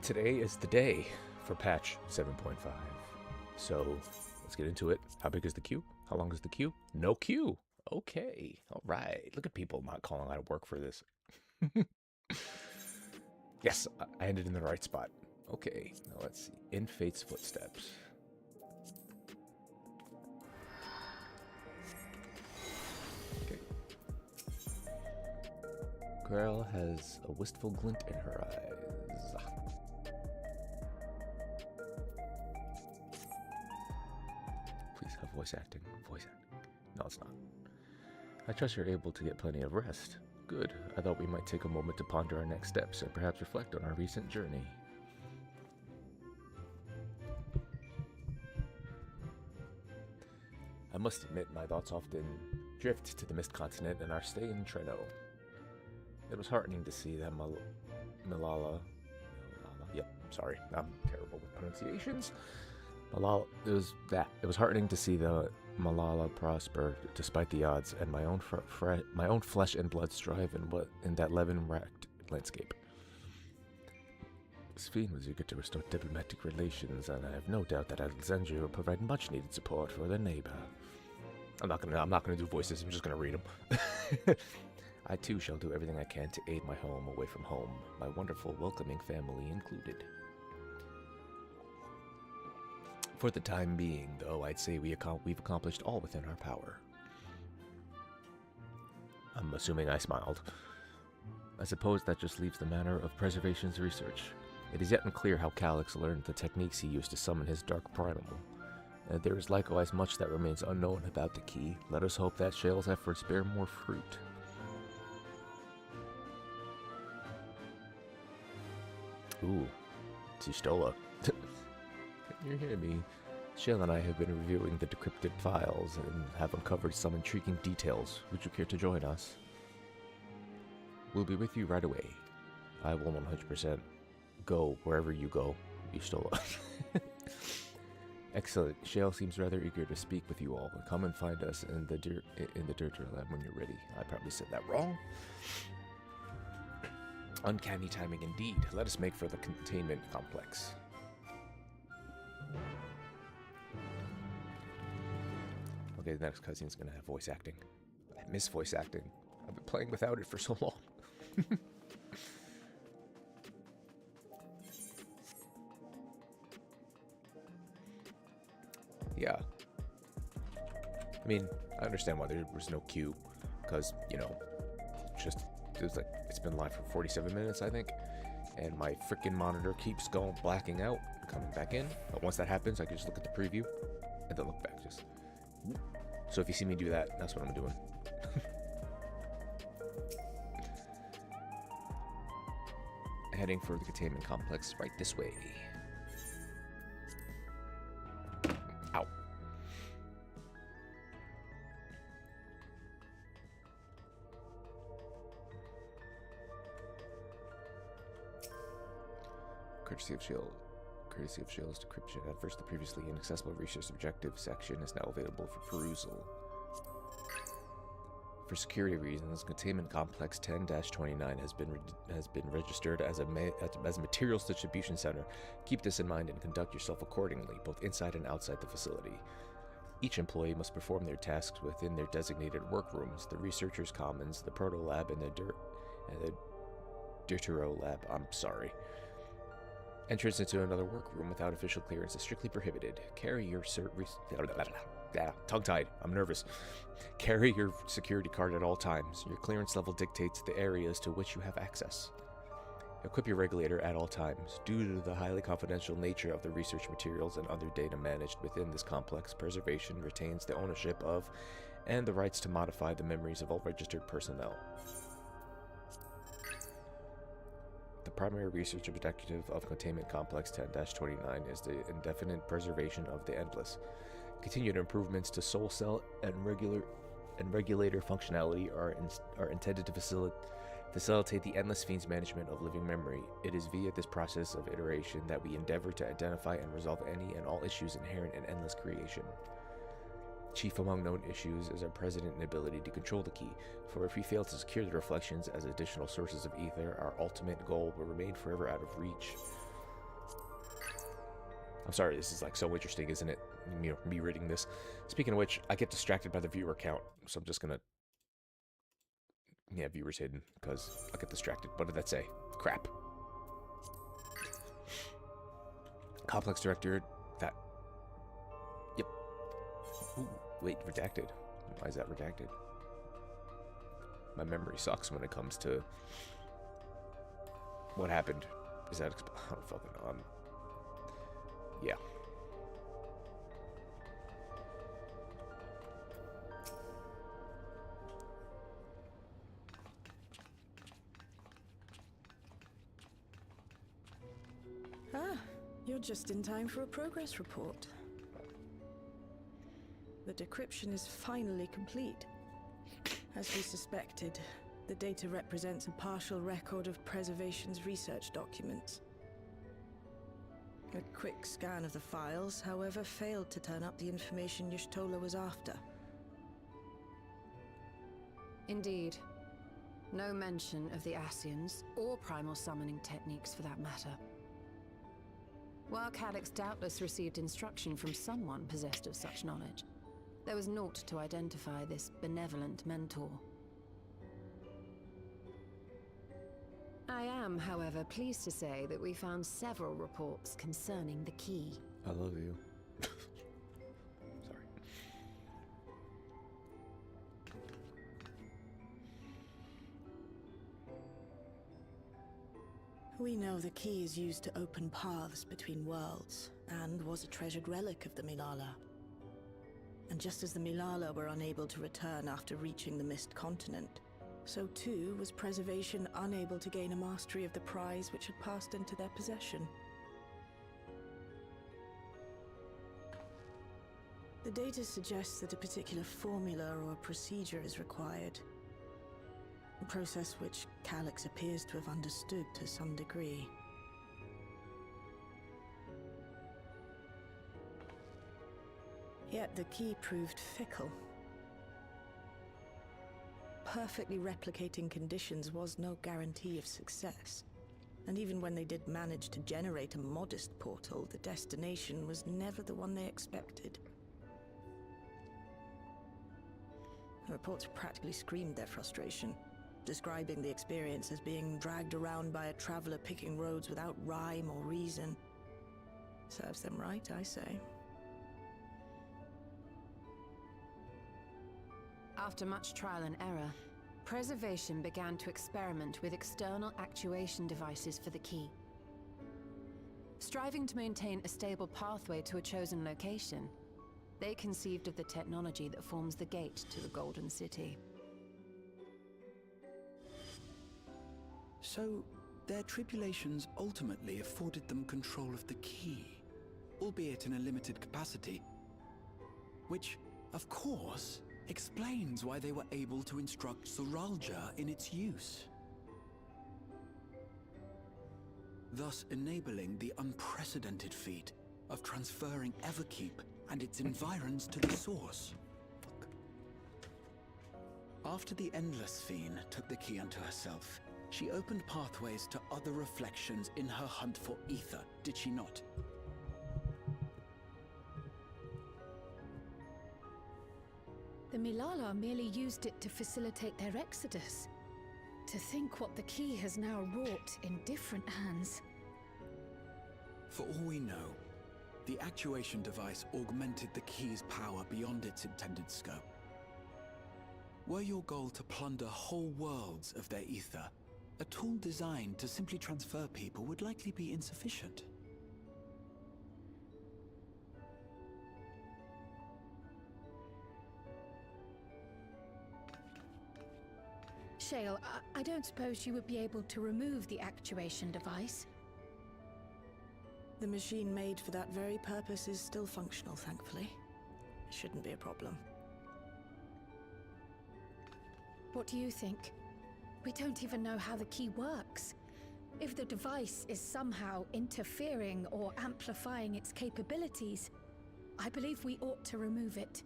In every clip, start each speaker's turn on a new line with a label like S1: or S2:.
S1: Today is the day for patch 7.5. So let's get into it. How big is the queue? How long is the queue? No queue. Okay. All right. Look at people not calling out of work for this. Yes, I ended in the right spot. Okay. Now let's see. In Fate's footsteps. Okay. Girl has a wistful glint in her eyes. Please have voice acting. Voice acting. No, it's not. I trust you're able to get plenty of rest. Good. I thought we might take a moment to ponder our next steps and perhaps reflect on our recent journey. I must admit, my thoughts often drift to the Mist Continent and our stay in Treno. It was heartening to see that Yep, sorry, I'm terrible with pronunciations. It was heartening to see the Malala prosper despite the odds, and my own flesh and blood strive in that levin-racked landscape. XIV was eager to restore diplomatic relations, and I have no doubt that Alexandria will provide much-needed support for their neighbor. I'm not gonna do voices. I'm just gonna read them. I too shall do everything I can to aid my home away from home, my wonderful, welcoming family included. For the time being, though, I'd say we've accomplished all within our power. I'm assuming I smiled. I suppose that just leaves the matter of preservation's research. It is yet unclear how Calyx learned the techniques he used to summon his dark primal, and there is likewise much that remains unknown about the key. Let us hope that Shale's efforts bear more fruit. Ooh, Tistola. You're hearing me. Shale and I have been reviewing the decrypted files and have uncovered some intriguing details. Would you care to join us? We'll be with you right away. I will 100% go wherever you go, Tistola. Excellent. Shale seems rather eager to speak with you all. Come and find us in the Dirter Lab when you're ready. I probably said that wrong. Uncanny timing indeed. Let us make for the containment complex. Okay, the next cutscene's gonna have voice acting. I miss voice acting. I've been playing without it for so long. Yeah. I mean, I understand why there was no queue, because, you know, it's been live for 47 minutes, I think, and my freaking monitor keeps blacking out and coming back in. But once that happens, I can just look at the preview and then look back. So if you see me do that, that's what I'm doing. Heading for the containment complex right this way. Ow. Courtesy of Shale's decryption. At first, the previously inaccessible research objective section is now available for perusal. For security reasons, Containment Complex 10-29 has been registered as a materials distribution center. Keep this in mind and conduct yourself accordingly, both inside and outside the facility. Each employee must perform their tasks within their designated workrooms, the Researchers' Commons, the Proto Lab, and the Deutero Lab. I'm sorry. Entrance into another workroom without official clearance is strictly prohibited. Carry your tongue-tied. I'm nervous. Carry your security card at all times. Your clearance level dictates the areas to which you have access. Equip your regulator at all times. Due to the highly confidential nature of the research materials and other data managed within this complex, preservation retains the ownership of and the rights to modify the memories of all registered personnel. The primary research objective of Containment Complex 10-29 is the indefinite preservation of the Endless. Continued improvements to soul cell and regulator functionality are intended to facilitate the Endless Fiend's management of living memory. It is via this process of iteration that we endeavor to identify and resolve any and all issues inherent in Endless creation. Chief among known issues is our present inability to control the key, for if we fail to secure the reflections as additional sources of ether, our ultimate goal will remain forever out of reach. I'm sorry, this is like so interesting, isn't it? You know, me reading this. Speaking of which, I get distracted by the viewer count, so I'm just gonna, yeah, viewers hidden, because I get distracted. What did that say? Crap. Complex director, that, yep. Ooh, wait, redacted. Why is that redacted? My memory sucks when it comes to what happened. Is that, I don't fucking know. Yeah.
S2: Ah, you're just in time for a progress report. The decryption is finally complete. As we suspected, the data represents a partial record of Preservation's research documents. A quick scan of the files, however, failed to turn up the information Y'shtola was after.
S3: Indeed. No mention of the Ascians, or primal summoning techniques for that matter. While Calyx doubtless received instruction from someone possessed of such knowledge, there was naught to identify this benevolent mentor. I am, however, pleased to say that we found several reports concerning the key.
S1: I love you. Sorry.
S2: We know the key is used to open paths between worlds, and was a treasured relic of the Milala. And just as the Milala were unable to return after reaching the Mist Continent, so too was Preservation unable to gain a mastery of the prize which had passed into their possession. The data suggests that a particular formula or procedure is required. A process which Calyx appears to have understood to some degree. Yet the key proved fickle. Perfectly replicating conditions was no guarantee of success. And even when they did manage to generate a modest portal, the destination was never the one they expected. The reports practically screamed their frustration, describing the experience as being dragged around by a traveler picking roads without rhyme or reason. Serves them right, I say.
S3: After much trial and error, Preservation began to experiment with external actuation devices for the key. Striving to maintain a stable pathway to a chosen location, they conceived of the technology that forms the gate to the Golden City.
S4: So, their tribulations ultimately afforded them control of the key, albeit in a limited capacity. Which, of course, explains why they were able to instruct Zoralja in its use. Thus enabling the unprecedented feat of transferring Everkeep and its environs to the source. Fuck. After the Endless Fiend took the key unto herself, she opened pathways to other reflections in her hunt for ether, did she not?
S5: The Milala merely used it to facilitate their exodus. To think what the key has now wrought in different hands.
S4: For all we know, the actuation device augmented the key's power beyond its intended scope. Were your goal to plunder whole worlds of their ether, a tool designed to simply transfer people would likely be insufficient.
S5: Shale, I don't suppose you would be able to remove the actuation device?
S2: The machine made for that very purpose is still functional, thankfully. It shouldn't be a problem.
S5: What do you think? We don't even know how the key works. If the device is somehow interfering or amplifying its capabilities, I believe we ought to remove it.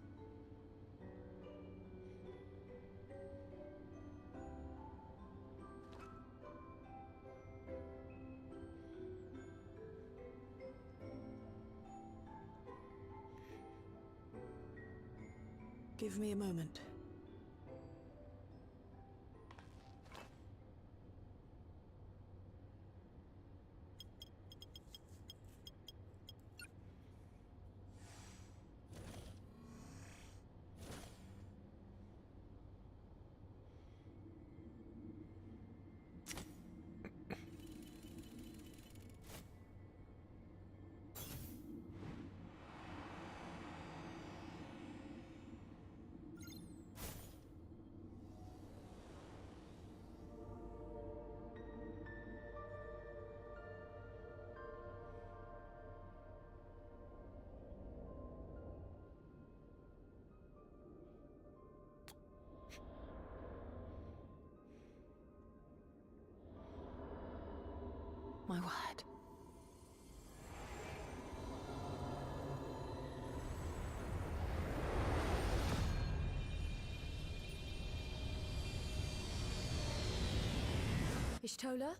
S2: Give me a moment.
S3: My word.
S5: Ishtola?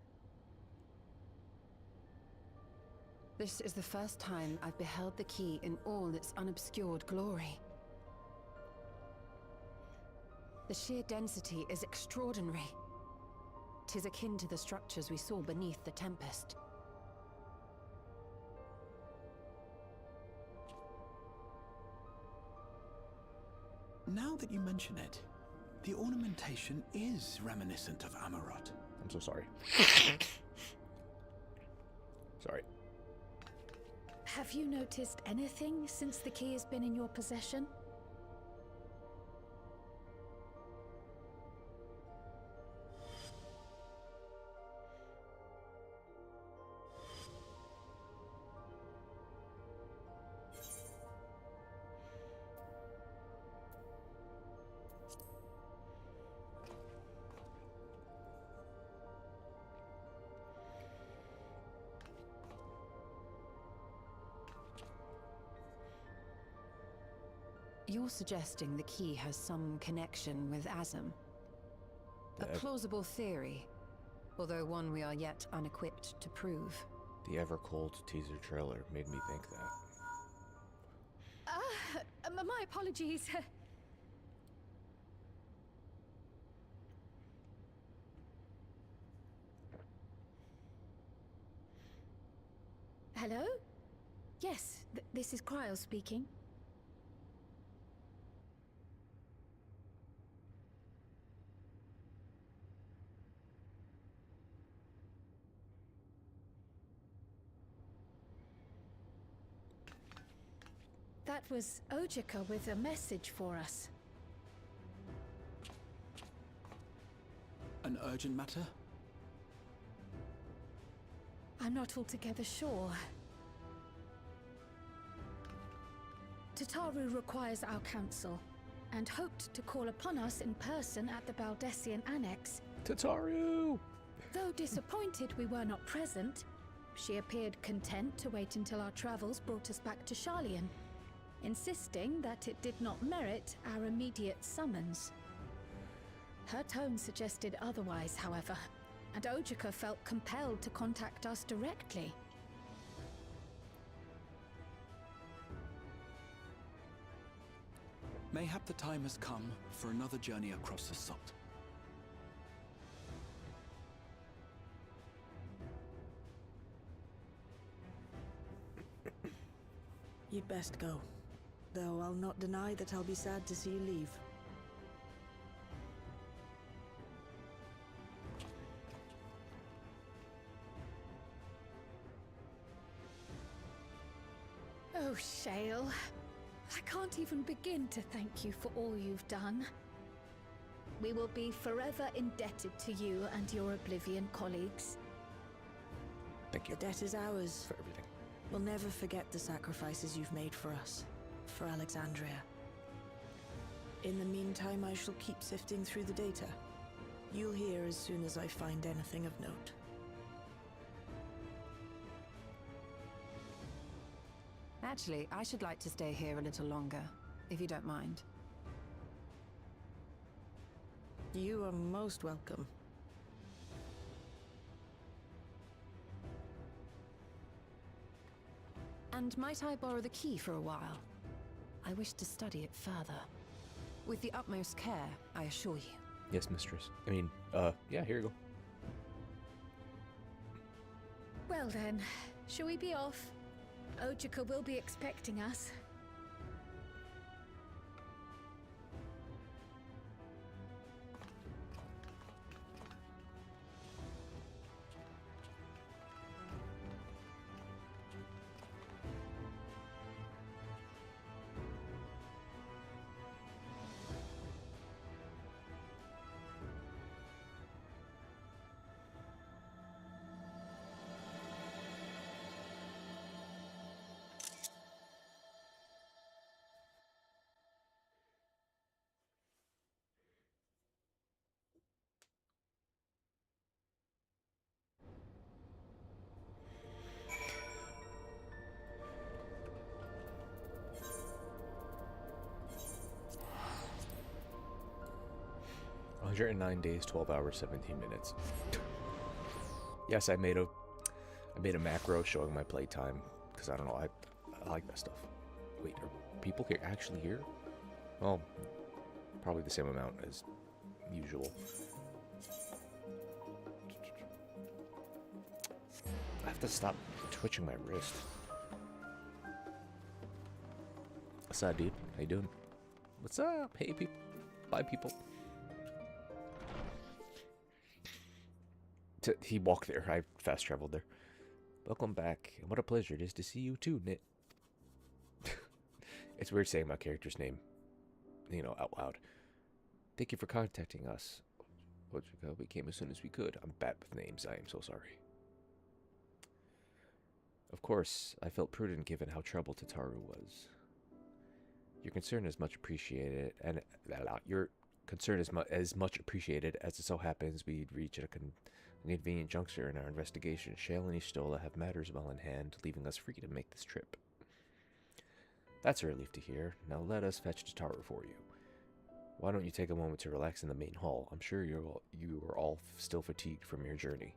S3: This is the first time I've beheld the key in all its unobscured glory. The sheer density is extraordinary. 'Tis akin to the structures we saw beneath the Tempest.
S4: Now that you mention it, the ornamentation is reminiscent of Amarot.
S1: I'm so sorry. Sorry.
S5: Have you noticed anything since the key has been in your possession?
S3: You're suggesting the key has some connection with Azam? A
S1: The
S3: plausible theory, although one we are yet unequipped to prove.
S1: ever-cold teaser trailer made me think that.
S5: My apologies. Hello? Yes, this is Cryo speaking. That was Ojika with a message for us.
S4: An urgent matter?
S5: I'm not altogether sure. Tataru requires our counsel, and hoped to call upon us in person at the Baldessian Annex.
S1: Tataru!
S5: Though disappointed we were not present, she appeared content to wait until our travels brought us back to Sharlayan, insisting that it did not merit our immediate summons. Her tone suggested otherwise, however, and Ojika felt compelled to contact us directly.
S4: Mayhap the time has come for another journey across the Salt.
S2: You'd best go. Though I'll not deny that I'll be sad to see you leave.
S5: Oh, Shale. I can't even begin to thank you for all you've done. We will be forever indebted to you and your Oblivion colleagues.
S1: Thank you
S2: The debt is ours.
S1: for everything.
S2: We'll never forget the sacrifices you've made for us. For Alexandria. In the meantime, I shall keep sifting through the data. You'll hear as soon as I find anything of note.
S3: Actually, I should like to stay here a little longer, if you don't mind.
S2: You are most welcome.
S3: And might I borrow the key for a while? I wish to study it further. With the utmost care, I assure you.
S1: Yes, mistress. I mean, yeah, here you go.
S5: Well then, shall we be off? Ojika will be expecting us.
S1: "109 days, 12 hours, 17 minutes." Yes, I made a macro showing my playtime because I don't know, I like that stuff. Wait, are people here actually here? Well, probably the same amount as usual. I have to stop twitching my wrist. What's up, dude? How you doing? What's up? Hey, people. Bye, people. He walked there. I fast traveled there. Welcome back. And what a pleasure it is to see you too, Nit. It's weird saying my character's name, you know, out loud. Thank you for contacting us. We came as soon as we could. I'm bad with names. I am so sorry. Of course, I felt prudent given how troubled Tataru was. Your concern is much appreciated, and your concern is as much appreciated as it so happens we'd reach a convenient juncture in our investigation. Shale and Ishtola have matters well in hand, leaving us free to make this trip. That's a relief to hear. Now let us fetch Tataru for you. Why don't you take a moment to relax in the main hall? I'm sure you are all still fatigued from your journey.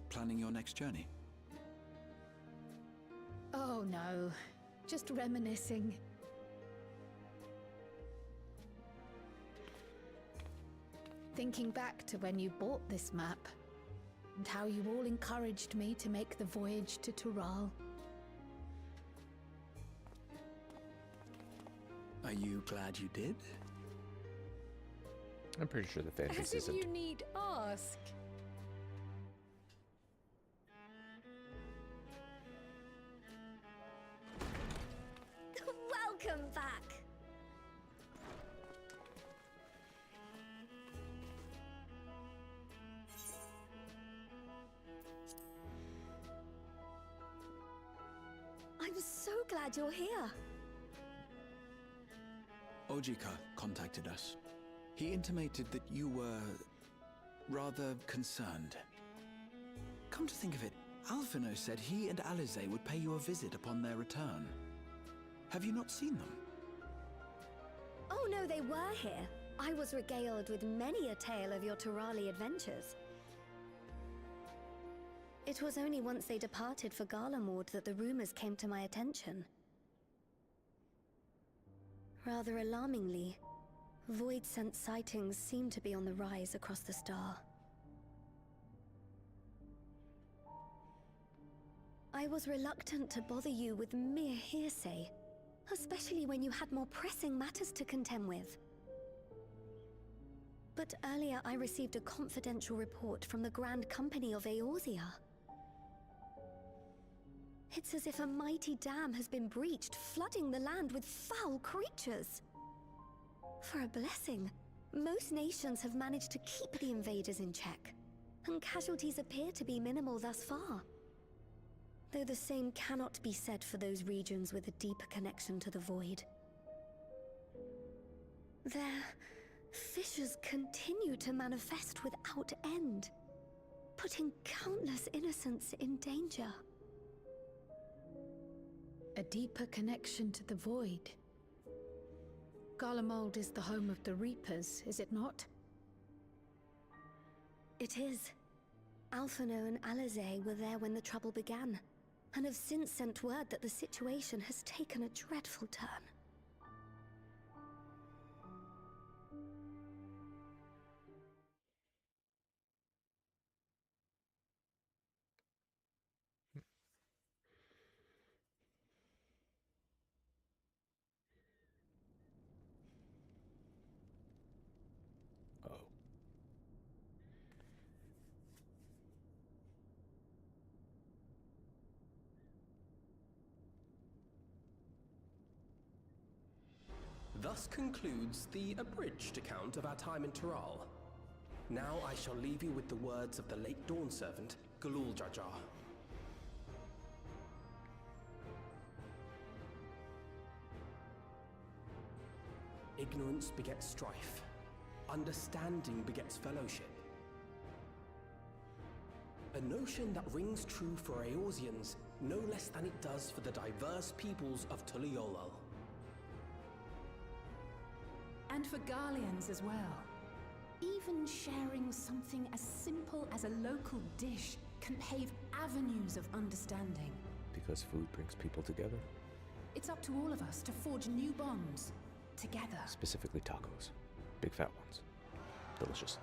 S4: Planning your next journey?
S5: Oh no, just reminiscing. Thinking back to when you bought this map, and how you all encouraged me to make the voyage to Tural.
S4: Are you glad you did?
S1: I'm pretty sure the fan base
S5: As if
S1: isn't.
S5: you need ask.
S6: Welcome back. I'm so glad you're here.
S4: Ojika contacted us. He intimated that you were rather concerned. Come to think of it, Alphino said he and Alize would pay you a visit upon their return. Have you not seen them?
S6: Oh no, they were here. I was regaled with many a tale of your Turali adventures. It was only once they departed for Garlemord that the rumors came to my attention. Rather alarmingly, void-sent sightings seem to be on the rise across the star. I was reluctant to bother you with mere hearsay, especially when you had more pressing matters to contend with. But earlier I received a confidential report from the Grand Company of Eorzea. It's as if a mighty dam has been breached, flooding the land with foul creatures. For a blessing, Most nations have managed to keep the invaders in check, and casualties appear to be minimal thus far. Though the same cannot be said for those regions with a deeper connection to the Void. Their fissures continue to manifest without end, putting countless innocents in danger.
S5: A deeper connection to the Void. Garlemald is the home of the Reapers, is it not?
S6: It is. Alphino and Alizé were there when the trouble began, and have since sent word that the situation has taken a dreadful turn.
S1: Oh.
S7: Thus concludes the abridged account of our time in Tyral. Now I shall leave you with the words of the late Dawn Servant, Galul Jajar. Ignorance begets strife. Understanding begets fellowship. A notion that rings true for Eorzeans no less than it does for the diverse peoples of Tuliolal.
S8: And for Garleans as well. Even sharing something as simple as a local dish can pave avenues of understanding.
S1: Because food brings people together?
S8: It's up to all of us to forge new bonds, together.
S1: Specifically tacos. Big fat ones. Delicious.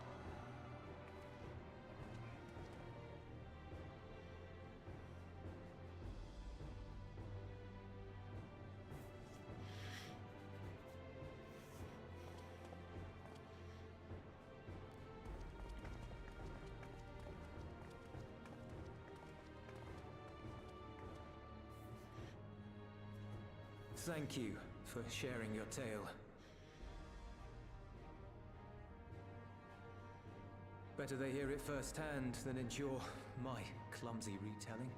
S9: Thank you for sharing your tale. Better they hear it firsthand than endure my clumsy retelling.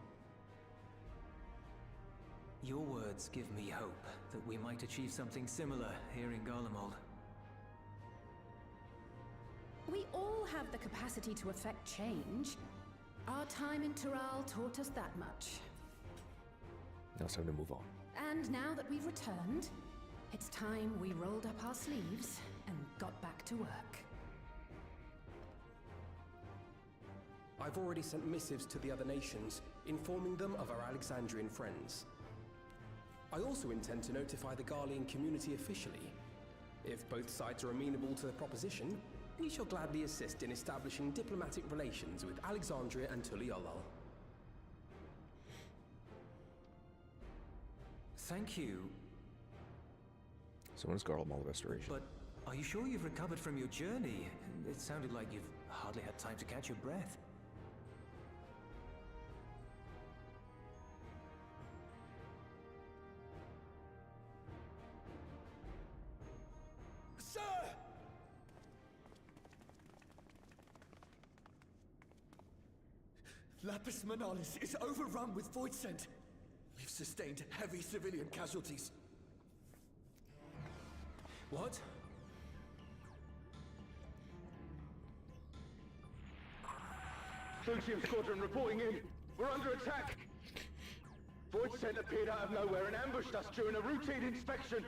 S9: Your words give me hope that we might achieve something similar here in Garlemald.
S8: We all have the capacity to affect change. Our time in Tyral taught us that much.
S1: Now it's time to move on.
S8: And now that we've returned, it's time we rolled up our sleeves and got back to work.
S7: I've already sent missives to the other nations, informing them of our Alexandrian friends. I also intend to notify the Garlean community officially. If both sides are amenable to the proposition, we shall gladly assist in establishing diplomatic relations with Alexandria and Tuliolal.
S9: Thank you.
S1: So when is Garlemald restoration?
S9: But are you sure you've recovered from your journey? It sounded like you've hardly had time to catch your breath.
S4: Sir! Lapis Manalis is overrun with void scent. We've sustained heavy civilian casualties.
S9: What?
S10: Associate Squadron reporting in. We're under attack. Void scent appeared out of nowhere and ambushed us during a routine inspection.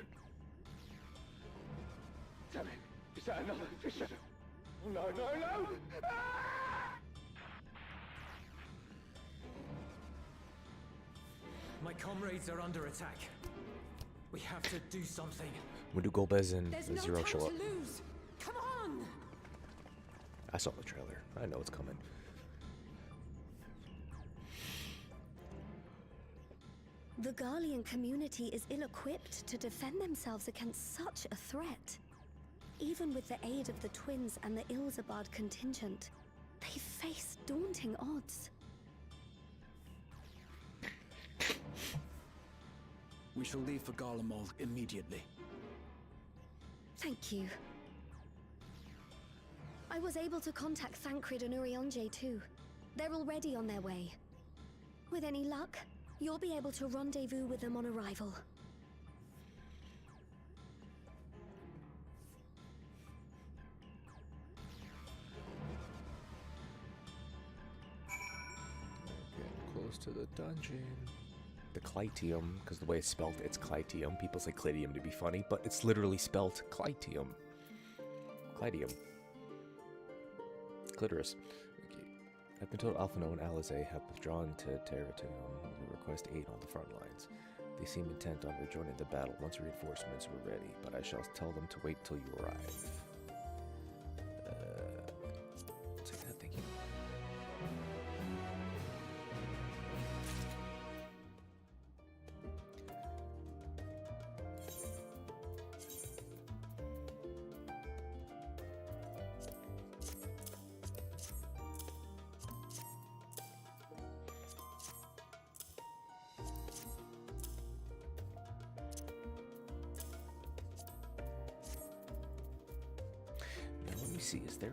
S10: Damn it. Is that another fissure? No, no, no! Ah!
S9: My comrades are under attack. We have to do something.
S1: When do Golbez and
S8: There's no
S1: Zero
S8: time
S1: show
S8: to
S1: up?
S8: lose. Come on!
S1: I saw the trailer. I know it's coming.
S6: The Garlean community is ill-equipped to defend themselves against such a threat. Even with the aid of the twins and the Ilzabard contingent, they face daunting odds.
S4: We shall leave for Garlemald immediately.
S6: Thank you. I was able to contact Thancred and Urianger too. They're already on their way. With any luck, you'll be able to rendezvous with them on arrival.
S1: Getting close to the dungeon. The Clitium, because the way it's spelled, it's Clitium. People say Clitium to be funny, but it's literally spelled Clitium. Clitium. Clitoris. Okay. I've been told Alphino and Alizé have withdrawn to Terratium to request aid on the front lines. They seem intent on rejoining the battle once reinforcements were ready, but I shall tell them to wait till you arrive. Take that, thank you. Let me see, is there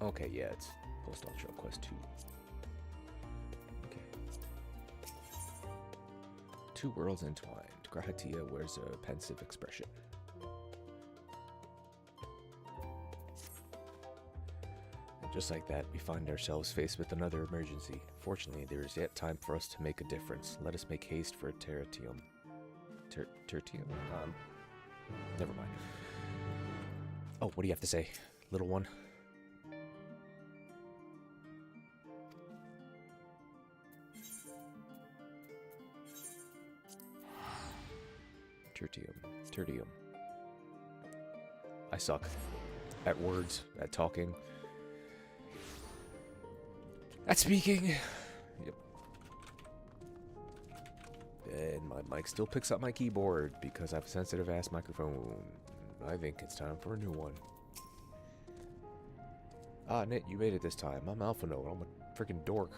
S1: a... Okay, yeah, it's Post-Ultra Quest 2. Okay. Two worlds entwined. Grahatia wears a pensive expression. And just like that, we find ourselves faced with another emergency. Fortunately, there is yet time for us to make a difference. Let us make haste for Terratium. Tertium? Never mind. Oh, what do you have to say, little one? Tertium. I suck at words, at talking, at speaking. Yep. And my mic still picks up my keyboard because I have a sensitive ass microphone. I think it's time for a new one. Ah, Nit, you made it this time. I'm Alphino. I'm a freaking dork.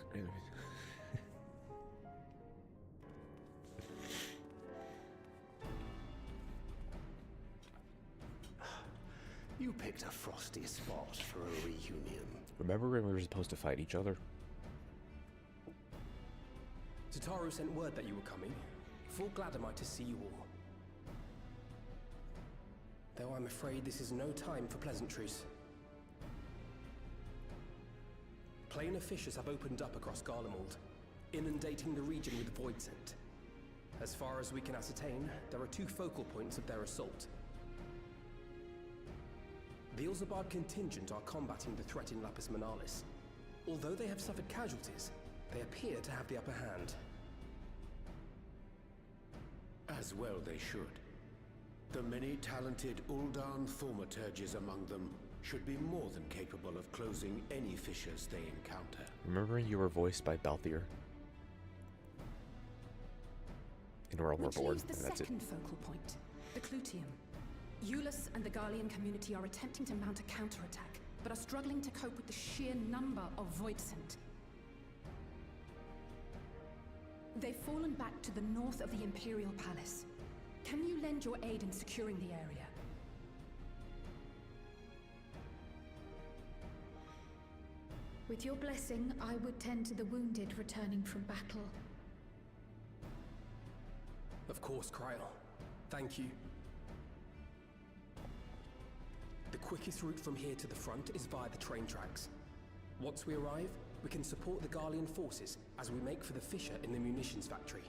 S11: You picked a frosty spot for a reunion.
S1: Remember when we were supposed to fight each other?
S7: Tataru sent word that you were coming. Full glad am I to see you all. Though I'm afraid this is no time for pleasantries. Planar fissures have opened up across Garlemald, inundating the region with void scent. As far as we can ascertain, there are two focal points of their assault. The Ilzabard contingent are combating the threat in Lapis Manalis. Although they have suffered casualties, they appear to have the upper hand.
S11: As well they should. The many talented Uldan thaumaturges among them should be more than capable of closing any fissures they encounter.
S1: Remember you were voiced by Balthier in Realm Reborn, and that's it.
S8: Second focal point, the Clutium. Eulus and the Garlean community are attempting to mount a counterattack, but are struggling to cope with the sheer number of Voidsent. They've fallen back to the north of the Imperial Palace. Can you lend your aid in securing the area?
S5: With your blessing, I would tend to the wounded returning from battle.
S7: Of course, Kryl. Thank you. The quickest route from here to the front is via the train tracks. Once we arrive, we can support the Garlean forces as we make for the fissure in the munitions factory.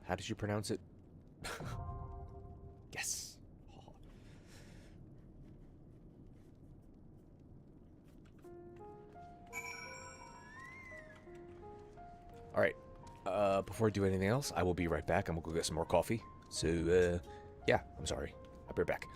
S1: How did you pronounce it? Yes. All right. Before I do anything else, I will be right back. I'm gonna go get some more coffee. So, yeah, I'm sorry. I'll be right back.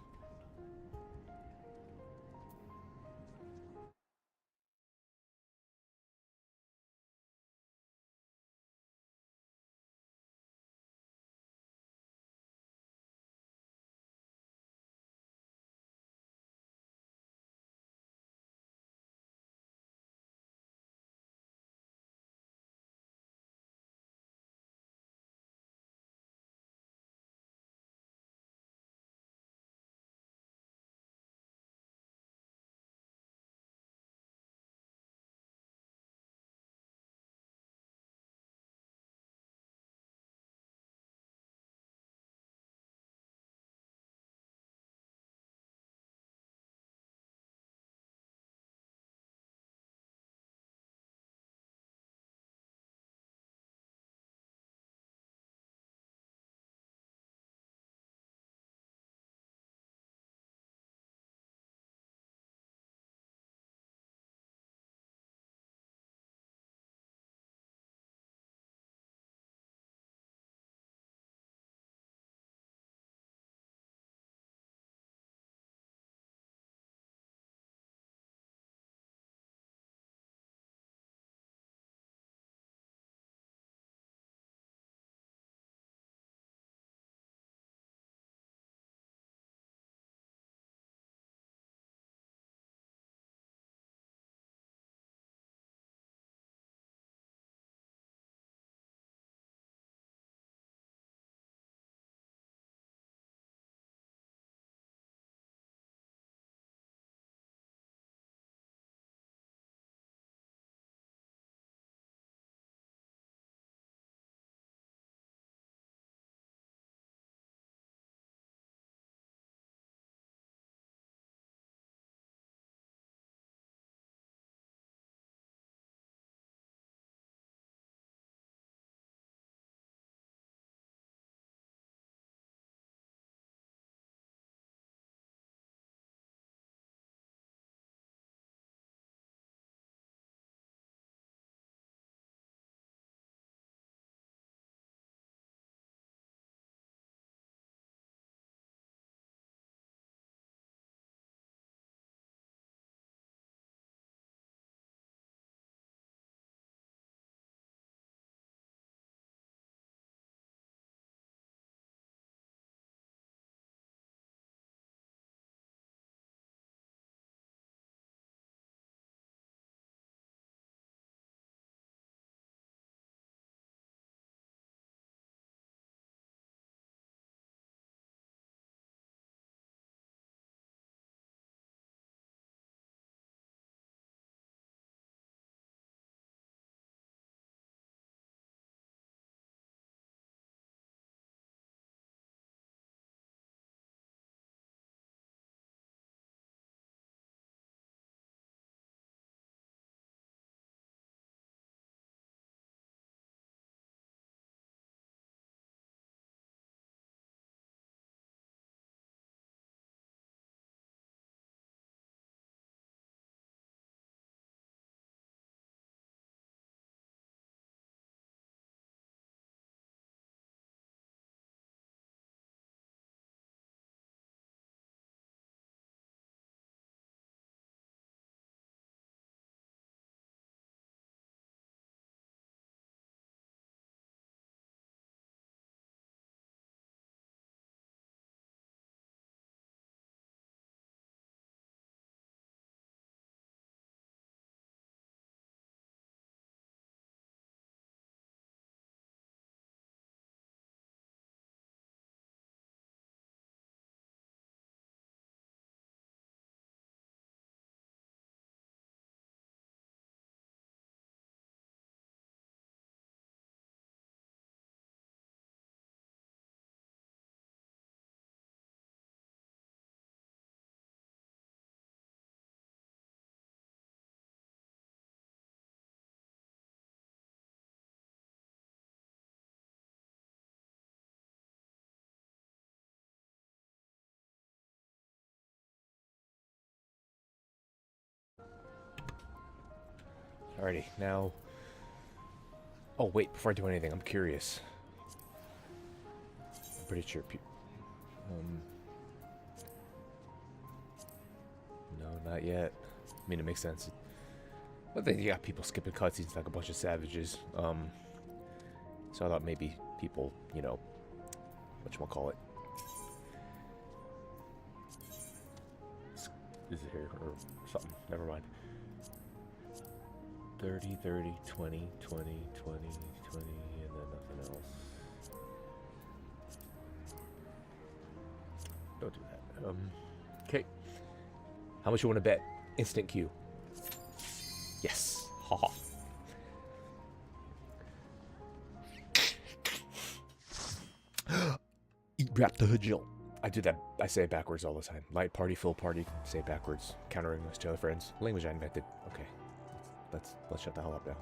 S1: Alrighty, now... Oh, wait, before I do anything, I'm curious. I'm pretty sure... No, not yet. I mean, it makes sense. But then you got people skipping cutscenes like a bunch of savages. So I thought maybe people, you know... Whatchamacallit. Is it here or something? Never mind. 30, 30, 20, 20, 20, 20, and then nothing else. Don't do that. Okay. How much you want to bet? Instant queue. Yes. Haha. Eat wrap the hood jill. I do that. I say it backwards all the time. Light party, full party. Say it backwards. Counter English to other friends. Language I invented. Okay. Let's shut the hell up now.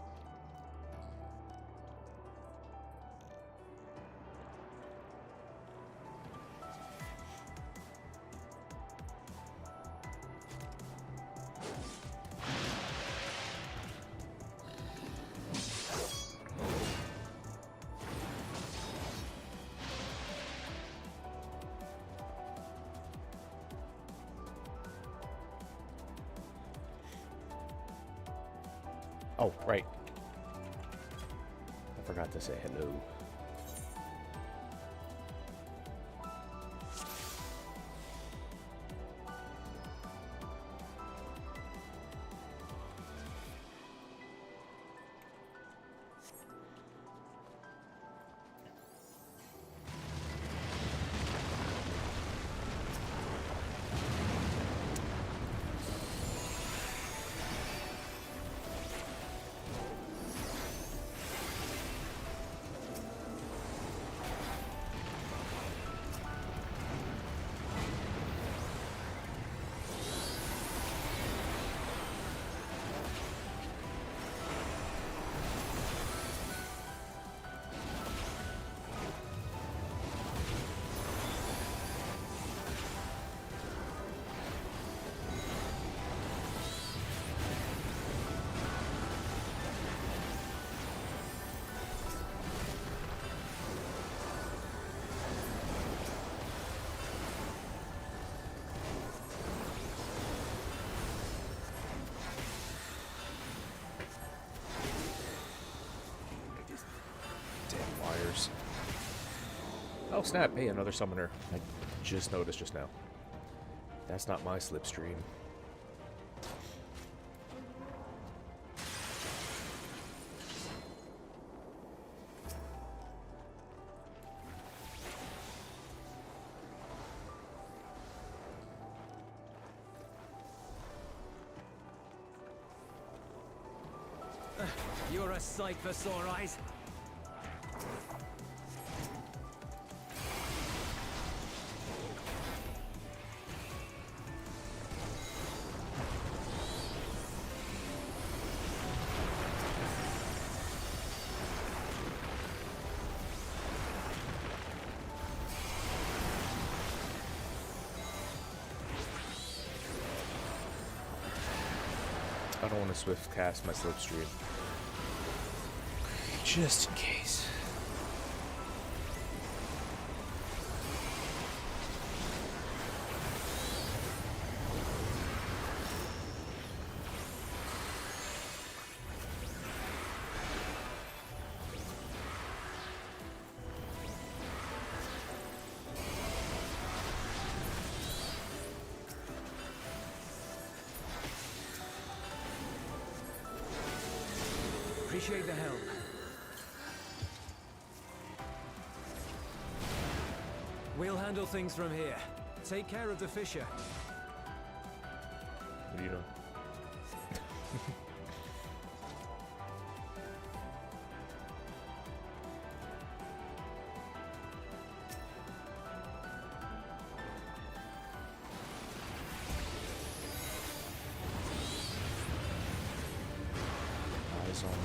S1: Oh, right. I forgot to say hello. Oh snap, hey, another summoner. I just noticed just now. That's not my slipstream.
S9: You're a sight for sore eyes.
S1: I don't want to swift cast my slipstream. Just in case.
S9: Appreciate the help. We'll handle things from here. Take care of the fisher.
S1: What are you doing? Eyes on the wall.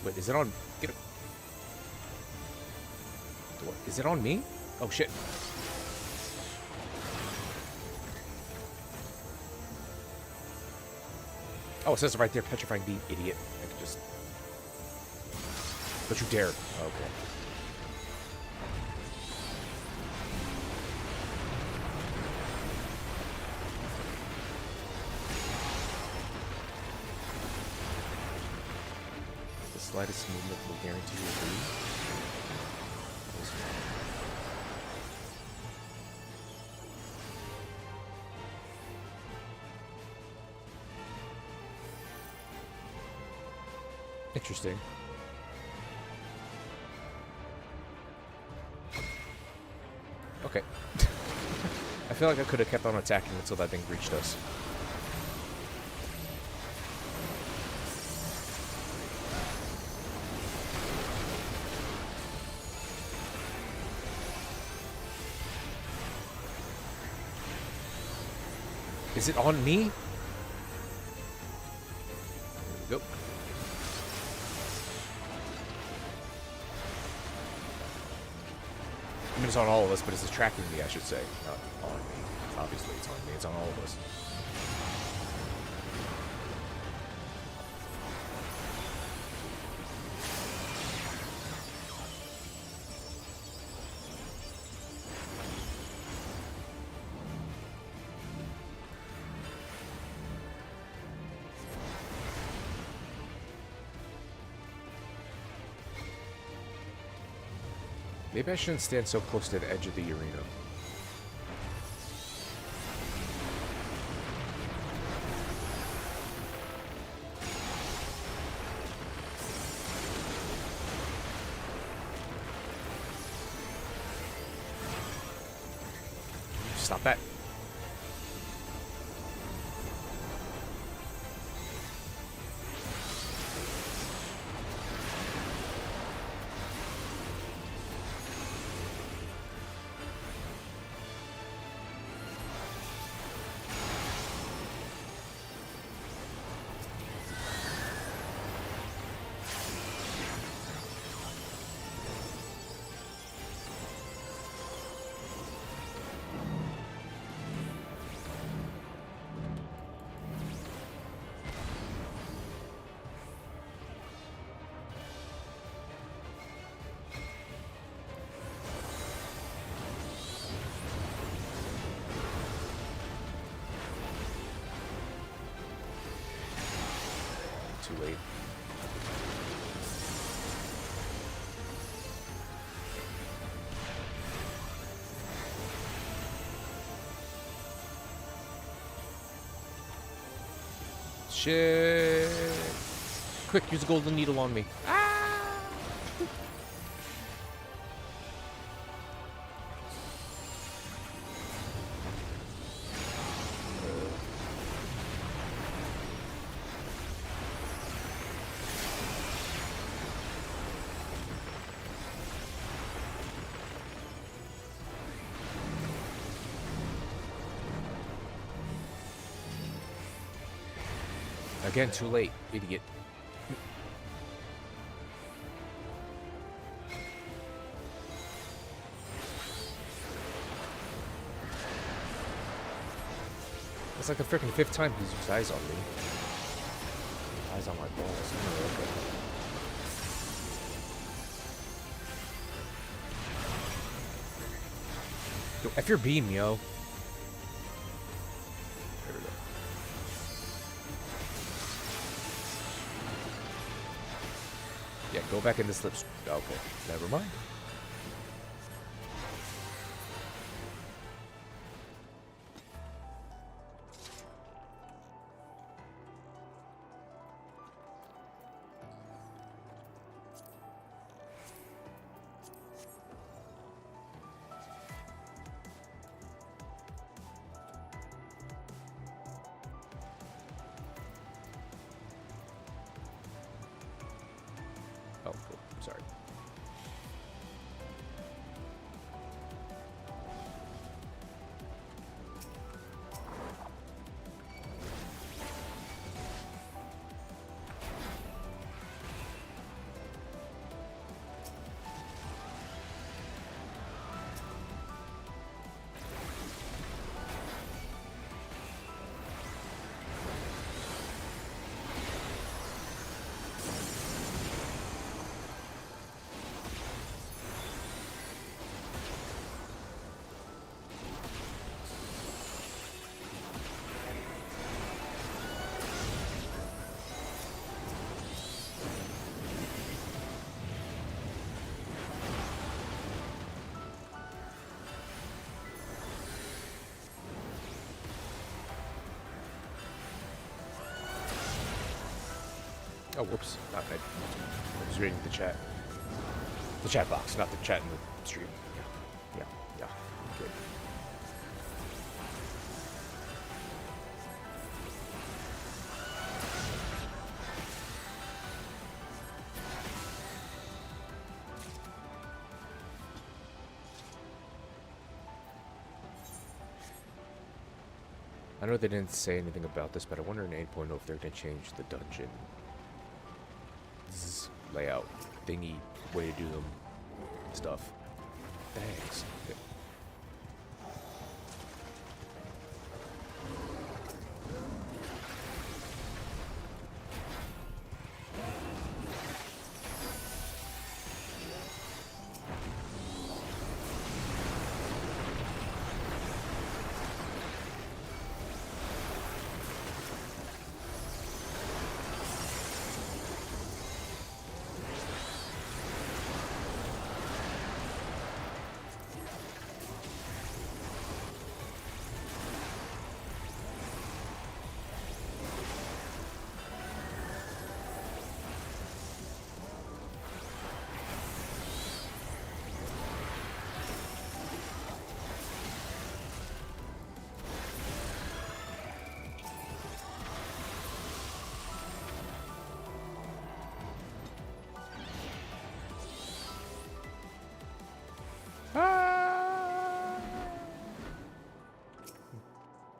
S1: Wait, is it on? Get it. Is it on me? Oh shit. Oh, it says it right there, petrifying beam, idiot. I could just... Don't you dare. Okay. The slightest movement will guarantee you a lead. Interesting. Okay. I feel like I could have kept on attacking until that thing reached us. Is it on me? There we go. I mean, it's on all of us, but it's tracking me, I should say. Not on me. Obviously, it's on me. It's on all of us. Maybe I shouldn't stand so close to the edge of the arena. Stop that. Too late. Shit. Quick, use a golden needle on me. Ah! Again, too late, idiot. It's like the freaking 5th time he's used eyes on me. Eyes on my balls. Oh, okay. Yo, F your beam, yo. There we go. Yeah, go back in the slips. Okay, never mind. Oh, cool. Sorry. Oh, whoops. Not that. I was reading the chat. The chat box, not the chat in the stream. Yeah. Okay. I know they didn't say anything about this, but I wonder in 8.0 if they're going to change the dungeon layout thingy, way to do them stuff. Thanks. Okay.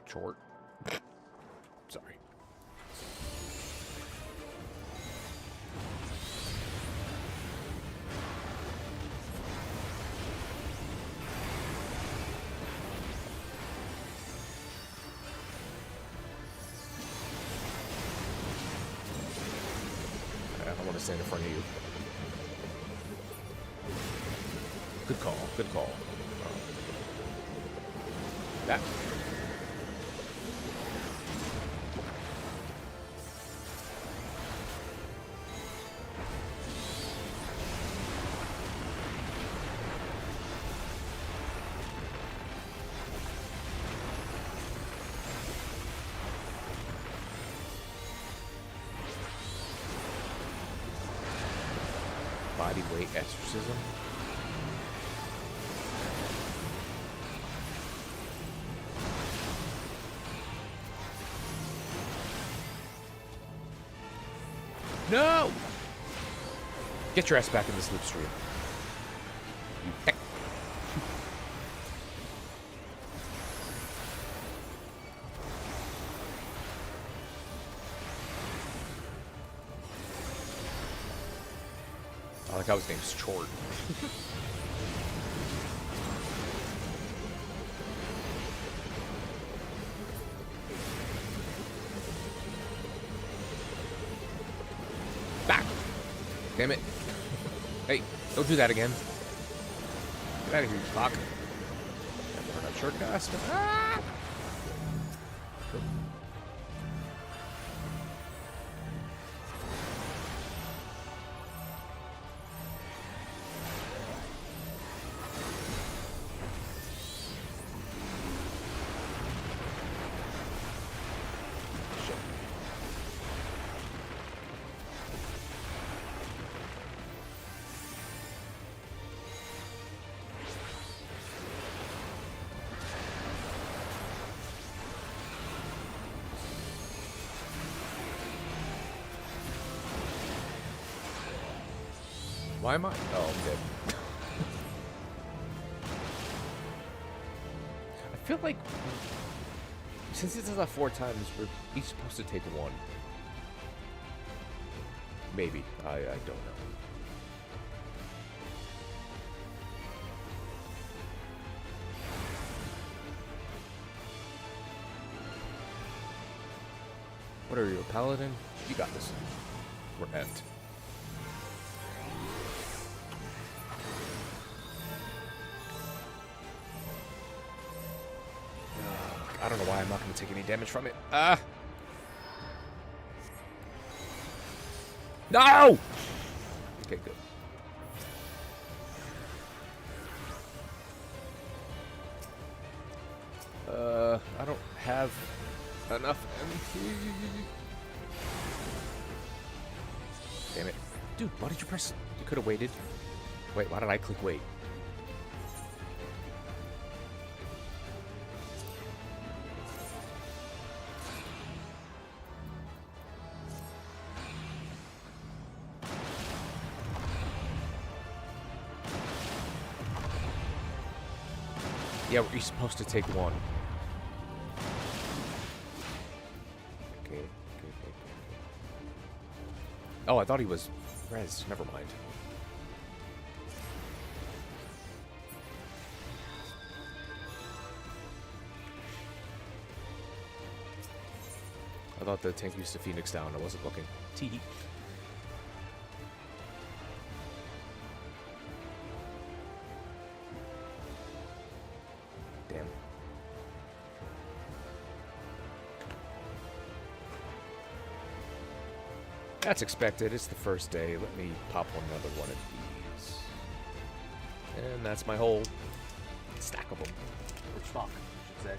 S1: Short. Sorry. I don't want to stand in front of you. Good call. Good call. That. Body weight exorcism. No! Get your ass back in the slipstream. You peck. I like how his name's Chort. Back! Damn it. Hey, don't do that again. Get out of here, you fuck. We're not short cast. Ah! Why am I? Oh, I'm dead. I feel like since it does that 4 times, we're each supposed to take 1. Maybe. I don't know. What are you, a paladin? You got this. We're effed. I don't know why I'm not going to take any damage from it. No! Okay, good. I don't have enough MP. Damn it. Dude, why did you press? You could have waited. Wait, why did I click wait? Yeah, we're supposed to take one. Okay. Oh, I thought he was res. Never mind. I thought the tank used to Phoenix down. I wasn't looking. Tee. Damn. That's expected. It's the first day. Let me pop another one of these. And that's my whole stack of them. Or stock, I should say.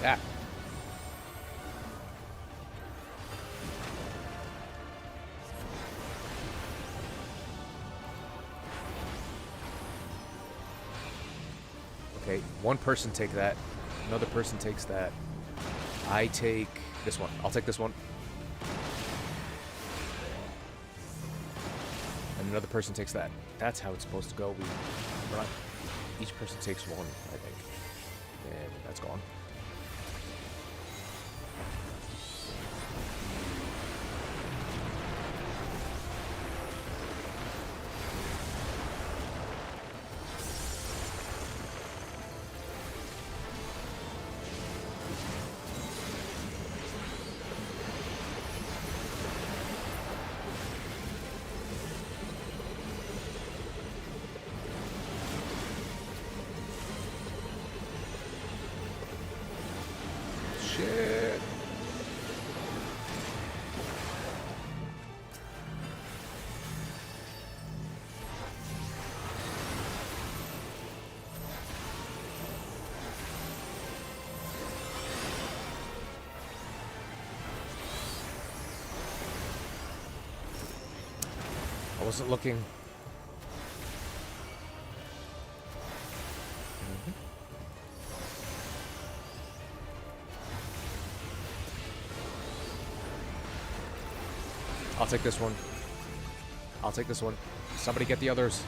S1: Ah. Okay, one person take that. Another person takes that. I take this one. I'll take this one. And another person takes that. That's how it's supposed to go. Each person takes one, I think. And that's gone. Shit. I wasn't looking. I'll take this one. I'll take this one. Somebody get the others.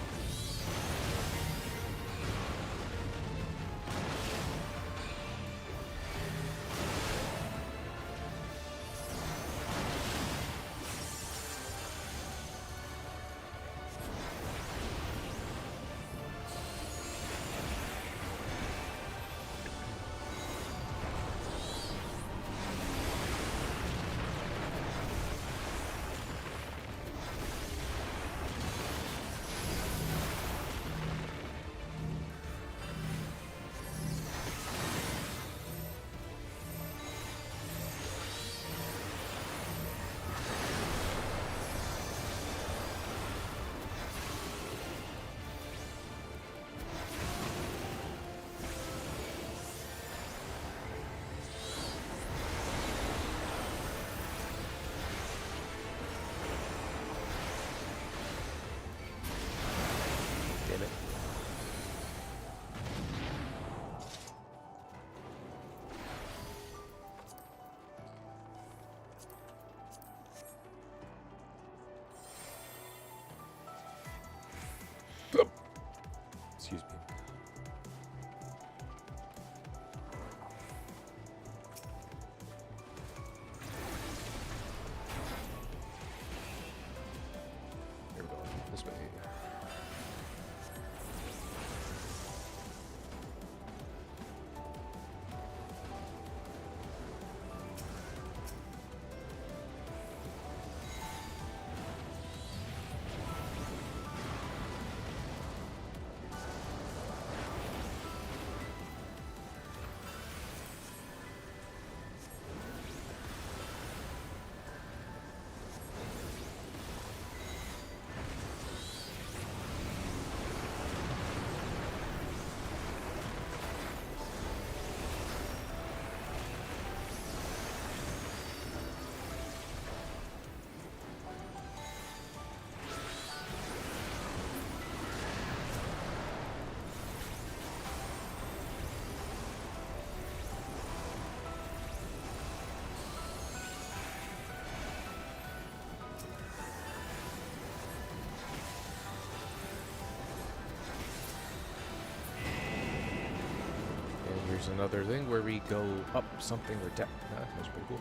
S1: another thing where we go up something or down. That's pretty cool.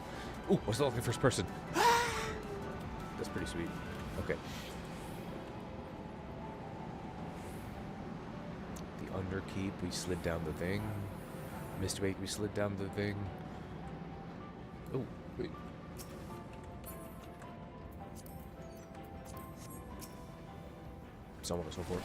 S1: Ooh, what's the looking first person? That's pretty sweet. Okay. The Underkeep, we slid down the thing. Mistwake, we slid down the thing. Oh, wait. So on and so forth.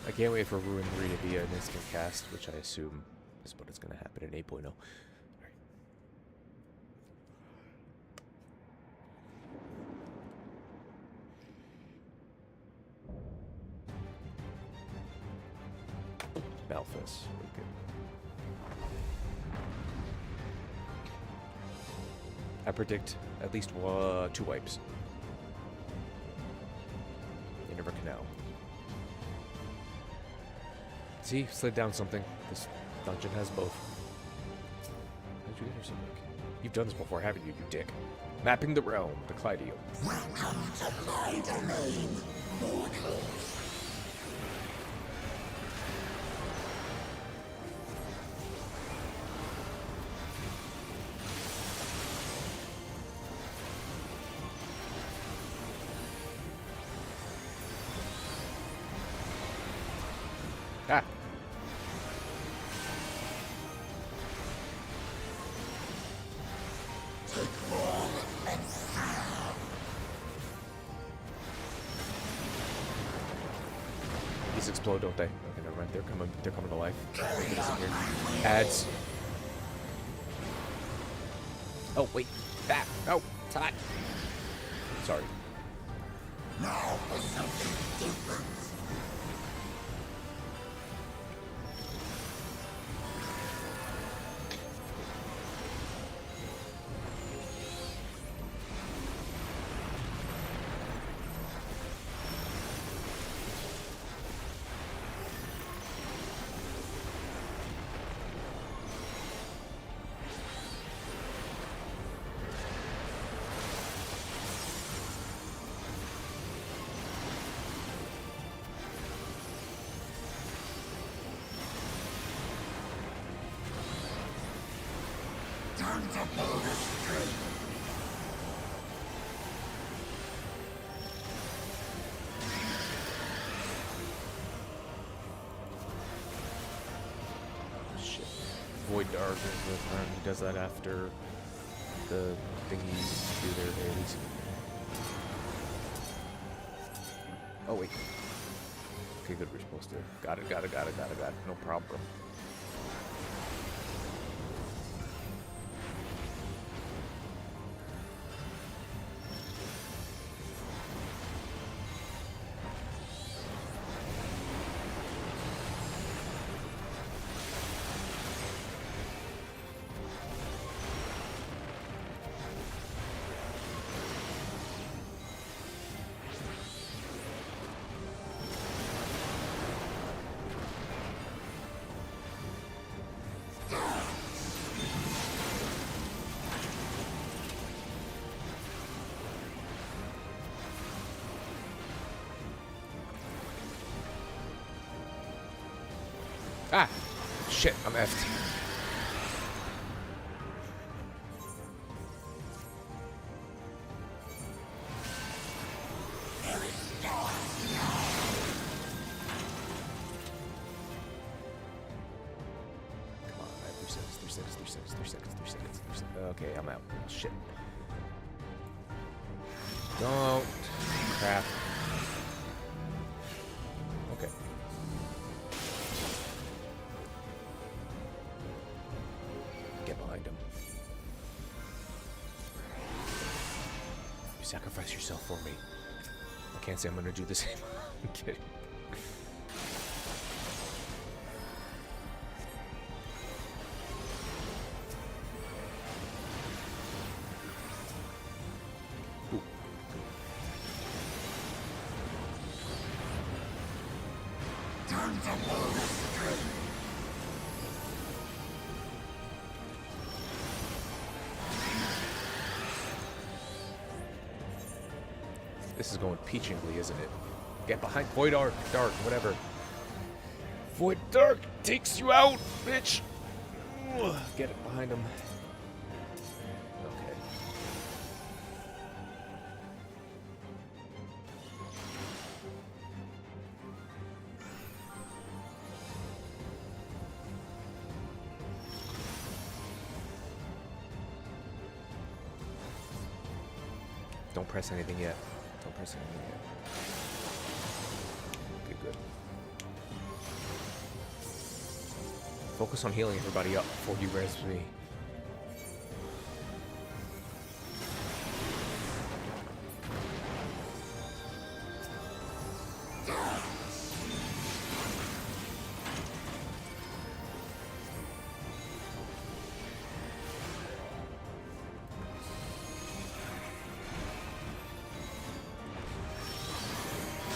S1: I can't wait for Ruin 3 to be an instant cast, which I assume is what is going to happen in 8.0. Alright. Malphus. Okay. I predict at least 2 wipes. You never can know. See, slid down something. This dungeon has both. How'd you get here so quick? You've done this before, haven't you, you dick? Mapping the realm, the Clydeum.
S12: Welcome to my domain, mortal.
S1: Ah. These explode, don't they? Okay, never mind. They're coming to life. Ads. Oh wait, that. No, it's hot. Sorry.
S12: Now for something different. Time to blow this string.
S1: Shit. Void Dark apparently does that after the thingies do their dailies. Oh wait. Okay, good, we're supposed to. Got it. No problem. Ah! Shit, I'm effed. Okay, I'm out. Shit. Don't. Crap. Okay. Get behind him. You sacrifice yourself for me. I can't say I'm gonna do the same. I'm kidding. This is going peachingly, isn't it? Get behind Void Arc, Dark, whatever. Void Dark takes you out, bitch. Ugh, get it behind him. Okay. Don't press anything yet. Don't press anything yet. Okay, good. Focus on healing everybody up before you res me.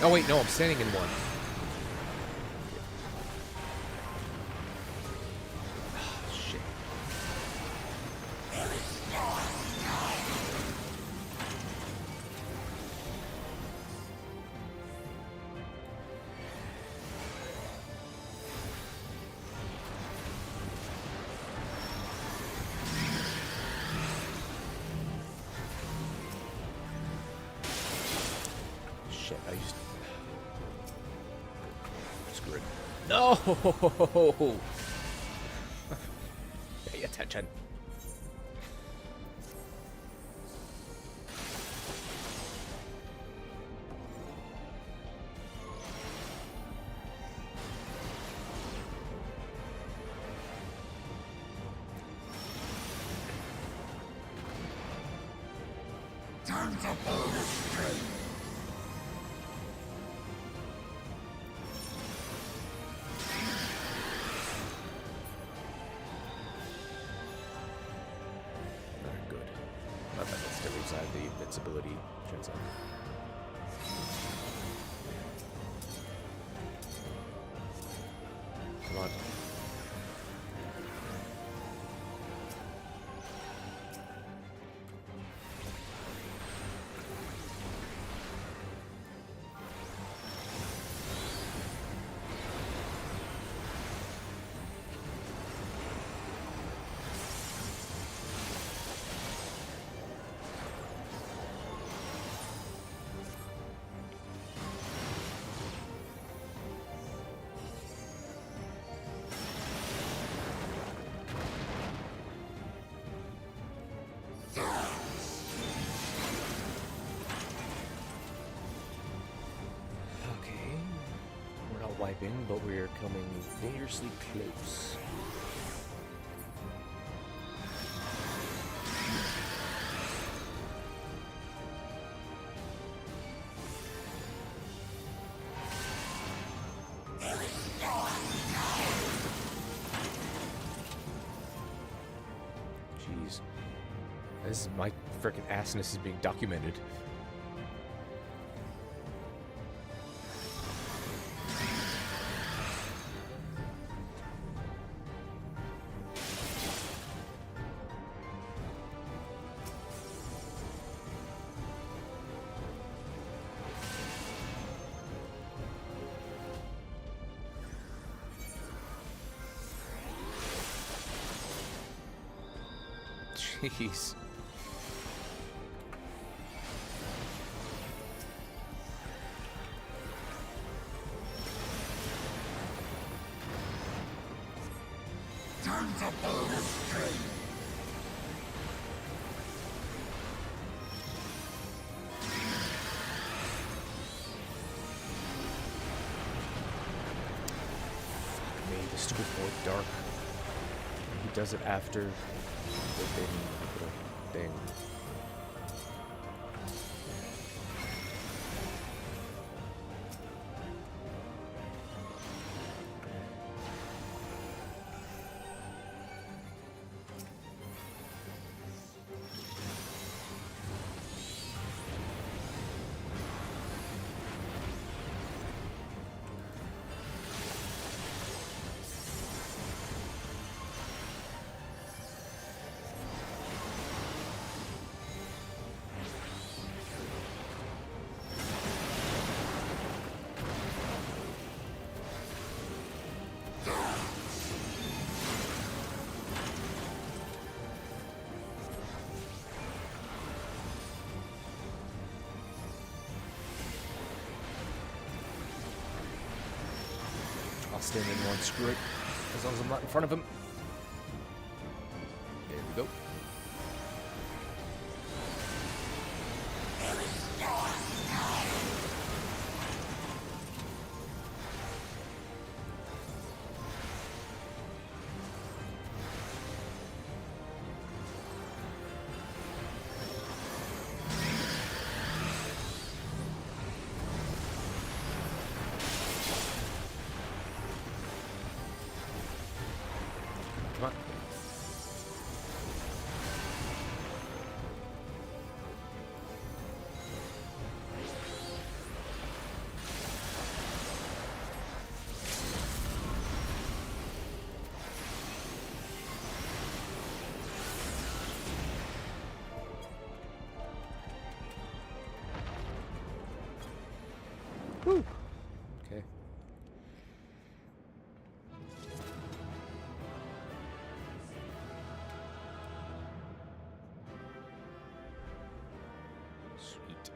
S1: Oh wait, no, I'm standing in one. Oh, shit. Shit, I used screwed. No! Pay attention.
S12: Time to pull the string.
S1: The invincibility transcend. Come on. Wiping, but we're coming dangerously close. Jeez. This is my freaking assness is being documented. Jeez.
S12: Time to pull the string.
S1: before dark. He does it after the thing. I'll stand in one, screw it. As long as I'm not in front of him. There we go. Come on. Woo. Okay. Sweet.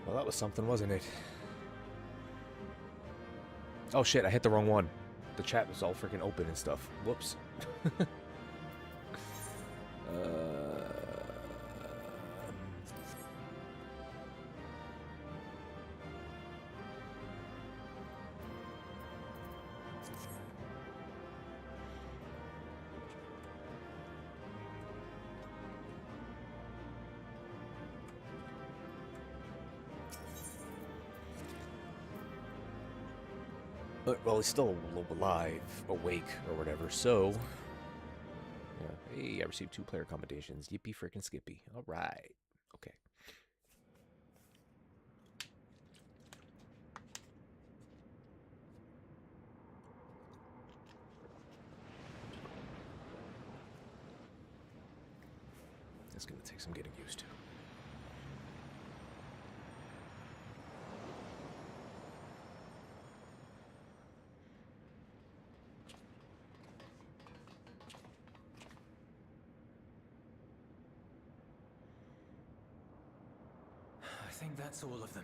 S1: Well, that was something, wasn't it? Oh shit, I hit the wrong one. The chat was all freaking open and stuff. Whoops. Well, he's still alive, awake, or whatever, so... Yeah. Hey, I received 2 player commendations. Yippee frickin' Skippy. Alright. Okay. It's gonna take some getting used to.
S9: I think that's all of them.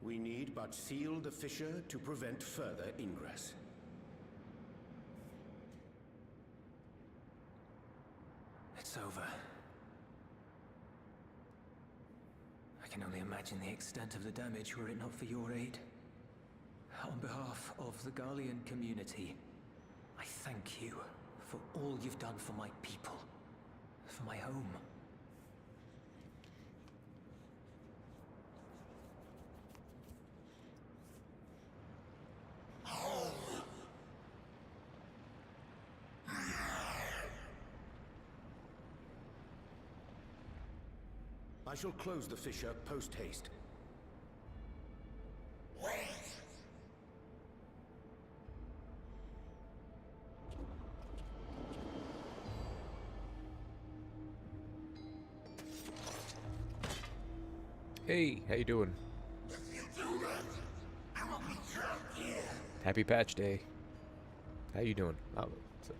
S11: We need but seal the fissure to prevent further ingress.
S9: It's over. I can only imagine the extent of the damage were it not for your aid. On behalf of the Garlean community, I thank you for all you've done for my people, for my home.
S11: I shall close the fissure post-haste.
S12: Wait!
S1: Hey, how you doing?
S12: If you do that, I will be trapped here.
S1: Happy Patch Day. How you doing? Oh, so.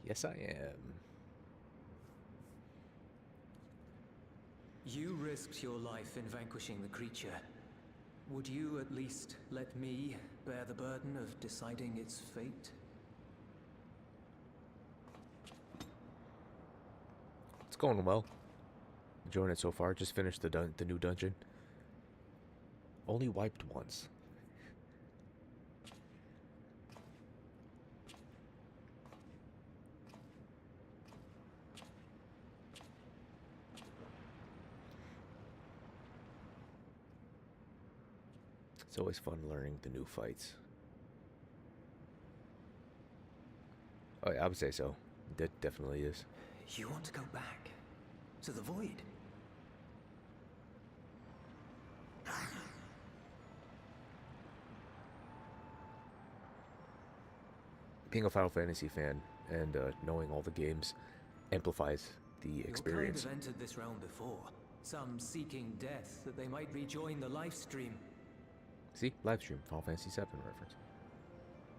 S1: Yes, I am.
S9: You risked your life in vanquishing the creature. Would you at least let me bear the burden of deciding its fate?
S1: going well. Enjoying it so far. Just finished the new dungeon. Only wiped once. It's always fun learning the new fights. Oh yeah, I would say so. That definitely is.
S9: You want to go back? To the void?
S1: Being a Final Fantasy fan and knowing all the games amplifies the experience.
S9: Your kind have entered this realm before. Some seeking death that they might rejoin the life stream.
S1: See? Livestream. Final Fantasy VII reference.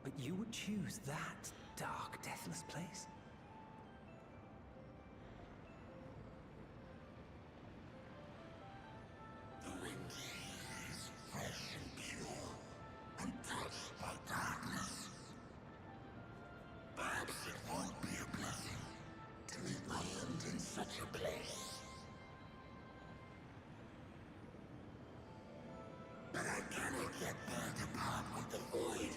S9: But you would choose that dark, deathless place?
S12: The wind is fresh and pure, untouched by darkness. Perhaps it won't be a blessing to meet my end in such a place. But I cannot get burned apart with the void.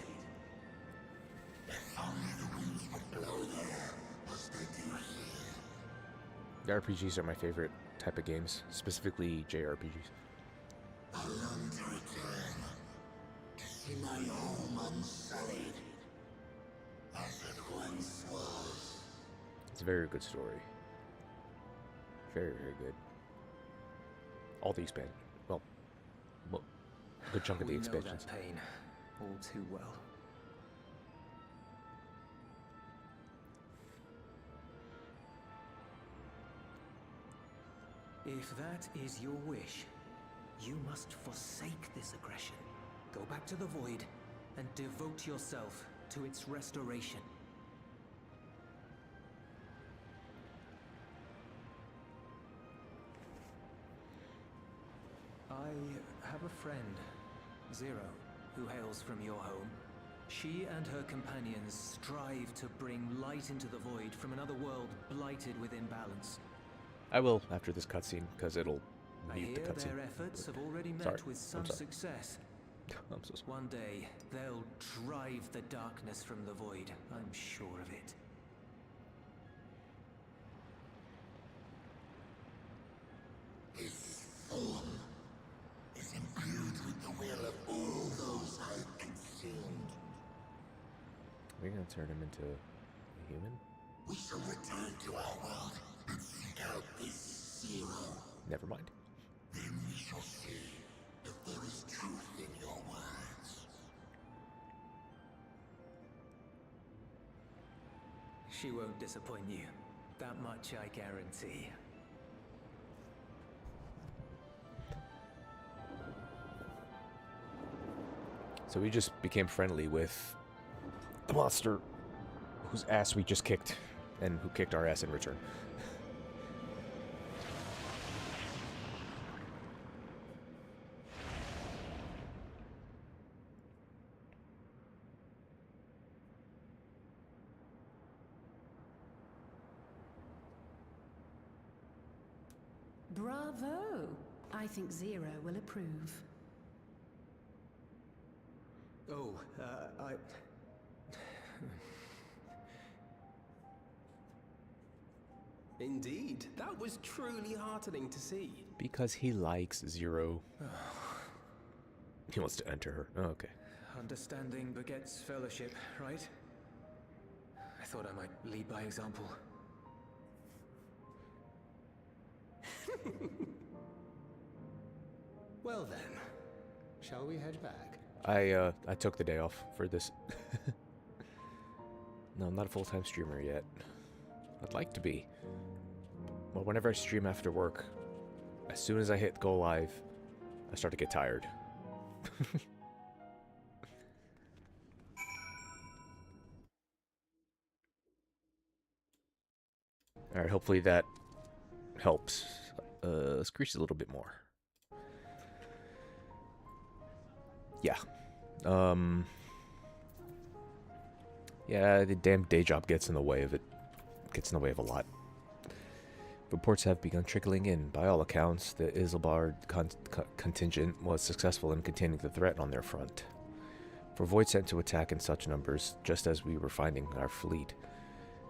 S12: If only the winds would blow there as they do here.
S1: The RPGs are my favorite type of games, specifically JRPGs.
S12: I long to return, to see my home unsullied, as it once was.
S1: It's a very good story. Very, very good. All the expansion. Well, a good chunk of the
S9: We
S1: expansions.
S9: know that pain all too well. If that is your wish, you must forsake this aggression. Go back to the void and devote yourself to its restoration. I have a friend, Zero, who hails from your home. She and her companions strive to bring light into the void from another world blighted with imbalance.
S1: I will after this cutscene, because it'll
S9: I
S1: mute
S9: hear
S1: the cutscene.
S9: their efforts have already met
S1: Sorry,
S9: with some
S1: I'm sorry.
S9: success.
S1: I'm so sorry.
S9: One day, they'll drive the darkness from the void. I'm sure of it.
S12: His form is imbued with the will of all those I have consumed.
S1: Are we gonna turn him into a human?
S12: We shall return to our world and seek out this Zero.
S1: Never mind.
S12: Then we shall see if there is truth in your words.
S9: She won't disappoint you. That much I guarantee.
S1: So we just became friendly with the monster whose ass we just kicked, and who kicked our ass in return.
S8: Bravo! I think Zero will approve.
S9: Oh,
S7: Indeed, that was truly heartening to see.
S1: Because he likes Zero. He wants to enter her. Oh, okay.
S9: Understanding begets fellowship, right? I thought I might lead by example.
S7: Well then, shall we head back?
S1: I took the day off for this. No, I'm not a full-time streamer yet. I'd like to be. Well, whenever I stream after work, as soon as I hit go live, I start to get tired. Alright, hopefully that helps. Let's grease it a little bit more. Yeah. Yeah, the damn day job gets in the way of it. Gets in the way of a lot. Reports have begun trickling in. By all accounts, the Isilbard contingent was successful in containing the threat on their front. For Void sent to attack in such numbers, just as we were finding our fleet,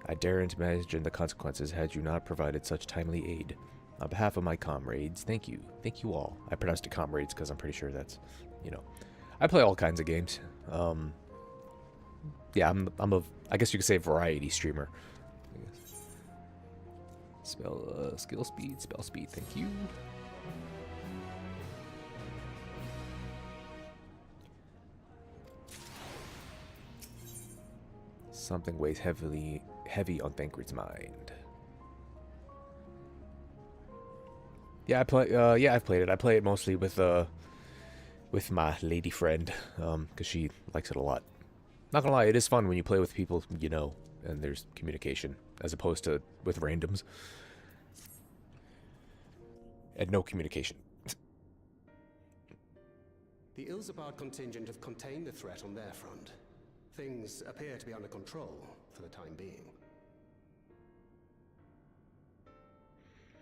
S1: I daren't imagine the consequences had you not provided such timely aid. On behalf of my comrades, thank you. Thank you all. I pronounced it comrades because I'm pretty sure that's, you know. I play all kinds of games. Yeah, I'm a, I guess you could say, variety streamer. Skill speed, spell speed, thank you. Something weighs heavy on Thancred's mind. Yeah, I've played it. I play it mostly with my lady friend, because she likes it a lot. Not gonna lie, it is fun when you play with people you know, and there's communication, as opposed to with randoms. And no communication.
S11: The Ilzabard contingent have contained the threat on their front. Things appear to be under control for the time being.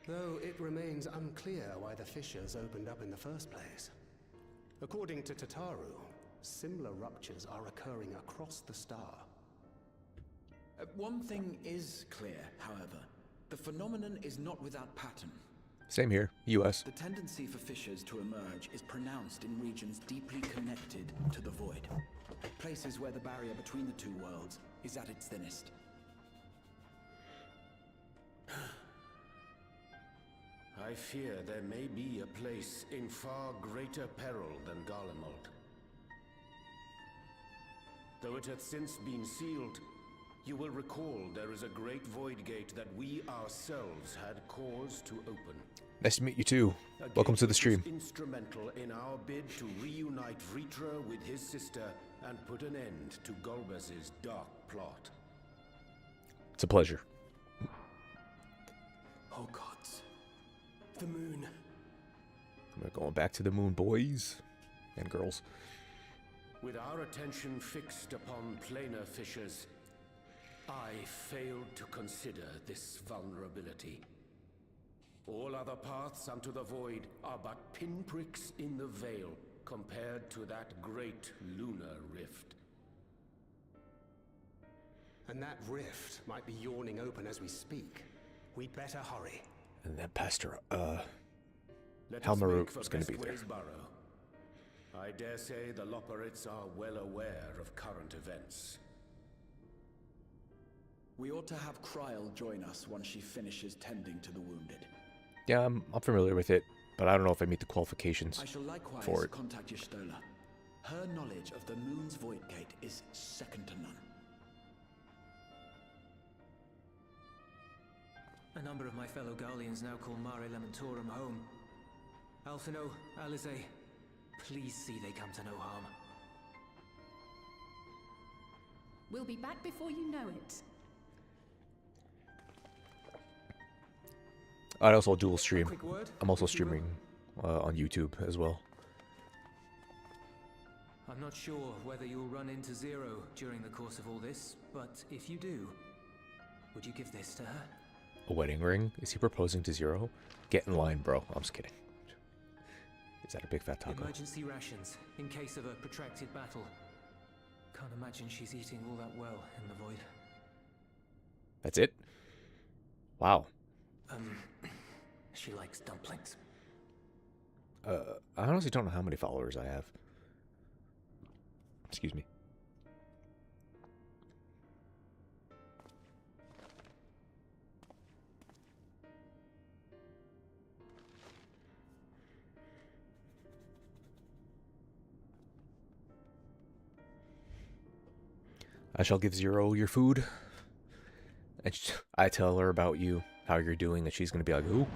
S11: Though it remains unclear why the fissures opened up in the first place. According to Tataru, similar ruptures are occurring across the star.
S4: One thing is clear, however. The phenomenon is not without pattern.
S1: Same here, US.
S4: The tendency for fissures to emerge is pronounced in regions deeply connected to the void. Places where the barrier between the two worlds is at its thinnest.
S11: I fear there may be a place in far greater peril than Garlemald. Though it hath since been sealed, you will recall there is a great void gate that we ourselves had cause to open.
S1: Nice to meet you too. Welcome to the stream.
S11: Instrumental in our bid to reunite Vritra with his sister and put an end to Golbez's dark plot.
S1: It's a pleasure.
S7: Oh gods. The moon.
S1: We're going back to the moon, boys and girls.
S11: With our attention fixed upon planar fissures, I failed to consider this vulnerability. All other paths unto the void are but pinpricks in the veil compared to that great lunar rift. And that rift might be yawning open as we speak. We'd better hurry.
S1: And that Pastor, Halmaru is going to be there.
S11: Burrow. I dare say the Loperites are well aware of current events.
S4: We ought to have Kryl join us once she finishes tending to the wounded.
S1: Yeah, I'm familiar with it, but I don't know if I meet the qualifications
S4: I shall likewise
S1: for it.
S4: contact Y'shtola. Her knowledge of the moon's void gate is second to none.
S9: A number of my fellow Garleans now call Mare Lamentorum home. Alphino, Alize, please see they come to no harm.
S8: We'll be back before you know it.
S1: I also dual stream.
S9: Quick word,
S1: I'm also
S9: if you will.
S1: streaming on YouTube as well.
S9: I'm not sure whether you'll run into Zero during the course of all this, but if you do, would you give this to her?
S1: A wedding ring? Is he proposing to Zero? Get in line, bro. I'm just kidding. Is that a big fat taco?
S9: Emergency rations, in case of a protracted battle. Can't imagine she's eating all that well in the void.
S1: That's it? Wow.
S9: She likes dumplings.
S1: I honestly don't know how many followers I have. Excuse me. I shall give Zero your food. And I tell her about you, how you're doing, and she's gonna be like, who?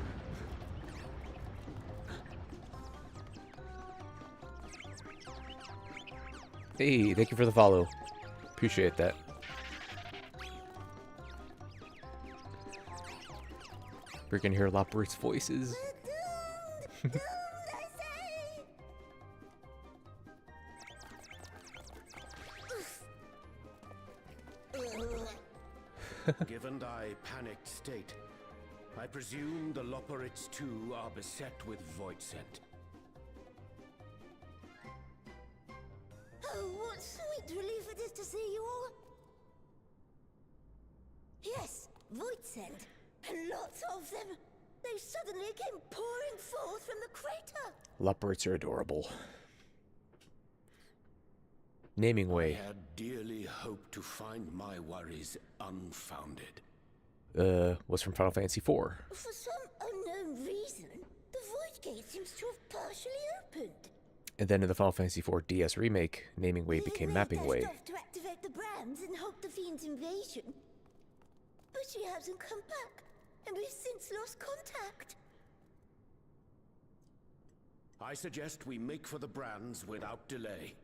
S1: Hey, thank you for the follow. Appreciate that. We're gonna hear Lopert's voices.
S11: Given thy panicked state, I presume the Loporrits too are beset with void scent.
S13: Oh, what sweet relief it is to see you all. Yes, void scent. And lots of them. They suddenly came pouring forth from the crater.
S1: Loporrits are adorable. Naming way.
S11: I had dearly hoped to find my worries unfounded.
S1: Was from Final Fantasy IV.
S13: For some unknown reason, the void gate seems to have partially opened.
S1: And then in the Final Fantasy IV DS remake, naming way became mapping way.
S13: Off to activate the brands and halt the fiend's invasion. But she hasn't come back, and we've since lost contact.
S11: I suggest we make for the brands without delay.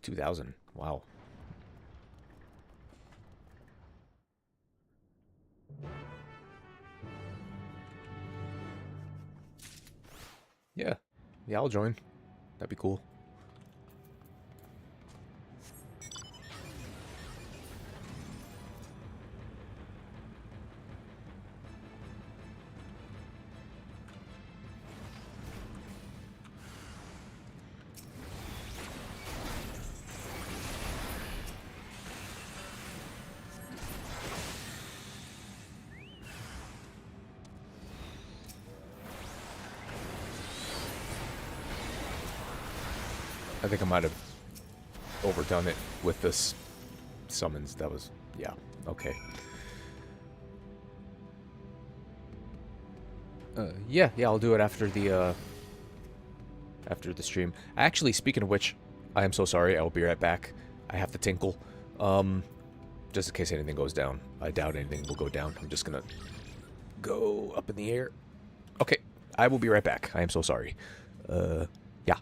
S1: 2000. Wow. Yeah. Yeah, I'll join. That'd be cool. I think I might have overdone it with this summons. That was, yeah, okay. Yeah, I'll do it after the stream. Actually, speaking of which, I am so sorry. I will be right back. I have to tinkle. Just in case anything goes down. I doubt anything will go down. I'm just gonna go up in the air. Okay, I will be right back. I am so sorry. Yeah.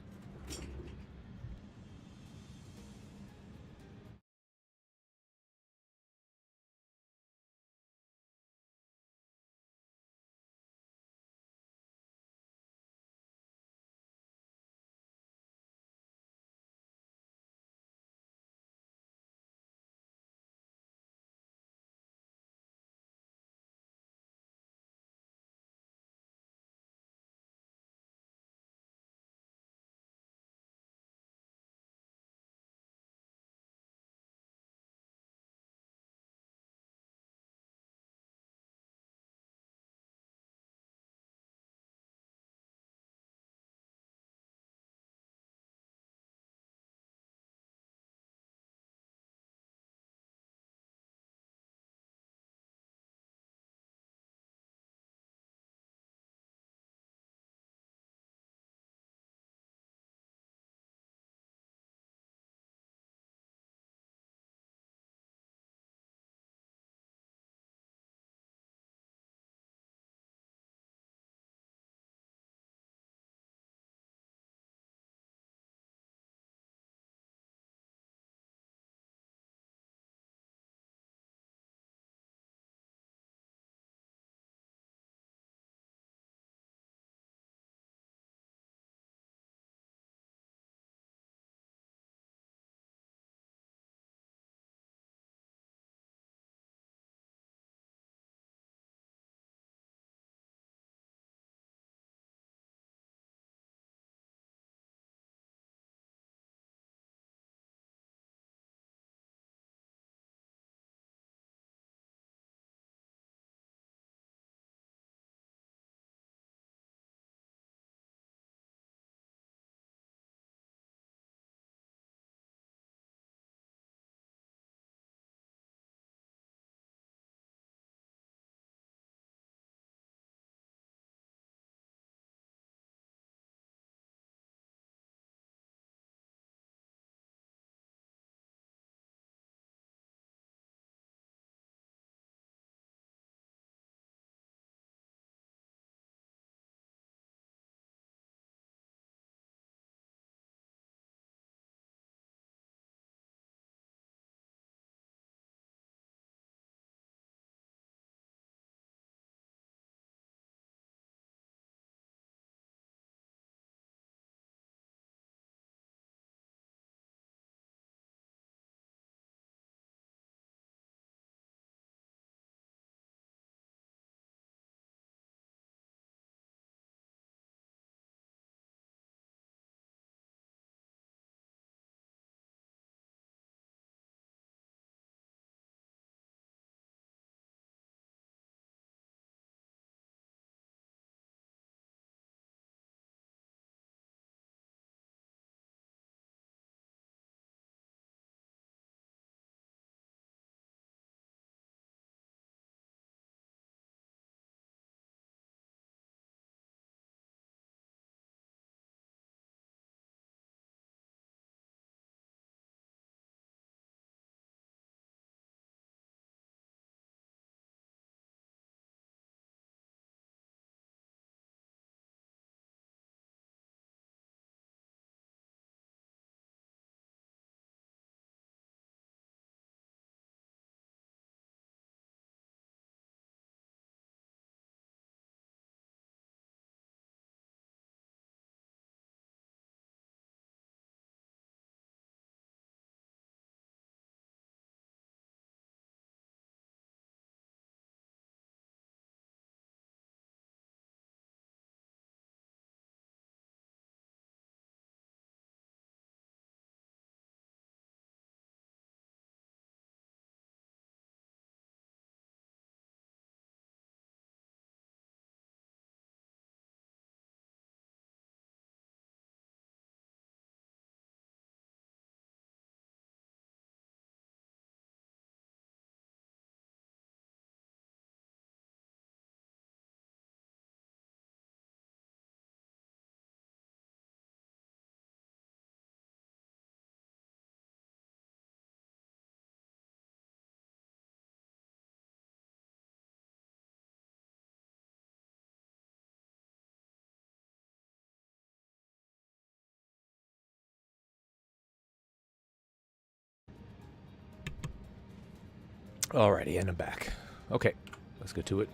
S1: Alrighty, and I'm back. Okay, let's go to it.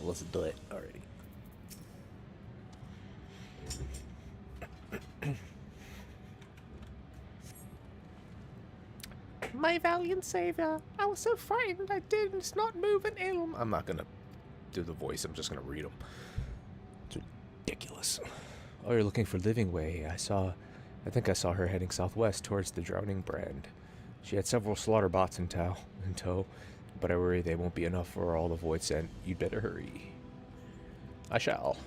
S1: Let's do it already. My valiant savior, I was so frightened I did not move an ilm. I'm not gonna do the voice, I'm just gonna read them. It's ridiculous. Oh, you're looking for Living Way. I think I saw her heading southwest towards the Drowning Brand. She had several slaughter bots in tow, but I worry they won't be enough for all the Void sent. You'd better hurry. I shall.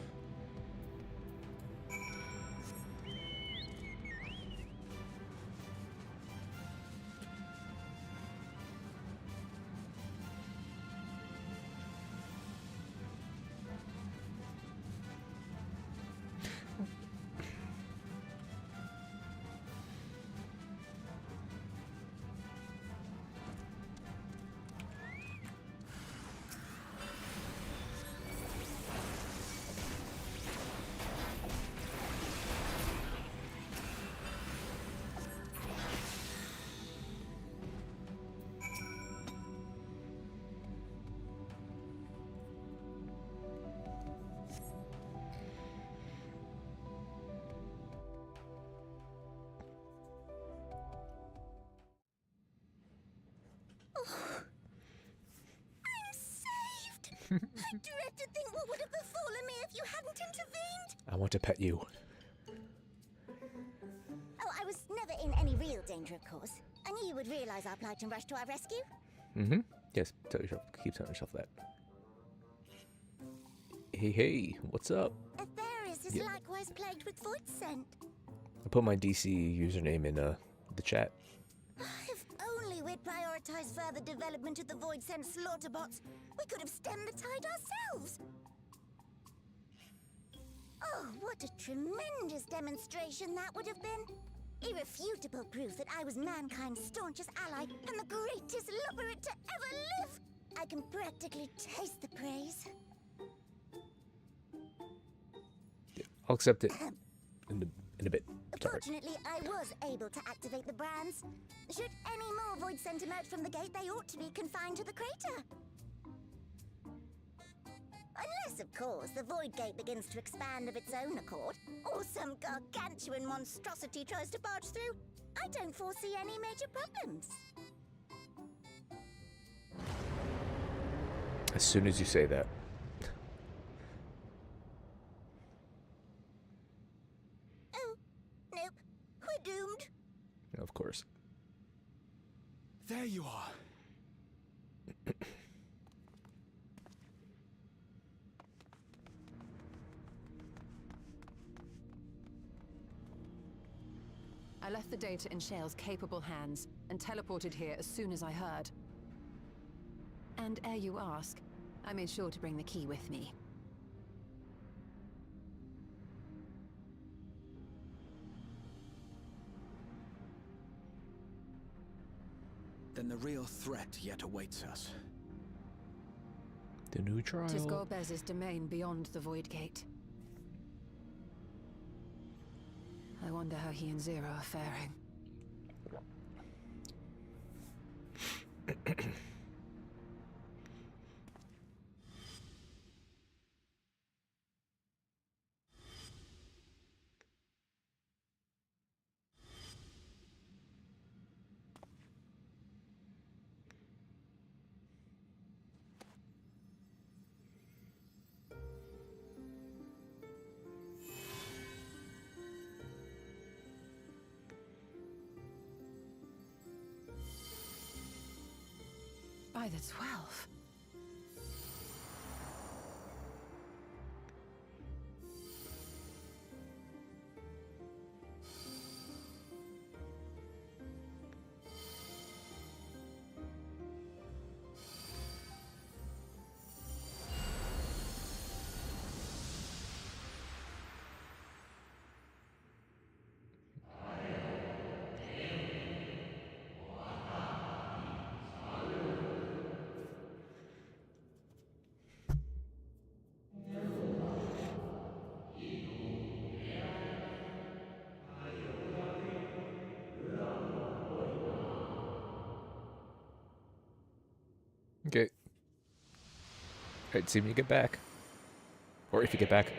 S13: I dread to think what would have befallen me if you hadn't intervened.
S1: I want to pet you.
S13: Oh, I was never in any real danger, of course. I knew you would realize our plight and rush to our rescue.
S1: Mm-hmm. Yes, tell yourself, keep telling yourself that. Hey, what's up?
S13: Atheris is likewise plagued with void scent.
S1: I put my DC username in the chat.
S13: If only we'd prioritized further development of the void scent slaughter bots, we could have stemmed the tide ourselves. Oh, what a tremendous demonstration that would have been. Irrefutable proof that I was mankind's staunchest ally and the greatest lubberate to ever live. I can practically taste the praise.
S1: I'll accept it in a bit. Sorry.
S13: Fortunately, I was able to activate the brands. Should any more void sent emerge from the gate, they ought to be confined to the crater. Unless, of course, the void gate begins to expand of its own accord, or some gargantuan monstrosity tries to barge through. I don't foresee any major problems.
S1: As soon as you say that.
S13: Oh, nope. We're doomed.
S1: Of course.
S4: There you are.
S3: I left the data in Shale's capable hands and teleported here as soon as I heard. And ere you ask, I made sure to bring the key with me.
S4: Then the real threat yet awaits us.
S1: The new trial.
S3: 'Tis Golbez's domain beyond the Void Gate. I wonder how he and Zero are faring. By the 12.
S1: Okay. Alright, see when you get back. Or if you get back.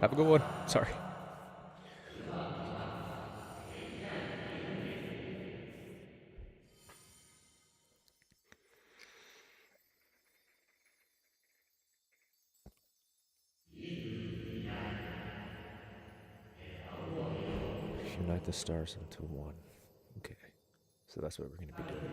S1: Have a good one. Sorry. Unite the stars into one. Okay. So that's what we're going to be doing.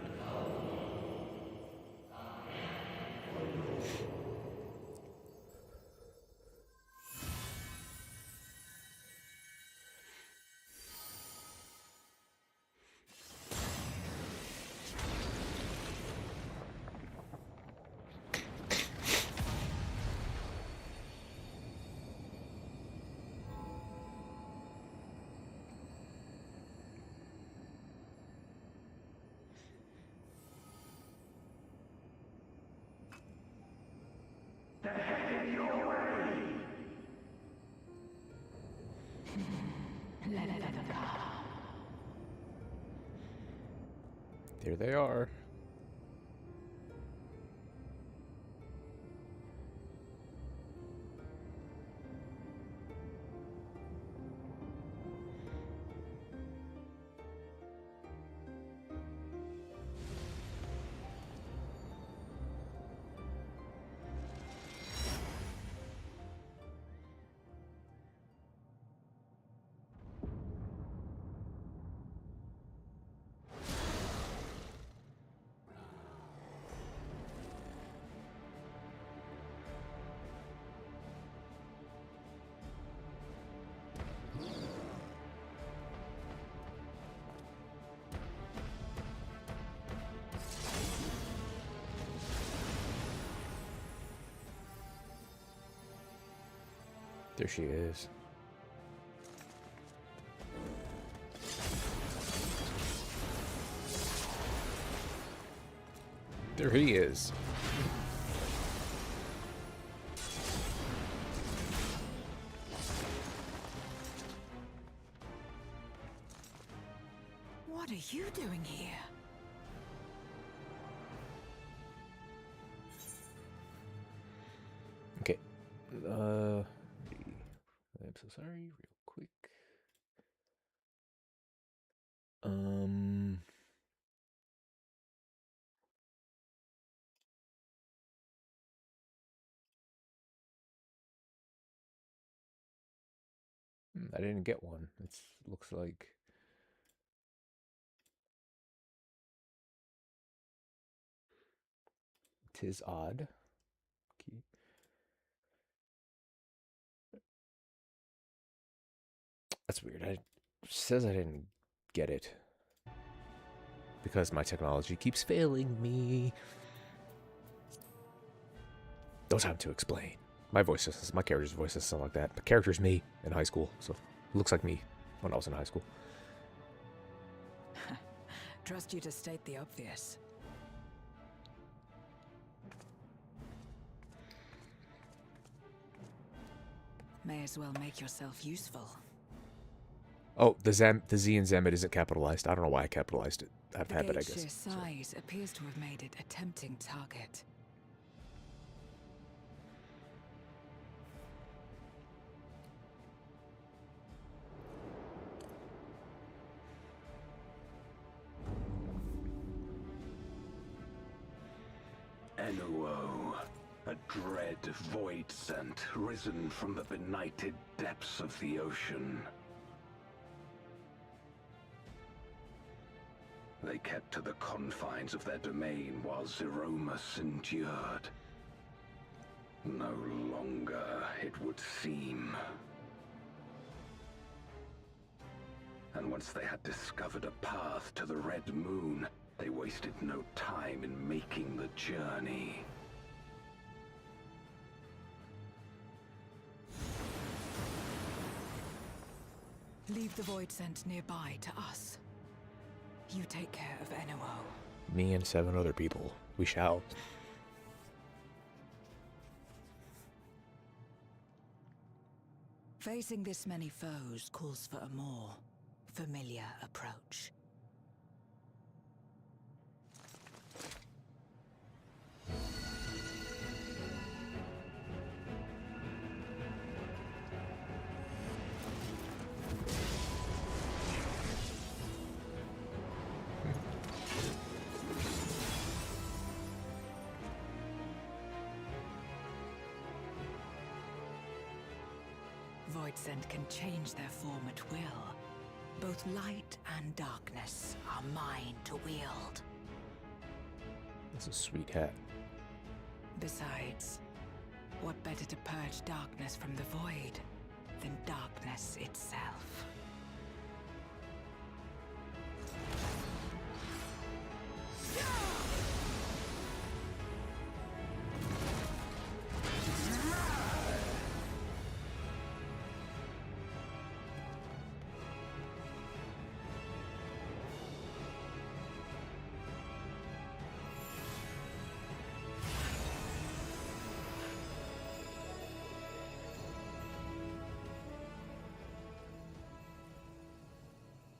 S1: There they are. There she is. There he is.
S3: What are you doing here?
S1: Okay. I'm so sorry, real quick. I didn't get one. It looks like tis odd. Okay. That's weird. It says I didn't get it because my technology keeps failing me. No time to explain. My character's voice doesn't sound like that. The character's me in high school, so it looks like me when I was in high school.
S3: Trust you to state the obvious. May as well make yourself useful.
S1: Oh, the Z and Zemit isn't capitalized. I don't know why I capitalized it. I've had it, I guess.
S3: Sheer size appears to have made it a tempting target.
S10: Enuo, a dread void scent risen from the benighted depths of the ocean. They kept to the confines of their domain while Zeromus endured. No longer, it would seem. And once they had discovered a path to the Red Moon, they wasted no time in making the journey.
S3: Leave the void scent nearby to us. You take care of Enuo.
S1: Me and 7 other people. We shall.
S3: Facing this many foes calls for a more familiar approach.
S14: it and can change their form at will. Both light and darkness are mine to wield.
S1: That's a sweet hat.
S14: Besides, what better to purge darkness from the void than darkness itself?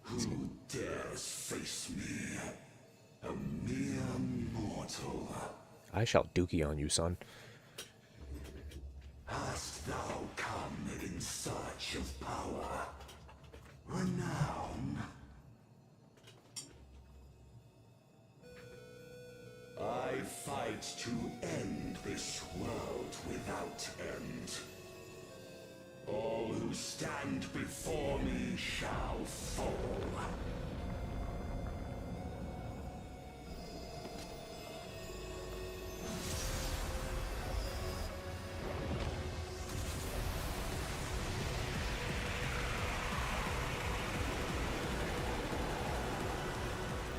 S12: Who dares face me? A mere mortal.
S1: I shall dookie on you, son.
S12: Hast thou come in search of power? Renown? I fight to end this world without end. All who stand before me shall fall.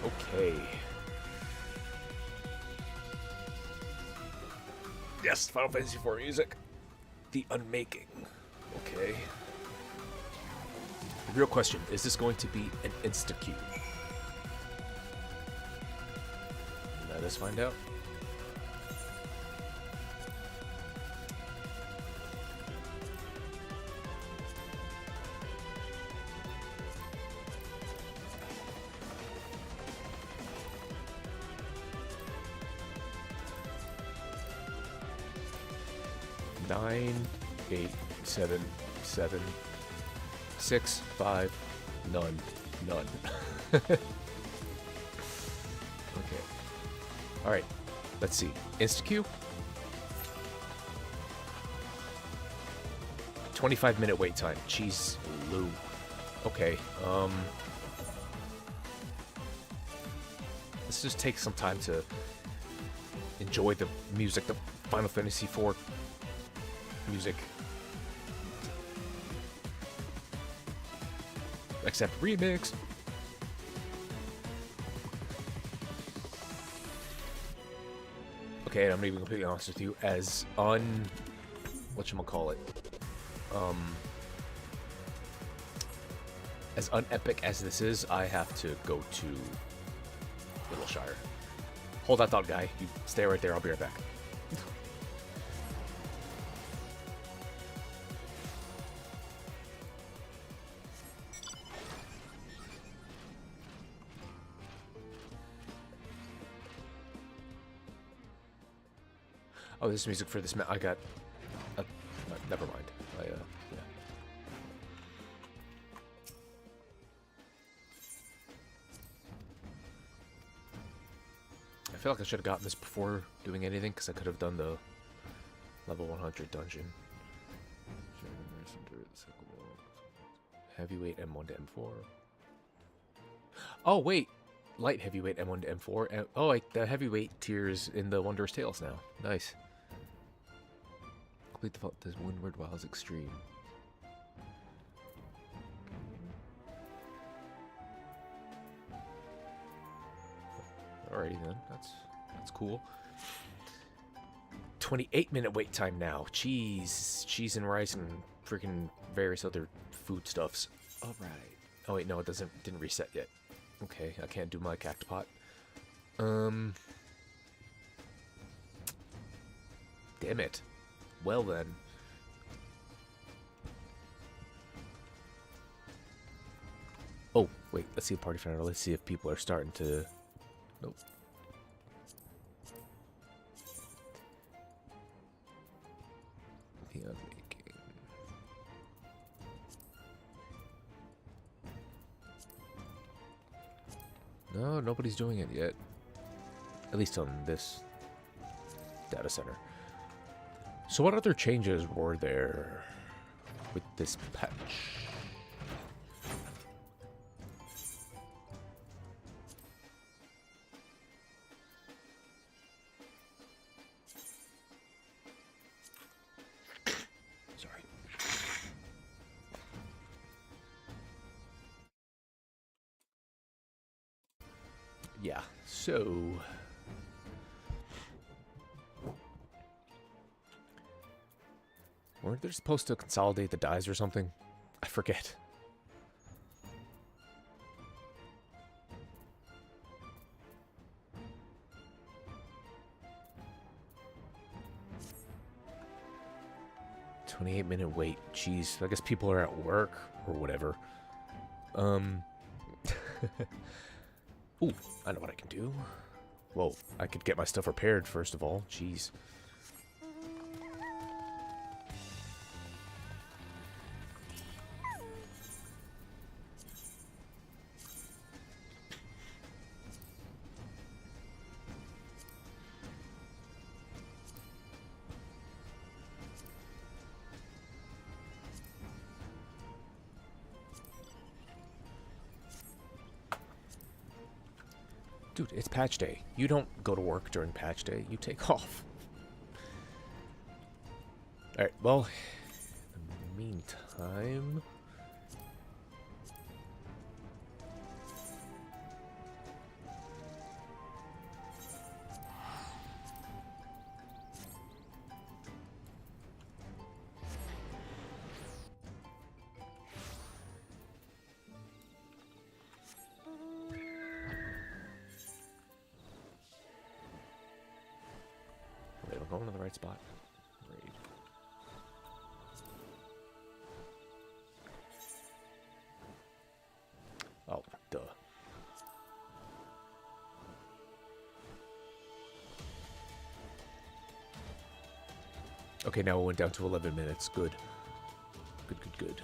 S1: Okay. Yes, Final Fantasy IV music. The Unmaking. Okay. The real question, is this going to be an insta-queue? Let us find out. Nine, 8, 7, 7, 6, 5, none. Okay. Alright. Let's see. Insta-queue? 25-minute wait time. Jeez, Lou. Okay. Let's just take some time to enjoy the music, the Final Fantasy IV music. Except remix. Okay, and I'm gonna be completely honest with you. As whatchamacallit, as unepic as this is, I have to go to Littleshire. Hold that thought, guy. You stay right there. I'll be right back. Oh, this is music for this I got... never mind. Yeah. I feel like I should have gotten this before doing anything, because I could have done the level 100 dungeon. Heavyweight M1 to M4. Oh, wait! Light heavyweight M1 to M4. Oh, like the heavyweight tiers in the Wondrous Tales now. Nice. Complete the Windward Wilds Extreme. Alrighty then, that's cool. 28-minute wait time now. Cheese and rice and freaking various other foodstuffs. Alright. Oh wait, no, it didn't reset yet. Okay, I can't do my cactopot. Damn it. Well then. Oh, wait, let's see the party finder. Let's see if people are starting to... Nope. The Unmaking. No, nobody's doing it yet. At least on this data center. So what other changes were there with this Sorry. Yeah, so weren't they supposed to consolidate the dies or something? I forget. "28-minute wait." Jeez, I guess people are at work or whatever. Ooh, I know what I can do. Well, I could get my stuff repaired first of all. Jeez. Dude, it's patch day. You don't go to work during patch day. You take off. Alright, well, in the meantime... Wait, I'm going to the right spot. Raid. Oh, duh. Okay, now it went down to 11 minutes. Good. Good, good, good.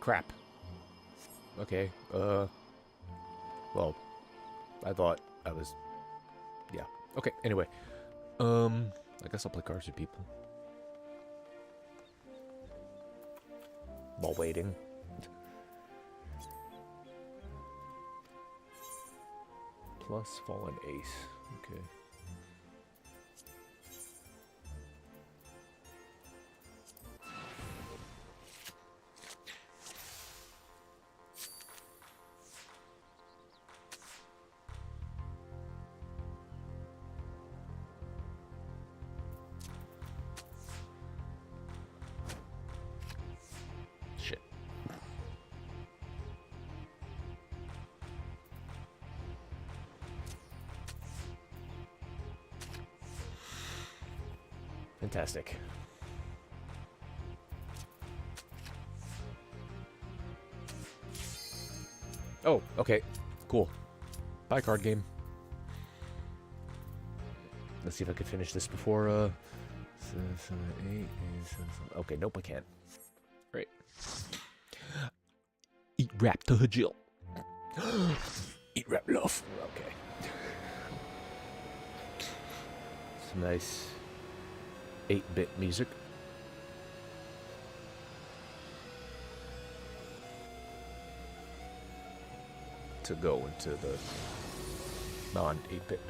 S1: Crap. Okay, well, I thought I was... Yeah. Okay, anyway. I guess I'll play cards with people. While waiting. Plus fallen ace. Okay. Shit. Fantastic. Oh, okay. Cool. Bye, card game. Let's see if I can finish this before, 7, 8, 7, okay, nope, I can't. Great. Eat rap to Jill. Eat rap love. Okay. Some nice 8-bit music. To go into the non-8-bit.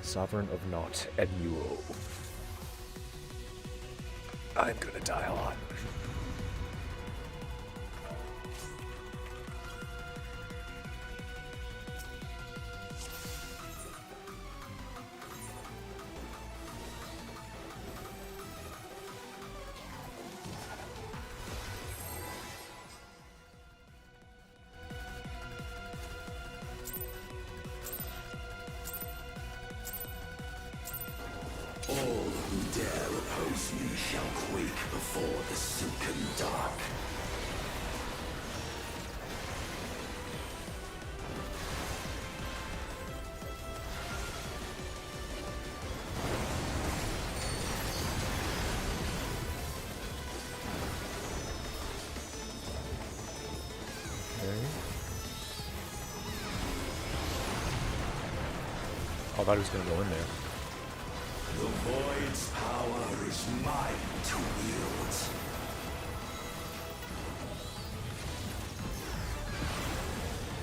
S1: Sovereign of Naught and Euro. I'm gonna die a lot.
S4: All who dare oppose me shall quake before the silken dark.
S1: I thought he was gonna go in there.
S12: The Void's power is mine to wield.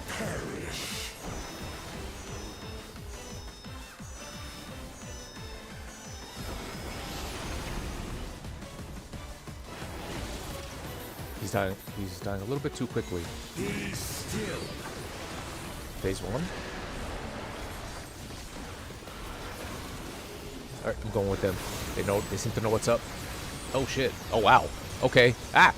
S12: Perish.
S1: He's dying a little bit too quickly.
S12: Be still.
S1: Phase 1. Alright, I'm going with them. They seem to know what's up. Oh shit. Oh wow. Okay. Ah!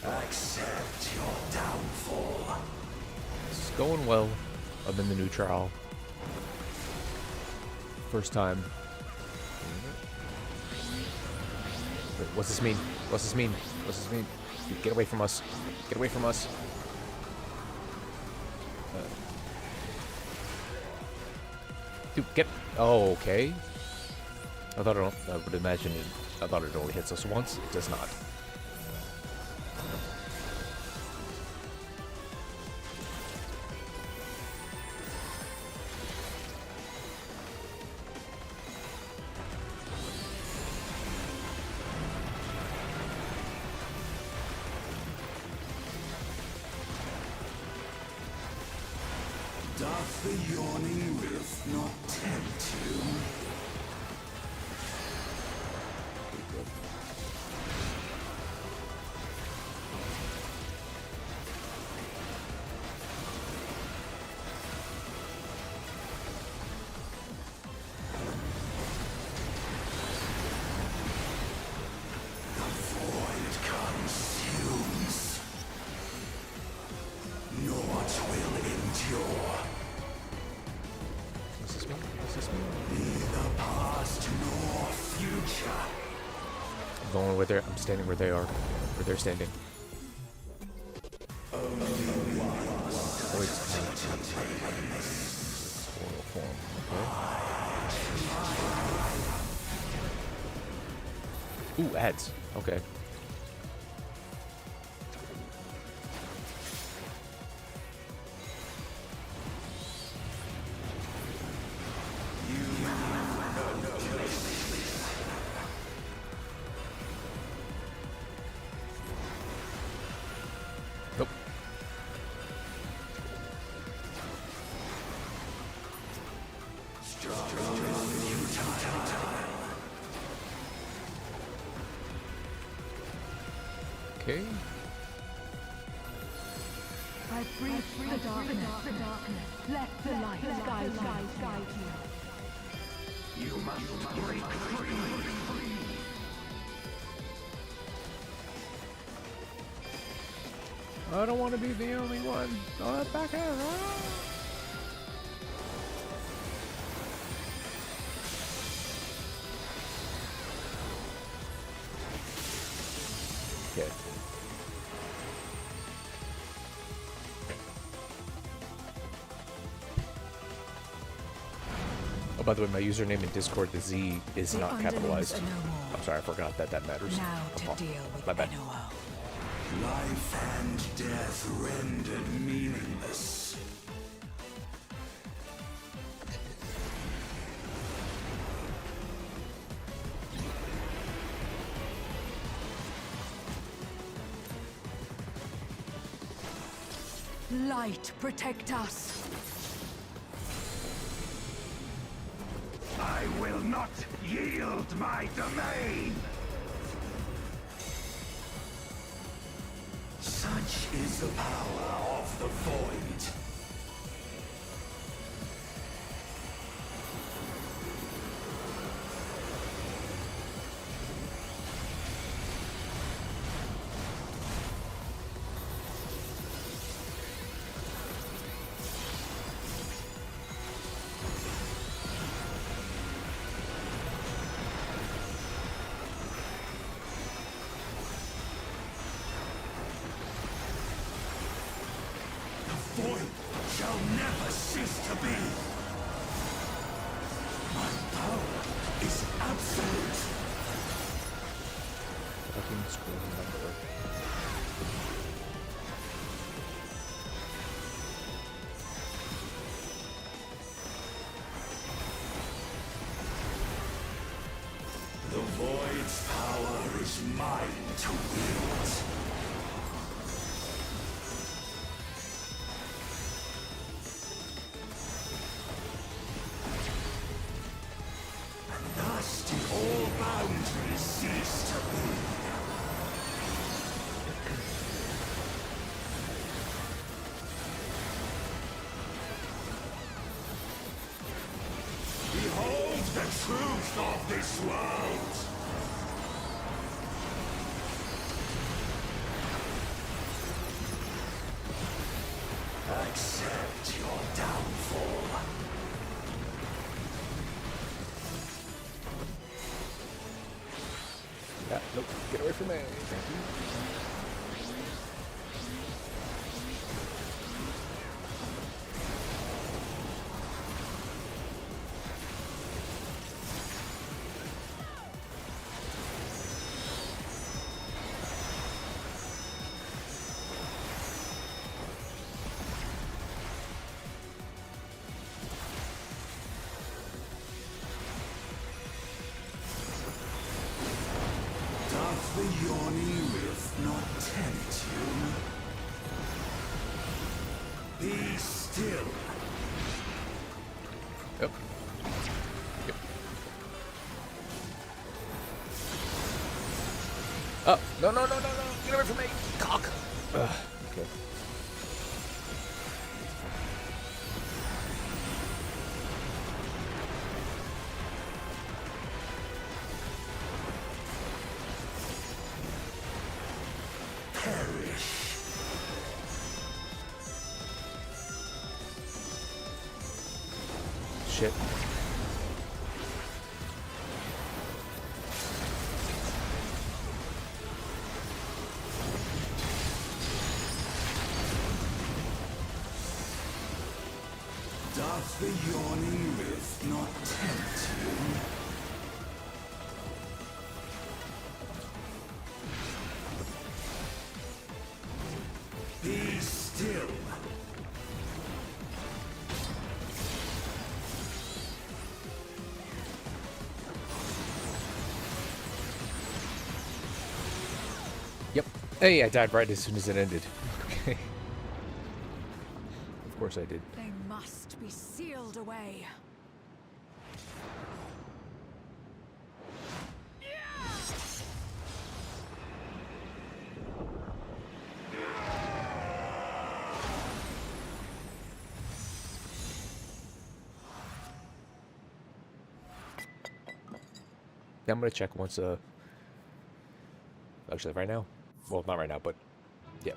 S12: Accept your downfall.
S1: It's going well. I'm in the new trial. First time. Wait, what's this mean? What's this mean? What's this mean? Dude, get away from us. Get away from us. Dude, get... Oh, okay. I would imagine it... I thought it only hits us once. It does not.
S12: Doth the yawning rift not tempt you? The void consumes. Naught will endure.
S1: What's this mean? What's this mean?
S12: Neither past nor future.
S1: I'm going where they're... I'm standing where they are. Where they're standing. Ooh, ads. Okay. Nope. Okay.
S15: I breathe the darkness. Let the light guide you.
S12: You must break free.
S1: I don't want to be the only one. Oh, back here. Okay. Oh, by the way, my username in Discord, the Z is not capitalized. I'm sorry, I forgot that matters.
S14: Now to deal with
S1: my bad.
S12: Life and death rendered meaningless.
S15: Light, protect us.
S12: I will not yield my domain! Such is the power of the Void. to be. My power is absolute.
S1: Fucking scroll number.
S12: The Void's power is mine to wield. And thus did all boundaries cease to be. Behold the truth of this world! Accept your downfall.
S1: Yeah, nope, get away from me. Thank you.
S12: Doth the yawning rift not tempt you? Be still.
S1: Yep. Yep. Oh, no, no, no, no, no. Get away from me. Cock. Ugh. Okay.
S12: Perish.
S1: Shit.
S12: Doth the yawning rift not tempt you? Be still.
S1: Yep. Hey, I died right as soon as it ended. Okay. Of course I did.
S15: They must be sealed away.
S1: Yeah, I'm gonna check once, actually right now? Well, not right now, but, yeah.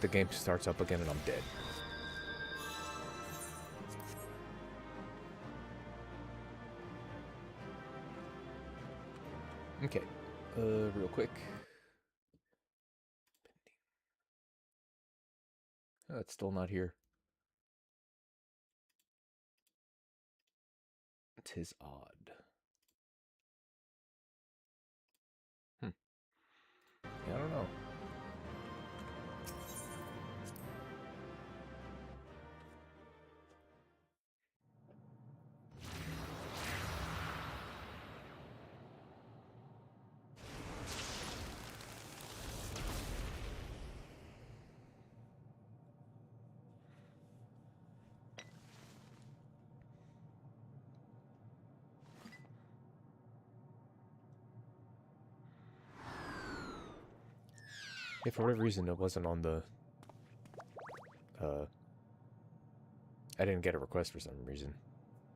S1: The game starts up again and I'm dead. Okay, real quick. Oh, it's still not here. 'Tis odd. Yeah, I don't know. Yeah, for whatever reason, it wasn't on the, I didn't get a request for some reason.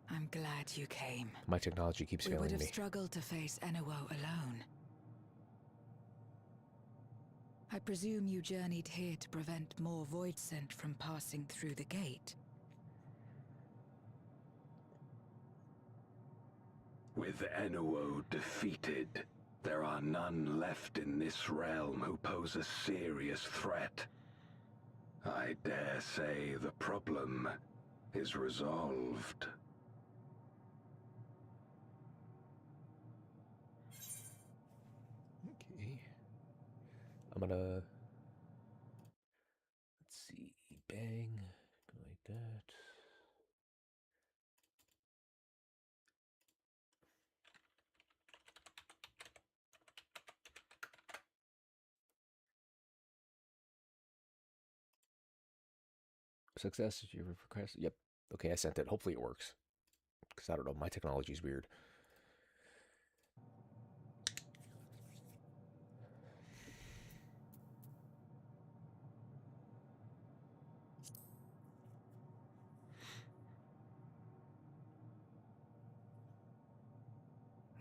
S14: I'm glad you came.
S1: My technology keeps
S14: We would
S1: failing
S14: have
S1: me.
S14: struggled to face Enuo alone. I presume you journeyed here to prevent more Void Scent from passing through the gate.
S10: With Enuo defeated, There are none left in this realm who pose a serious threat. I dare say the problem is resolved.
S1: Okay. I'm gonna... Let's see. Bang. Go like that. Success if you request. Yep. Okay, I sent it. Hopefully it works. Because I don't know, my technology is weird.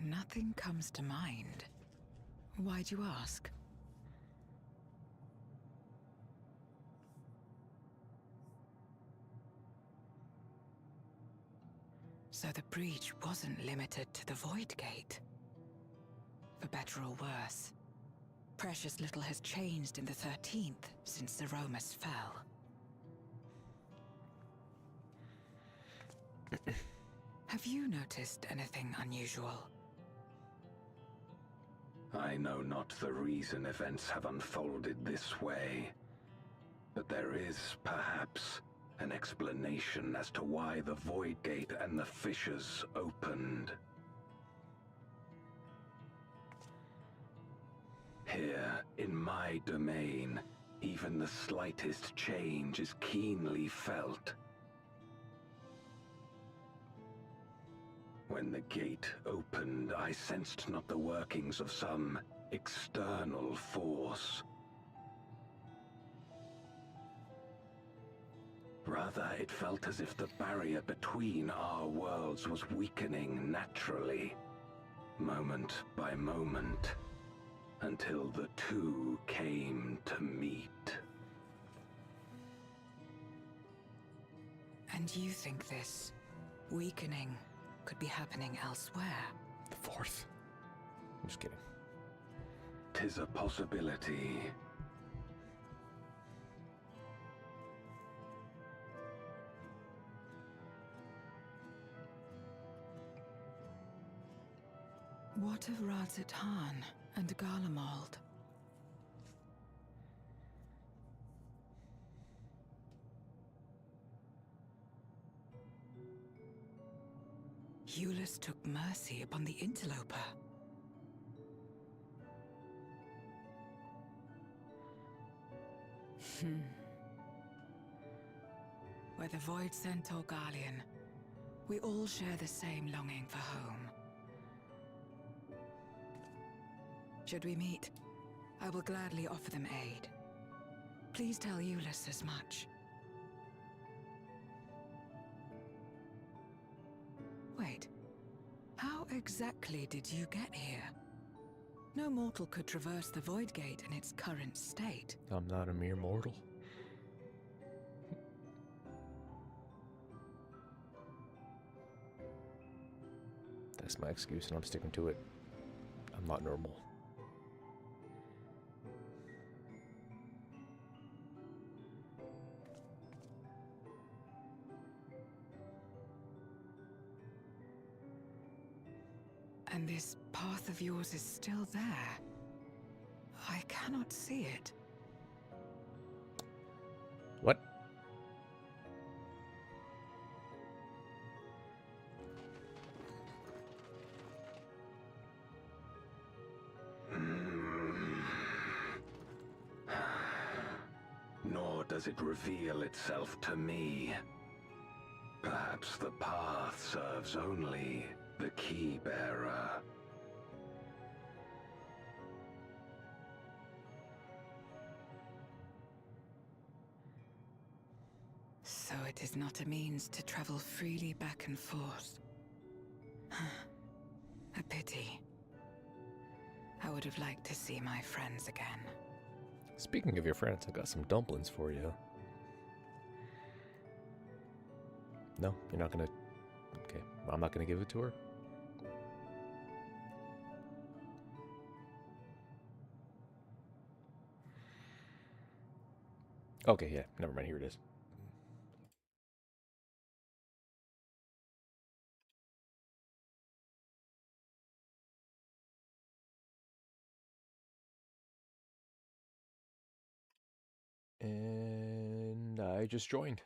S14: Nothing comes to mind. Why'd you ask? So the breach wasn't limited to the Void Gate. For better or worse, precious little has changed in the 13th since Zeromus fell. Have you noticed anything unusual?
S10: I know not the reason events have unfolded this way, but there is, perhaps, an explanation as to why the Void Gate and the fissures opened. Here, in my domain, even the slightest change is keenly felt. When the gate opened, I sensed not the workings of some external force. Rather, it felt as if the barrier between our worlds was weakening naturally, moment by moment, until the two came to meet.
S14: And you think this weakening could be happening elsewhere?
S1: The fourth. I'm just kidding.
S10: 'Tis a possibility.
S14: What of Razatan and Garlemald? Eulus took mercy upon the interloper. Whether Void Sent or Garlean, we all share the same longing for home. Should we meet, I will gladly offer them aid. Please tell Eulus as much. Wait, how exactly did you get here? No mortal could traverse the Void Gate in its current state.
S1: I'm not a mere mortal. That's my excuse, and I'm sticking to it. I'm not normal.
S14: And this path of yours is still there. I cannot see it.
S1: What?
S10: Nor does it reveal itself to me. Perhaps the path serves only the key bearer.
S14: So it is not a means to travel freely back and forth. A pity. I would have liked to see my friends again.
S1: Speaking of your friends, I got some dumplings for you. No, you're not gonna... Okay, I'm not gonna give it to her. Okay, yeah, never mind. Here it is. And I just joined.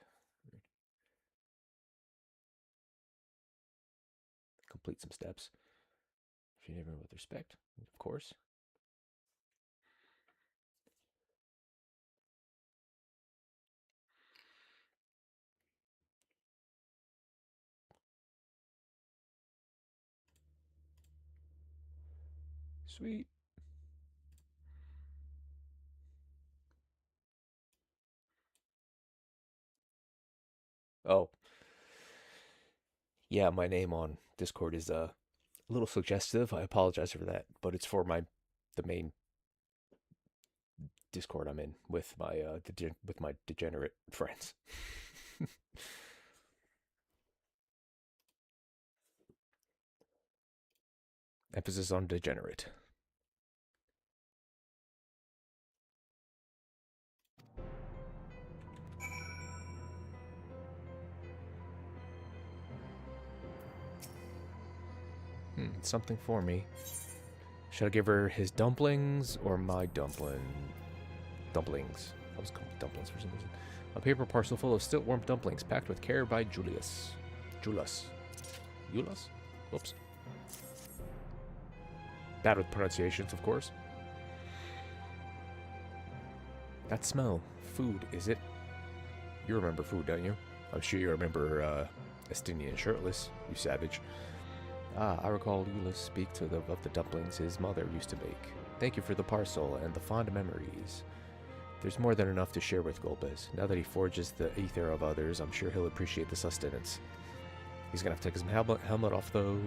S1: Complete some steps. Treat everyone with respect, of course. Sweet. Oh. Yeah, my name on Discord is a little suggestive. I apologize for that, but it's for the main Discord I'm in with my degenerate friends. Emphasis on degenerate. Something for me. Should I give her his dumplings or my dumplings? I was calling dumplings for some reason. A paper parcel full of still warm dumplings packed with care by Julius. Julas? Whoops. Bad with pronunciations, of course. That smell. Food, is it? You remember food, don't you? I'm sure you remember Estinian shirtless, you savage. Ah, I recall Euless speak of the dumplings his mother used to make. Thank you for the parcel and the fond memories. There's more than enough to share with Golbez. Now that he forges the ether of others, I'm sure he'll appreciate the sustenance. He's gonna have to take his helmet off, though.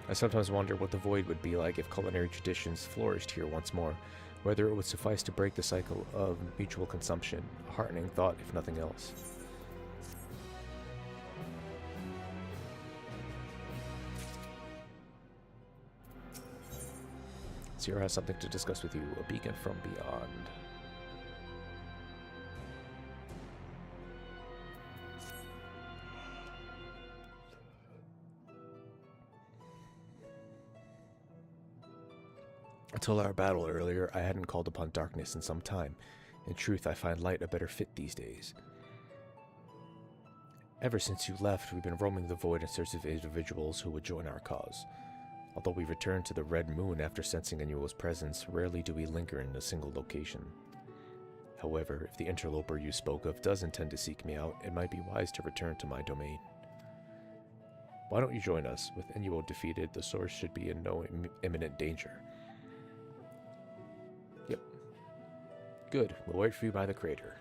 S1: I sometimes wonder what the Void would be like if culinary traditions flourished here once more. Whether it would suffice to break the cycle of mutual consumption. A heartening thought, if nothing else. Sierra has something to discuss with you. A beacon from beyond. Until our battle earlier, I hadn't called upon darkness in some time. In truth, I find light a better fit these days. Ever since you left, we've been roaming the void in search of individuals who would join our cause. Although we returned to the Red Moon after sensing Anuel's presence, rarely do we linger in a single location. However, if the interloper you spoke of does intend to seek me out, it might be wise to return to my domain. Why don't you join us? With Anuel defeated, the source should be in no imminent danger. Yep. Good. We'll wait for you by the crater.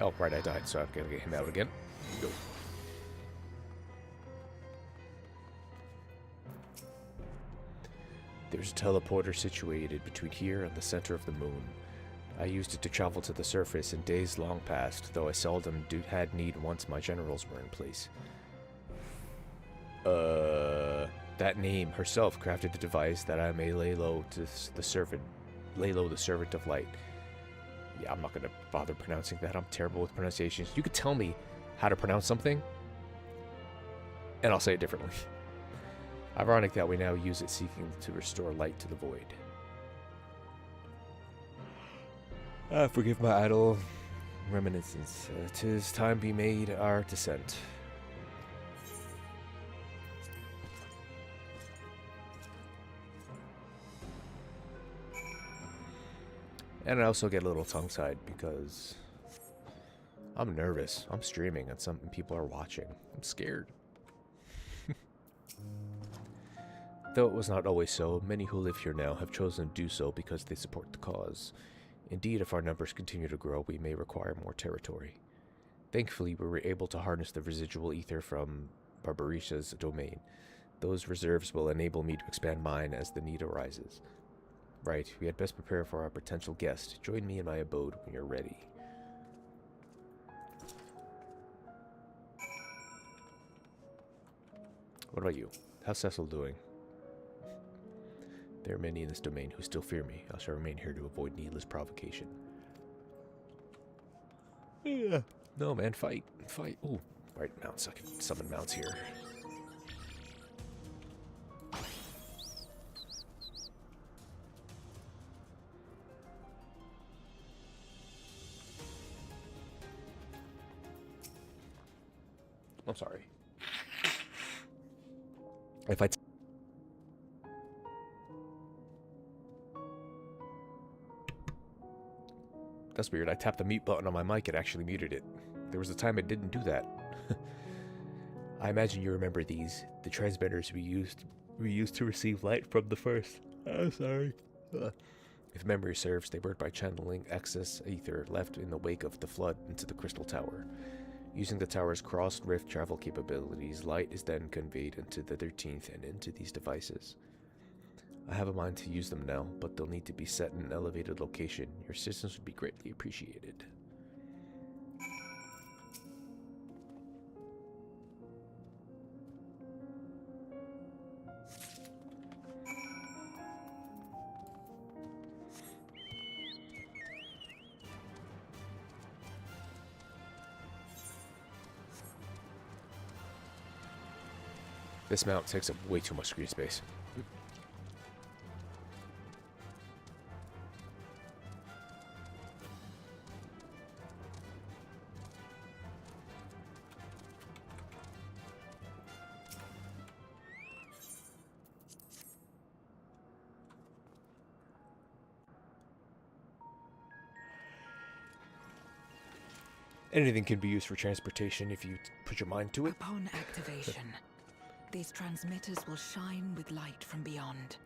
S1: Oh, right, I died, so I'm gonna get him out again. Go. There's a teleporter situated between here and the center of the moon. I used it to travel to the surface in days long past, though I seldom had need once my generals were in place. That name herself crafted the device that I may lay low the servant of light. Yeah, I'm not gonna bother pronouncing that. I'm terrible with pronunciations. You could tell me how to pronounce something, and I'll say it differently. Ironic that we now use it seeking to restore light to the void. Forgive my idle reminiscence. 'Tis time we made our descent. And I also get a little tongue-tied because I'm nervous. I'm streaming and some people are watching. I'm scared. Though it was not always so, many who live here now have chosen to do so because they support the cause. Indeed, if our numbers continue to grow, we may require more territory. Thankfully, we were able to harness the residual ether from Barbarisha's domain. Those reserves will enable me to expand mine as the need arises. Right, we had best prepare for our potential guest. Join me in my abode when you're ready. What about you? How's Cecil doing? There are many in this domain who still fear me. I shall remain here to avoid needless provocation. Yeah. No, man, fight. Fight. Ooh. Right, mounts. I can summon mounts here. I'm sorry. If I That's weird. I tapped the mute button on my mic, it actually muted it. There was a time it didn't do that. I imagine you remember these. The transmitters we used to receive light from the first. Oh, sorry. If memory serves, they worked by channeling excess ether left in the wake of the flood into the crystal tower. Using the tower's cross-rift travel capabilities, light is then conveyed into the 13th and into these devices. I have a mind to use them now, but they'll need to be set in an elevated location. Your assistance would be greatly appreciated. This mount takes up way too much screen space. Anything can be used for transportation if you put your mind to it.
S14: Upon activation, these transmitters will shine with light from beyond,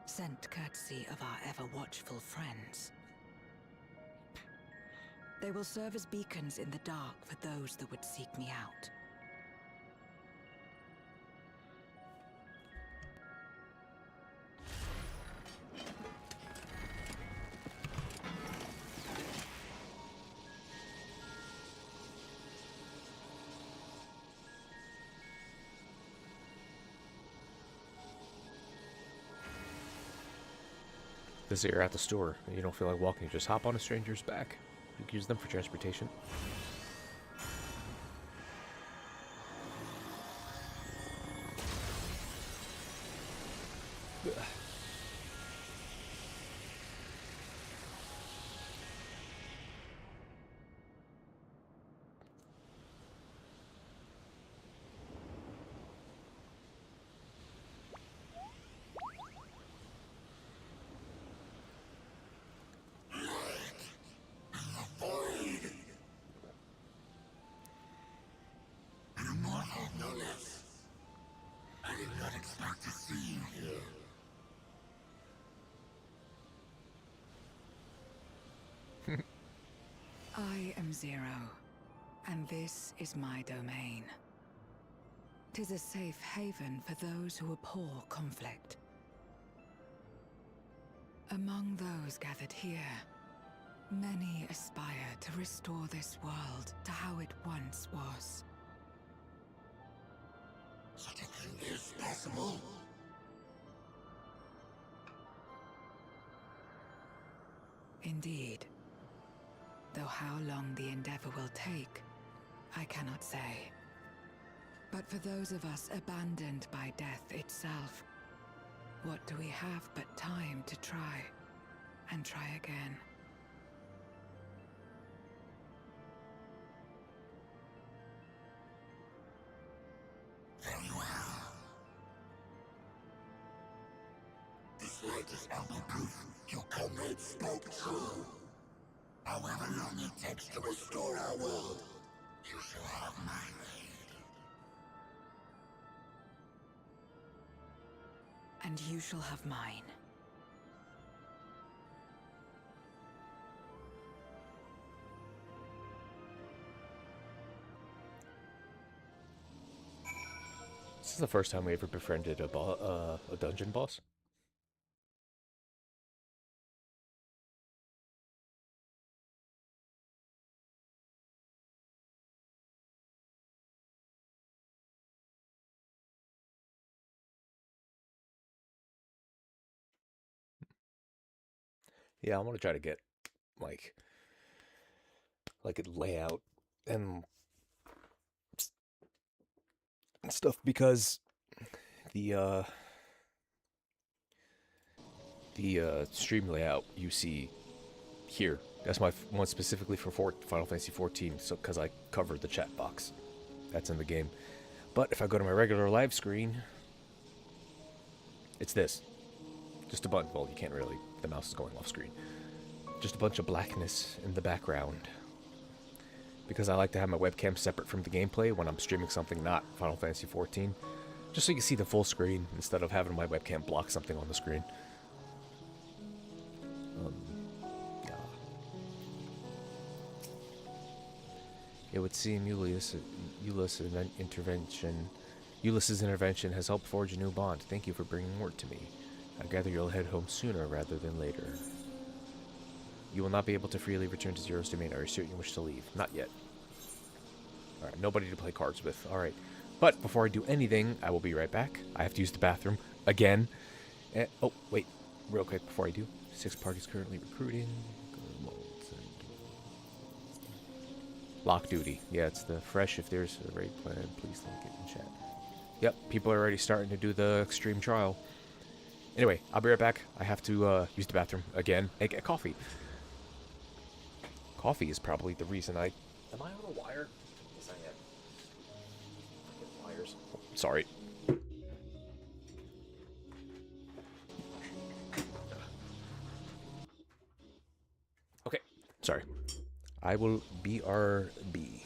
S14: sent courtesy of our ever-watchful friends. They will serve as beacons in the dark for those that would seek me out.
S1: Let's say you're at the store and you don't feel like walking, just hop on a stranger's back. You can use them for transportation.
S14: I am Zero, and this is my domain. 'Tis a safe haven for those who abhor conflict. Among those gathered here, many aspire to restore this world to how it once was.
S12: Such a thing is possible.
S14: Indeed. Though how long the endeavor will take, I cannot say. But for those of us abandoned by death itself, what do we have but time to try, and try again?
S12: Very well. This light is ample proof your comrades spoke true. However long it takes to restore our world, you shall have my aid.
S14: And you shall have mine.
S1: This is the first time we ever befriended a dungeon boss. Yeah, I want to try to get like a layout and stuff because the stream layout you see here, that's my one specifically for Final Fantasy 14, so because I covered the chat box that's in the game. But if I go to my regular live screen, it's this. Just a bunch. Well, you can't really. The mouse is going off screen. Just a bunch of blackness in the background. Because I like to have my webcam separate from the gameplay when I'm streaming something not Final Fantasy 14. Just so you can see the full screen instead of having my webcam block something on the screen. Yeah. It would seem Ulysses' intervention has helped forge a new bond. Thank you for bringing word to me. I gather you'll head home sooner rather than later. You will not be able to freely return to Zero's domain. Are you certain you wish to leave? Not yet. Alright, nobody to play cards with. Alright. But before I do anything, I will be right back. I have to use the bathroom again. Oh, wait. Real quick before I do. 6 parties currently recruiting. Lock duty. Yeah, it's the fresh. If there's a raid plan, please link it in chat. Yep, people are already starting to do the extreme trial. Anyway, I'll be right back. I have to use the bathroom again and get coffee. Coffee is probably the reason I... Am I on a wire? Yes, I am. Wires. Sorry. Okay, sorry. I will BRB.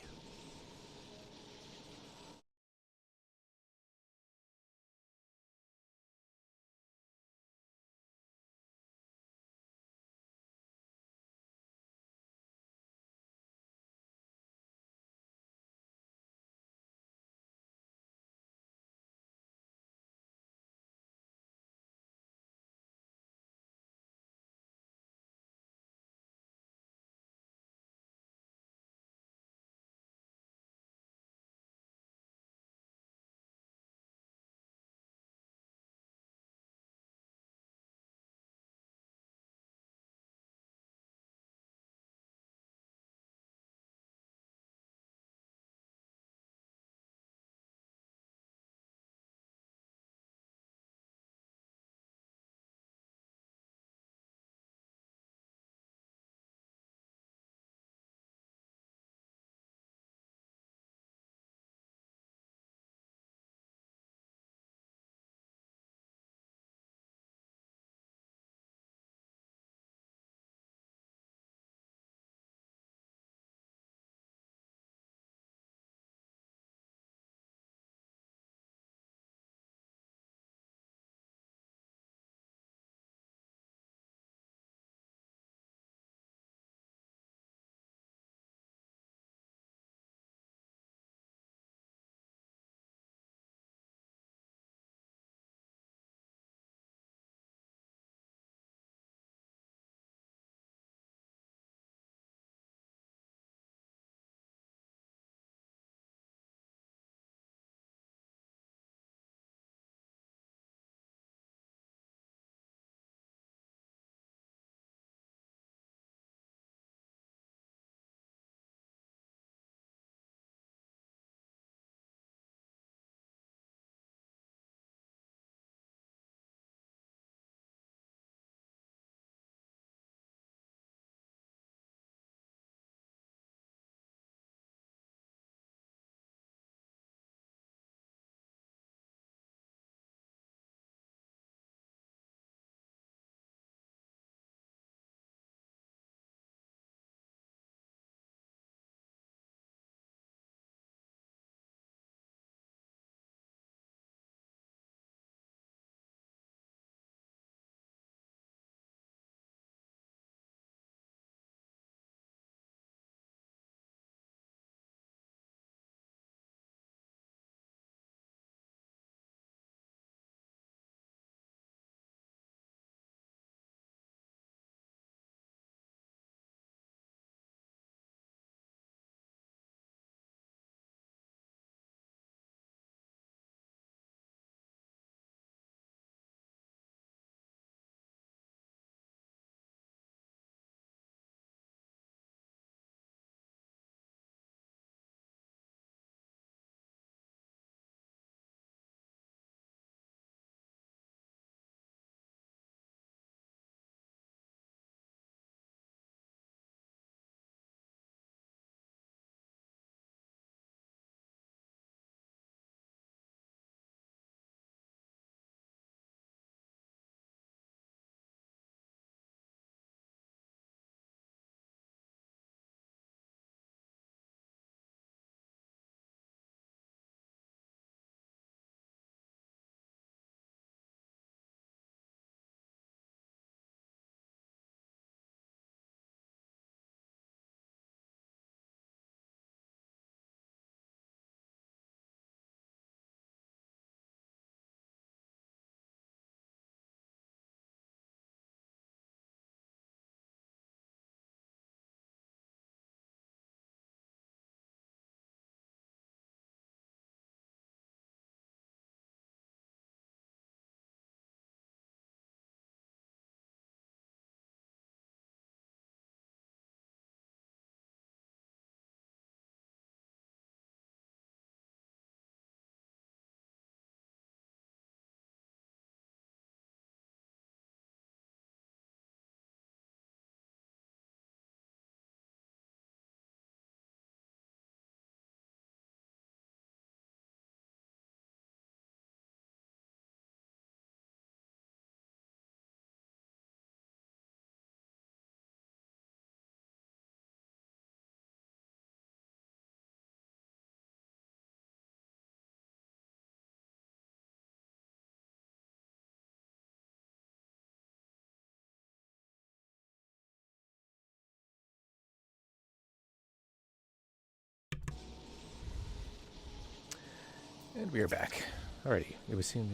S1: And we are back. Alrighty, it was seen.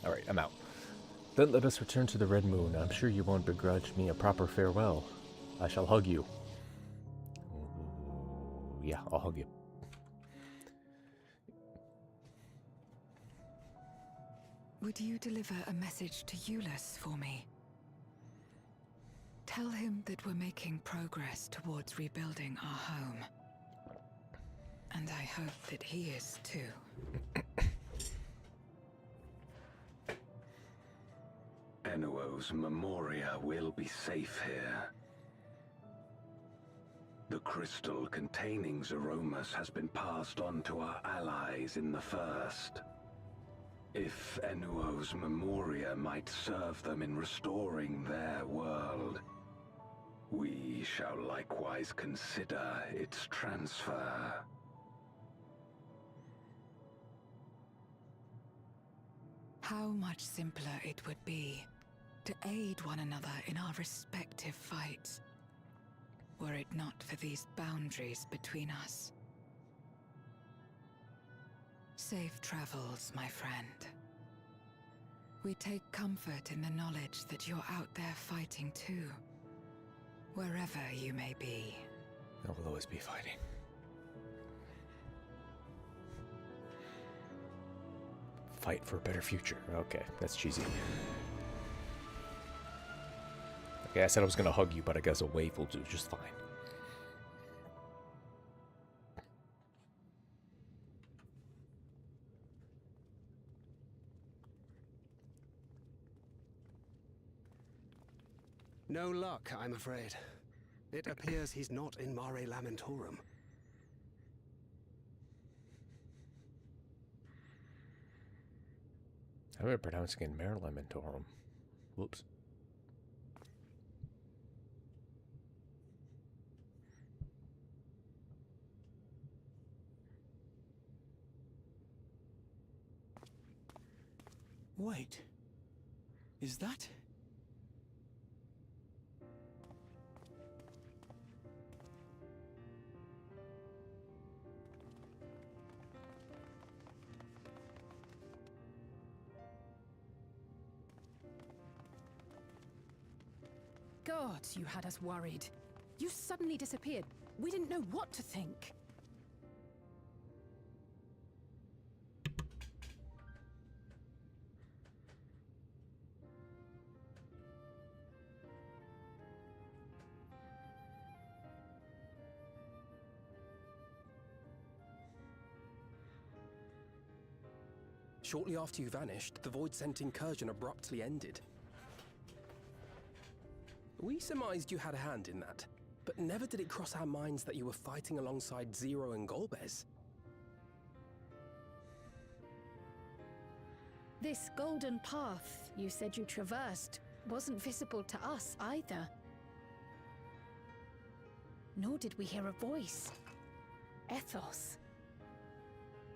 S1: Alright, I'm out. Then let us return to the Red Moon. I'm sure you won't begrudge me a proper farewell. I shall hug you. Yeah, I'll hug you.
S14: Would you deliver a message to Euless for me? Tell him that we're making progress towards rebuilding our home. And I hope that he is too.
S10: Enuo's Memoria will be safe here. The crystal containing Zeromus has been passed on to our allies in the First. If Enuo's Memoria might serve them in restoring their world, we shall likewise consider its transfer.
S14: How much simpler it would be to aid one another in our respective fights, were it not for these boundaries between us. Safe travels, my friend. We take comfort in the knowledge that you're out there fighting too, wherever you may be.
S1: I will always be fighting. Fight for a better future. Okay, that's cheesy. Okay, I said I was gonna hug you, but I guess a wave will do just fine.
S16: No luck, I'm afraid. It appears he's not in Mare Lamentorum.
S1: How am I pronouncing it? Mare Lamentorum. Whoops.
S16: Wait. Is that...
S8: God, you had us worried. You suddenly disappeared. We didn't know what to think.
S7: Shortly after you vanished, the Void-sent incursion abruptly ended. We surmised you had a hand in that, but never did it cross our minds that you were fighting alongside Zero and Golbez.
S5: This golden path you said you traversed wasn't visible to us either. Nor did we hear a voice. Ethos.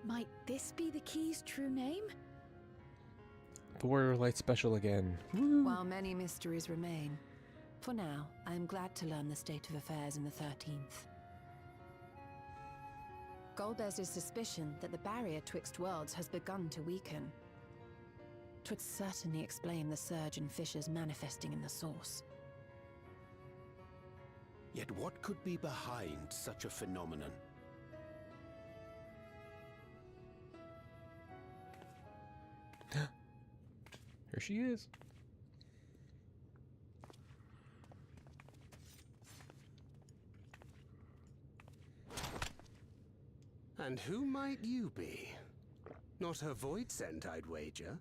S5: Might this be the key's true name?
S1: The Warrior Light special again. Woo.
S3: While many mysteries remain, for now, I am glad to learn the state of affairs in the 13th. Golbez's suspicion that the barrier twixt worlds has begun to weaken. 'Twould certainly explain the surge in fissures manifesting in the source.
S11: Yet what could be behind such a phenomenon?
S1: Here she is.
S16: And who might you be? Not a Void-sent, I'd wager.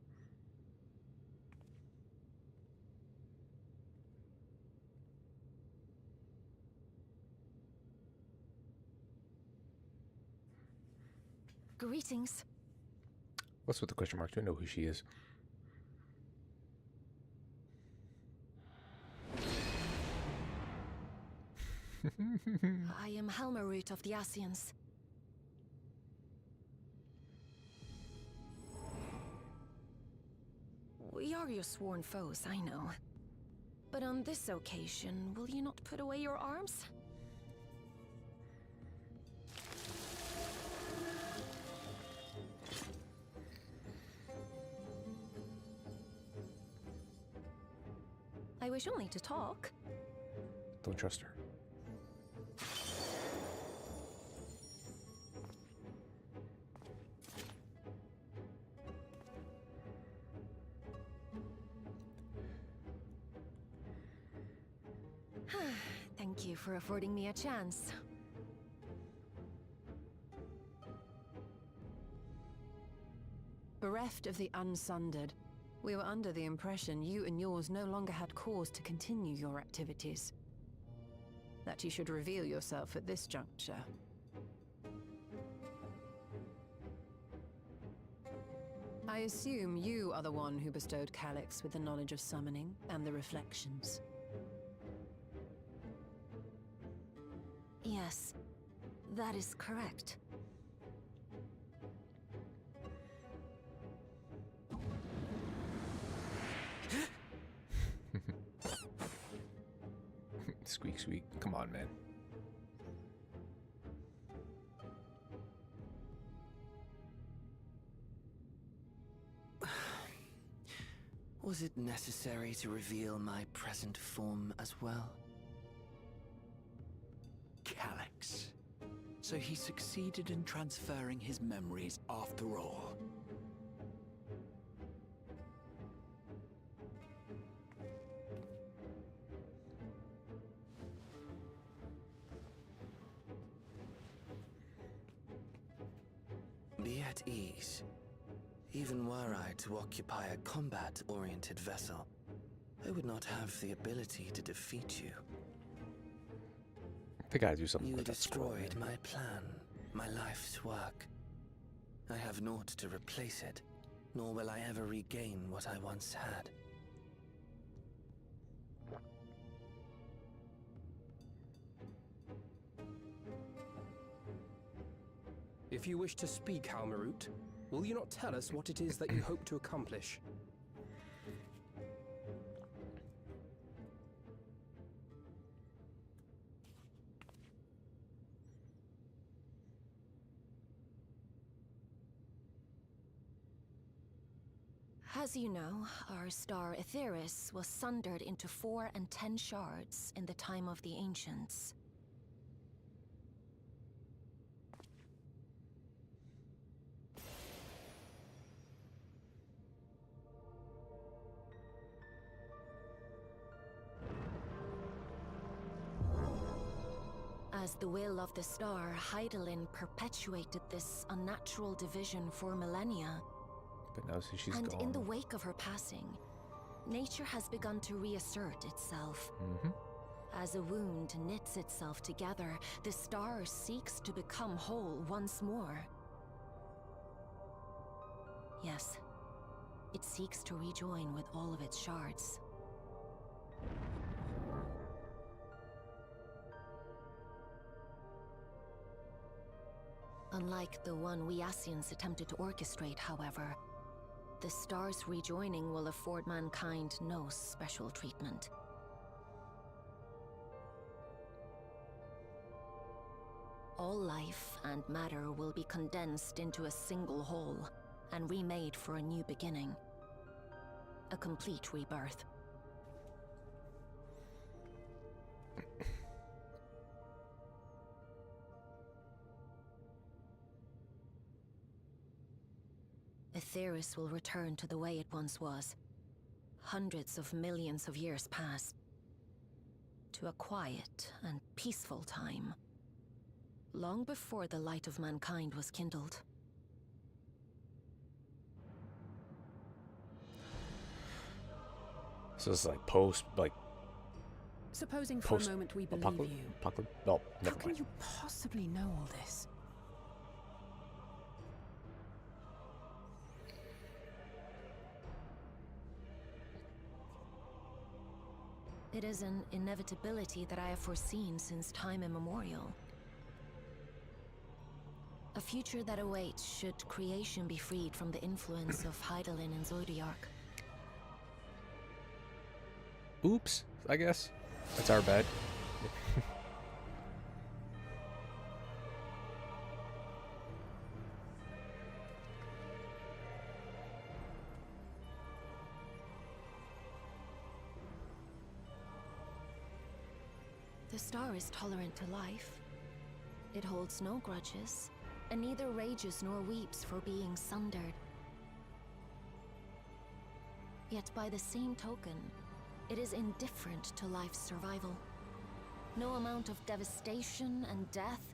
S5: Greetings.
S1: What's with the question mark? Do I know who she is?
S5: I am Helmarut of the Asians. We are your sworn foes, I know. But on this occasion, will you not put away your arms?
S17: wish only to talk.
S1: Don't trust her.
S17: Thank you for affording me a chance.
S3: Bereft of the Unsundered, we were under the impression you and yours no longer had cause to continue your activities. That you should reveal yourself at this juncture. I assume you are the one who bestowed Calyx with the knowledge of summoning and the reflections.
S17: Yes, that is correct.
S1: Squeak, squeak. Come on, man.
S9: Was it necessary to reveal my present form as well?
S4: Calyx. So he succeeded in transferring his memories after all.
S9: Be at ease. Even were I to occupy a combat-oriented vessel, I would not have the ability to defeat you.
S1: I think I do something
S9: You
S1: with that scroll,
S9: destroyed
S1: man.
S9: my plan, my life's work. I have naught to replace it, nor will I ever regain what I once had.
S7: If you wish to speak, Halmarut, will you not tell us what it is that you hope to accomplish?
S17: As you know, our star Aetheris was sundered into 4 and 10 shards in the time of the Ancients. As the will of the star, Hydaelyn perpetuated this unnatural division for millennia.
S1: But now since she's
S17: And
S1: gone.
S17: in the wake of her passing, nature has begun to reassert itself. As a wound knits itself together, the star seeks to become whole once more. Yes, it seeks to rejoin with all of its shards. Unlike the one we Ascians attempted to orchestrate, however, the star's rejoining will afford mankind no special treatment. All life and matter will be condensed into a single whole and remade for a new beginning. A complete rebirth. Aetheris will return to the way it once was. Hundreds of millions of years past. To a quiet and peaceful time. Long before the light of mankind was kindled.
S1: So it's like post, like.
S8: Supposing for
S1: Post
S8: a moment we believe
S1: apocalypse.
S8: you.
S1: No,
S8: How
S1: never
S8: can
S1: mind.
S8: you possibly know all this?
S17: It is an inevitability that I have foreseen since time immemorial. A future that awaits should creation be freed from the influence of Hydaelyn and Zodiac.
S1: Oops, I guess. That's our bad.
S17: The star is tolerant to life. It holds no grudges, and neither rages nor weeps for being sundered. Yet by the same token, it is indifferent to life's survival. No amount of devastation and death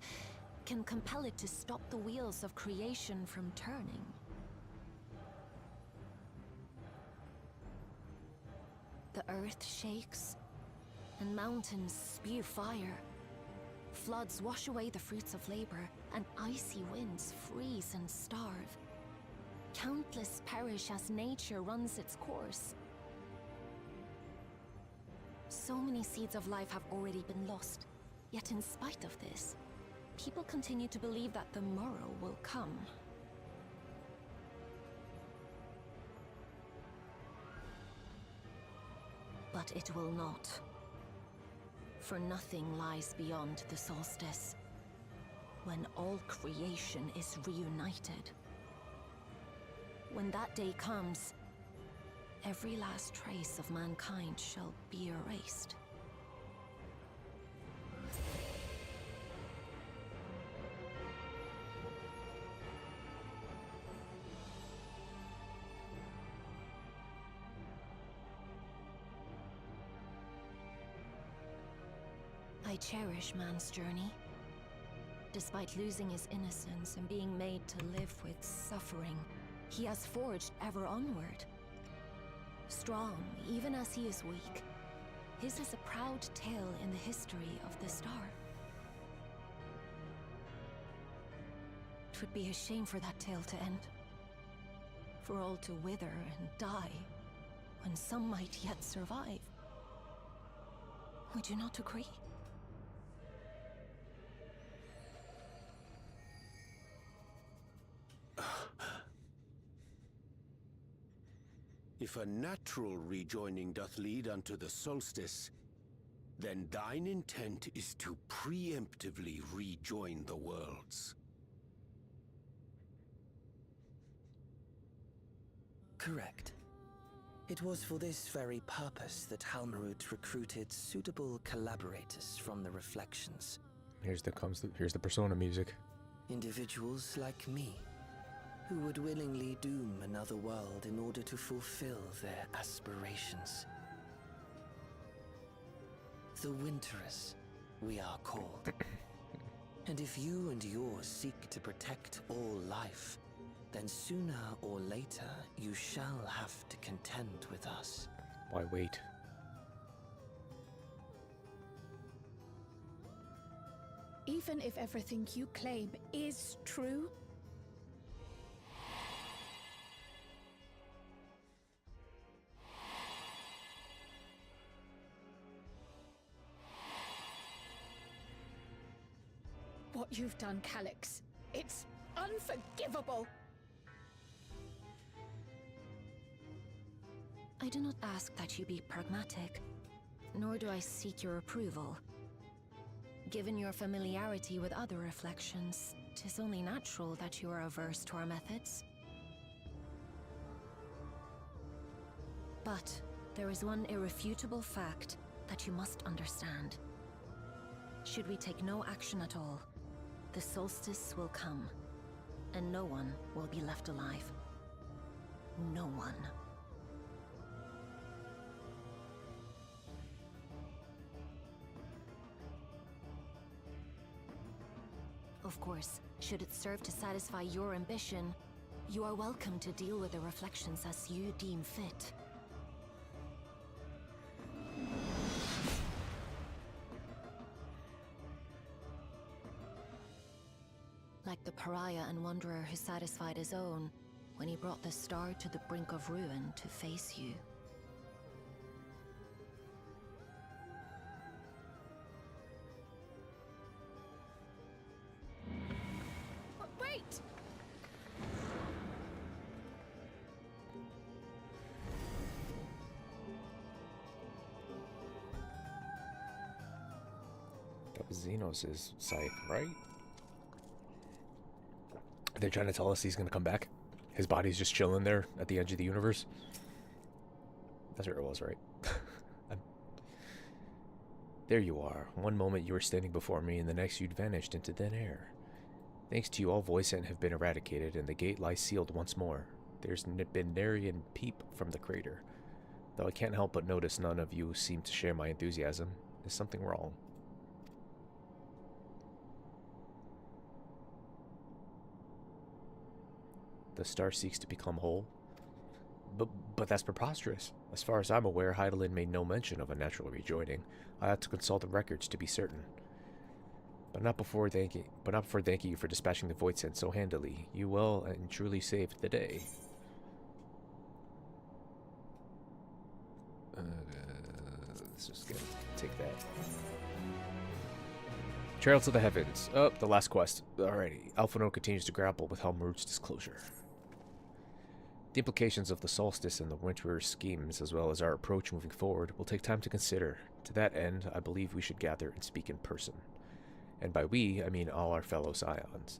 S17: can compel it to stop the wheels of creation from turning. The earth shakes, and mountains spew fire. Floods wash away the fruits of labor, and icy winds freeze and starve. Countless perish as nature runs its course. So many seeds of life have already been lost, yet in spite of this, people continue to believe that the morrow will come. But it will not. For nothing lies beyond the solstice, when all creation is reunited. When that day comes, every last trace of mankind shall be erased. I cherish man's journey. Despite losing his innocence and being made to live with suffering, he has forged ever onward. Strong, even as he is weak, his is a proud tale in the history of the star. It would be a shame for that tale to end. For all to wither and die, when some might yet survive. Would you not agree?
S11: If a natural rejoining doth lead unto the solstice, then thine intent is to preemptively rejoin the worlds.
S18: Correct. It was for this very purpose that Halmarut recruited suitable collaborators from the Reflections.
S1: Here's the Persona music.
S18: Individuals like me, who would willingly doom another world in order to fulfill their aspirations. The Winterers, we are called. And if you and yours seek to protect all life, then sooner or later you shall have to contend with us.
S1: Why wait?
S5: Even if everything you claim is true, what you've done, Calyx, it's unforgivable!
S17: I do not ask that you be pragmatic, nor do I seek your approval. Given your familiarity with other reflections, 'tis only natural that you are averse to our methods. But there is one irrefutable fact that you must understand. Should we take no action at all, the solstice will come, and no one will be left alive. No one. Of course, should it serve to satisfy your ambition, you are welcome to deal with the reflections as you deem fit. Like the pariah and wanderer who satisfied his own when he brought the star to the brink of ruin to face you.
S5: Wait!
S1: That was Xenos' site, right? They're trying to tell us he's gonna come back. His body's just chilling there at the edge of the universe. That's where it was, right? There you are. One moment you were standing before me, and the next you'd vanished into thin air. Thanks to you, all Voicent have been eradicated, and the gate lies sealed once more. There's been nary a peep from the crater. Though I can't help but notice none of you seem to share my enthusiasm. Is something wrong? The star seeks to become whole? But that's preposterous. As far as I'm aware, Heidelin made no mention of a natural rejoining. I ought to consult the records to be certain. But not before thanking you for dispatching the Voidsent so handily. You well and truly saved the day. Let's just take that. Trail to the Heavens. Oh, the last quest. Alrighty. Alphino continues to grapple with Helmrut's disclosure. The implications of the solstice and the winter schemes, as well as our approach moving forward, will take time to consider. To that end, I believe we should gather and speak in person. And by we, I mean all our fellow Scions.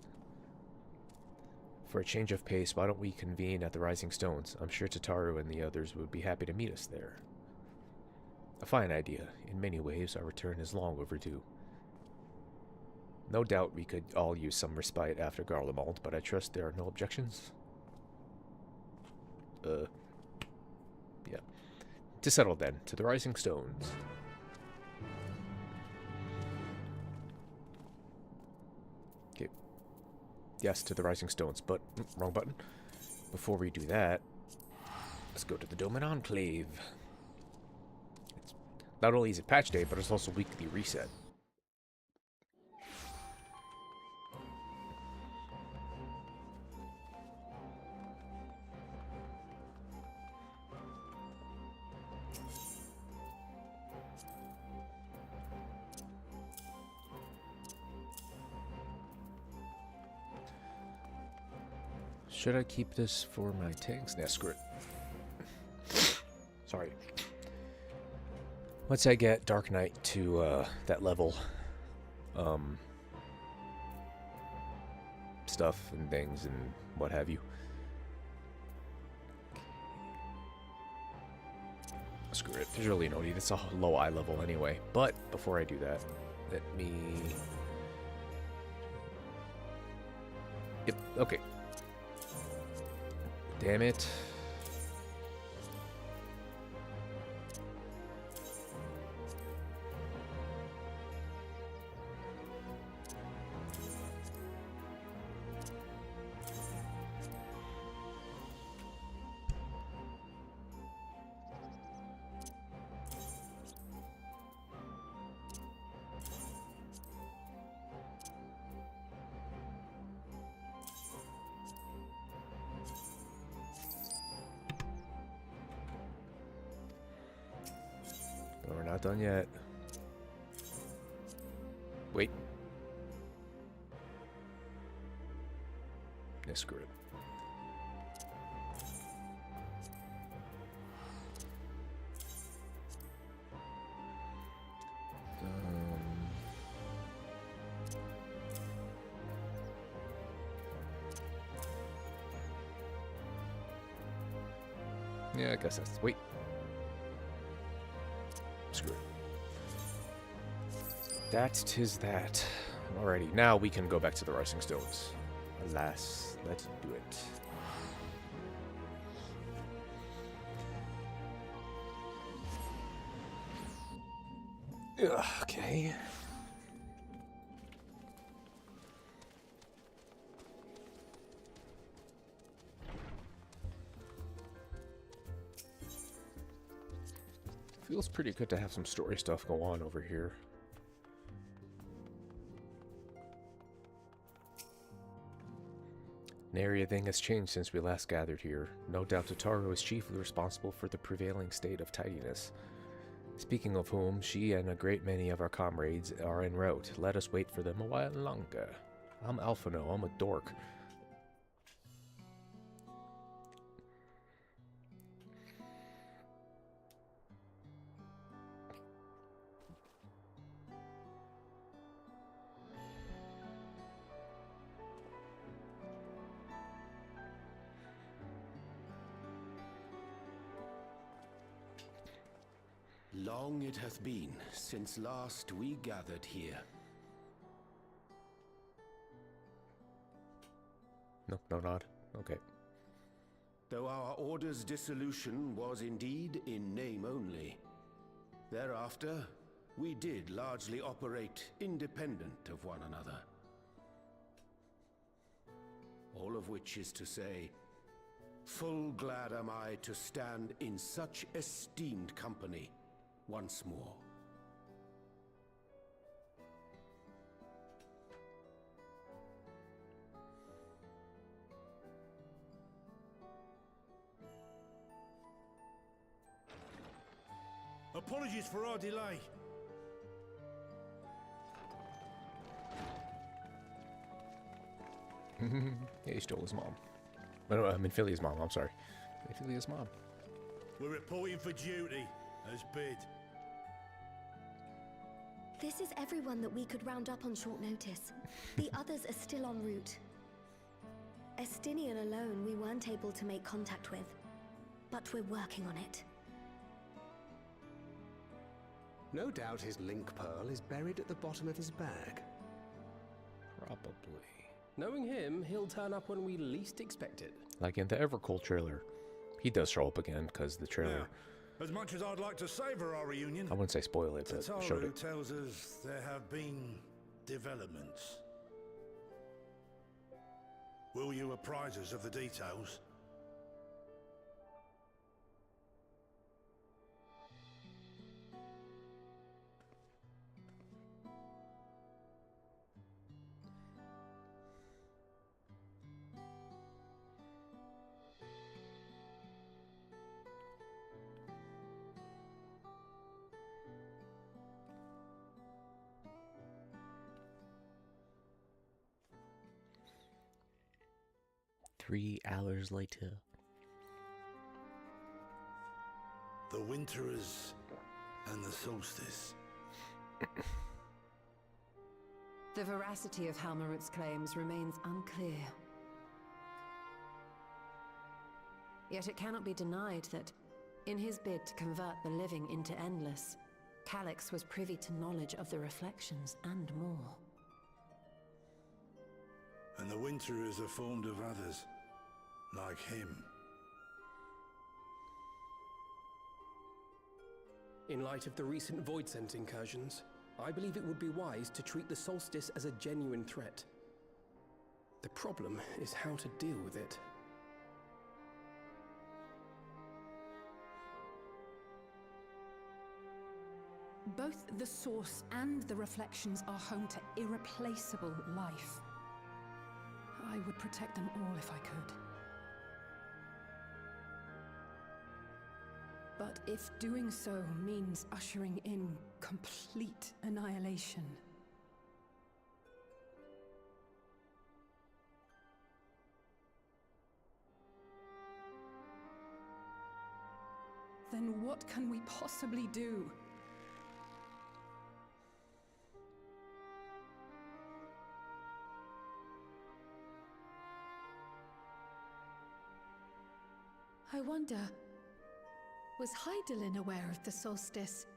S1: For a change of pace, why don't we convene at the Rising Stones? I'm sure Tataru and the others would be happy to meet us there. A fine idea. In many ways, our return is long overdue. No doubt we could all use some respite after Garlemald, but I trust there are no objections? Yeah. To settle then, to the Rising Stones. Okay. Yes, to the Rising Stones, but wrong button. Before we do that, let's go to the Doman Enclave. It's not only is it patch day, but it's also weekly reset. Should I keep this for my tanks? Nah, screw it. Sorry. Once I get Dark Knight to that level, stuff and things and what have you. Screw it. There's really no need. It's a low eye level anyway. But before I do that, let me... Yep, okay. Damn it. We're not done yet. Wait. Yeah, screw it. Yeah, I guess that's... Wait. Screw it. That 'tis that. Alrighty, now we can go back to the Rising Stones. Alas, let's do it. Ugh, okay. Feels pretty good to have some story stuff go on over here. Nary a thing has changed since we last gathered here. No doubt Tataru is chiefly responsible for the prevailing state of tidiness. Speaking of whom, she and a great many of our comrades are en route. Let us wait for them a while longer. I'm Alphino, I'm a dork.
S11: Long it hath been since last we gathered here.
S1: No, no nod. Okay.
S11: Though our order's dissolution was indeed in name only, thereafter we did largely operate independent of one another. All of which is to say, full glad am I to stand in such esteemed company once more.
S19: Apologies for our delay.
S1: Yeah, he stole his mom. No, I mean Philly's mom, I'm sorry. Philly's mom.
S19: We're reporting for duty, as bid.
S6: This is everyone that we could round up on short notice. The others are still en route. Estinian alone we weren't able to make contact with, but we're working on it.
S16: No doubt his link pearl is buried at the bottom of his bag.
S1: Probably.
S7: Knowing him, he'll turn up when we least expect it.
S1: Like in the Evercool trailer. He does show up again because the trailer...
S19: Now, as much as I'd like to savor our reunion,
S1: I wouldn't say spoil it, but showed
S19: Tataru
S1: it.
S19: tells us there have been developments. Will you apprise us of the details?
S1: Three hours later.
S19: The Winterers and the Solstice.
S3: The veracity of Halmarut's claims remains unclear. Yet it cannot be denied that, in his bid to convert the living into endless, Calyx was privy to knowledge of the reflections and more.
S19: And the Winterers are formed of others, like him.
S7: In light of the recent Void Scent incursions, I believe it would be wise to treat the Solstice as a genuine threat. The problem is how to deal with it.
S8: Both the Source and the Reflections are home to irreplaceable life. I would protect them all if I could. But if doing so means ushering in complete annihilation, then what can we possibly do?
S5: I wonder, was Hydaelyn aware of the solstice?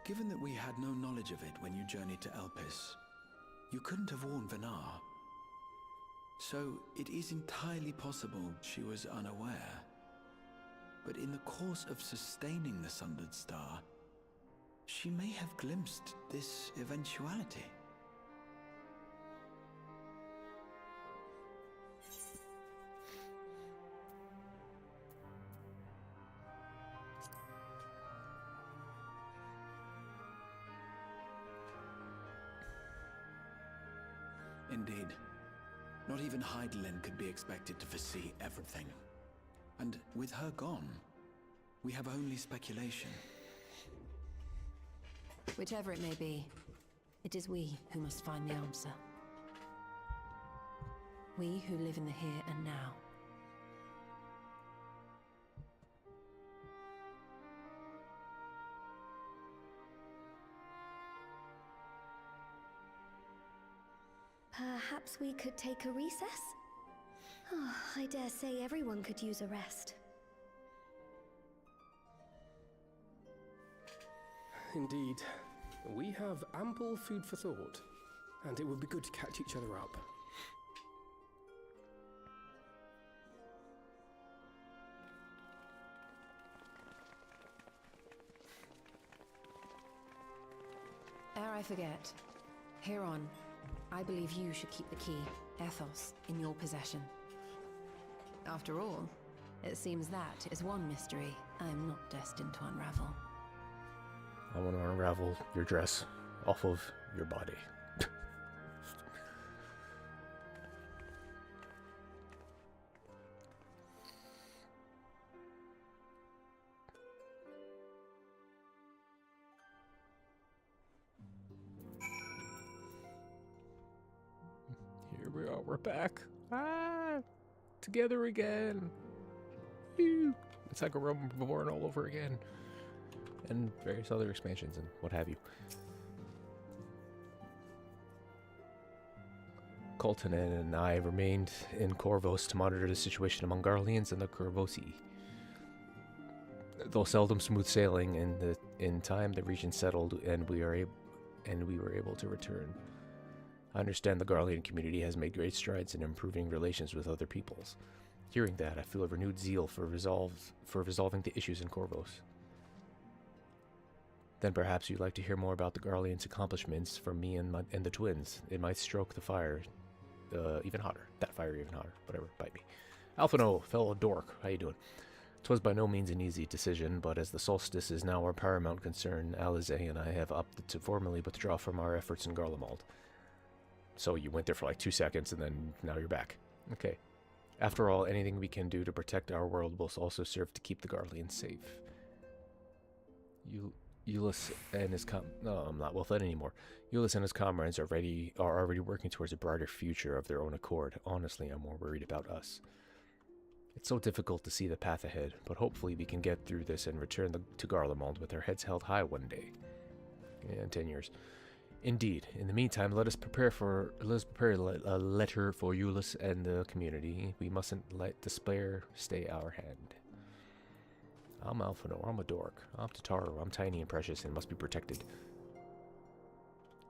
S4: Given that we had no knowledge of it when you journeyed to Elpis, you couldn't have warned Venar. So it is entirely possible she was unaware. But in the course of sustaining the Sundered Star, she may have glimpsed this eventuality. Indeed. Not even Hydaelyn could be expected to foresee everything. And with her gone, we have only speculation.
S3: Whichever it may be, it is we who must find the answer. We who live in the here and now.
S6: Perhaps we could take a recess? Oh, I dare say everyone could use a rest.
S7: Indeed. We have ample food for thought, and it would be good to catch each other up.
S3: Ere I forget, Heron, I believe you should keep the key, Ethos, in your possession. After all, it seems that is one mystery I am not destined to unravel.
S1: I want to unravel your dress off of your body. Here we are, we're back. Together again. Woo. It's like a Rome Reborn all over again. And various other expansions and what have you. Colton and I remained in Corvos to monitor the situation among Garleans and the Corvosi. Though seldom smooth sailing, in time the region settled and we were able to return. I understand the Garlean community has made great strides in improving relations with other peoples. Hearing that, I feel a renewed zeal for resolving the issues in Corvos. Then perhaps you'd like to hear more about the Garlean's accomplishments from me and the twins. It might stroke the fire even hotter. That fire even hotter. Whatever, bite me. Alphino, fellow dork, how you doing? 'Twas by no means an easy decision, but as the solstice is now our paramount concern, Alize and I have opted to formally withdraw from our efforts in Garlemald. So you went there for like 2 seconds, and then now you're back. Okay. After all, anything we can do to protect our world will also serve to keep the Garleans safe. Ulyss and his no, I'm not with it anymore. Ulyss and his comrades are already working towards a brighter future of their own accord. Honestly, I'm more worried about us. It's so difficult to see the path ahead, but hopefully we can get through this and return to Garlemald with our heads held high one day. Yeah, in 10 years. Indeed. In the meantime, let us prepare a letter for Ulyss and the community. We mustn't let despair stay our hand. I'm Alphino, I'm a dork. I'm Tataru, I'm tiny and precious and must be protected.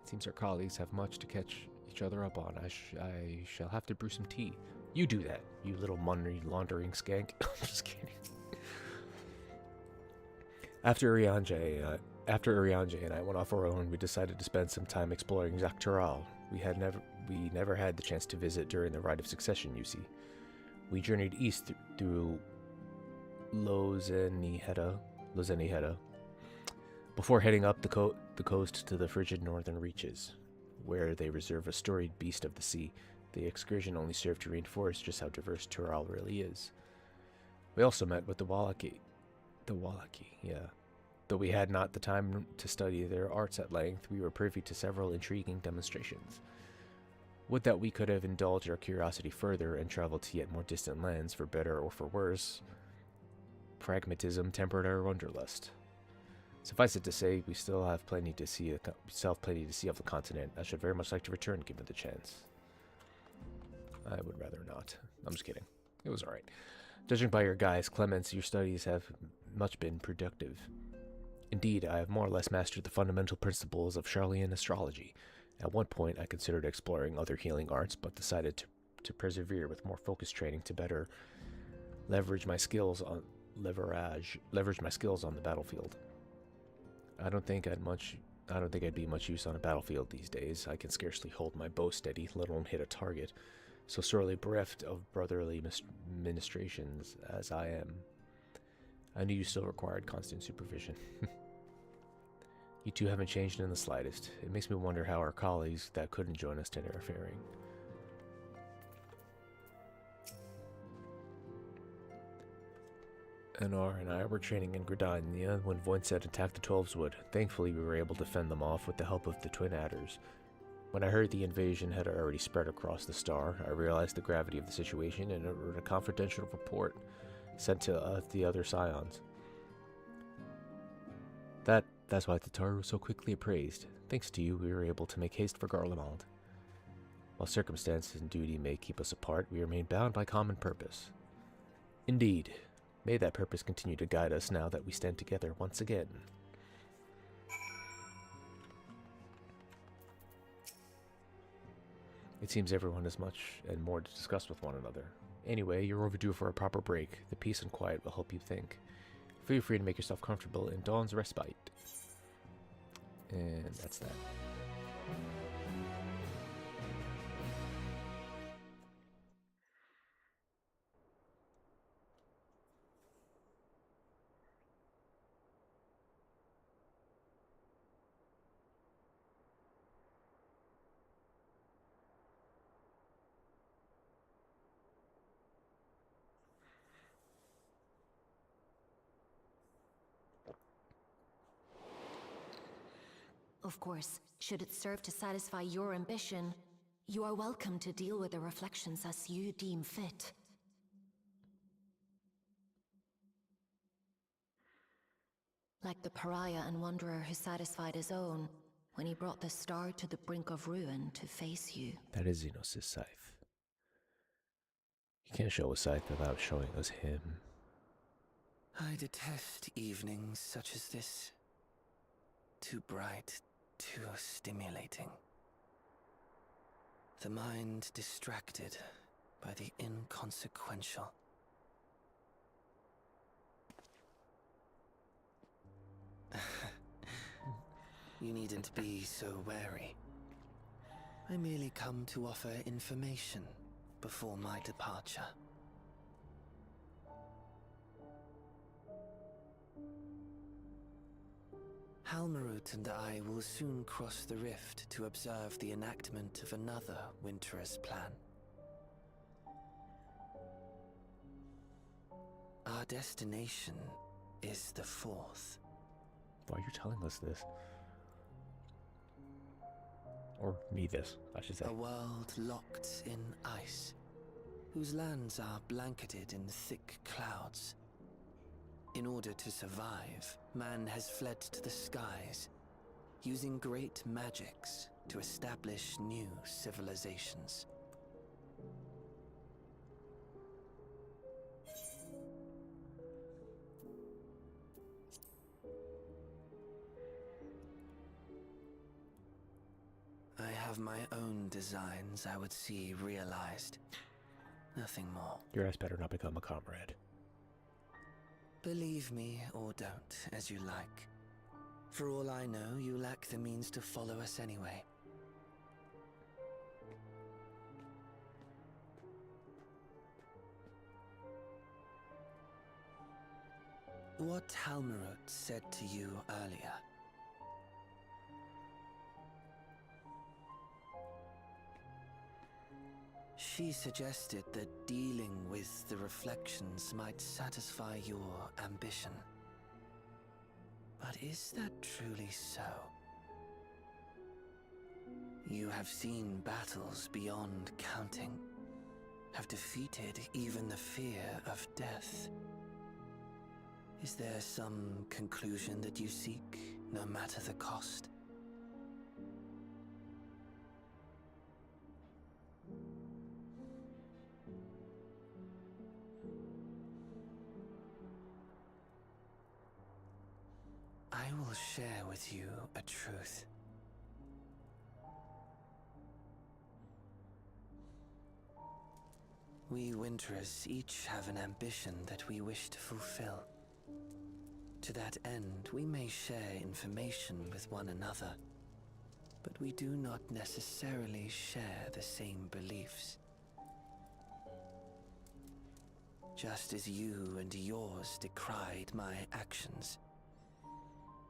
S1: It seems our colleagues have much to catch each other up on. I shall have to brew some tea. You do that, you little money laundering skank. I'm just kidding. After Urianger and I went off our own, we decided to spend some time exploring Zaktural. We never had the chance to visit during the Rite of Succession, you see. We journeyed east through Lozeniheta, before heading up the coast to the frigid northern reaches, where they reserve a storied beast of the sea. The excursion only served to reinforce just how diverse Tural really is. We also met with the Wallaki, yeah. Though we had not the time to study their arts at length, we were privy to several intriguing demonstrations. Would that we could have indulged our curiosity further and traveled to yet more distant lands, for better or for worse. Pragmatism tempered our wanderlust. Suffice it to say, we still have plenty to see of the continent. I should very much like to return, given the chance. I would rather not. I'm just kidding. It was alright. Judging by your guise, Clemens, your studies have much been productive. Indeed, I have more or less mastered the fundamental principles of Charlean astrology. At one point, I considered exploring other healing arts, but decided to persevere with more focused training to better leverage my skills on the battlefield. I don't think I'd be much use on a battlefield these days. I can scarcely hold my bow steady, let alone hit a target, so sorely bereft of brotherly ministrations as I am. I knew you still required constant supervision. You two haven't changed in the slightest. It makes me wonder how our colleagues that couldn't join us today are faring. Anar and I were training in Gridania when Voinset attacked the Twelveswood. Thankfully, we were able to fend them off with the help of the Twin Adders. When I heard the invasion had already spread across the star, I realized the gravity of the situation and ordered a confidential report sent to the other Scions. That's why Tataru was so quickly appraised. Thanks to you, we were able to make haste for Garlemald. While circumstance and duty may keep us apart, we remain bound by common purpose. Indeed, may that purpose continue to guide us now that we stand together once again. It seems everyone has much and more to discuss with one another. Anyway, you're overdue for a proper break. The peace and quiet will help you think. Feel free to make yourself comfortable in Dawn's respite. And that's that.
S17: Of course, should it serve to satisfy your ambition, you are welcome to deal with the reflections as you deem fit. Like the pariah and wanderer who satisfied his own when he brought the star to the brink of ruin to face you.
S1: That is Xenos' scythe. You can't show a scythe without showing us him.
S18: I detest evenings such as this. Too bright, too stimulating. The mind distracted by the inconsequential. You needn't be so wary. I merely come to offer information before my departure. Halmarut and I will soon cross the rift to observe the enactment of another Winter's plan. Our destination is the Fourth.
S1: Why are you telling us this? Or me this, I should say.
S18: A world locked in ice, whose lands are blanketed in thick clouds. In order to survive, man has fled to the skies, using great magics to establish new civilizations. I have my own designs I would see realized. Nothing more.
S1: Your ass better not become a comrade.
S18: Believe me or don't, as you like. For all I know, you lack the means to follow us anyway. What Halmarut said to you earlier. She suggested that dealing with the reflections might satisfy your ambition. But is that truly so? You have seen battles beyond counting, have defeated even the fear of death. Is there some conclusion that you seek, no matter the cost? I will share with you a truth. We Winterers each have an ambition that we wish to fulfill. To that end, we may share information with one another, but we do not necessarily share the same beliefs. Just as you and yours decried my actions,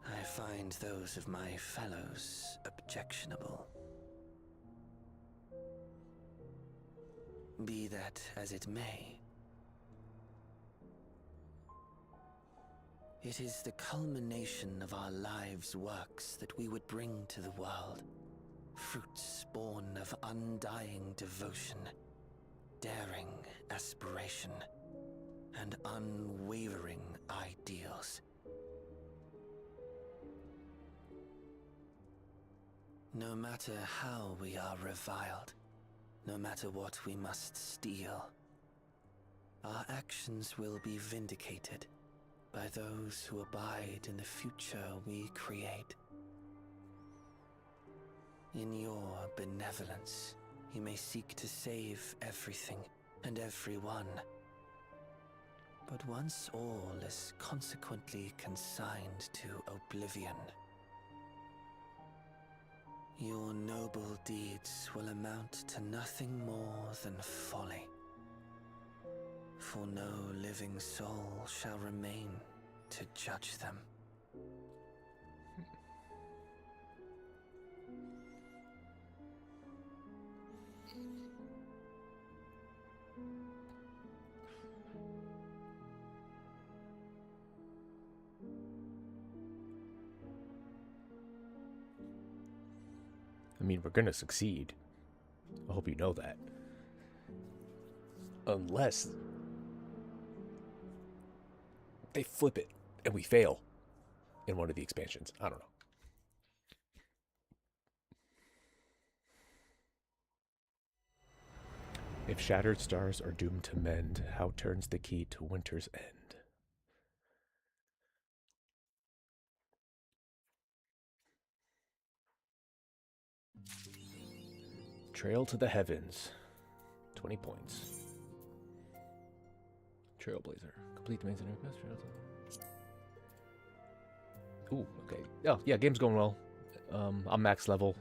S18: I find those of my fellows objectionable. Be that as it may, it is the culmination of our lives' works that we would bring to the world. Fruits born of undying devotion, daring aspiration, and unwavering ideals. No matter how we are reviled, no matter what we must steal. Our actions will be vindicated by those who abide in the future we create. In your benevolence, you may seek to save everything and everyone. But once all is consequently consigned to oblivion, your noble deeds will amount to nothing more than folly. For no living soul shall remain to judge them.
S1: I mean, we're gonna succeed. I hope you know that. Unless they flip it and we fail in one of the expansions. I don't know. If shattered stars are doomed to mend, how turns the key to winter's end? Trail to the heavens. 20 points. Trailblazer. Complete the main center quest. Ooh, okay. Oh, yeah, game's going well. I'm max level.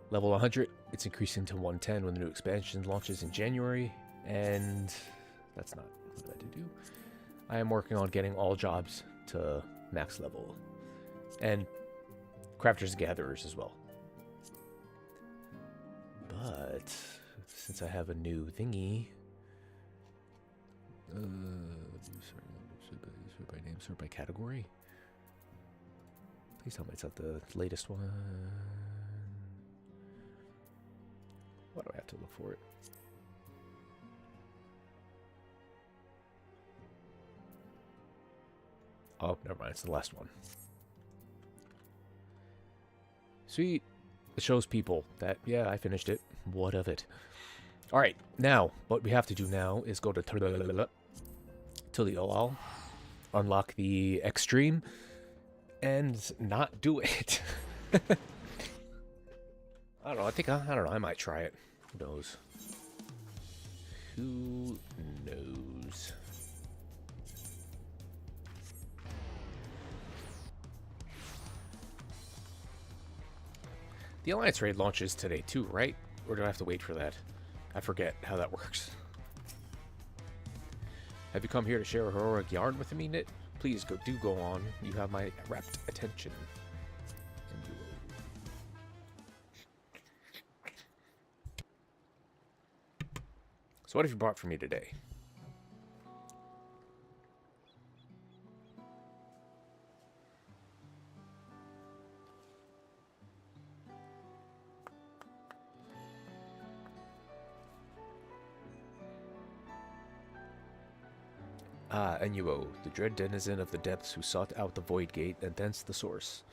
S1: Level 100. It's increasing to 110 when the new expansion launches in January. And that's not what I did do. I am working on getting all jobs to max level. And crafters and gatherers as well. But since I have a new thingy, sort by name, sort by category. Please tell me it's not the latest one. Why do I have to look for it? Oh, never mind. It's the last one. Sweet. It shows people that, yeah, I finished it. What of it? Alright, now, what we have to do now is go to the OL, unlock the extreme, and not do it. I don't know, I don't know, I might try it. Who knows? Who knows? The Alliance raid launches today too, right? Or do I have to wait for that? I forget how that works. Have you come here to share a heroic yarn with me, Knit? Please do go on. You have my rapt attention. And you will. So what have you brought for me today? Ah, Enuo, the dread denizen of the depths who sought out the Void Gate and thence the source.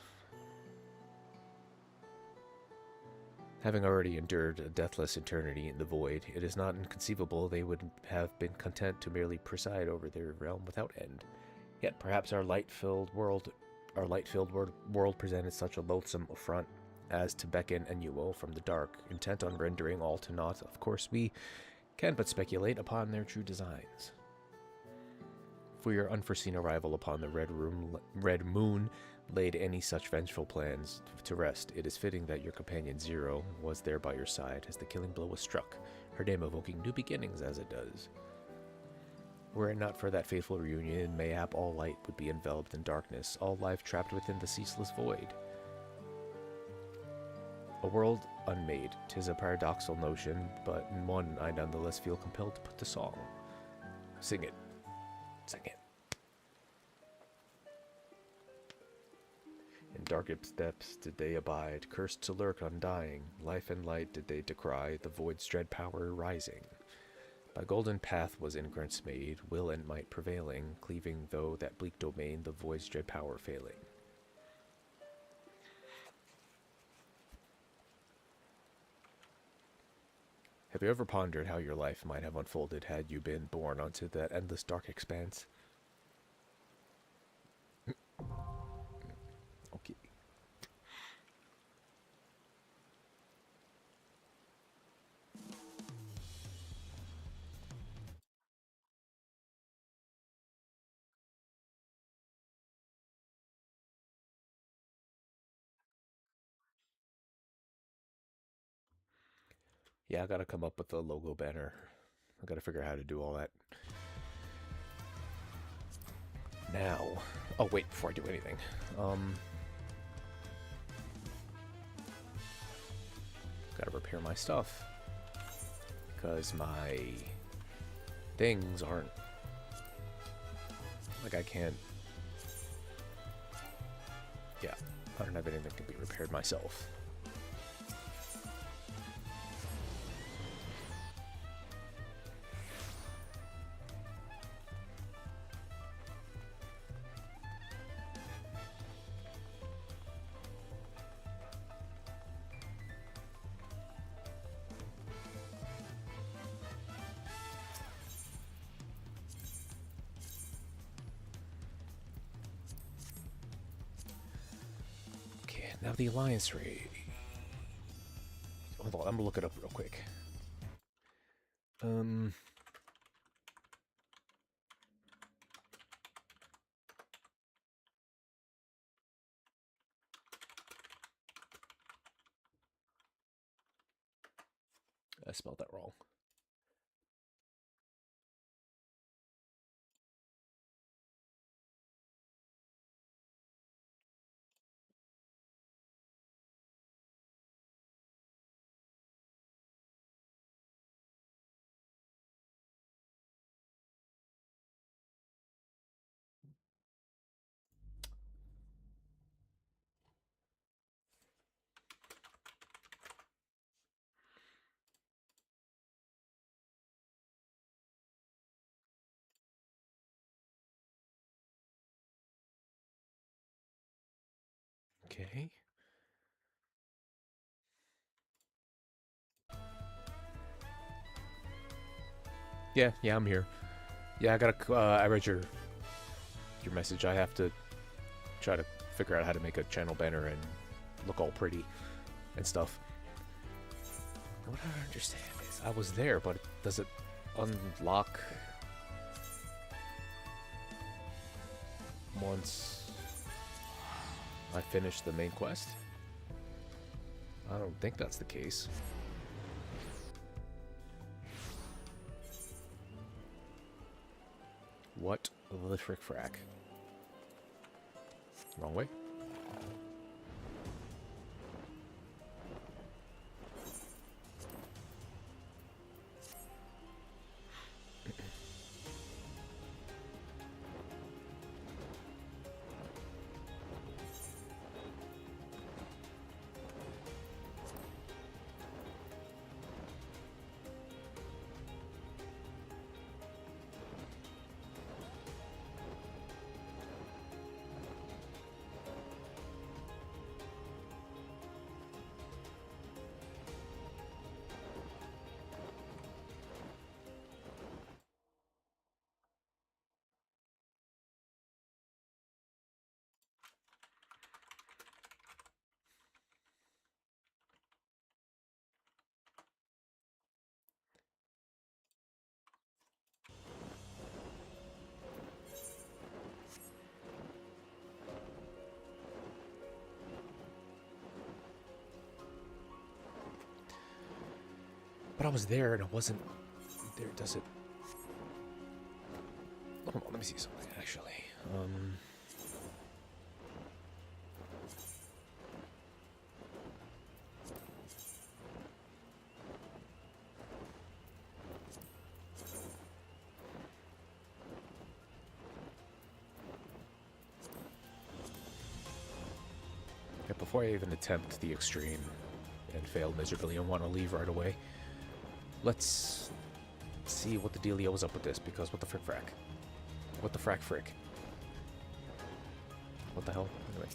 S1: Having already endured a deathless eternity in the Void, it is not inconceivable they would have been content to merely preside over their realm without end. Yet perhaps our light-filled world presented such a loathsome affront as to beckon Enuo from the dark, intent on rendering all to naught. Of course, we can but speculate upon their true designs. For your unforeseen arrival upon the Red Moon laid any such vengeful plans to rest. It is fitting that your companion Zero was there by your side as the killing blow was struck, her name evoking new beginnings as it does. Were it not for that fateful reunion, mayhap all light would be enveloped in darkness, all life trapped within the ceaseless void. A world unmade, 'tis a paradoxical notion, but in one I nonetheless feel compelled to put to song. Sing it. Sing it. In darkest depths did they abide, cursed to lurk undying. Life and light did they decry, the void's dread power rising. By golden path was ingress made, will and might prevailing, cleaving though that bleak domain, the void's dread power failing. Have you ever pondered how your life might have unfolded had you been born onto that endless dark expanse? Okay. Yeah, I gotta come up with a logo banner. I gotta figure out how to do all that. Now, oh wait, before I do anything, gotta repair my stuff, because my things aren't, like I can't, yeah, I don't have anything that can be repaired myself. Now the Alliance raid. Hold on, I'm gonna look it up real quick. I spelled that wrong. Okay. Yeah, I'm here. Yeah, I gotta, I read your message. I have to try to figure out how to make a channel banner and look all pretty and stuff. What I don't understand is, I was there, but does it unlock once I finish the main quest? I don't think that's the case. What the frick frack? Wrong way? But I was there and it wasn't there. Does it? Hold on, let me see something actually. Yeah, before I even attempt the extreme and fail miserably and want to leave right away, let's see what the dealio is up with this, because what the frick frack? What the frack frick? What the hell? Anyway.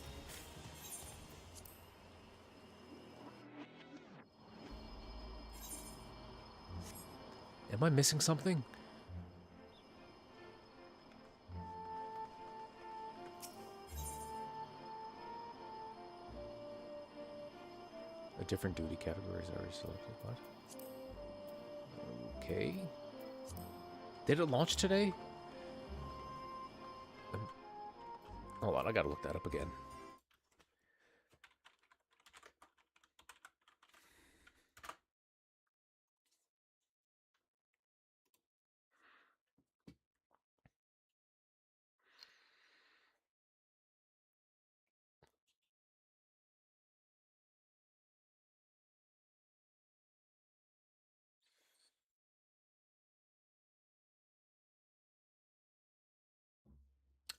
S1: Am I missing something? A different duty category is already selected. What? Okay. Did it launch today? Hold on, I gotta look that up again.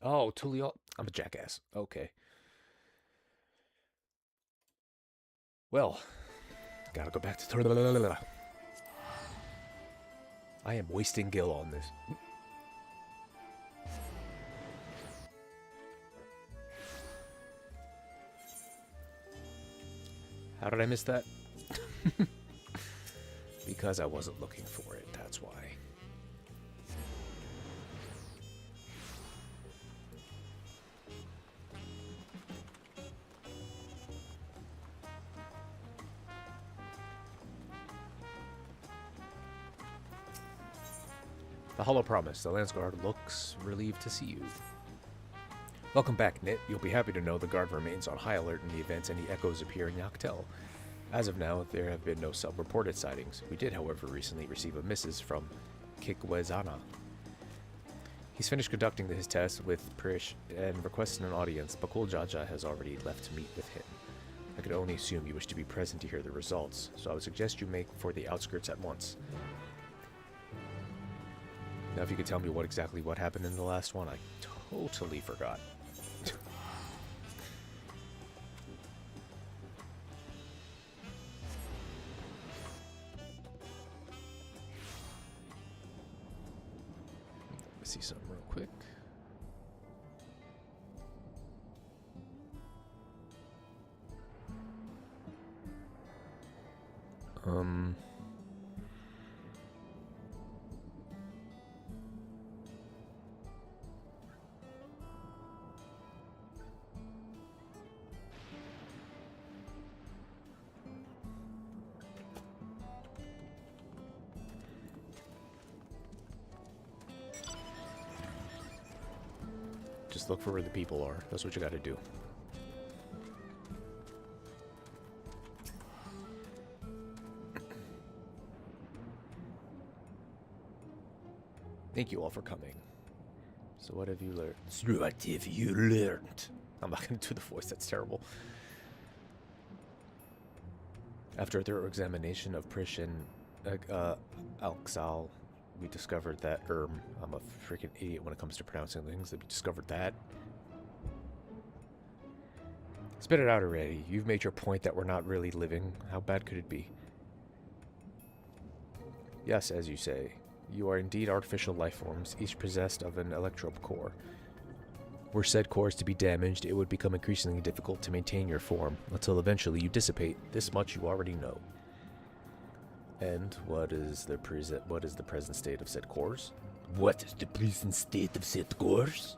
S1: Oh, Tulio. I'm a jackass. Okay. Well, gotta go back to... I am wasting gil on this. How did I miss that? Because I wasn't looking for it, that's why. The Hollow Promise. The Landsguard looks relieved to see you. Welcome back, Nit. You'll be happy to know the guard remains on high alert in the event any echoes appear in Yoctel. As of now, there have been no self-reported sightings. We did, however, recently receive a missive from Kikwezana. He's finished conducting his test with Prish and requested an audience. Bakul Jaja has already left to meet with him. I could only assume you wish to be present to hear the results, so I would suggest you make for the outskirts at once. Now, if you could tell me exactly what happened in the last one, I totally forgot. Let's see something real quick. Just look for where the people are. That's what you gotta do. Thank you all for coming. So what have you learned? So what have you learned? I'm not gonna do the voice, that's terrible. After a thorough examination of Prish and Alxal, we discovered that, I'm a freaking idiot when it comes to pronouncing things. We discovered that. Spit it out already. You've made your point that we're not really living. How bad could it be? Yes, as you say. You are indeed artificial life forms, each possessed of an electrope core. Were said cores to be damaged, it would become increasingly difficult to maintain your form, until eventually you dissipate. This much you already know. And what is the present state of said cores? What is the present state of said cores?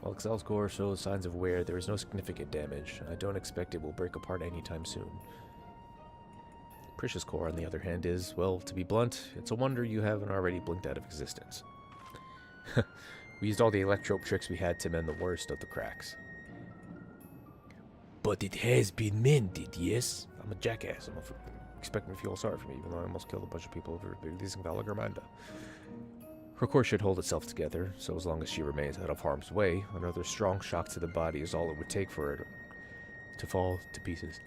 S1: While Excel's core shows signs of wear, there is no significant damage. I don't expect it will break apart anytime soon. Prish's core, on the other hand, is, well, to be blunt, it's a wonder you haven't already blinked out of existence. We used all the electrope tricks we had to mend the worst of the cracks. But it has been mended, yes? I'm a jackass. I'm expecting to feel sorry for me, even though I almost killed a bunch of people over releasing Valagramanda. Her core should hold itself together, so as long as she remains out of harm's way, another strong shock to the body is all it would take for it to fall to pieces.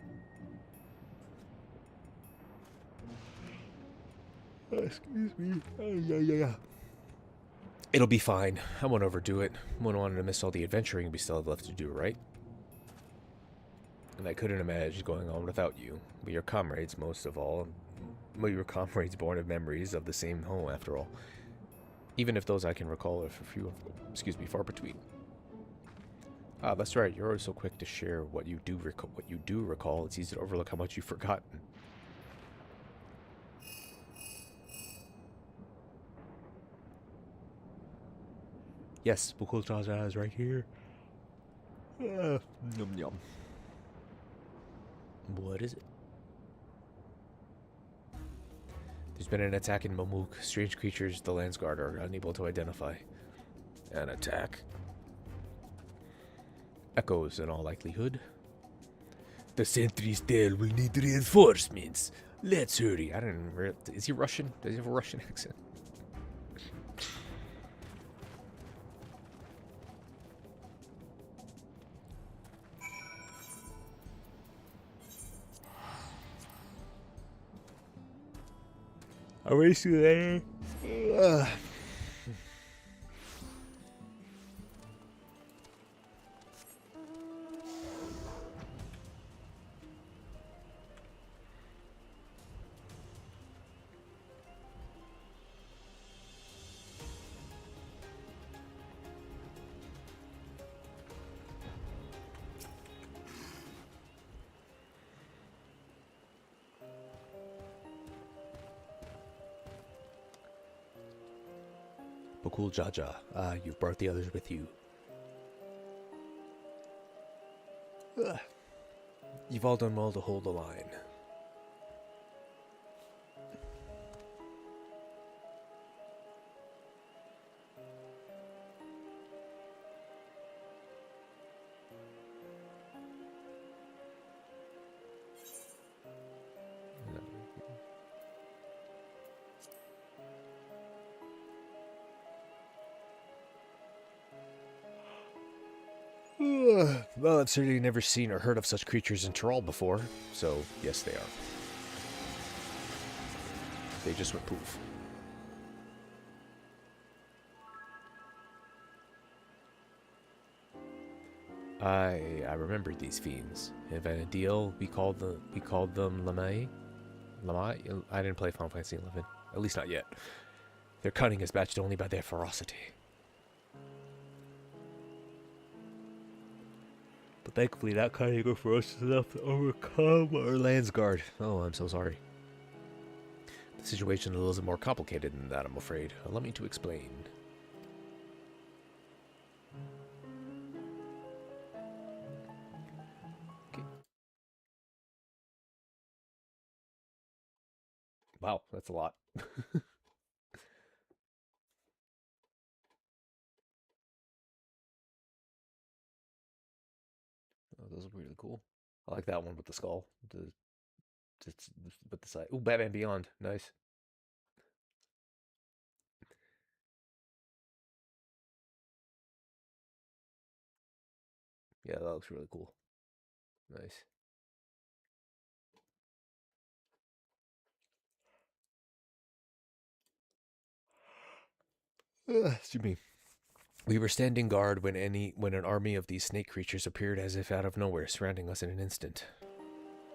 S1: Excuse me. It'll be fine. I won't overdo it. Wouldn't want to miss all the adventuring we still have left to do, right? And I couldn't imagine going on without you. But your comrades, most of all. But your comrades born of memories of the same home, after all. Even if those I can recall are far between. Ah, that's right. You're always so quick to share what you do recall. It's easy to overlook how much you've forgotten. Yes, Bukul Jaja is right here. Yum yum. What is it? There's been an attack in Mamuk. Strange creatures the Landsguard are unable to identify. An attack? Echoes in all likelihood. The sentries there will need reinforcements. Let's hurry. I don't know. Is he Russian? Does he have a Russian accent? Are we still there? Bukul Jaja. Ah, you've brought the others with you. You've all done well to hold the line. Well, I've certainly never seen or heard of such creatures in Tyrol before, so yes, they are. They just went poof. I remember these fiends. In Vanadil, we called them Lamai. Lamai? I didn't play Final Fantasy XI, at least not yet. Their cunning is matched only by their ferocity. But thankfully, that cunning or ferocity is enough to overcome our Landsguard. Oh, I'm so sorry. The situation is a little more complicated than that, I'm afraid. Allow me to explain. Okay. Wow, that's a lot. Oh, those are really cool. I like that one with the skull. With the side. Ooh, Batman Beyond. Nice. Yeah, that looks really cool. Nice. Excuse me. We were standing guard when an army of these snake creatures appeared as if out of nowhere, surrounding us in an instant.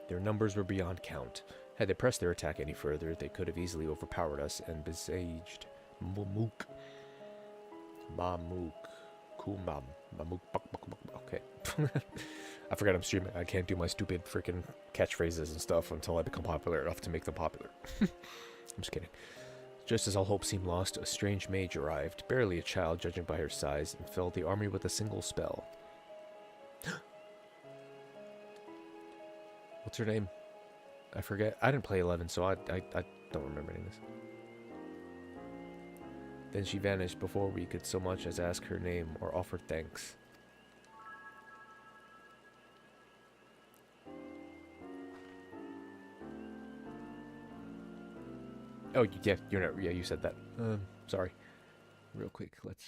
S1: Their numbers were beyond count. Had they pressed their attack any further, they could have easily overpowered us and besieged Mamuk. Kumbam. Mamuk. Okay. I forgot I'm streaming. I can't do my stupid freaking catchphrases and stuff until I become popular enough to make them popular. I'm just kidding. Just as all hope seemed lost, a strange mage arrived, barely a child judging by her size, and filled the army with a single spell. What's her name? I forget. I didn't play 11, so I don't remember any of this. Then she vanished before we could so much as ask her name or offer thanks. Oh, yeah, you're not. Yeah, you said that. Sorry. Real quick, let's.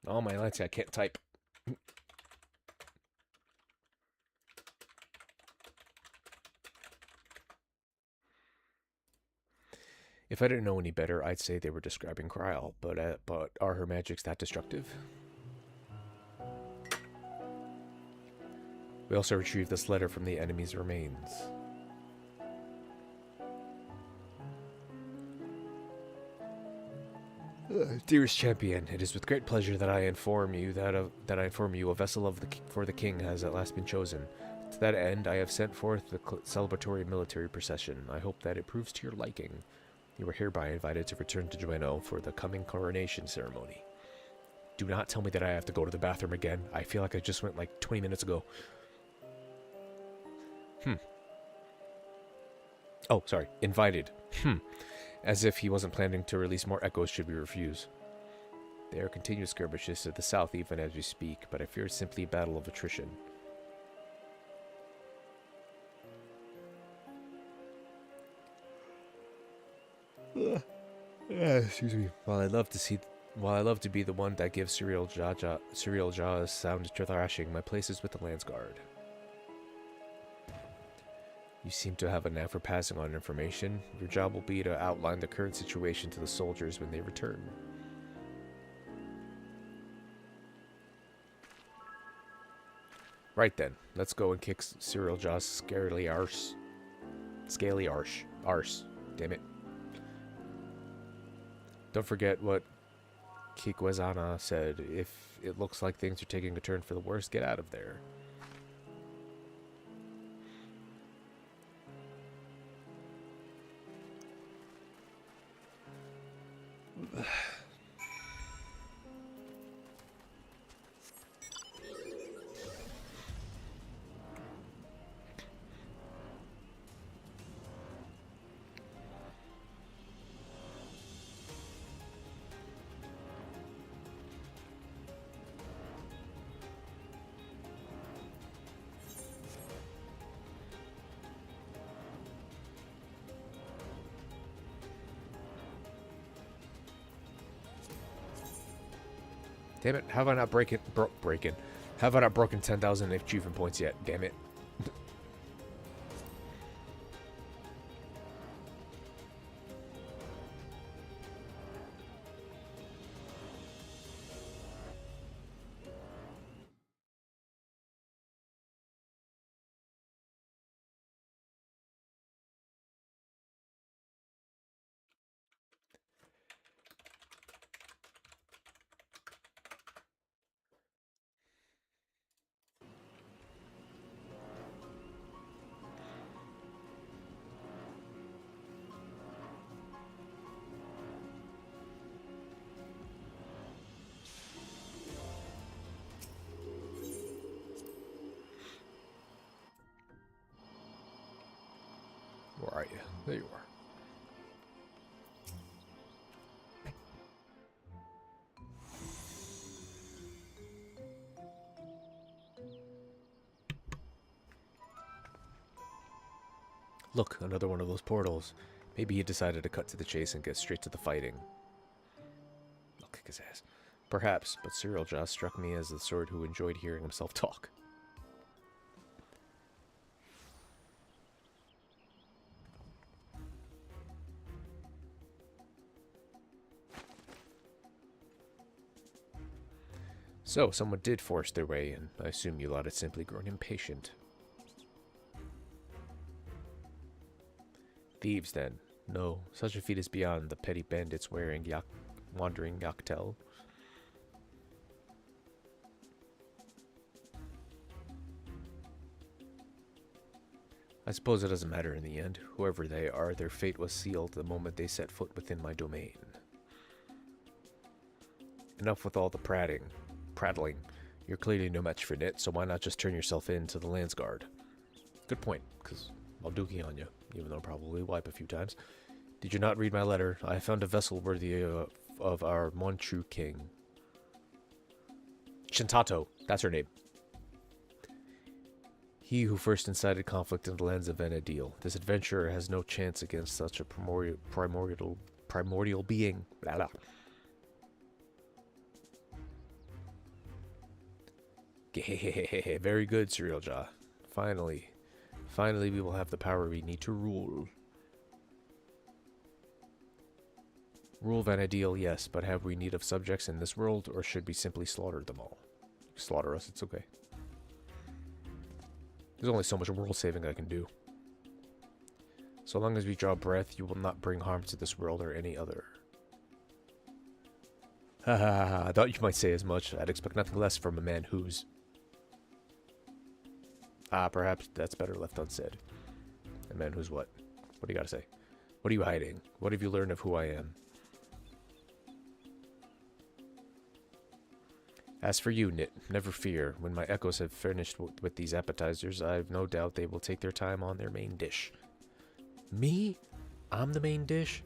S1: Oh my Lance, I can't type. If I didn't know any better, I'd say they were describing Kryl, but are her magics that destructive? We also retrieved this letter from the enemy's remains. Dearest champion, it is with great pleasure that I inform you a vessel for the king has at last been chosen. To that end, I have sent forth the celebratory military procession. I hope that it proves to your liking. You are hereby invited to return to Jueno for the coming coronation ceremony. Do not tell me that I have to go to the bathroom again. I feel like I just went like 20 minutes ago. Oh, sorry. Invited. As if he wasn't planning to release more echoes should we refuse. There are continuous skirmishes to the south even as we speak, but I fear it's simply a battle of attrition. Excuse me. While I love to be the one that gives Serial Jaw a sound thrashing, my place is with the Lance Guard. You seem to have a knack for passing on information. Your job will be to outline the current situation to the soldiers when they return. Right then, let's go and kick Serial Jaw's scaly arse. Arse. Damn it. Don't forget what Kikwezana said. If it looks like things are taking a turn for the worse, get out of there. Damn it, have I not have I not broken 10,000 achievement points yet? Damn it. Where are you? There you are. Look, another one of those portals. Maybe he decided to cut to the chase and get straight to the fighting. I'll kick his ass. Perhaps, but Serial Jaw struck me as the sort who enjoyed hearing himself talk. So, someone did force their way in. I assume you lot had simply grown impatient. Thieves, then. No, such a feat is beyond the petty bandits wearing wandering Yaktel. I suppose it doesn't matter in the end. Whoever they are, their fate was sealed the moment they set foot within my domain. Enough with all the prattling. You're clearly no match for Nit, so why not just turn yourself in to the Lance Guard? Good point, because I'll dookie on you, even though I'll probably wipe a few times. Did you not read my letter? I found a vessel worthy of our one true king. Shintato, that's her name. He who first incited conflict in the lands of Vanadil. This adventurer has no chance against such a primordial being. Blah, blah. Very good, Serial Jaw. Finally we will have the power we need to rule. Rule Vanadil, yes, but have we need of subjects in this world, or should we simply slaughter them all? Slaughter us, it's okay. There's only so much world saving I can do. So long as we draw breath, you will not bring harm to this world or any other. I thought you might say as much. I'd expect nothing less from a man who's... perhaps that's better left unsaid. A man who's what? What do you gotta say? What are you hiding? What have you learned of who I am? As for you, Nit, never fear. When my echoes have finished with these appetizers, I've no doubt they will take their time on their main dish. Me? I'm the main dish?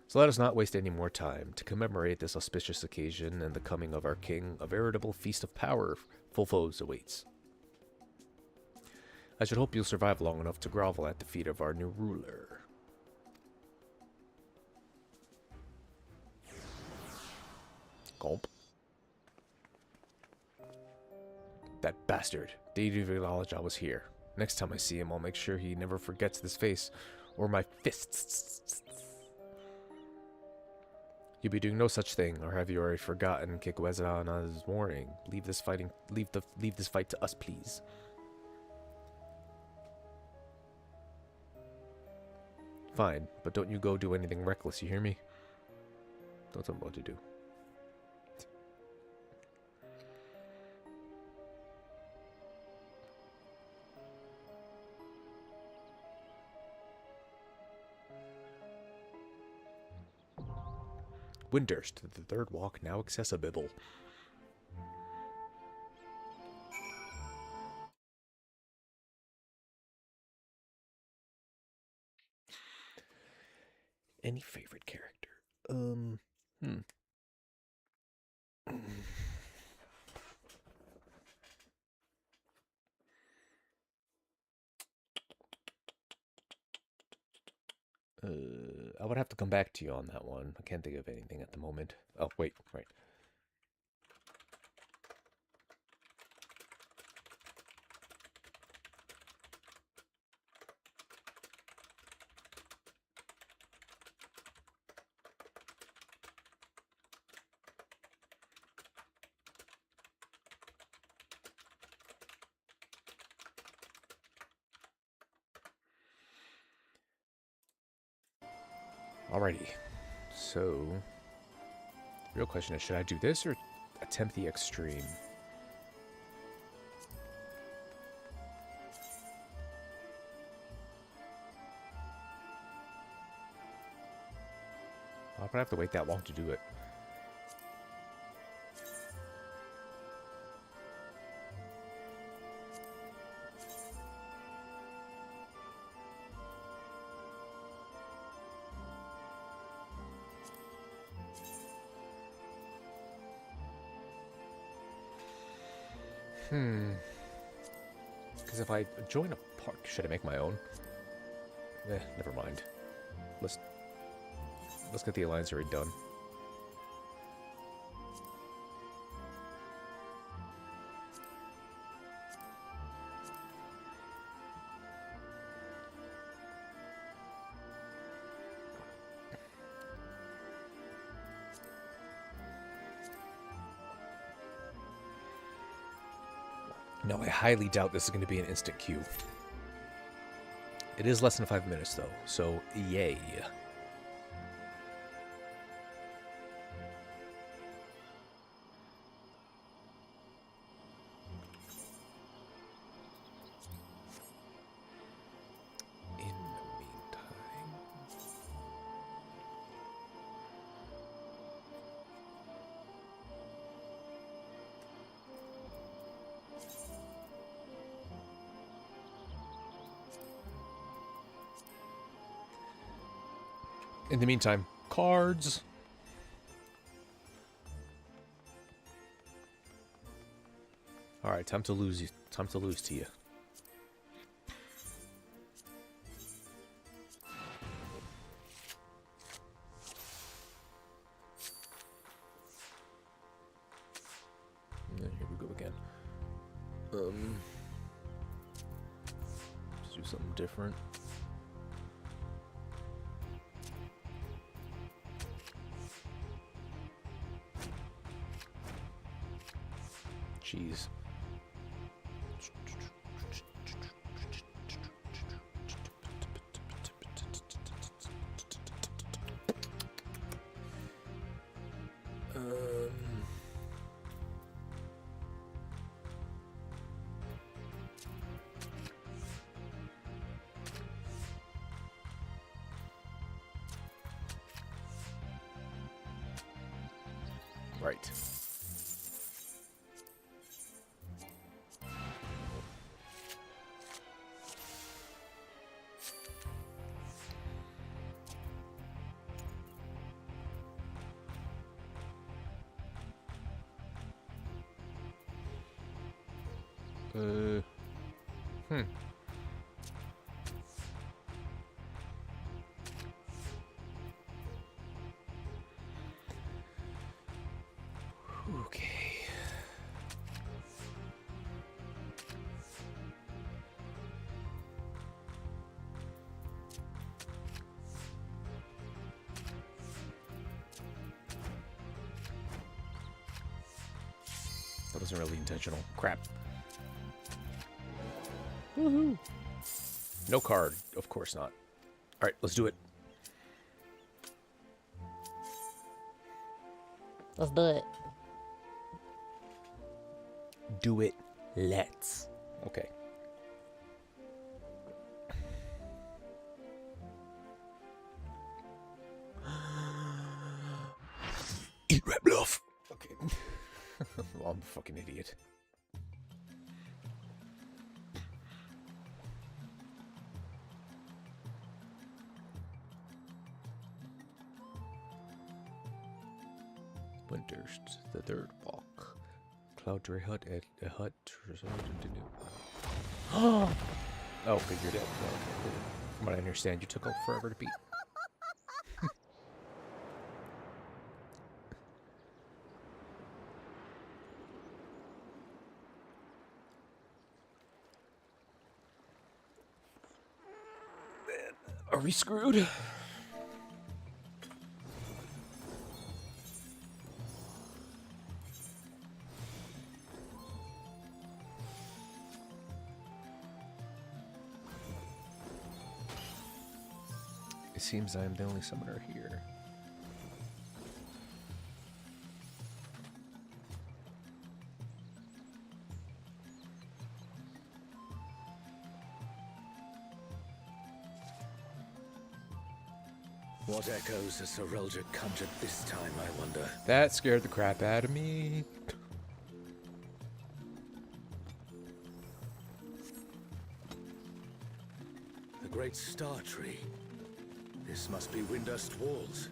S1: So let us not waste any more time. To commemorate this auspicious occasion and the coming of our king, a veritable feast of power full foes awaits. I should hope you'll survive long enough to grovel at the feet of our new ruler. Gulp. That bastard. They didn't even acknowledge I was here. Next time I see him, I'll make sure he never forgets this face or my fists. You'll be doing no such thing, or have you already forgotten Kikwezana's warning? Leave this fight to us, please. Fine, but don't you go do anything reckless, you hear me? Don't tell me what to do. Windurst, the third walk now accessible. Any favorite character? I would have to come back to you on that one. I can't think of anything at the moment. Oh, wait, right. Alrighty, so the real question is, should I do this or attempt the extreme? I'm gonna have to wait that long to do it. Because if I join a park, should I make my own? Never mind. Let's get the alliance already done. No, I highly doubt this is going to be an instant queue. It is less than 5 minutes, though, so yay. In the meantime, cards. All right, time to lose you. Time to lose to you. And here we go again. Let's do something different. Jeez. Right. Okay. That wasn't really intentional. Crap. Woohoo! No card. Of course not. Alright, let's do it.
S20: Let's do it.
S1: Do it. Let's. Okay. Eat red bluff. Okay. Well, I'm a fucking idiot. Winter's the third walk. Cloudray hut at a hut. Oh, figured it. From what I understand, you took forever to beat. Are we screwed? It seems I am the only summoner here.
S11: What echoes has Sir Roger conjured this time, I wonder?
S1: That scared the crap out of me.
S11: The great star tree. This must be Windust Walls.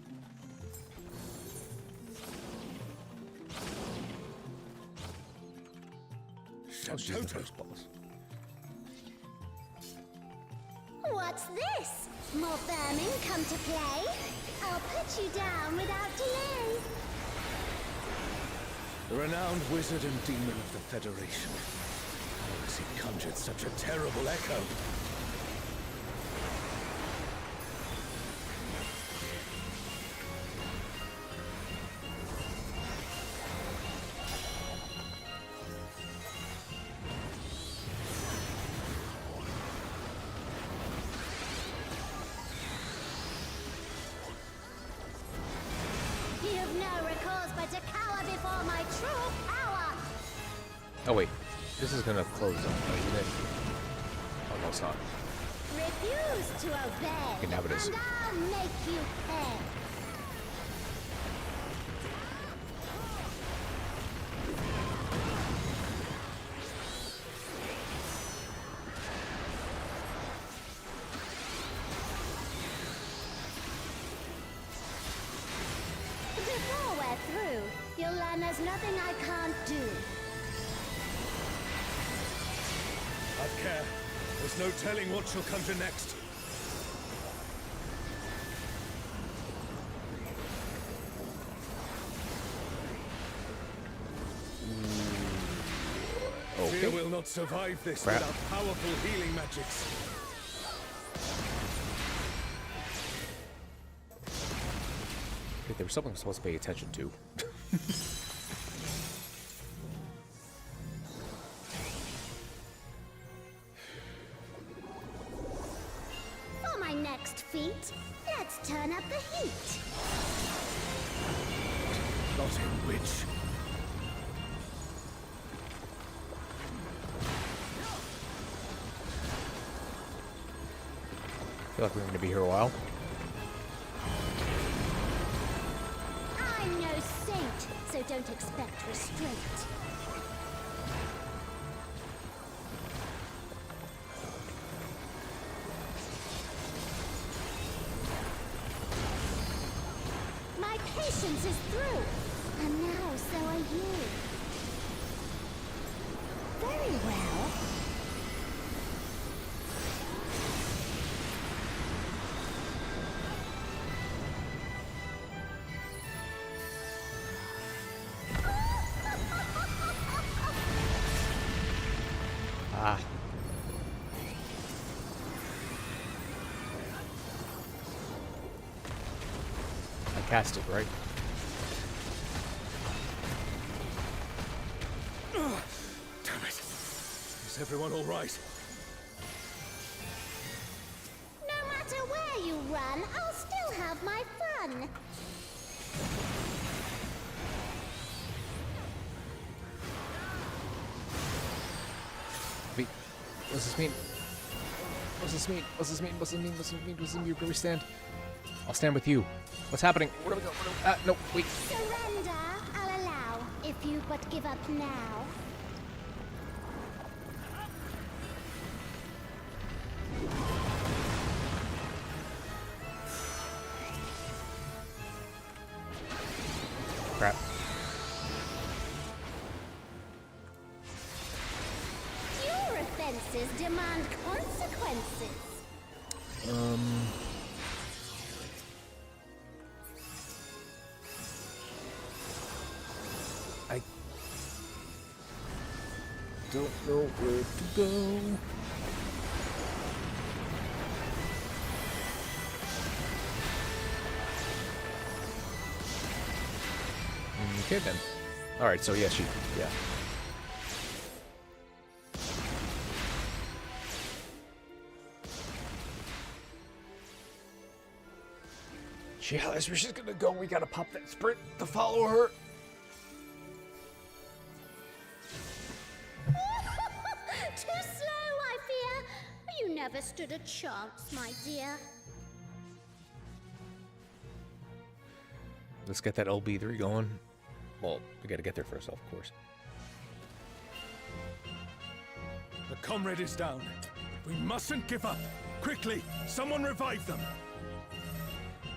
S13: What's this? More vermin come to play? I'll put you down without delay.
S11: The renowned wizard and demon of the Federation. How has he conjured such a terrible echo?
S13: You've no recourse but to cower before my true power.
S1: Oh wait, this is gonna close up, isn't it? Oh no, it's not.
S13: Refuse to obey,
S1: Okay, now it is.
S13: and I'll make you pay. Before we're through, you'll learn there's nothing I can't do.
S11: Have care. There's no telling what she'll conjure next.
S1: Okay.
S11: Fear will not survive this
S1: Crap.
S11: without powerful healing magics.
S1: Wait, there was something I'm supposed to pay attention to.
S13: For my next feat, let's turn up the heat.
S11: Plotting witch.
S1: I feel like we're gonna be here a while.
S13: I'll I'm no saint, so don't expect restraint. My patience is through, and now so are you. Very well.
S1: Ah. I cast it, right?
S11: Damn it. Is everyone all right?
S13: No matter where you run, I'll still have my fun.
S1: Wait, what's this mean? What's this mean? What's this mean? What's this mean? What's this mean? What's this mean? Where do we stand? I'll stand with you. What's happening? Where do we go? No, wait.
S13: Surrender, I'll allow, if you but give up now.
S1: Crap.
S13: Your offenses demand consequences.
S1: I don't know where to go. Okay then. All right. So yeah, yeah. She has where she's gonna go. We gotta pop that sprint to follow her.
S13: Too slow, I fear. You never stood a chance, my dear.
S1: Let's get that LB3 going. Well, we gotta get there first, of course.
S11: The comrade is down. We mustn't give up. Quickly, someone revive them.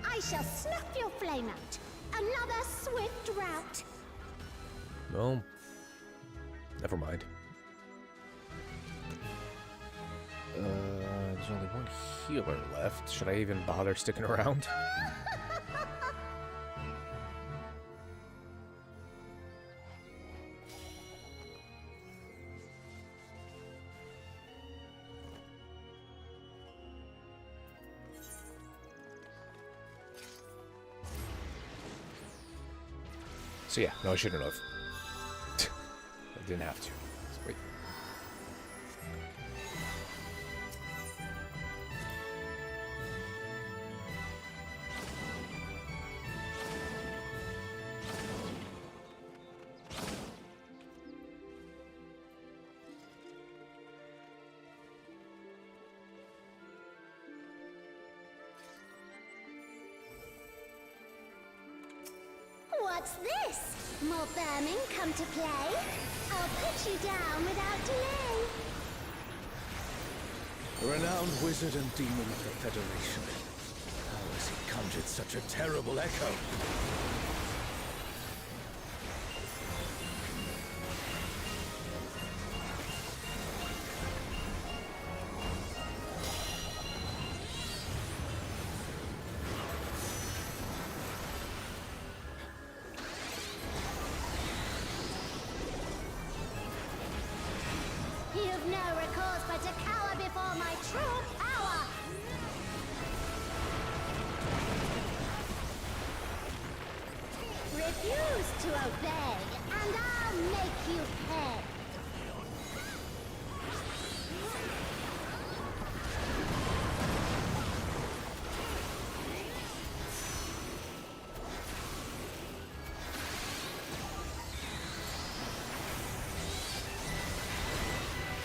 S13: I shall snuff your flame out. Another swift rout.
S1: No. Never mind. There's only one healer left. Should I even bother sticking around? So yeah, no, I shouldn't have. I didn't have to. Wait.
S13: What's this? More vermin come to play? I'll put you down without delay.
S11: A renowned wizard and demon of the Federation. How has he conjured such a terrible echo?
S13: You've no recourse but to cower before my true power. Refuse to obey, and I'll make you pay.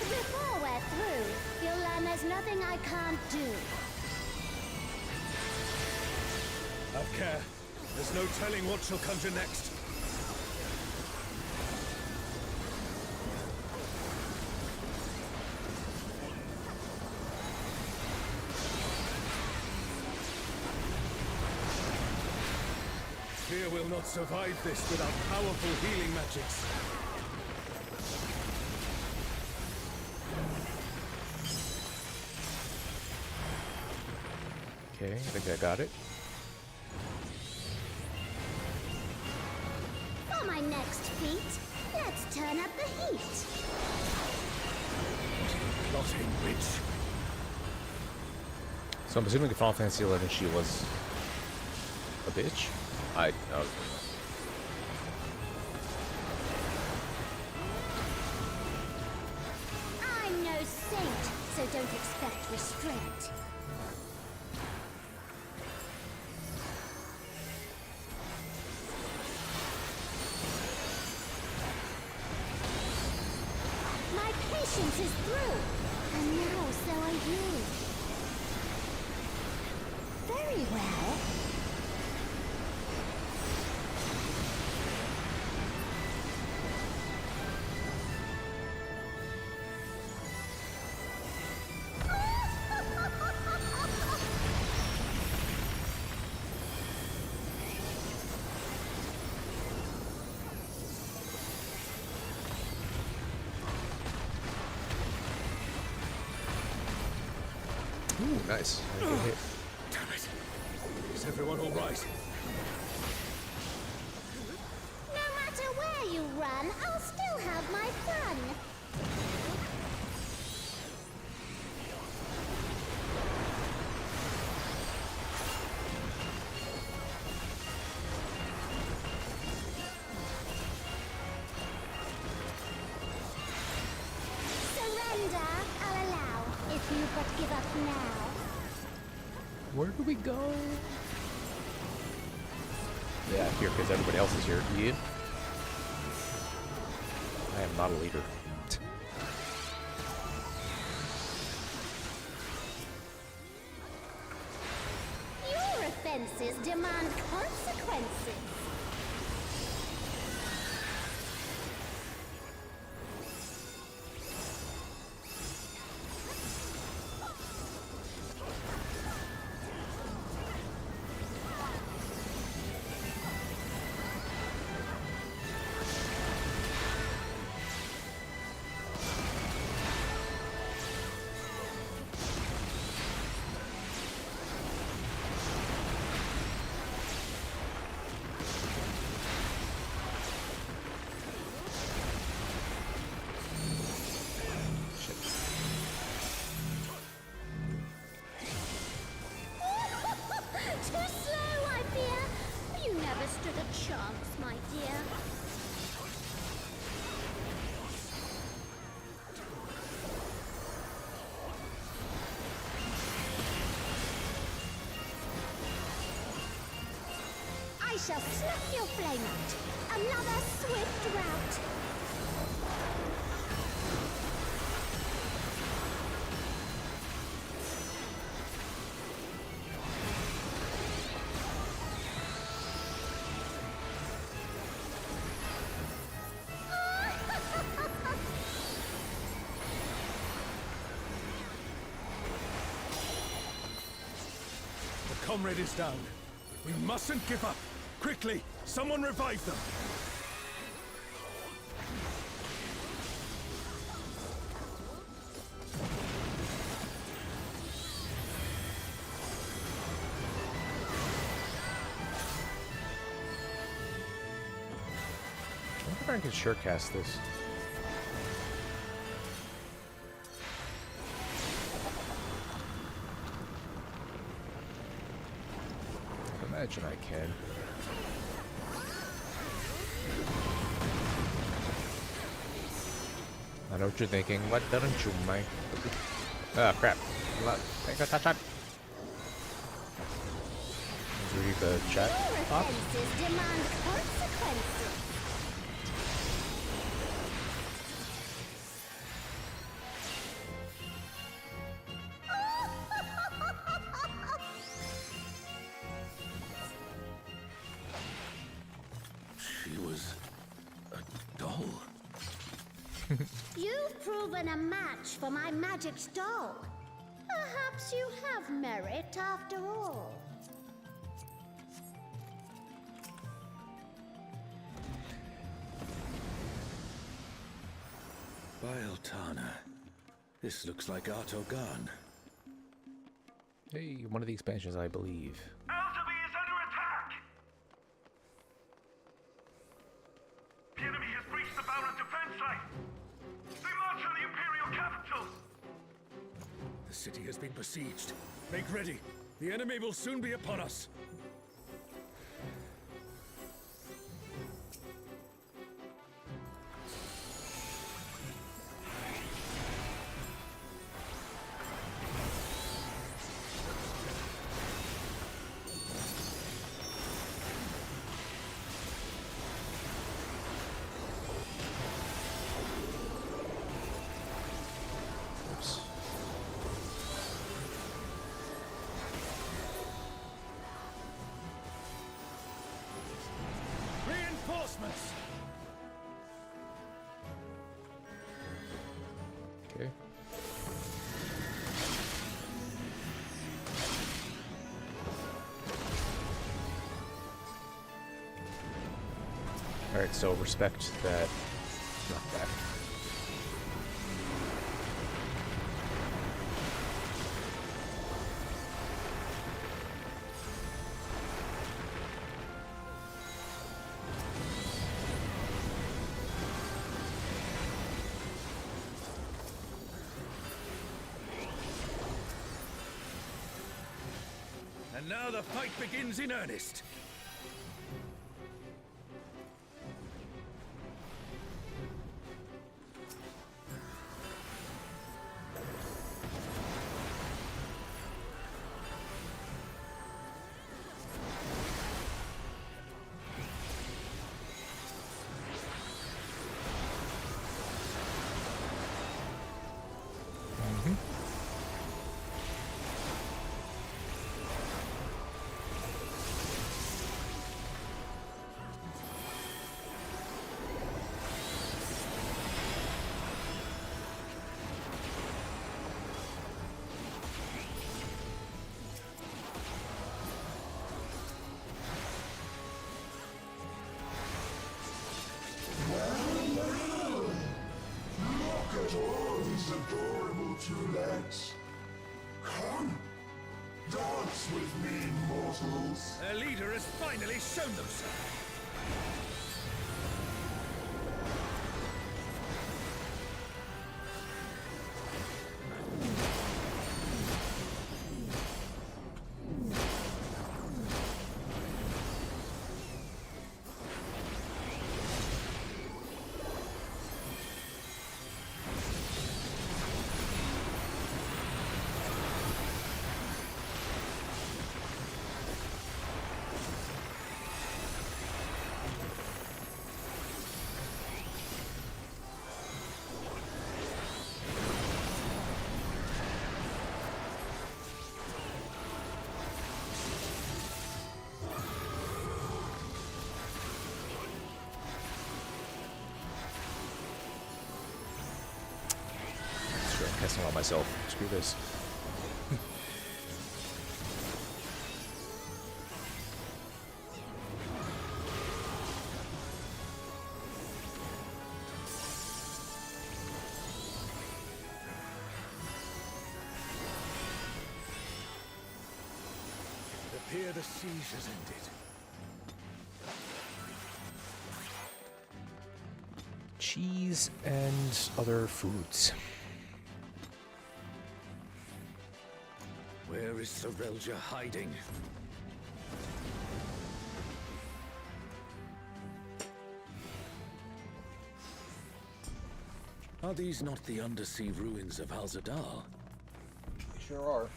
S13: Before we're through, you'll learn there's nothing I can't do.
S11: Have care.
S20: There's no telling what she'll conjure next. Fear will not survive this without powerful healing magics.
S1: Okay, I think I got it.
S13: For my next feat, let's turn up the heat.
S20: Plotting witch.
S1: So I'm assuming in Final Fantasy XI she was a bitch? I'm
S13: no saint, so don't expect restraint. My patience is through, and now so are you. Very well.
S1: Ooh, nice. Good hit.
S20: Damn it. Is everyone all right?
S13: No matter where you run, I'll still have my fun. Surrender, I'll allow, if you but give up now.
S1: Where do we go? Yeah, here, because everybody else is here. Yeah. I am not a leader.
S13: Your offenses demand consequences. Too slow, I fear. You never stood a chance, my dear. I shall snuff your flame out. Another swift rout.
S20: The comrade is down. We mustn't give up. Quickly, someone revive them.
S1: I wonder if I can sure cast this. I imagine I can. I know what you're thinking. What don't you, Mike? Ah, crap. Take a touch on. Let's read the chat.
S13: Your offenses demand consequences.
S21: You've proven a match for my magic dog. Perhaps you have merit after all.
S10: Bieltana. This looks like Artogan.
S1: Hey, one of the expansions, I believe.
S20: XIV is under attack! The enemy has breached the Baron defense line! They march on the Imperial capital! The city has been besieged. Make ready. The enemy will soon be upon us. Reinforcements!
S1: Okay. Alright, so respect that knockback.
S20: And now the fight begins in earnest.
S12: Look at all these adorable two legs. Come, dance with me, mortals.
S20: Their leader has finally shown themselves.
S1: Sure, I'm casting on myself. Screw this.
S20: It appears the siege has ended.
S1: Cheese and other foods.
S20: Where is Sorelja hiding? Are these not the undersea ruins of Al-Zadar?
S1: Sure are.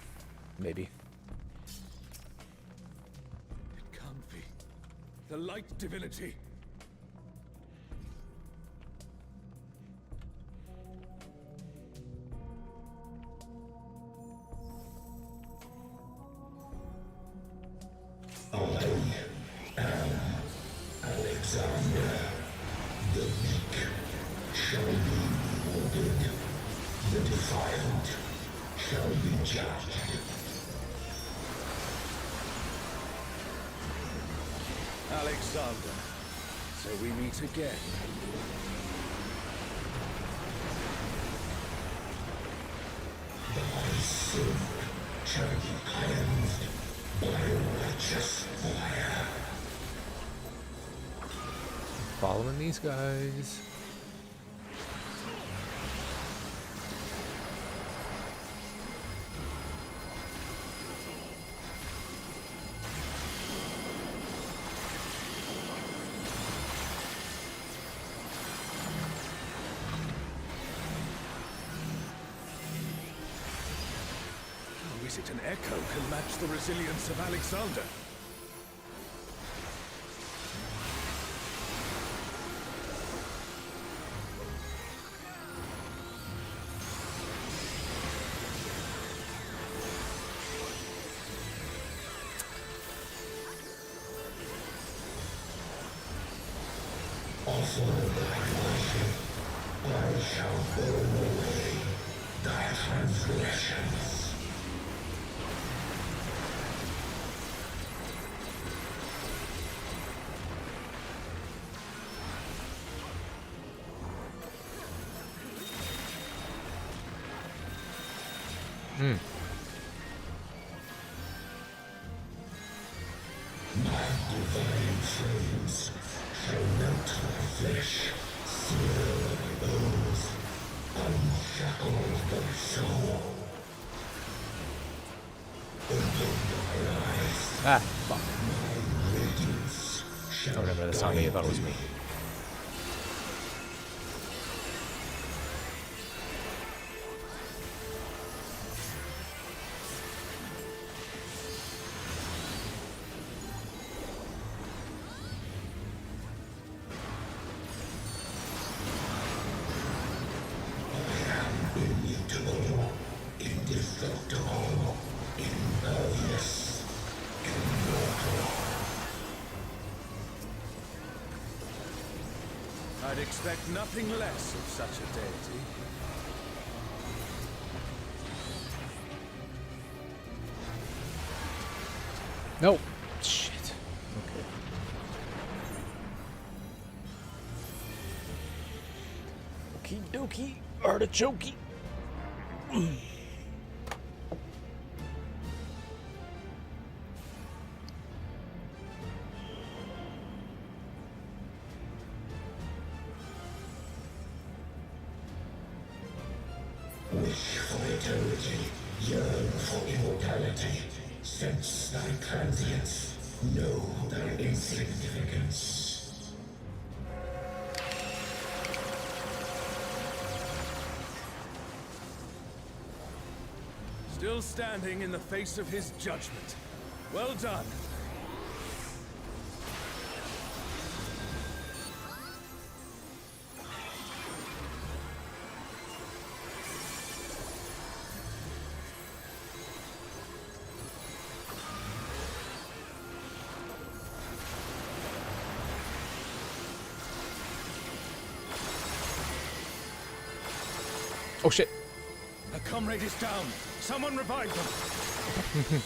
S1: Maybe.
S20: It can't be. The light divinity.
S12: I am Alexander. The weak shall be The defiant shall be judged.
S20: Alexander, so we meet again.
S12: Thy sin shall be cleansed by righteous fire.
S1: Following these guys.
S20: How is it an echo can match the resilience of Alexander?
S12: Offer thy worship, I shall burn away thy transgressions. My divine flames shall melt thy flesh, sear thy bones, unshackle thy soul. Open thy eyes.
S1: Ah, fuck.
S12: My radiance shall
S1: Oh, remember, that's not me. I thought it was me.
S12: immutable, indestructible, impervious, immortal.
S20: I'd expect nothing less of such a deity.
S1: No. Shit. Okay. Okie dokie. Artichoke.
S12: Wish for eternity, yearn for immortality. Sense thy transience, know thy insignificance.
S20: Still standing in the face of his judgment. Well done.
S1: Oh shit.
S20: A comrade is down. Someone revive them.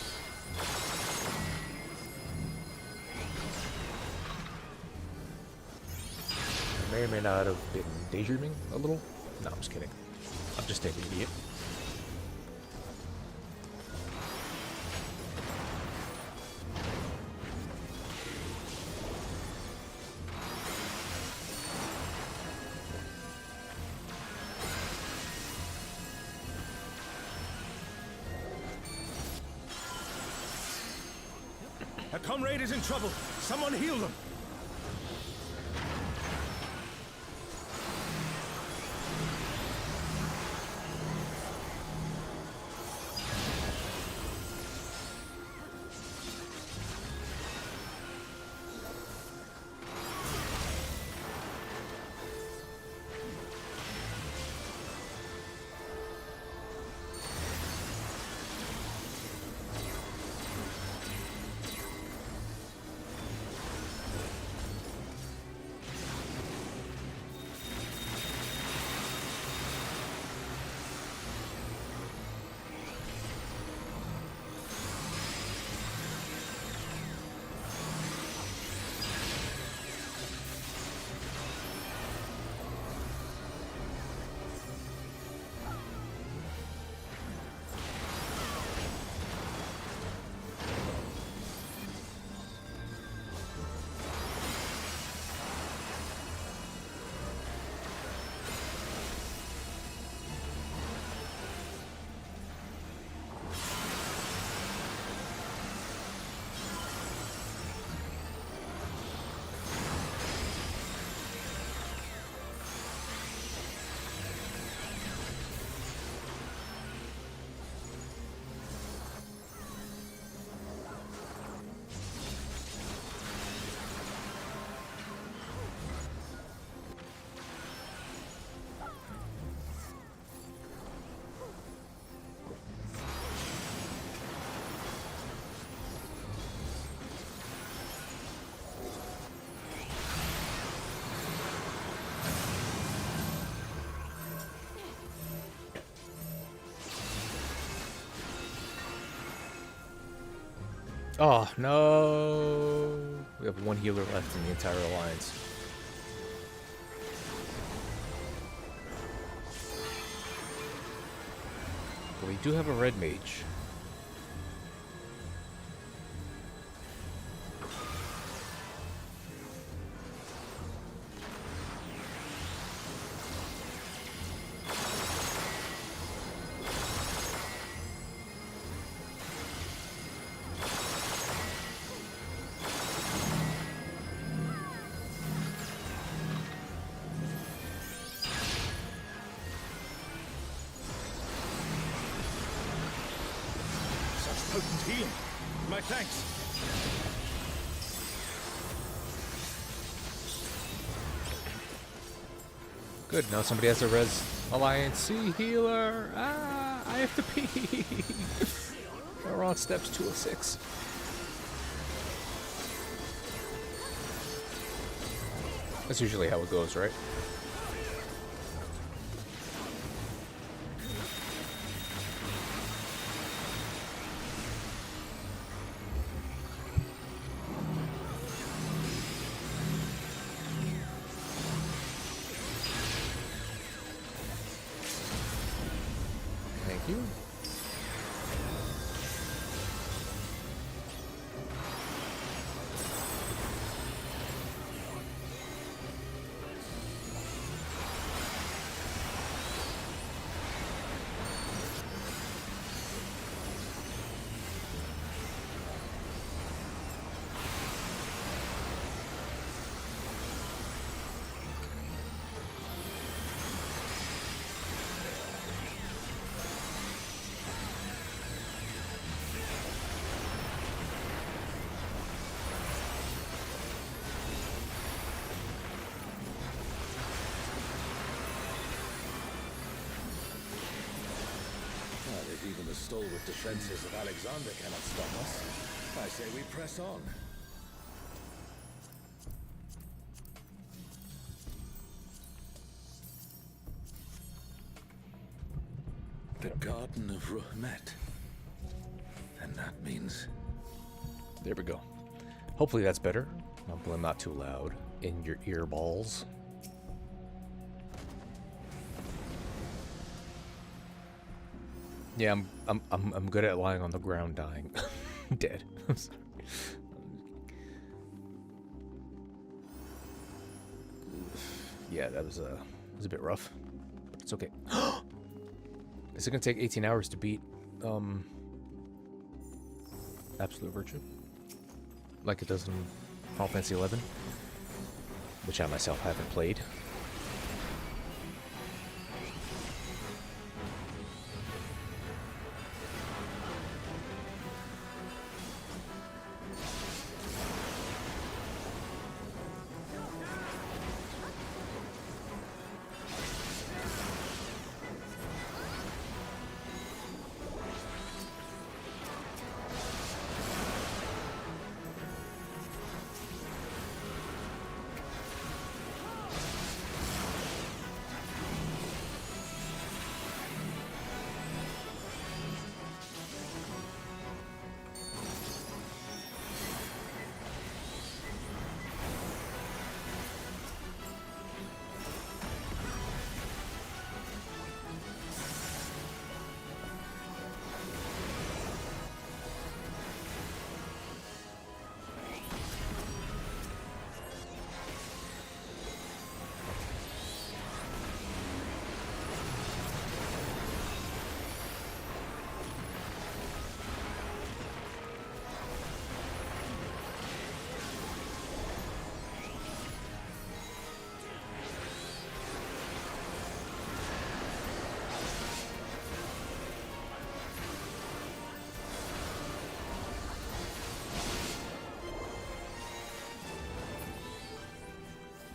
S1: I may or may not have been daydreaming a little. No, I'm just kidding. I'm just an idiot.
S20: A comrade is in trouble. Someone heal them.
S1: Oh, no. We have one healer left in the entire alliance. But we do have a red mage.
S20: Potent healing. My thanks.
S1: Good, now somebody has to res Alliance C healer. Ah, I have to pee. We're on steps 206. That's usually how it goes, right? Thank you.
S20: Even the stalwart defenses of Alexander cannot stop us. I say we press on. The Garden of Ruhmet. And that means...
S1: There we go. Hopefully that's better. Hopefully I'm not too loud in your ear balls. Yeah, I'm good at lying on the ground dying. Dead. I'm sorry. Yeah, that was a bit rough. It's okay. Is it gonna take 18 hours to beat Absolute Virtue? Like it does in Final Fantasy XI? Which I myself haven't played.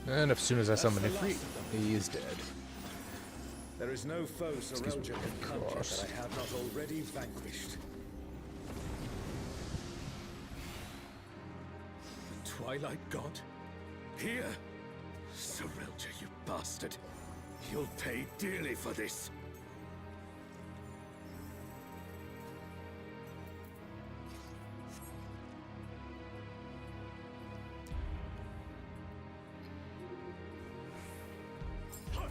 S1: And as soon as I summon Ifrit, he is dead.
S20: There is no foe Sorelja can conquer that I have not already vanquished. The Twilight God? Here? Sorelja, you bastard. You'll pay dearly for this.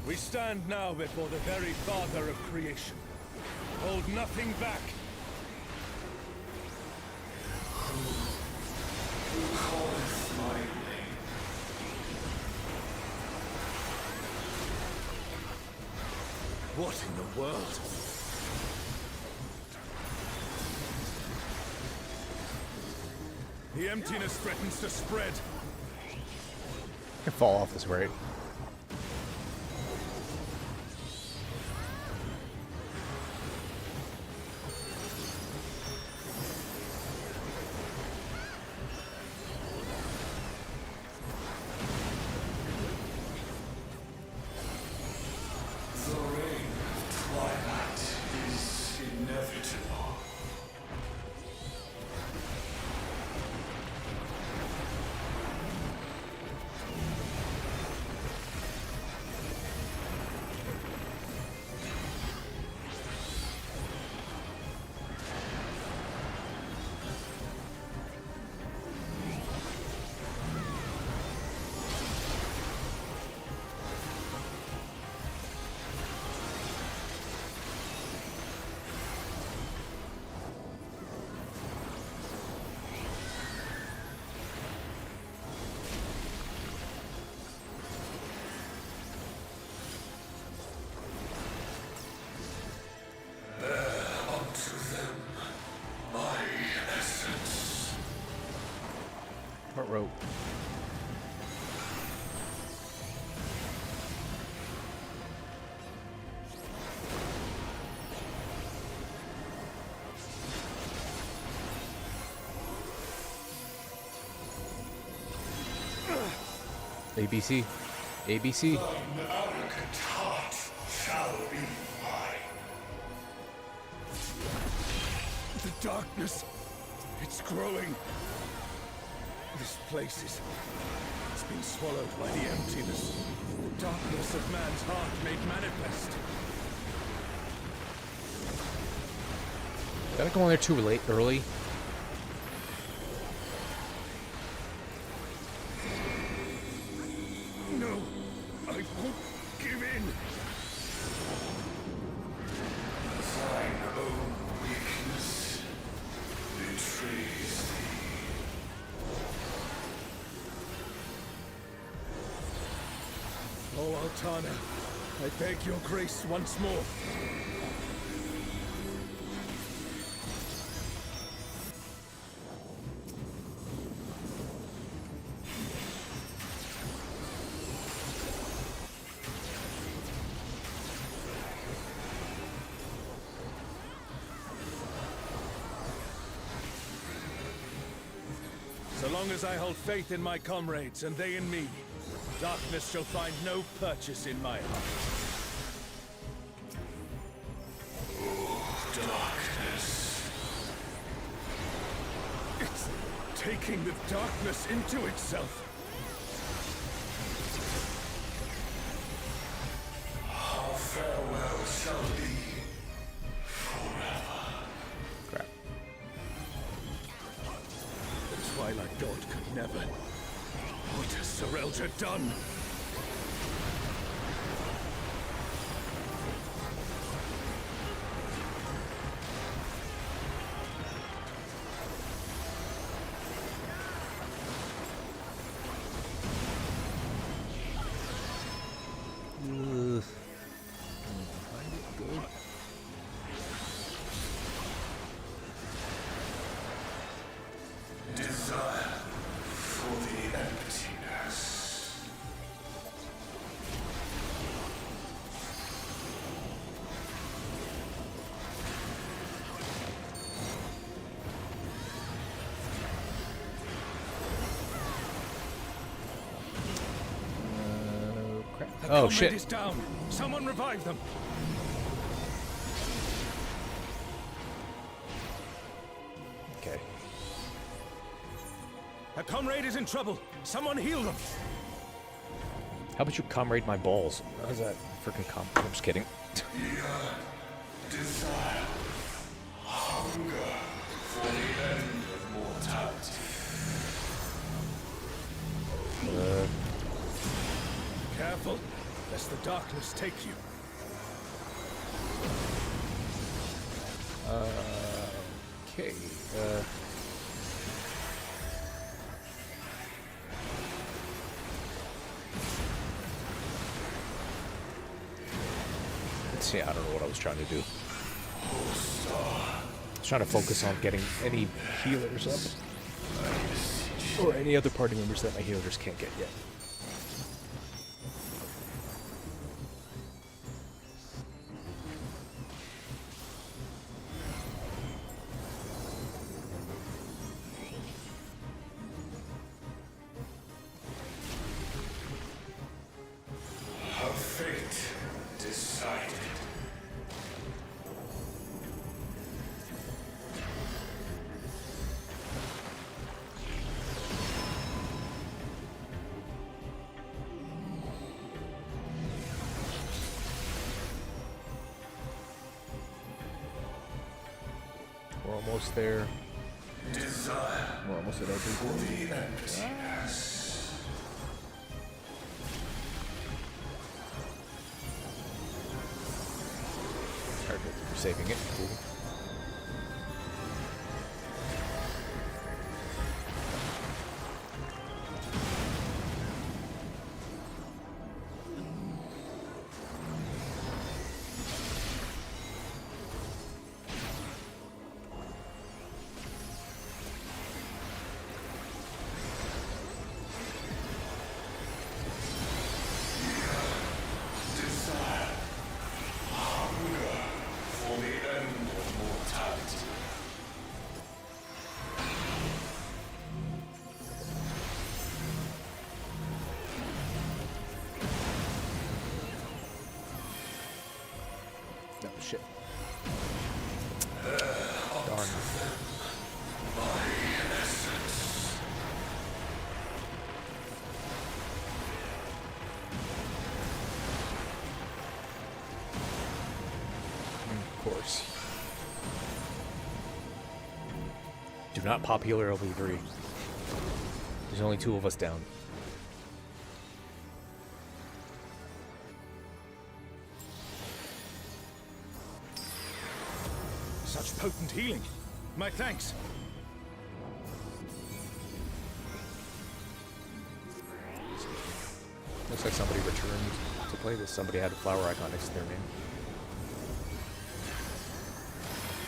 S20: We stand now before the very father of creation. Hold nothing back.
S12: Who calleth my name?
S20: What in the world? The emptiness threatens to spread.
S1: I can fall off this, right?
S12: The reign of twilight is inevitable.
S1: What rope? ABC. ABC.
S12: Thine arrogant heart shall be mine.
S20: The darkness. It's growing. This place is... It's been swallowed by the emptiness. The darkness of man's heart made manifest.
S1: Gotta go in there too late, early.
S20: No, I won't give in.
S12: Thine own weakness betrays thee.
S20: Oh, Altana, I beg your grace once more. So long as I hold faith in my comrades and they in me, darkness shall find no purchase in my heart.
S12: Oh, darkness.
S20: It's taking the darkness into itself.
S12: Our farewell shall be forever.
S1: Crap.
S20: The Twilight God could never. What has Serelja done?
S12: Desire for the emptiness.
S1: Crap.
S20: The
S1: Oh
S20: comrade
S1: shit.
S20: is down. Someone revive them.
S1: Okay.
S20: A comrade is in trouble. Someone heal them.
S1: How about you comrade my balls? How's that freaking I'm just kidding.
S12: Desire. Hunger for the end of mortality.
S20: Careful. lest the darkness take you.
S1: Okay. Let's see, I don't know what I was trying to do. I was trying to focus on getting any healers up. Or any other party members that my healers can't get yet.
S20: A fate decided.
S1: We're almost there.
S20: Desire.
S1: We're almost at
S20: For
S1: everything.
S20: the emptiness.
S1: Perfect. We're saving it. Cool.
S20: Desire. Hunger for the end of mortality.
S1: No, shit. Darn.
S20: My essence.
S1: Of course. Do not pop healer LV3. There's only 2 of us down.
S20: Such potent healing. My thanks.
S1: Looks like somebody returned to play this. Somebody had a flower icon next to their name.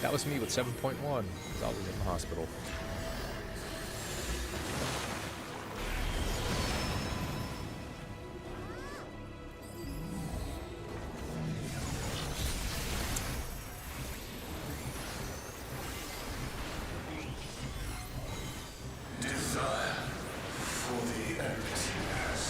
S1: That was me with 7.1. I was in the hospital.
S20: Desire for the emptiness.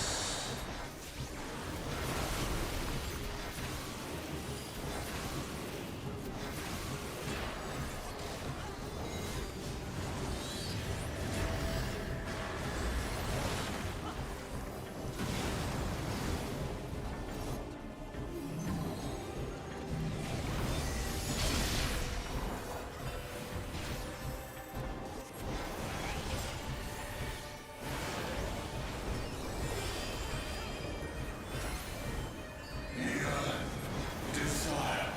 S20: Desire.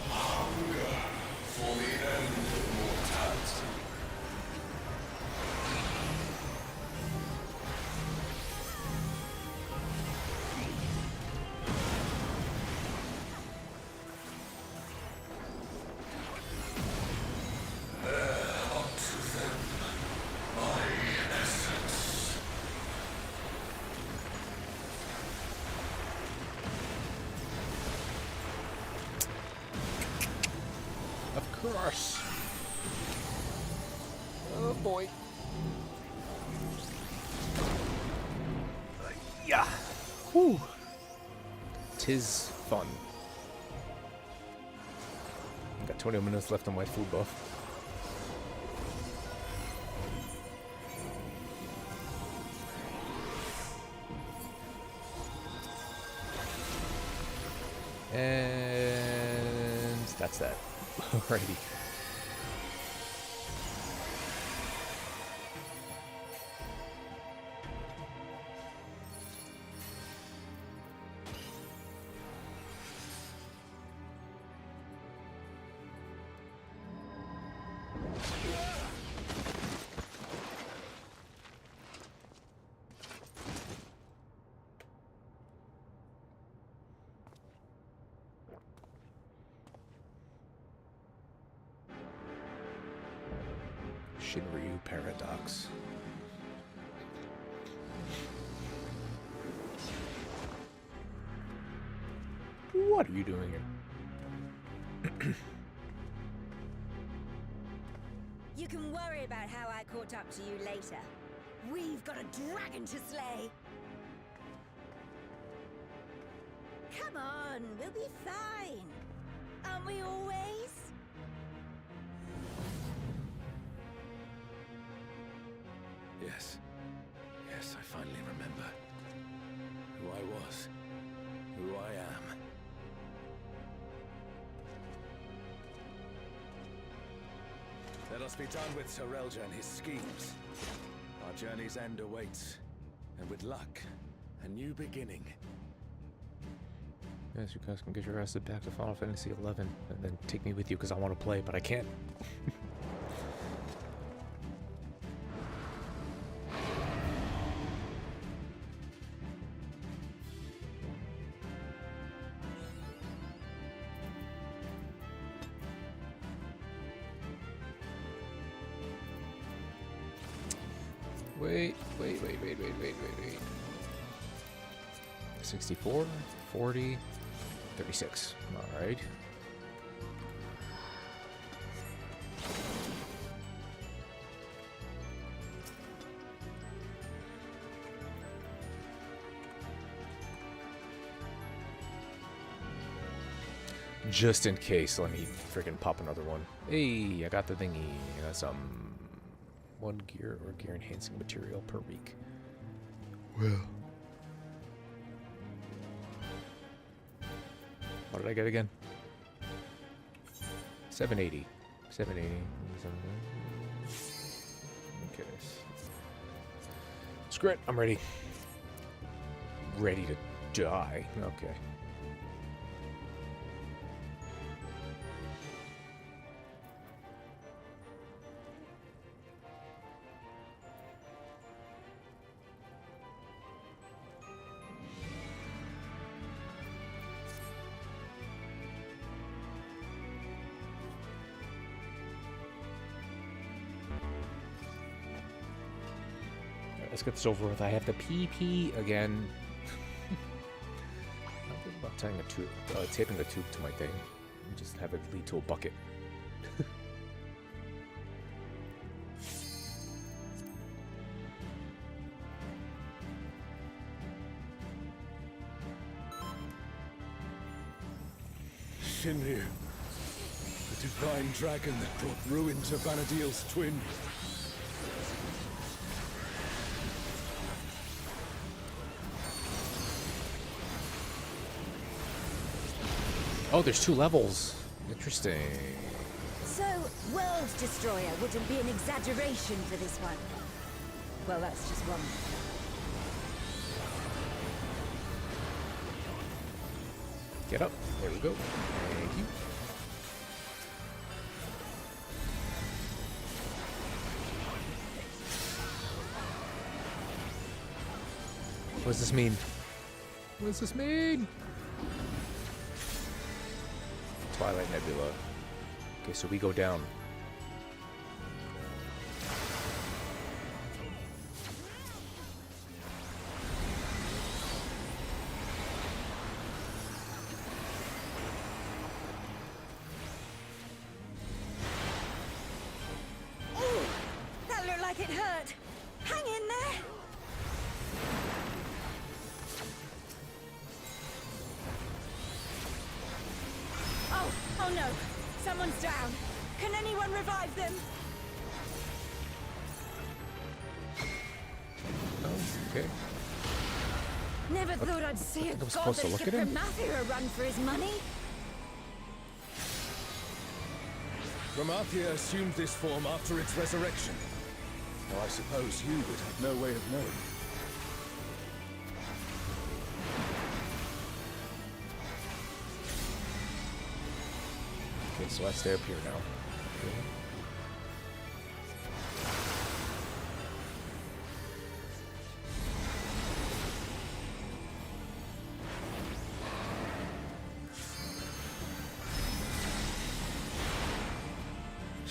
S20: Hunger for the end of mortality. Up to them, my essence.
S1: Of course. Oh boy. Yeah. Whew. Tis fun. Got 20 minutes left on my food buff. And that's that. Alrighty. Shinryu Paradox. What are you doing here?
S2: You can worry about how I caught up to you later. We've got a dragon to slay. Come on, we'll be fine. Aren't we always?
S11: Yes. Yes, I finally remember. Who I was. Who I am. Let us be done with Sorelja and his schemes. Our journey's end awaits. And with luck, a new beginning.
S1: Yes, you guys can get your asses back to Final Fantasy XI and then take me with you because I want to play, but I can't. Wait. 64, 40, 36. All right. Just in case, let me freaking pop another one. Hey, I got the thingy. That's 1 gear or gear enhancing material per week. Well, what did I get again? 780. 780. Okay. Screw it. I'm ready. Ready to die. Okay. Let's get this over with. I have the PP again. I'm thinking about taping a tube to my thing and just have it lead to a bucket.
S11: Shinryu, the divine dragon that brought ruin to Vana'diel's twin.
S1: Oh, there's 2 levels. Interesting.
S2: So, World Destroyer wouldn't be an exaggeration for this one. Well, that's just one.
S1: Get up. There we go. Thank you. What does this mean? What does this mean? Twilight Nebula. Okay, so we go down.
S2: Ooh, that looked like it hurt. Hang in there. Oh no! Someone's down! Can anyone revive them?
S1: Oh, okay.
S2: Never thought I'd see a
S1: I was
S2: god
S1: supposed to
S2: that'd
S1: look
S2: give
S1: at him?
S2: Promathia a run for his money.
S11: Promathia assumed this form after its resurrection. Now I suppose you would have no way of knowing.
S1: Okay, so I stay up here now. Okay.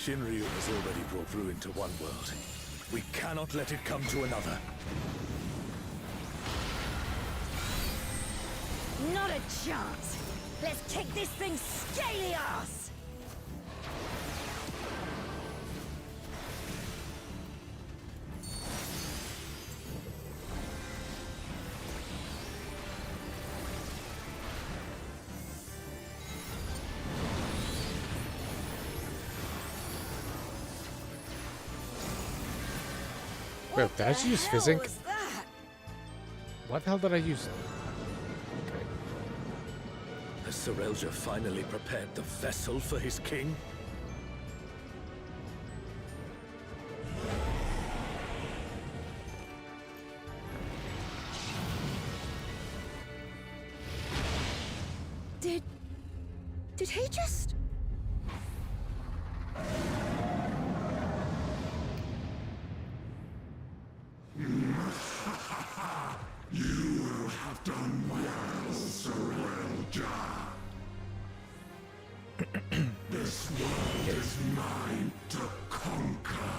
S20: Shinryu has already brought ruin to one world. We cannot let it come to another.
S2: Not a chance! Let's kick this thing scaly ass!
S1: Wait, did I just use Fizzink? What the hell did I use?
S20: Has Serelja finally prepared the vessel for his king?
S2: Did he just...
S12: You will have done well, Serelja. This world is mine to conquer,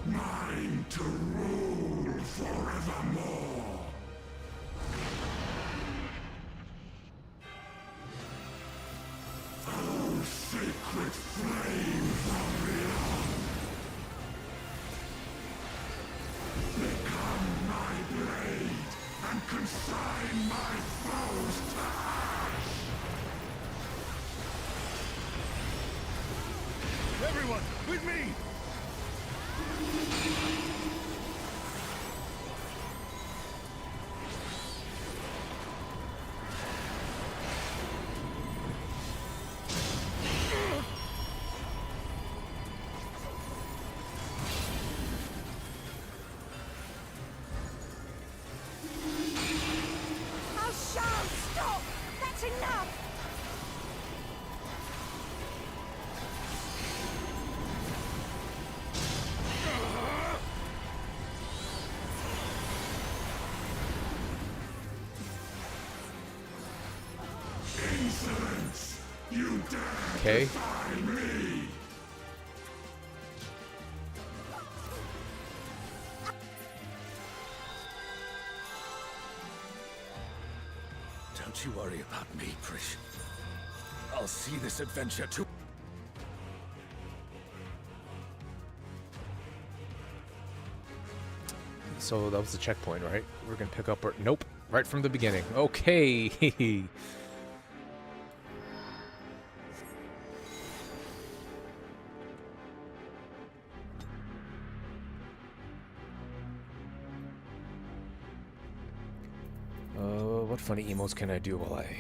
S12: mine to rule forevermore. Oh, sacred flame from beyond, become my blade and consign my foes to ash!
S20: Everyone, with me!
S2: Oh, Sean, stop! That's enough!
S12: Insolence! You dare
S1: Okay.
S12: defy me!
S20: Don't you worry about me, Prish. I'll see this adventure to...
S1: So that was the checkpoint, right? We're gonna pick up. Nope, right from the beginning. Okay. What funny emotes can I do while I...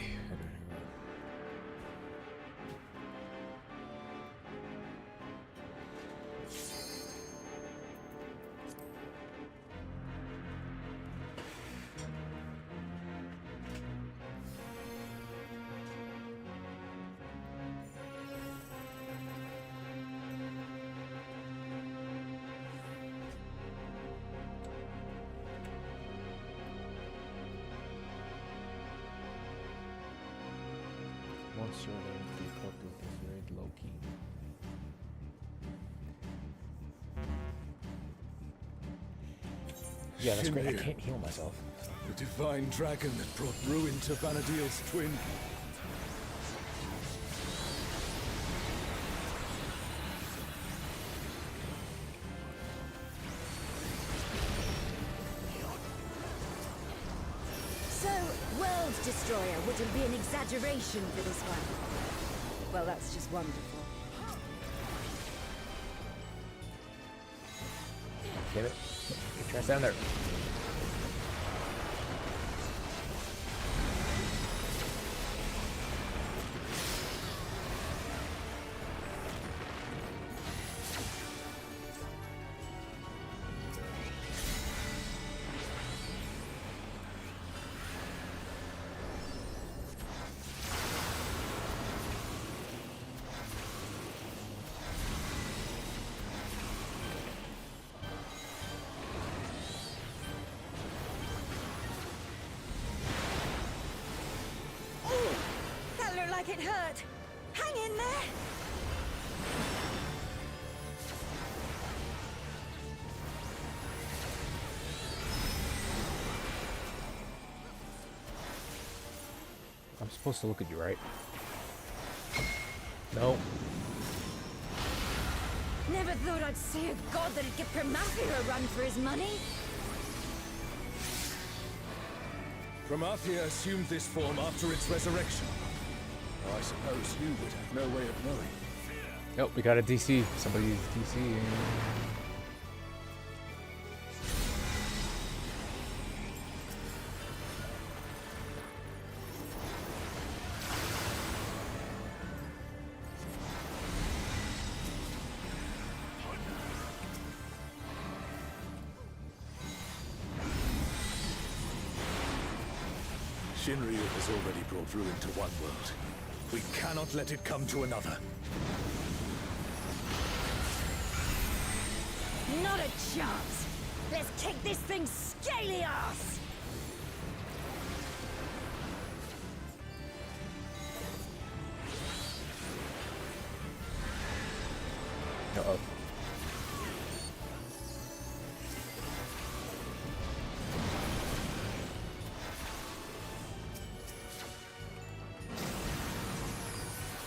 S1: Monster alert, be equipped with this very low key. Yeah, that's great. I
S20: Shinryu,
S1: can't heal myself.
S20: the divine dragon that brought ruin to Vanadil's twin.
S2: So, World Destroyer wouldn't be an exaggeration for this one. Well, that's just wonderful.
S1: Damn it. Get your ass down there.
S2: That looked like it hurt. Hang in there.
S1: I'm supposed to look at you, right? No.
S2: Never thought I'd see a god that'd give Promathia a run for his money.
S15: Promathia assumed this form after its resurrection. I suppose you would have no way of knowing.
S1: Nope, we got a DC. Somebody's DC.
S15: Shinryu has already brought ruin to one world. We cannot let it come to another.
S2: Not a chance. Let's kick this thing's scaly ass.
S1: Uh-oh.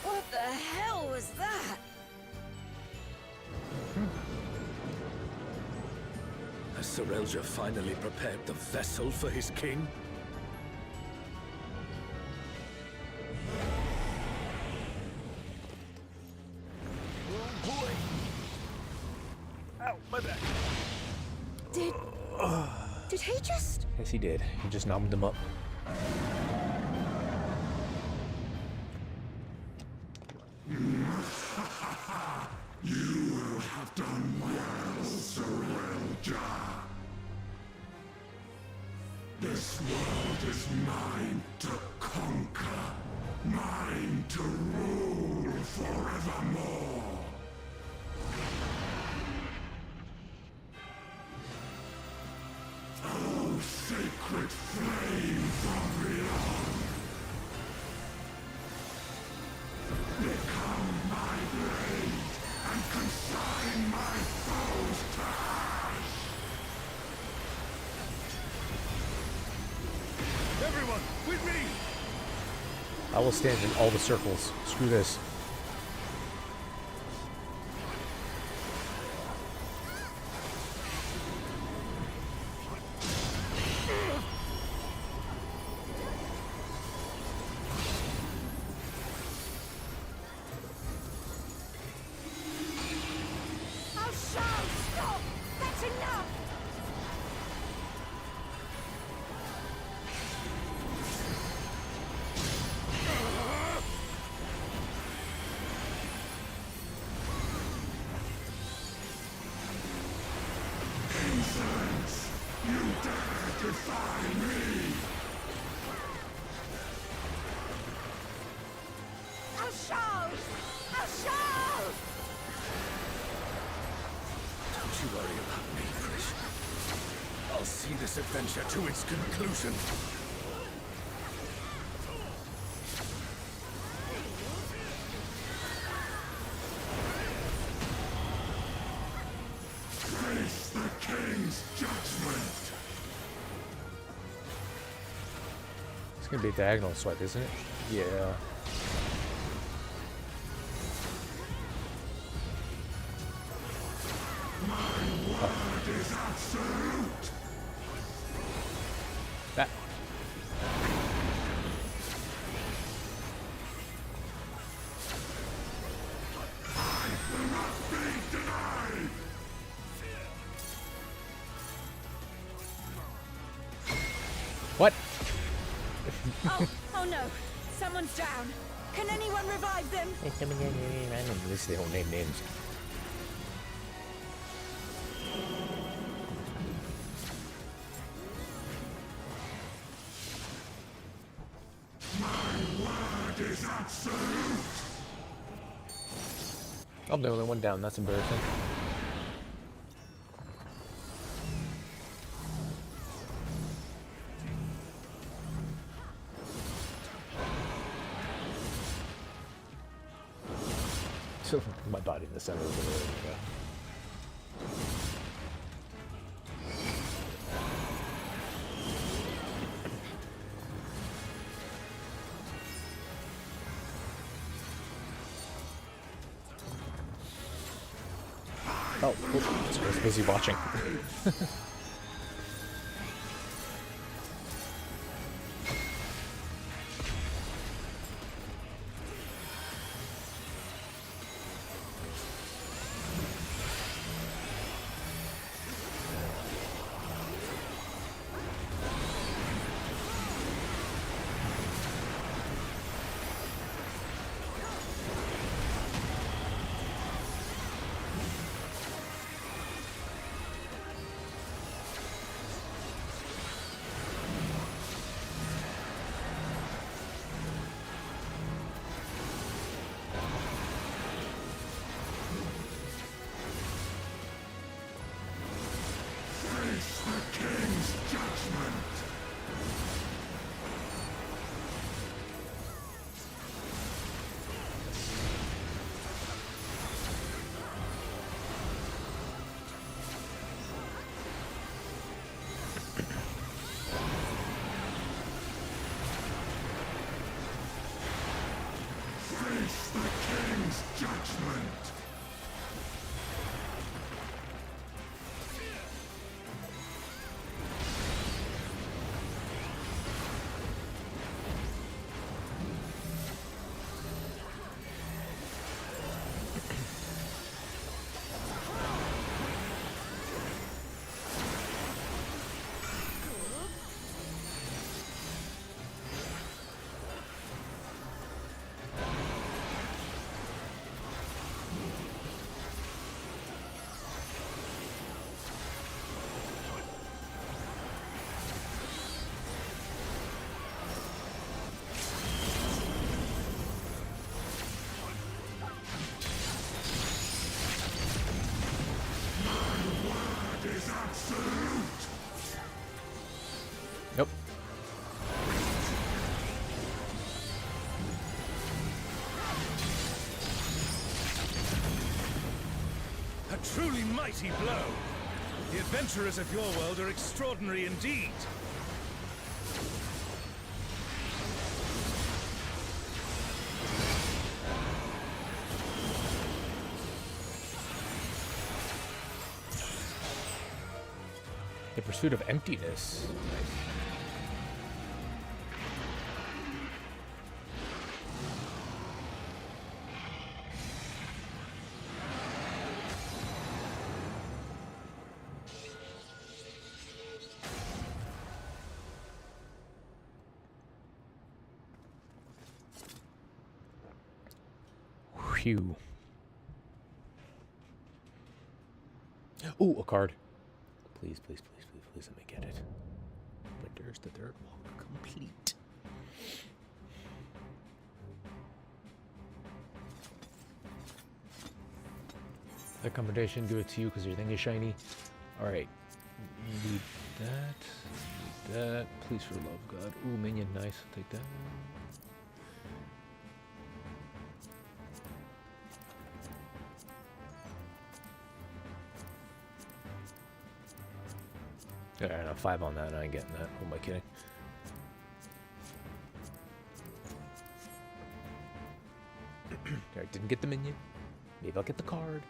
S2: What the hell was that?
S15: Has Sorelja finally prepared the vessel for his king? Oh boy! Ow, my back!
S2: Did he just...
S1: Yes, he did. He just nommed them up.
S12: You will have done well, Sorelja. This world is mine to conquer, mine to rule forevermore. Oh, sacred flame from beyond, become my blade and consign my foes to ash.
S15: Everyone, with me!
S1: I will stand in all the circles. Screw this.
S2: Oh, Sean, stop! That's enough!
S12: Insolence! You dare defy me!
S2: Oh, Sean! Oh, Sean!
S15: Don't you worry about me, Trish. I'll see this adventure to its conclusion.
S12: Face the king's judgment!
S1: It's gonna be a diagonal swipe, isn't it? Yeah.
S12: My word is absolute!
S1: That.
S12: I will not be denied!
S1: What?
S2: Oh no! Someone's down! Can anyone revive them?
S1: At least they don't name names.
S12: My word is absolute!
S1: I'm the only one down. That's embarrassing. My body in the center of the room. Oh, I was busy watching. Nope.
S15: A truly mighty blow. The adventurers of your world are extraordinary indeed.
S1: The pursuit of emptiness. Phew. Ooh, a card. Please, please, please, please, please let me get it. Winter's the third walk complete. Accommodation, give it to you because your thing is shiny. Alright. Need that. Need that. Please, for the love of God. Ooh, minion, nice. I'll take that. Alright, no, 5 on that. I ain't getting that. Who am I kidding? Alright, didn't get the minion. Maybe I'll get the card.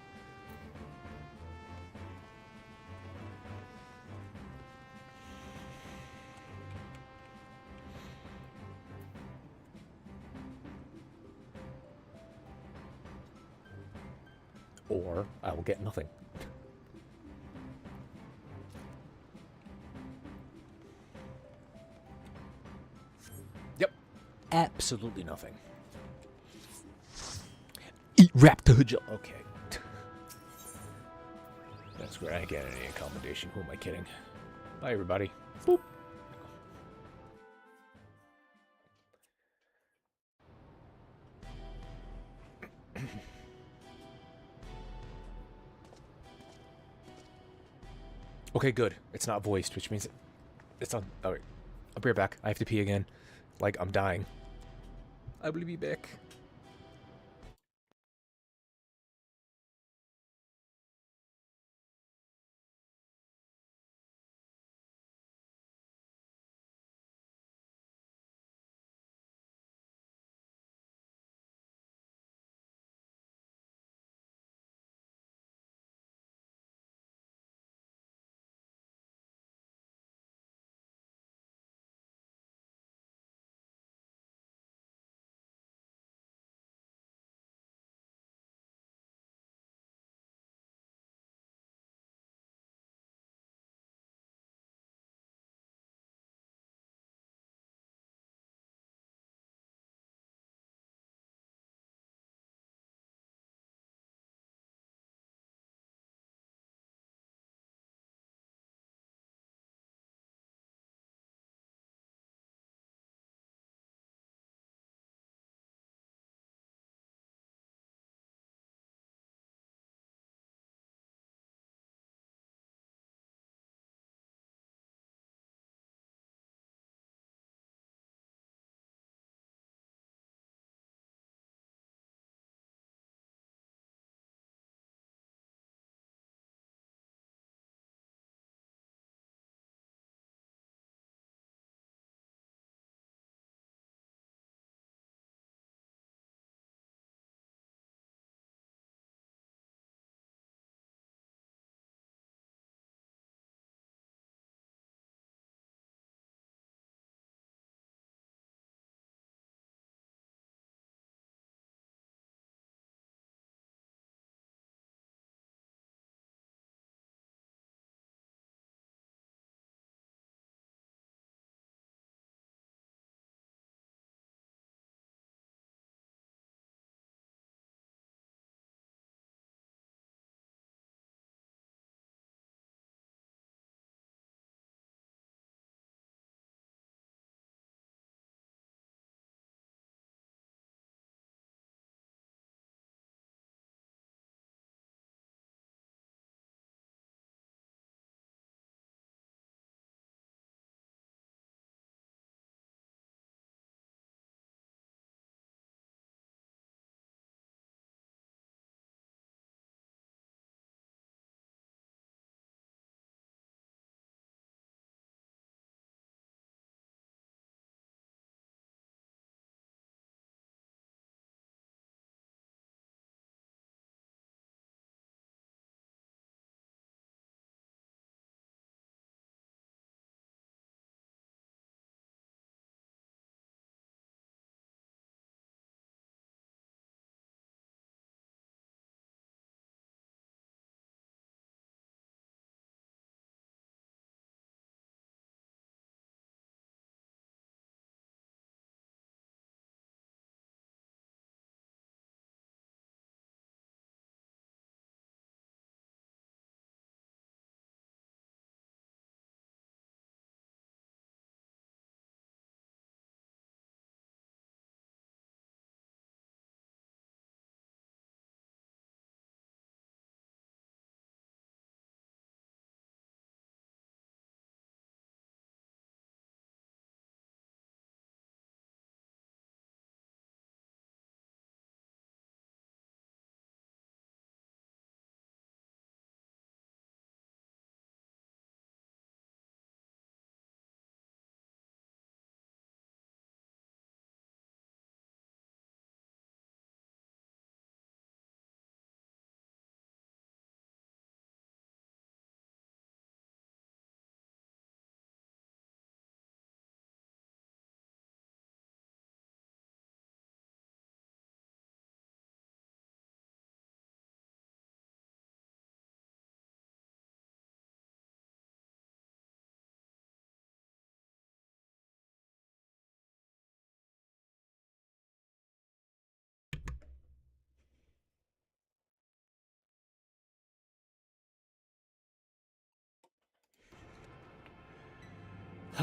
S1: Or I will get nothing. Yep. Absolutely nothing. Eat raptor gel. Okay. That's great. I get any accommodation. Who am I kidding? Bye, everybody. Boop. Okay, good. It's not voiced, which means it's on. Alright. I'll be right back. I have to pee again. Like, I'm dying. I will be back.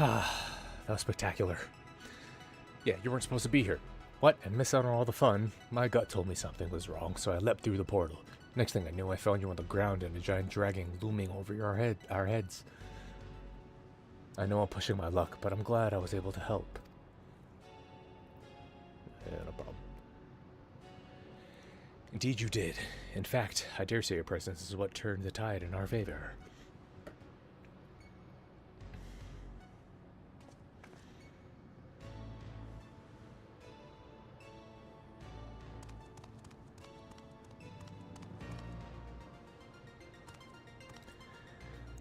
S1: Ah, that was spectacular. Yeah, you weren't supposed to be here. What? And miss out on all the fun? My gut told me something was wrong, so I leapt through the portal. Next thing I knew, I found you on the ground and a giant dragon looming over our heads. I know I'm pushing my luck, but I'm glad I was able to help. Yeah, no problem. Indeed you did. In fact, I dare say your presence is what turned the tide in our favor.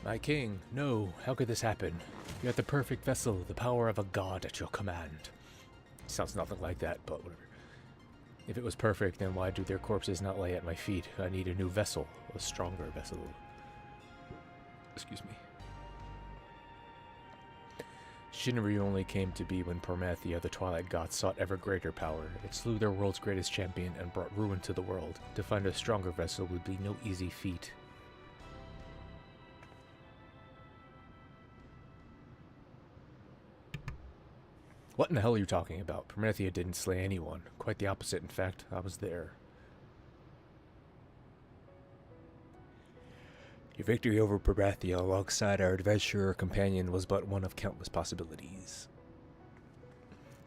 S1: My king, no, how could this happen? You had the perfect vessel, the power of a god at your command. Sounds nothing like that, but whatever. If it was perfect, then why do their corpses not lay at my feet? I need a new vessel, a stronger vessel. Excuse me. Shinryu only came to be when Promathia, the Twilight God, sought ever greater power. It slew their world's greatest champion and brought ruin to the world. To find a stronger vessel would be no easy feat. What in the hell are you talking about? Promathia didn't slay anyone. Quite the opposite, in fact. I was there. Your victory over Promathia alongside our adventurer companion was but one of countless possibilities.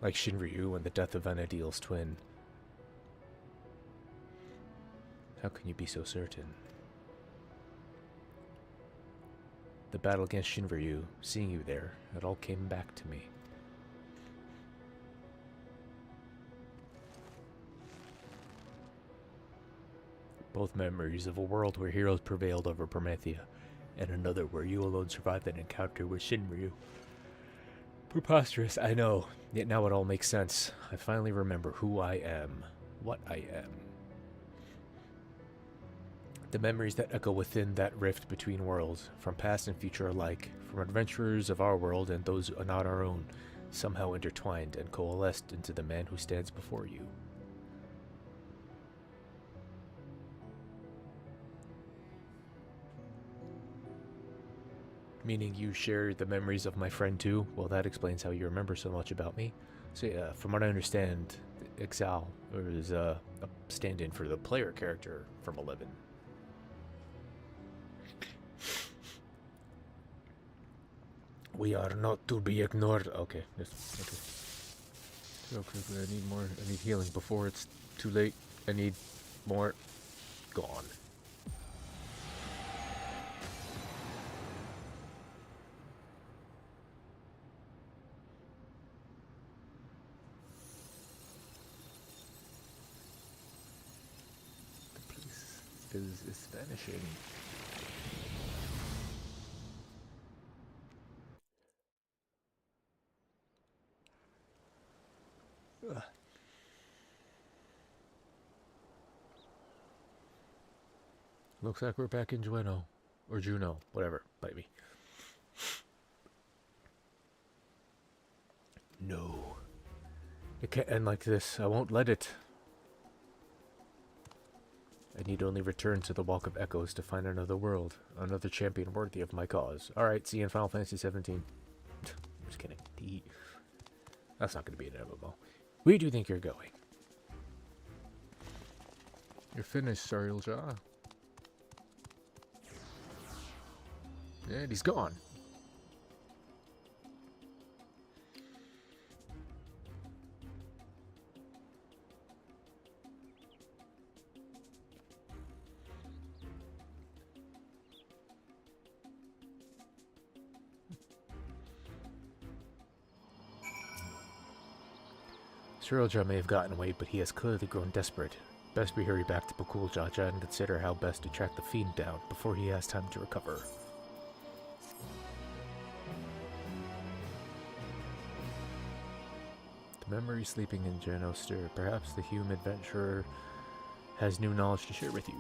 S1: Like Shinryu and the death of Vana'diel's twin. How can you be so certain? The battle against Shinryu, seeing you there, it all came back to me. Both memories of a world where heroes prevailed over Promathia, and another where you alone survived an encounter with Shinryu. Preposterous, I know, yet now it all makes sense. I finally remember who I am, what I am. The memories that echo within that rift between worlds, from past and future alike, from adventurers of our world and those not our own, somehow intertwined and coalesced into the man who stands before you. Meaning you share the memories of my friend too? Well, that explains how you remember so much about me. So yeah, from what I understand, XIV is a stand-in for the player character from 11. We are not to be ignored. Okay, okay. Real quickly, I need more. I need healing before it's too late. I need more. Gone. Is vanishing. Ugh. Looks like we're back in Juno. Or Juno, whatever, bite me. No. It can't end like this. I won't let it. I need only return to the Walk of Echoes to find another world, another champion worthy of my cause. Alright, see you in Final Fantasy 17. Just kidding. That's not going to be an MMO. Where do you think you're going? You're finished, Sariel Jaw. And he's gone. Sariel may have gotten away, but he has clearly grown desperate. Best we hurry back to Bakul Jaja and consider how best to track the fiend down before he has time to recover. The memory sleeping in Genos stir. Perhaps the human adventurer has new knowledge to share with you.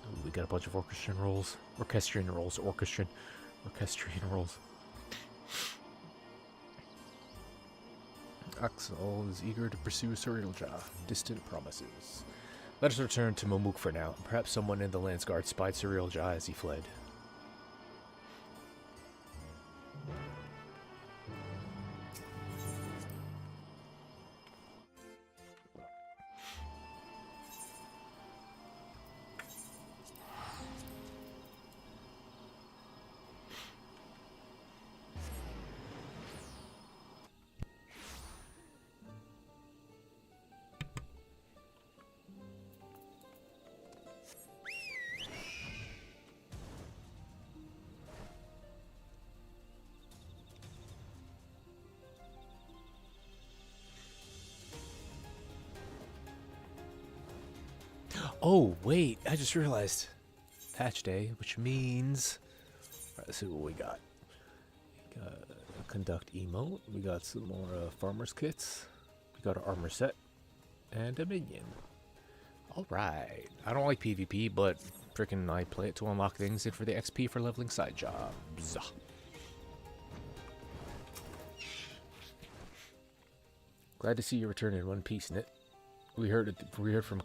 S1: Ooh, we got a bunch of orchestrion rolls. Orchestrion rolls. Axel is eager to pursue Sariel. Distant promises. Let us return to Momuk for now. Perhaps someone in the Landsguard spied Sariel as he fled. Oh, wait, I just realized. Patch day, which means... Alright, let's see what we got. We got a conduct emote. We got some more farmer's kits. We got an armor set. And a minion. Alright. I don't like PvP, but freaking I play it to unlock things and for the XP for leveling side jobs. Glad to see you return in one piece, Nit. We heard from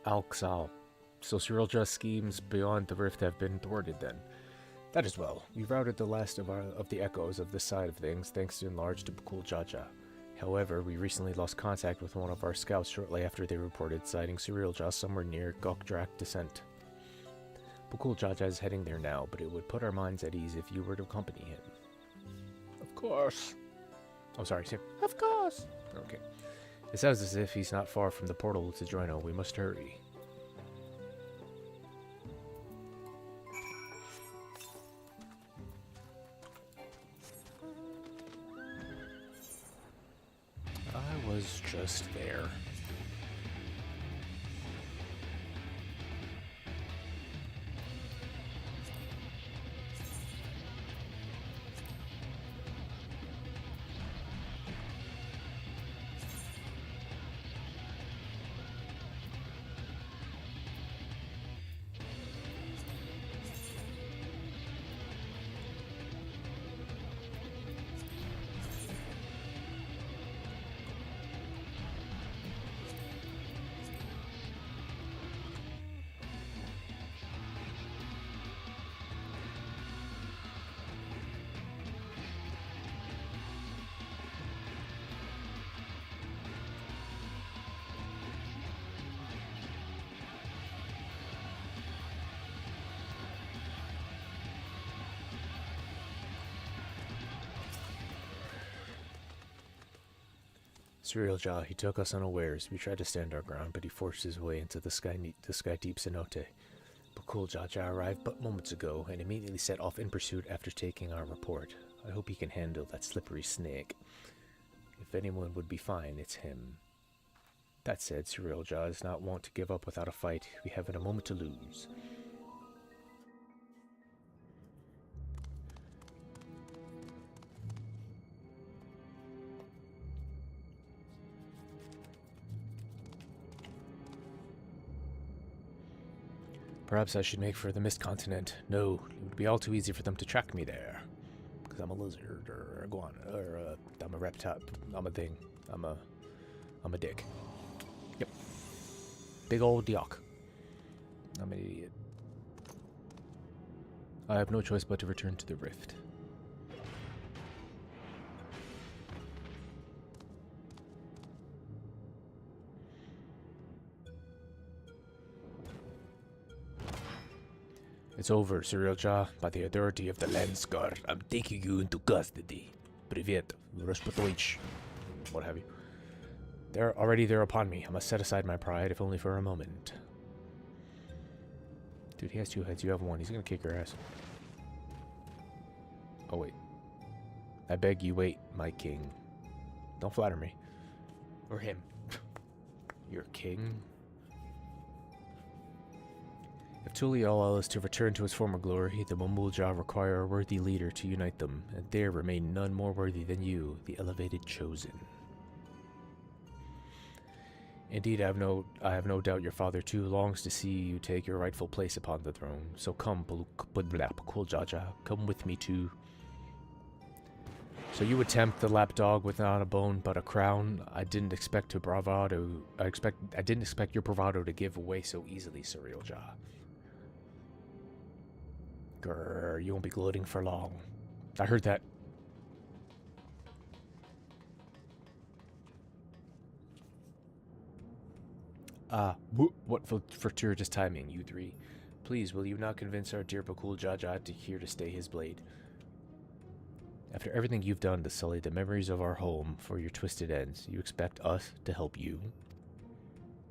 S1: Al-Xal. So Cyrilja's schemes beyond the rift have been thwarted then. That is well. We routed the last of the echoes of this side of things, thanks in large to Bakul Jaja. However, we recently lost contact with one of our scouts shortly after they reported sighting Cyrilja somewhere near Gokdrak Descent. Bakul Jaja is heading there now, but it would put our minds at ease if you were to accompany him. Of course. Oh, sorry, Sam. Of course. Okay. It sounds as if he's not far from the portal to Drano. We must hurry. I was just there. Cyrilja, he took us unawares. We tried to stand our ground, but he forced his way into the sky deep cenote. Bakul Jaja arrived but moments ago and immediately set off in pursuit after taking our report. I hope he can handle that slippery snake. If anyone would be fine, it's him. That said, Cyrilja is not wont to give up without a fight. We haven't a moment to lose. Perhaps I should make for the Mist Continent. No, it would be all too easy for them to track me there. Because I'm a lizard, or a iguana, or I'm a reptile. I'm a thing. I'm a dick. Yep. Big old diok. I'm an idiot. I have no choice but to return to the rift. It's over, Cyrilja. By the authority of the Landscar, I'm taking you into custody. Privet, Rozpatoich, what have you. They're already there upon me. I must set aside my pride, if only for a moment. Dude, he has 2 heads. You have 1. He's gonna kick your ass. Oh, wait. I beg you, wait, my king. Don't flatter me. Or him. Your king? If Tulial is to return to his former glory, the Momulja require a worthy leader to unite them, and there remain none more worthy than you, the elevated chosen. Indeed, I have no doubt your father too longs to see you take your rightful place upon the throne. So come, Bakul-Jaja, come with me too. So you would tempt the lapdog with not a bone but a crown. I didn't expect your bravado to give way so easily, Cyrilja. Grrr, you won't be gloating for long. I heard that. What fortuitous timing, you 3. Please, will you now convince our dear Bakul Jaja to here to stay his blade? After everything you've done to sully the memories of our home for your twisted ends, you expect us to help you?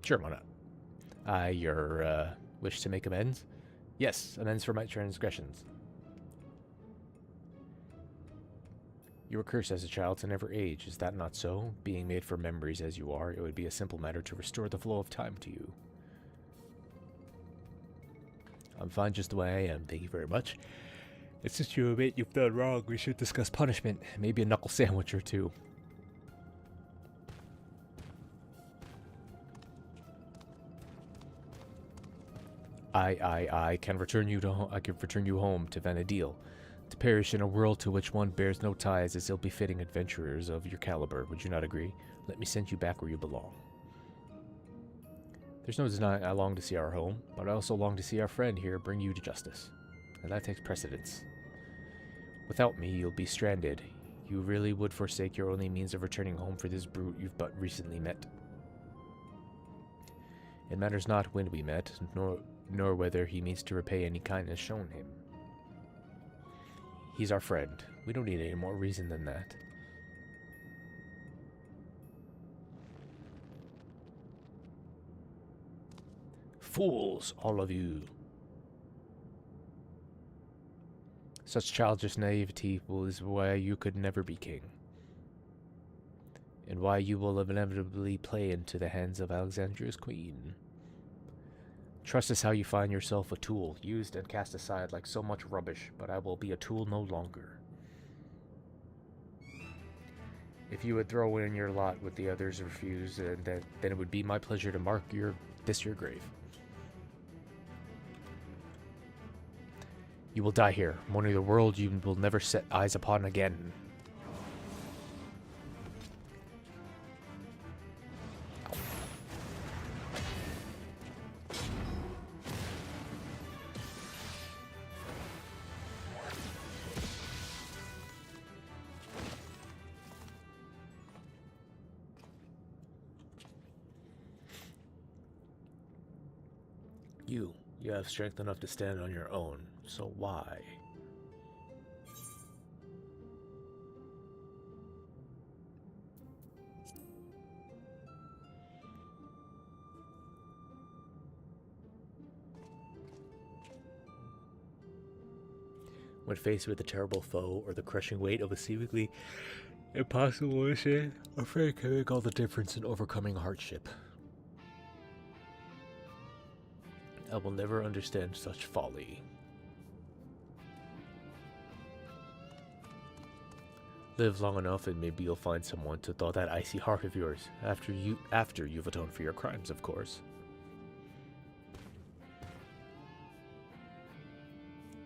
S1: Sure, why not? Your wish to make amends? Yes, amends for my transgressions. You were cursed as a child to never age, is that not so? Being made for memories as you are, it would be a simple matter to restore the flow of time to you. I'm fine just the way I am, thank you very much. And since you admit you've done wrong, we should discuss punishment. Maybe a knuckle sandwich or two. I can return you home to Vanadil, to perish in a world to which one bears no ties as ill-befitting adventurers of your caliber. Would you not agree? Let me send you back where you belong. There's no denying I long to see our home, but I also long to see our friend here bring you to justice. And that takes precedence. Without me, you'll be stranded. You really would forsake your only means of returning home for this brute you've but recently met. It matters not when we met, nor whether he means to repay any kindness shown him. He's our friend. We don't need any more reason than that. Fools, all of you. Such childish naivety is why you could never be king. And why you will inevitably play into the hands of Alexandria's queen. Trust is how you find yourself a tool, used and cast aside like so much rubbish, but I will be a tool no longer. If you would throw in your lot with the others refuse, then it would be my pleasure to mark your grave. You will die here, mourning the world you will never set eyes upon again. You have strength enough to stand on your own, so why? When faced with a terrible foe or the crushing weight of a seemingly impossible mission, a friend can make all the difference in overcoming hardship. I will never understand such folly. Live long enough and maybe you'll find someone to thaw that icy heart of yours, after you've atoned for your crimes, of course.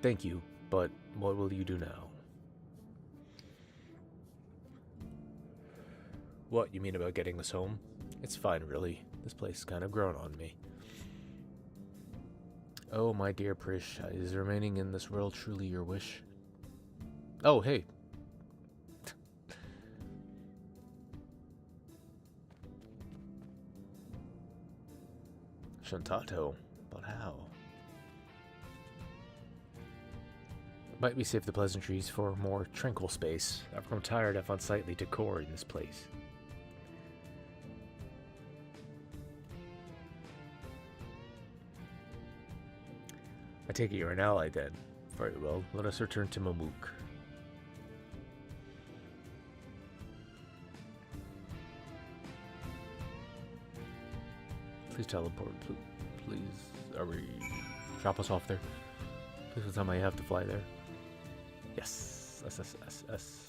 S1: Thank you, but what will you do now? What, you mean about getting us home? It's fine, really. This place has kind of grown on me. Oh, my dear Prish, is remaining in this world truly your wish? Oh, hey. Shantato, but how? Might we save the pleasantries for a more tranquil space? I've grown tired of unsightly decor in this place. I take it you're an ally then. Very well, let us return to Mamuk. Please teleport, please. Are we... drop us off there? Please tell me I have to fly there. Yes. S.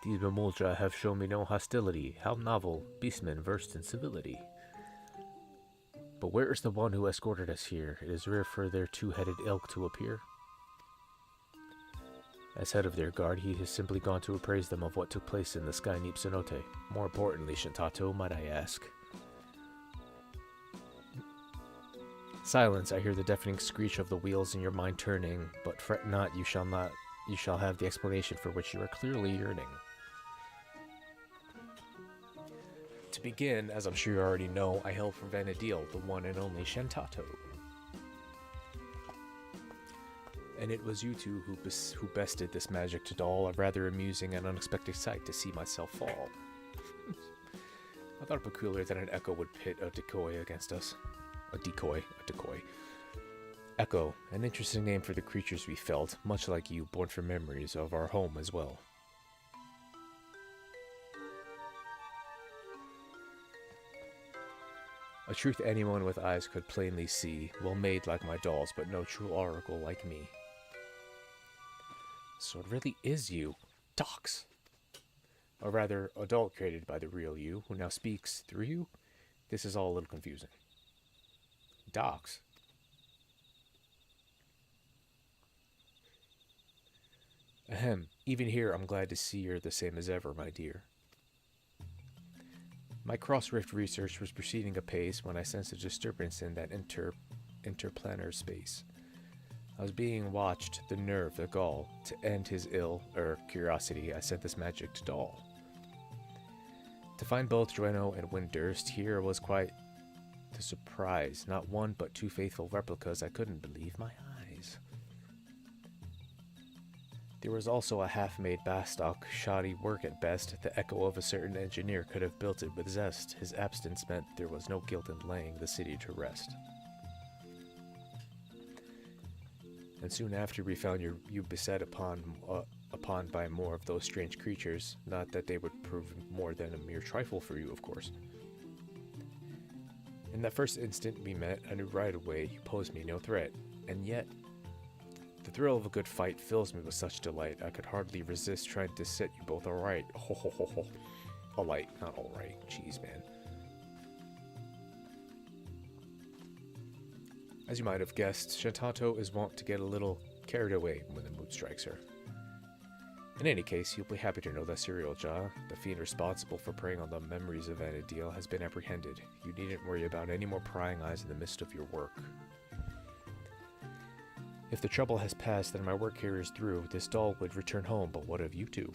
S1: These Bemulja have shown me no hostility. How novel, beastmen versed in civility. But where is the one who escorted us here? It is rare for their two-headed ilk to appear. As head of their guard, he has simply gone to appraise them of what took place in the Sky Neep Cenote. More importantly, Shintato, might I ask? Silence, I hear the deafening screech of the wheels in your mind turning, but fret not, you shall have the explanation for which you are clearly yearning. To begin, as I'm sure you already know, I hail from Vanadil, the one and only Shantato. And it was you two who bested this magic doll, a rather amusing and unexpected sight to see myself fall. I thought it peculiar that an echo would pit a decoy against us. A decoy. Echo, an interesting name for the creatures we felt, much like you, born from memories of our home as well. A truth anyone with eyes could plainly see, well made like my dolls, but no true oracle like me. So it really is you, Dox. Or rather, a doll created by the real you, who now speaks through you? This is all a little confusing. Dox? Ahem, even here I'm glad to see you're the same as ever, my dear. My cross-rift research was proceeding apace when I sensed a disturbance in that interplanar space. I was being watched, the nerve, the gall. To end his curiosity, I sent this magic doll. To find both Dreno and Windurst here was quite the surprise. Not one, but two faithful replicas. I couldn't believe my eyes. There was also a half-made Bastock, shoddy work at best. The echo of a certain engineer could have built it with zest. His absence meant there was no guilt in laying the city to rest. And soon after we found you beset upon by more of those strange creatures. Not that they would prove more than a mere trifle for you, of course. In that first instant we met, I knew right away you posed me no threat. And yet, the thrill of a good fight fills me with such delight, I could hardly resist trying to set you both alright. Ho ho ho ho. Alright, not alright. Jeez, man. As you might have guessed, Shantato is wont to get a little carried away when the mood strikes her. In any case, you'll be happy to know that Serial Jaw, the fiend responsible for preying on the memories of Vana'diel, has been apprehended. You needn't worry about any more prying eyes in the midst of your work. If the trouble has passed and my work here is through, this doll would return home, but what of you two?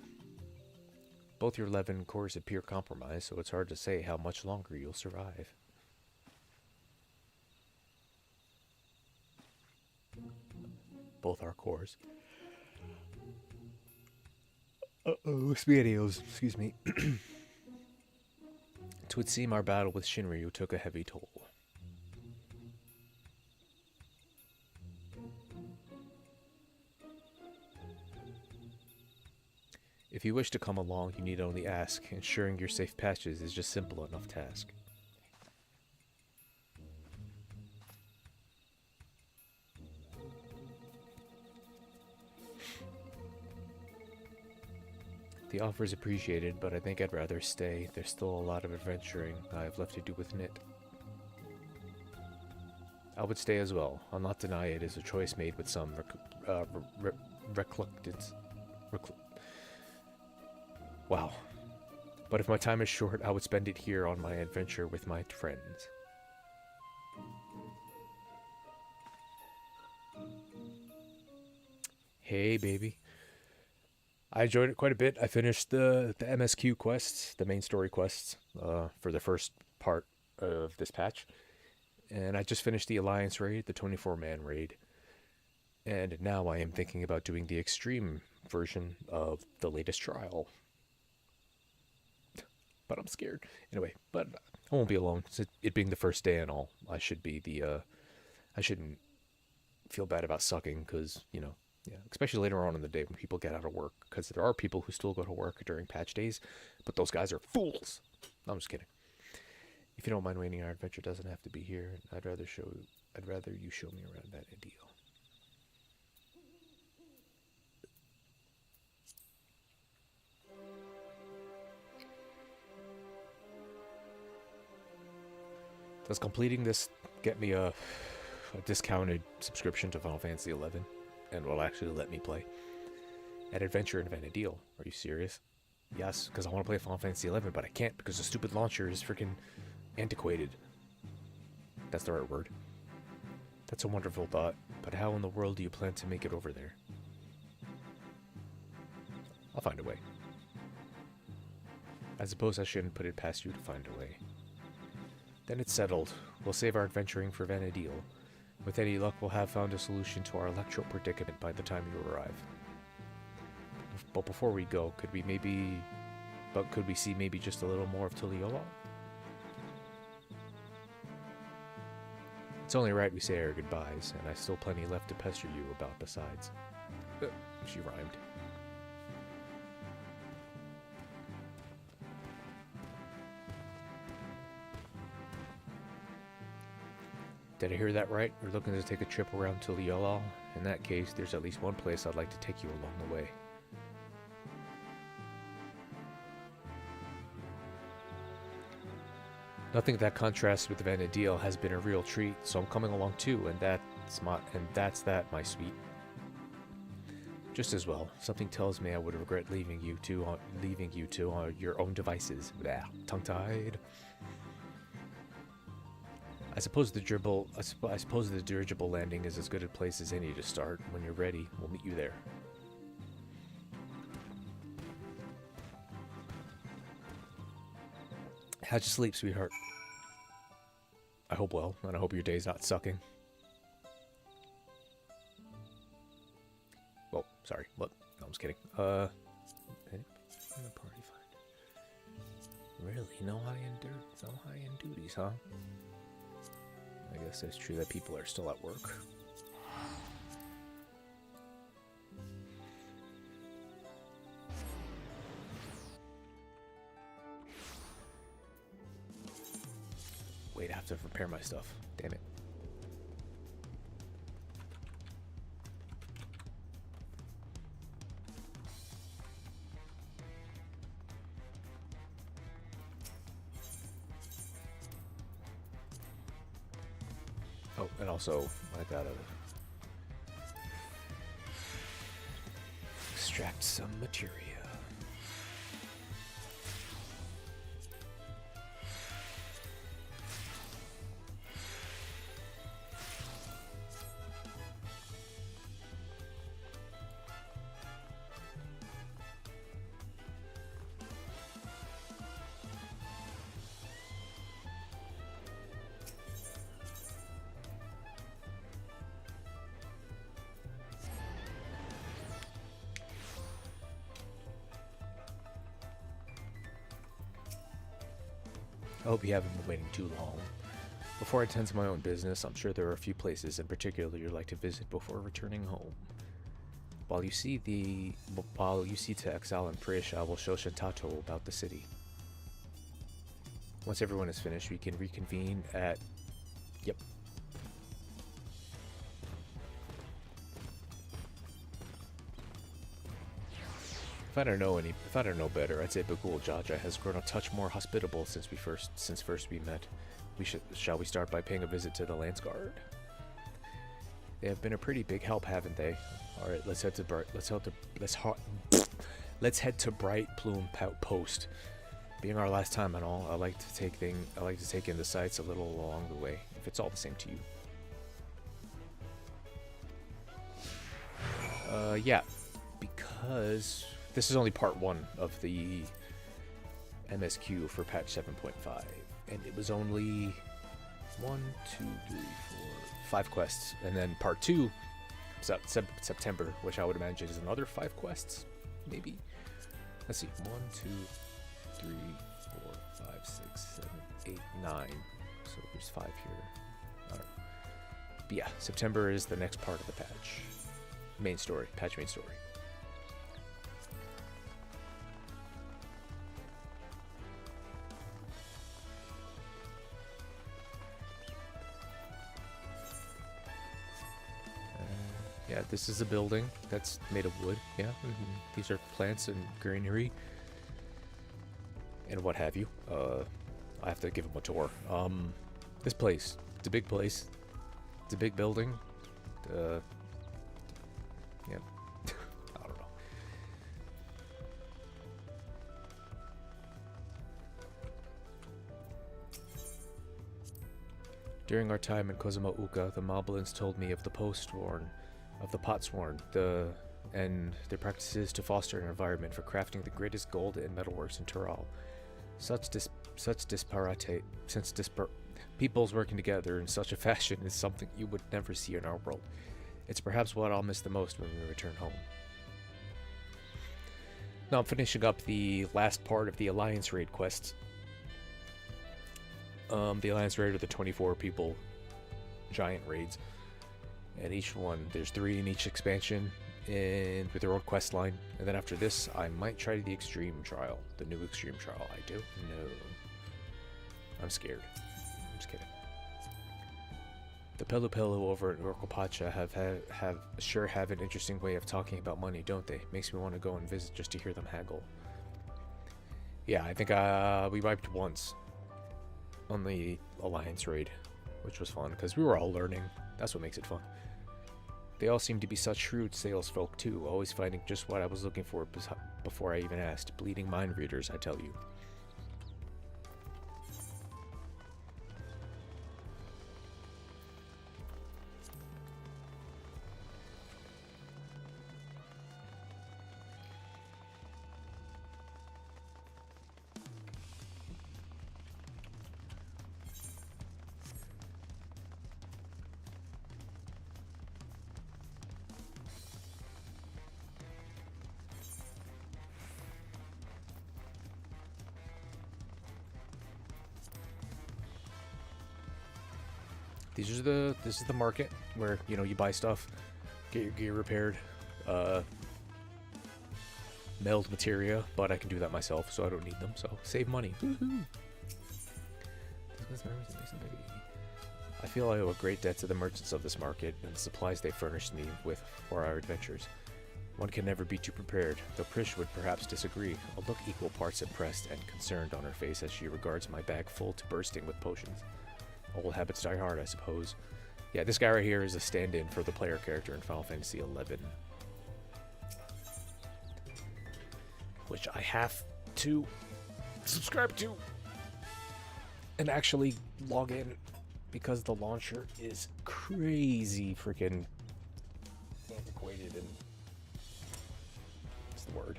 S1: Both your 11 cores appear compromised, so it's hard to say how much longer you'll survive. Both our cores. Uh-oh, spaghettios, excuse me. It would seem our battle with Shinryu took a heavy toll. If you wish to come along, you need only ask. Ensuring your safe passage is just simple enough task. The offer is appreciated, but I think I'd rather stay. There's still a lot of adventuring I have left to do with Nit. I would stay as well. I'll not deny it is a choice made with some reluctance. Wow. But if my time is short, I would spend it here on my adventure with my friends. Hey, baby. I enjoyed it quite a bit. I finished the MSQ quests, the main story quests, for the first part of this patch. And I just finished the Alliance raid, the 24-man raid. And now I am thinking about doing the extreme version of the latest trial. But I'm scared. Anyway, but I won't be alone. It being the first day and all, I should be I shouldn't feel bad about sucking, because, you know, yeah, especially later on in the day when people get out of work, because there are people who still go to work during patch days, but those guys are fools. No, I'm just kidding. If you don't mind waiting, our adventure doesn't have to be here. I'd rather you show me around that ideal. Does completing this get me a discounted subscription to Final Fantasy XI? And will actually let me play at Adventure in Vana'diel. Are you serious? Yes, because I want to play Final Fantasy XI, but I can't because the stupid launcher is freaking antiquated. That's the right word. That's a wonderful thought, but how in the world do you plan to make it over there? I'll find a way. I suppose I shouldn't put it past you to find a way. Then it's settled. We'll save our adventuring for Vana'diel. With any luck, we'll have found a solution to our electro predicament by the time you arrive. But before we go, could we see maybe just a little more of Tuliyollal? It's only right we say our goodbyes, and I've still plenty left to pester you about besides. She rhymed. Did I hear that right? You're looking to take a trip around to Liolal? In that case, there's at least one place I'd like to take you along the way. Nothing that contrasts with Vanadil has been a real treat, so I'm coming along too, and that's that, my sweet. Just as well. Something tells me I would regret leaving you two on your own devices. Blah, tongue-tied. I suppose the dirigible landing is as good a place as any to start. When you're ready, we'll meet you there. How'd you sleep, sweetheart? I hope well, and I hope your day's not sucking. Well, sorry. What? No, I'm just kidding. Party find. Really? No high-end duties, huh? I guess it's true that people are still at work. Wait, I have to repair my stuff. Damn it. Oh, and also, I gotta extract some materia. I hope you haven't been waiting too long. Before I tend to my own business, I'm sure there are a few places in particular you'd like to visit before returning home. While you see to Exile and Prish, I will show Shintato about the city. Once everyone is finished, we can reconvene at... Yep. If I don't know better, I'd say Bagul Jaja has grown a touch more hospitable since first we met. Shall we start by paying a visit to the Lance Guard? They have been a pretty big help, haven't they? All right, let's head to Bright Plume Post. Being our last time and all, I like to take in the sights a little along the way, if it's all the same to you. Yeah, because this is only part 1 of the MSQ for patch 7.5, and it was only 5 quests, and then part 2, September, which I would imagine is another 5 quests, maybe. Let's see, 1, 2, 3, 4, 5, 6, 7, 8, 9. So there's 5 here. I don't know. But yeah, September is the next part of the patch. Main story, patch main story. Yeah, this is a building that's made of wood. Yeah, these are plants and greenery and what have you. I have to give them a tour. This place, it's a big place. It's a big building. Yeah, I don't know. During our time in Kozumauka, the Moblins told me of the Potsworn, and their practices to foster an environment for crafting the greatest gold and metalworks in Tural. Peoples working together in such a fashion is something you would never see in our world. It's perhaps what I'll miss the most when we return home. Now I'm finishing up the last part of the Alliance Raid quests. The Alliance Raid are the 24 people giant raids. And each one, there's 3 in each expansion, and with their own quest line. And then after this, I might try the Extreme Trial. The new Extreme Trial. I don't know. I'm scared. I'm just kidding. The Pelu Pelu over at Orkopacha have an interesting way of talking about money, don't they? Makes me want to go and visit just to hear them haggle. Yeah, I think we wiped once on the Alliance raid, which was fun, because we were all learning. That's what makes it fun. They all seem to be such shrewd salesfolk too, always finding just what I was looking for before I even asked. Bleeding mind readers, I tell you. This is the market where, you know, you buy stuff, get your gear repaired, meld materia, but I can do that myself, so I don't need them, so save money. Woohoo! I feel I owe a great debt to the merchants of this market and the supplies they furnished me with for our adventures. One can never be too prepared, though Prish would perhaps disagree. A look equal parts impressed and concerned on her face as she regards my bag full to bursting with potions. Old habits die hard, I suppose. Yeah, this guy right here is a stand-in for the player character in Final Fantasy XI. Which I have to subscribe to and actually log in because the launcher is crazy freaking antiquated and what's the word?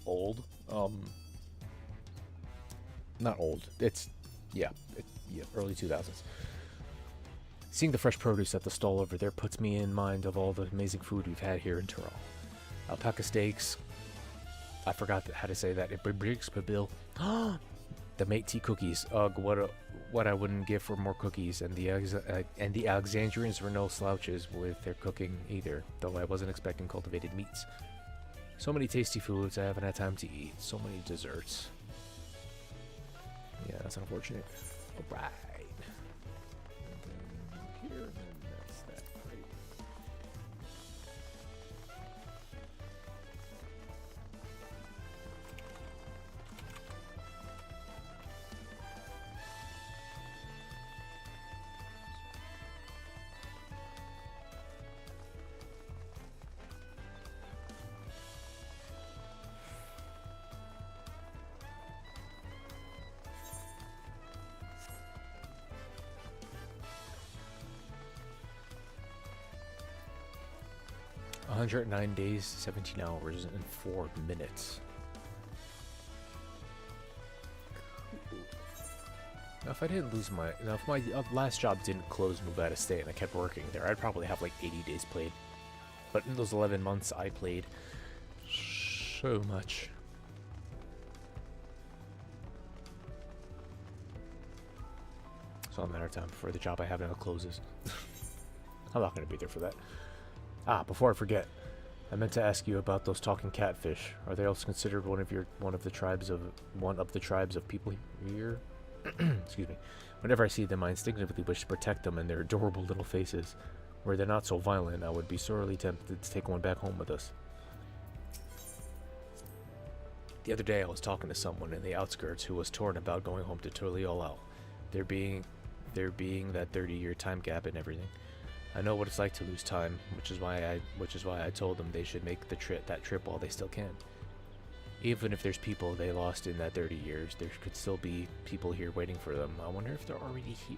S1: Old? Not old. It's yeah, early 2000s. Seeing the fresh produce at the stall over there puts me in mind of all the amazing food we've had here in Tyrol. Alpaca steaks. I forgot how to say that. The mate tea cookies. Ugh, what I wouldn't give for more cookies. And the Alexandrians were no slouches with their cooking either, though I wasn't expecting cultivated meats. So many tasty foods I haven't had time to eat. So many desserts. Yeah, that's unfortunate. Alright. Here, and then that's that. Great. – 109 days, 17 hours, and 4 minutes. Now, if I didn't lose my... Now, if my last job didn't close and move out of state and I kept working there, I'd probably have like 80 days played. But in those 11 months, I played so much. So I'm out of time before the job I have now closes. I'm not going to be there for that. Ah, before I forget, I meant to ask you about those talking catfish. Are they also considered one of the tribes of people here? Excuse me. Whenever I see them, I instinctively wish to protect them and their adorable little faces. Were they not so violent, I would be sorely tempted to take one back home with us. The other day, I was talking to someone in the outskirts who was torn about going home to Toliolao. There being that 30-year time gap and everything. I know what it's like to lose time, which is why I told them they should make that trip while they still can. Even if there's people they lost in that 30 years, there could still be people here waiting for them. I wonder if they're already here.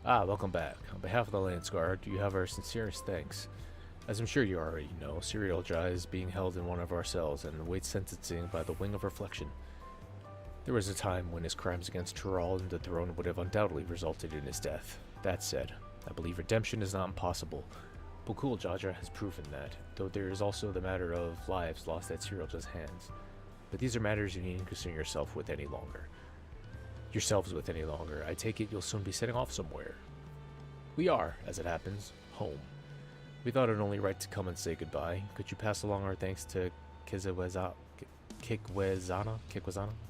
S1: Ah, welcome back. On behalf of the Lance Guard, you have our sincerest thanks. As I'm sure you already know, Serial Jai is being held in one of our cells and awaits sentencing by the Wing of Reflection. There was a time when his crimes against Tyrol and the throne would have undoubtedly resulted in his death. That said, I believe redemption is not impossible. Bukul Jaja has proven that, though there is also the matter of lives lost at Serial Jai's hands. But these are matters you needn't concern yourselves with any longer. I take it you'll soon be setting off somewhere. We are, as it happens, home. We thought it only right to come and say goodbye. Could you pass along our thanks to Kikwezana?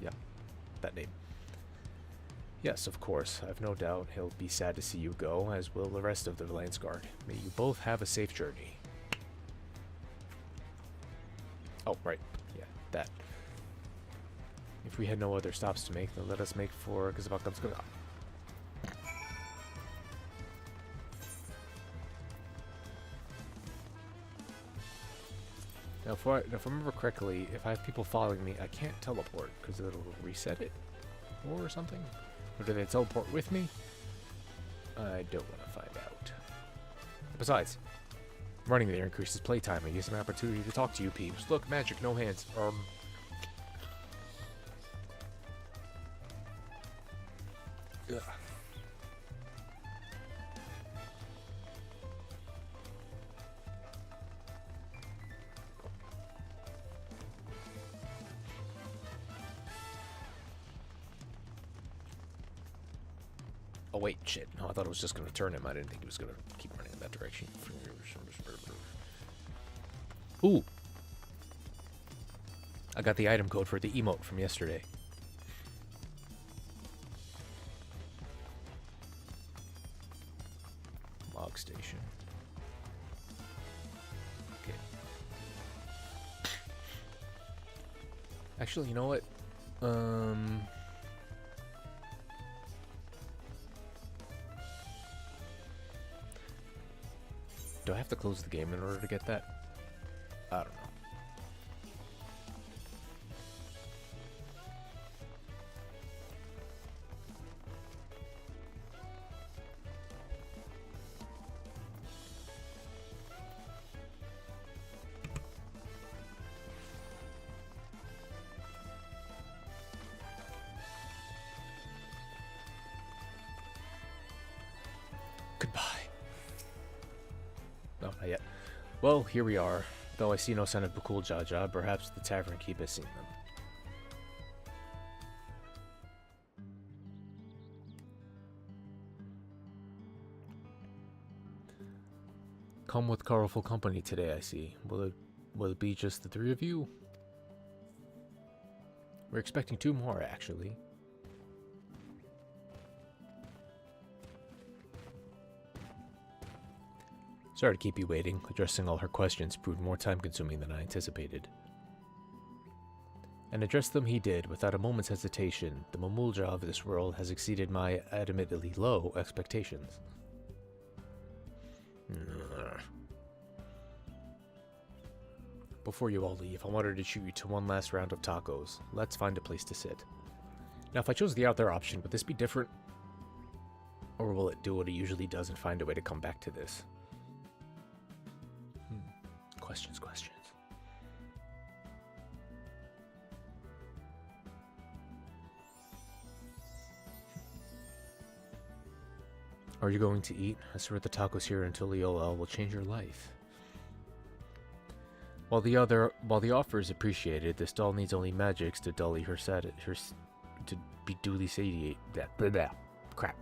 S1: Yeah, that name. Yes, of course. I've no doubt he'll be sad to see you go, as will the rest of the Lance Guard. May you both have a safe journey. Oh, right. Yeah, that. If we had no other stops to make, then let us make for Kazabakam. Now, if I remember correctly, if I have people following me, I can't teleport because it'll reset it or something. Or do they teleport with me? I don't want to find out. Besides, running there increases playtime and gives an opportunity to talk to you peeps. Look, magic, no hands. Ugh. Oh wait, shit. No, I thought it was just going to turn him. I didn't think he was going to keep running in that direction. Ooh. I got the item code for the emote from yesterday. Log station. Okay. Actually, you know what? Do I have to close the game in order to get that? I don't know. Goodbye. No, not yet. Well, here we are. Though I see no sign of Bakul Jaja, perhaps the tavern keep has seen them. Come with colorful company today, I see. Will it be just the three of you? We're expecting 2 more, actually. Sorry to keep you waiting. Addressing all her questions proved more time-consuming than I anticipated. And address them he did, without a moment's hesitation. The Mamulja of this world has exceeded my admittedly low expectations. Before you all leave, I wanted to treat you to one last round of tacos. Let's find a place to sit. Now, if I chose the other option, would this be different? Or will it do what it usually does and find a way to come back to this? Questions. Are you going to eat? I swear the tacos here in Tuliola will change your life. While the offer is appreciated, this doll needs only magics to dully her to be duly satiated. Crap.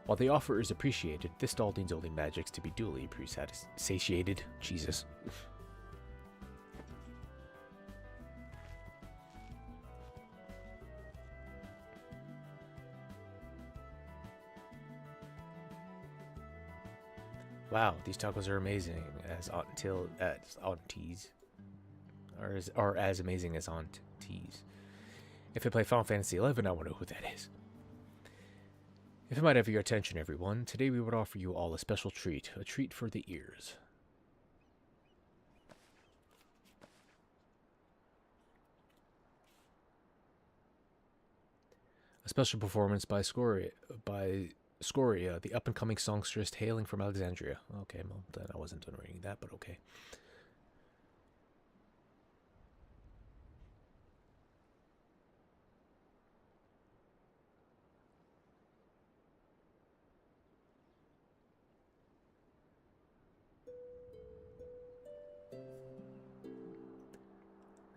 S1: While the offer is appreciated, this doll needs only magics to be duly satiated. Jesus. Wow, these tacos are amazing as aunties. Or as amazing as aunties. If I play Final Fantasy XI, I want to know who that is. If it might have your attention, everyone, today we would offer you all a special treat. A treat for the ears. A special performance by Scoria, the up-and-coming songstress hailing from Alexandria. Okay, well, then I wasn't done reading that, but okay.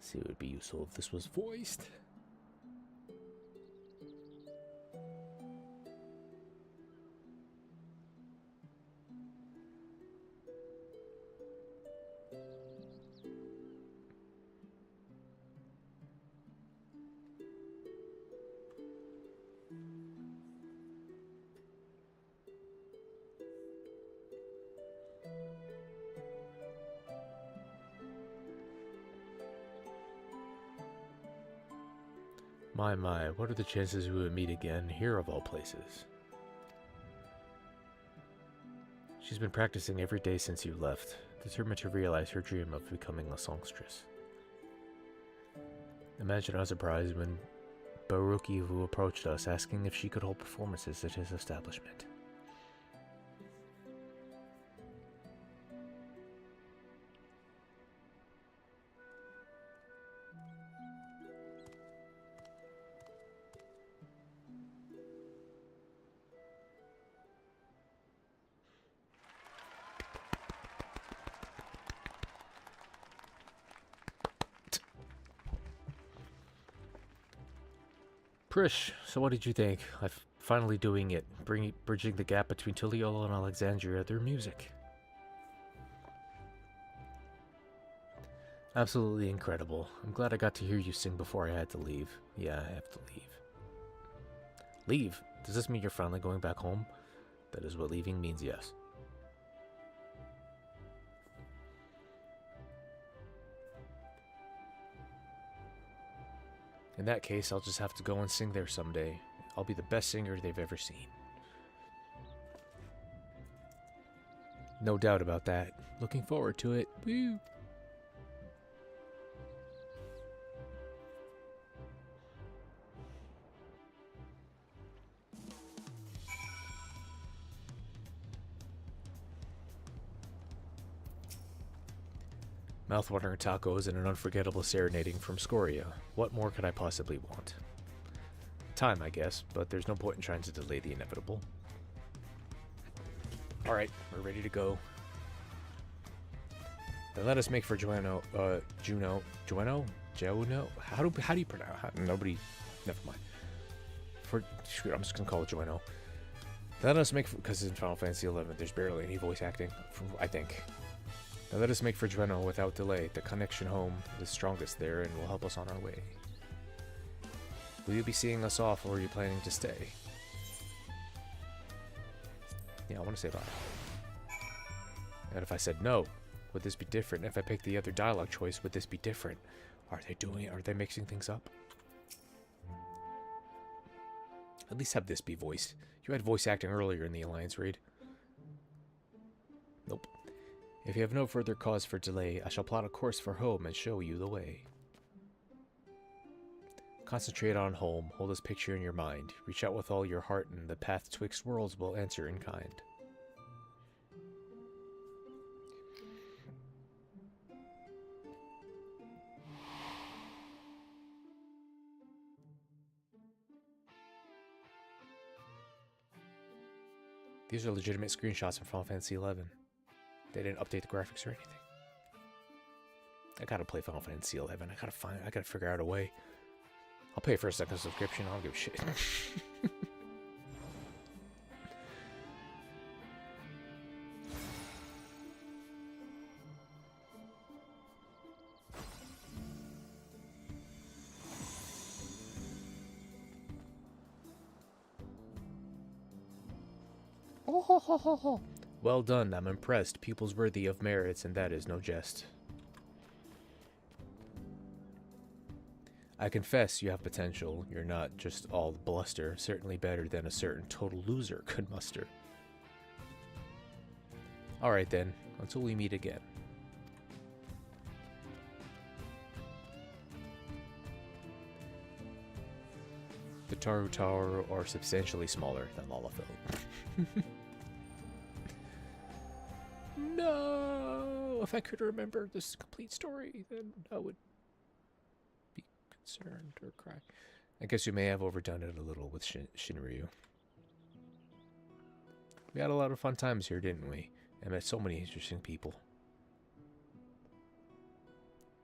S1: See, it would be useful if this was voiced. My, what are the chances we would meet again here of all places? She's been practicing every day since you left, determined to realize her dream of becoming a songstress. Imagine our surprise when Baruki approached us asking if she could hold performances at his establishment. Prish, so what did you think? I'm finally doing it, bridging the gap between Tuliyola and Alexandria through music. Absolutely incredible. I'm glad I got to hear you sing before I had to leave. Yeah, I have to leave. Leave? Does this mean you're finally going back home? That is what leaving means, yes. In that case, I'll just have to go and sing there someday. I'll be the best singer they've ever seen. No doubt about that. Looking forward to it. Woo! Mouth-watering tacos and an unforgettable serenading from Scoria. What more could I possibly want? Time, I guess, but there's no point in trying to delay the inevitable. Alright, we're ready to go. Then let us make for Juno? How do you pronounce? Nobody. Never mind. I'm just gonna call it Juno. Then let us make, because in Final Fantasy XI, there's barely any voice acting. I think. Now let us make for Juno without delay. The connection home is strongest there and will help us on our way. Will you be seeing us off, or are you planning to stay? Yeah, I want to say bye. And if I said no, would this be different? If I picked the other dialogue choice, would this be different? Are they mixing things up? At least have this be voiced. You had voice acting earlier in the Alliance raid. Nope. If you have no further cause for delay, I shall plot a course for home and show you the way. Concentrate on home, hold this picture in your mind, reach out with all your heart, and the path twixt worlds will answer in kind. These are legitimate screenshots from Final Fantasy XI. They didn't update the graphics or anything. I gotta play Final Fantasy XI. I gotta figure out a way. I'll pay for a second subscription. I don't give a shit. Oh, ho, ho, ho, ho. Well done, I'm impressed. Pupils worthy of merits, and that is no jest. I confess you have potential. You're not just all bluster, certainly better than a certain total loser could muster. Alright then, until we meet again. The Taru Tower are substantially smaller than Lalafell. No! If I could remember this complete story, then I would be concerned or cry. I guess you may have overdone it a little with Shinryu. We had a lot of fun times here, didn't we? I met so many interesting people.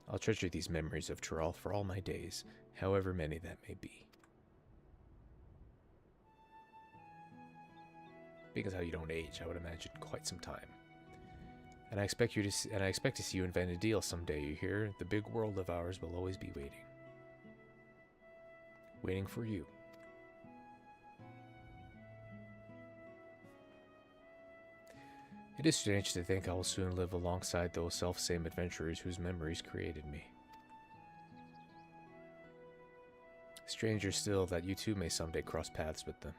S1: I'll treasure these memories of Tural for all my days, however many that may be. Because how you don't age, I would imagine quite some time. And I expect to see you in Vanadil someday, you hear? The big world of ours will always be waiting. Waiting for you. It is strange to think I will soon live alongside those self-same adventurers whose memories created me. Stranger still that you too may someday cross paths with them.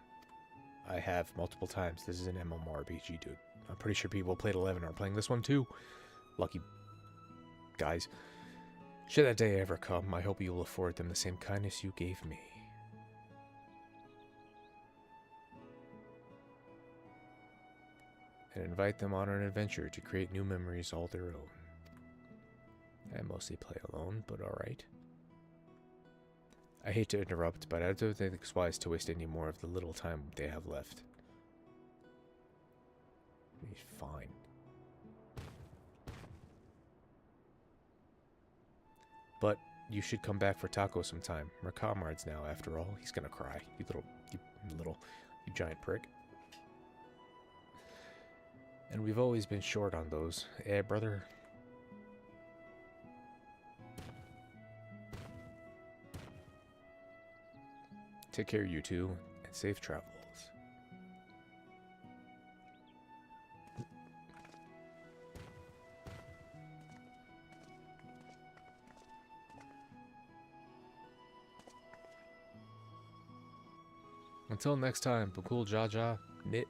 S1: I have multiple times. This is an MMORPG, dude. I'm pretty sure people who played 11 are playing this one too. Lucky guys. Should that day ever come, I hope you will afford them the same kindness you gave me. And invite them on an adventure to create new memories all their own. I mostly play alone, but alright. I hate to interrupt, but I don't think it's wise to waste any more of the little time they have left. He's fine. But you should come back for taco sometime. We're comrades now, after all. He's gonna cry. You giant prick. And we've always been short on those. Eh, brother? Take care, you two, and safe travels. Until next time, Bakul Jaja, Nit.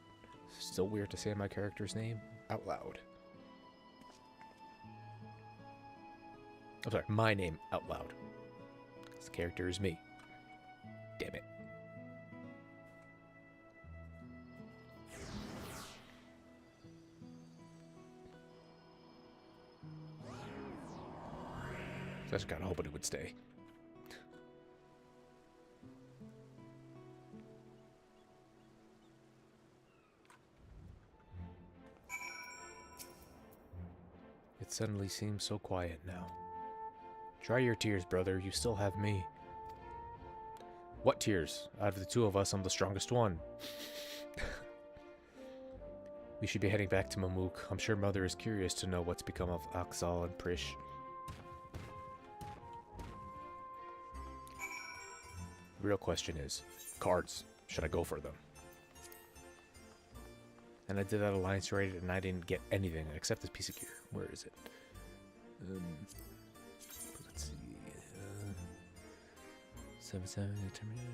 S1: Still weird to say my character's name out loud. I'm sorry, my name out loud. This character is me. Damn it. So I just kinda hoping it would stay. It suddenly seems so quiet now. Dry your tears, brother. You still have me. What tears? Out of the two of us, I'm the strongest one. We should be heading back to Mamuk. I'm sure Mother is curious to know what's become of Axal and Prish. The real question is, cards. Should I go for them? And I did that alliance raid and I didn't get anything except this piece of gear. Where is it? Let's see. 7-7 determination.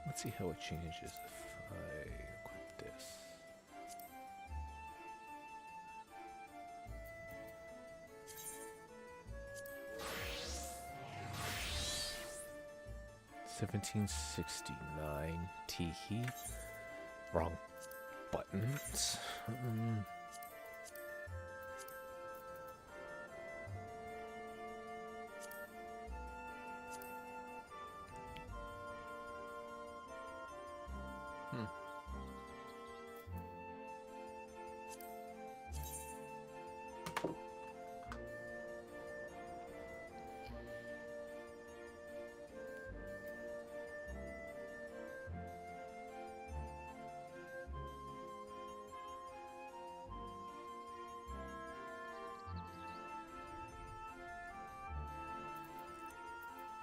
S1: Let's see how it changes if I equip this. $17.69 Teehee. Wrong buttons.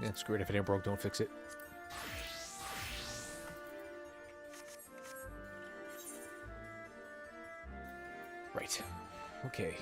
S1: Yeah, screw it. If it ain't broke, don't fix it. Right. Okay.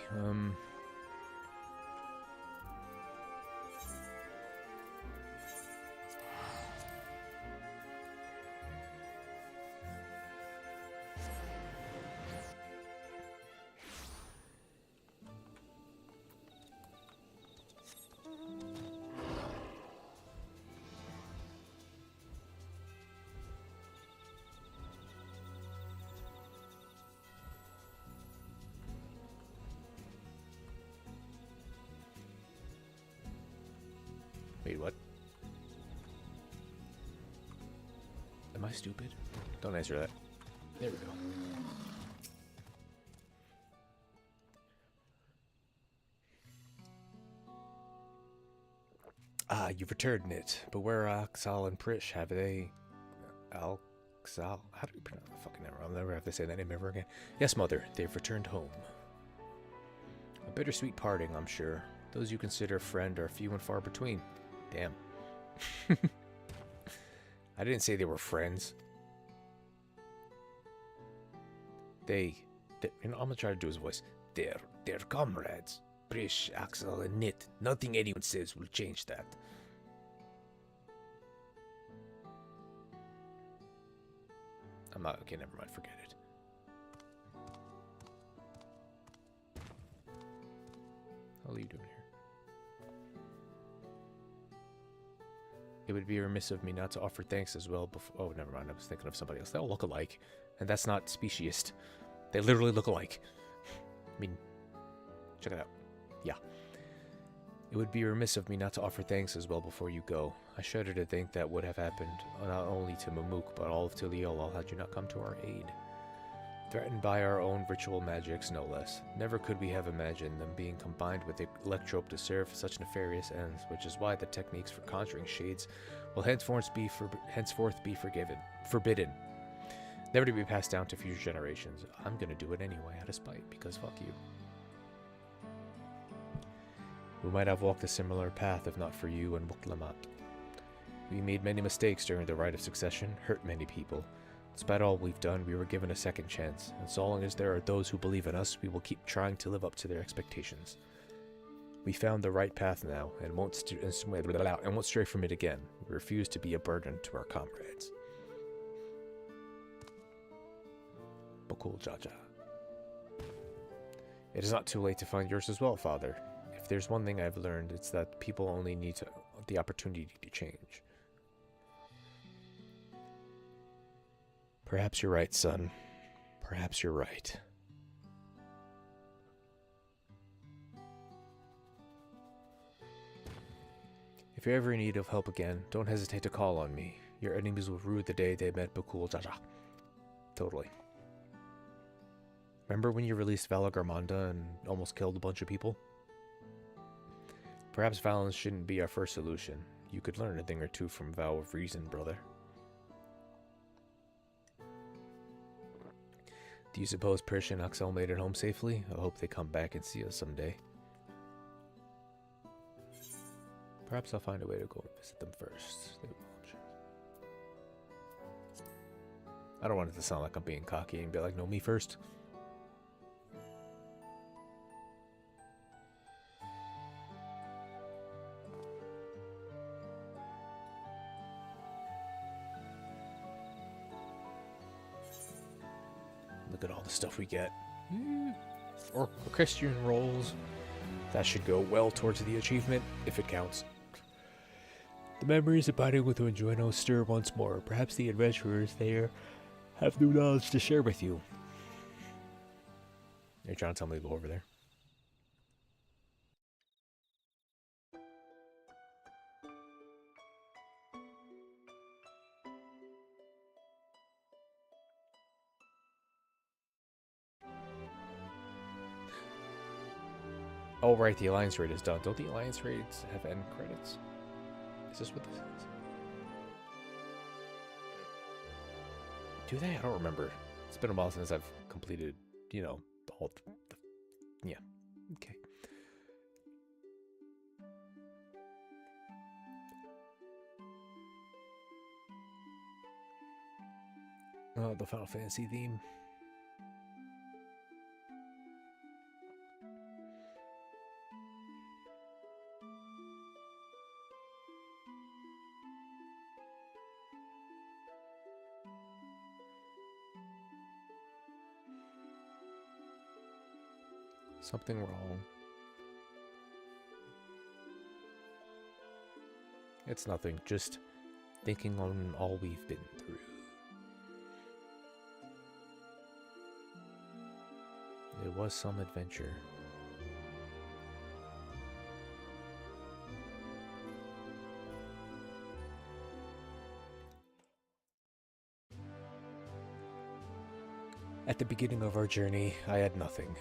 S1: Wait, what? Am I stupid? Don't answer that. There we go. Ah, you've returned it. But where are Axal and Prish? Have they... Axal? How do you pronounce the fucking name? I'll never have to say that name ever again. Yes, Mother. They've returned home. A bittersweet parting, I'm sure. Those you consider friend are few and far between. Damn. I didn't say they were friends. You know, I'm gonna try to do his voice. They're comrades. Prish, Axel, and Nit. Nothing anyone says will change that. I'm not. Okay, never mind. Forget it. How are you doing here? It would be remiss of me not to offer thanks as well before. Oh, never mind. I was thinking of somebody else. They all look alike. And that's not speciesist. They literally look alike. I mean, check it out. Yeah. It would be remiss of me not to offer thanks as well before you go. I shudder to think that would have happened not only to Mamook, but all of Tiliol had you not come to our aid. Threatened by our own ritual magics, no less. Never could we have imagined them being combined with the electrope to serve such nefarious ends, which is why the techniques for conjuring shades will henceforth be forbidden. Never to be passed down to future generations. I'm gonna do it anyway, out of spite, because fuck you. We might have walked a similar path if not for you and Muklamat. We made many mistakes during the rite of succession, hurt many people. Despite all we've done, we were given a second chance, and so long as there are those who believe in us, we will keep trying to live up to their expectations. We found the right path now, and won't stray from it again. We refuse to be a burden to our comrades. Bakul Jaja. It is not too late to find yours as well, Father. If there's one thing I've learned, it's that people only need the opportunity to change. Perhaps you're right, son. Perhaps you're right. If you're ever in need of help again, don't hesitate to call on me. Your enemies will rue the day they met Bakul Jaja. Totally. Remember when you released Vala Garmanda and almost killed a bunch of people? Perhaps violence shouldn't be our first solution. You could learn a thing or two from Vow of Reason, brother. Do you suppose Prish and Axel made it home safely? I hope they come back and see us someday. Perhaps I'll find a way to go and visit them first. I don't want it to sound like I'm being cocky and be like, no, me first. Look at all the stuff we get. Or Christian roles. That should go well towards the achievement, if it counts. The memories abiding with Unjueno stir once more. Perhaps the adventurers there have new knowledge to share with you. You're trying to tell me to go over there? Oh, right, the Alliance raid is done. Don't the Alliance raids have end credits? Is this what this is? Do they? I don't remember. It's been a while since I've completed, you know, all the yeah. Okay. The Final Fantasy theme. Something wrong. It's nothing, just thinking on all we've been through. It was some adventure. At the beginning of our journey, I had nothing.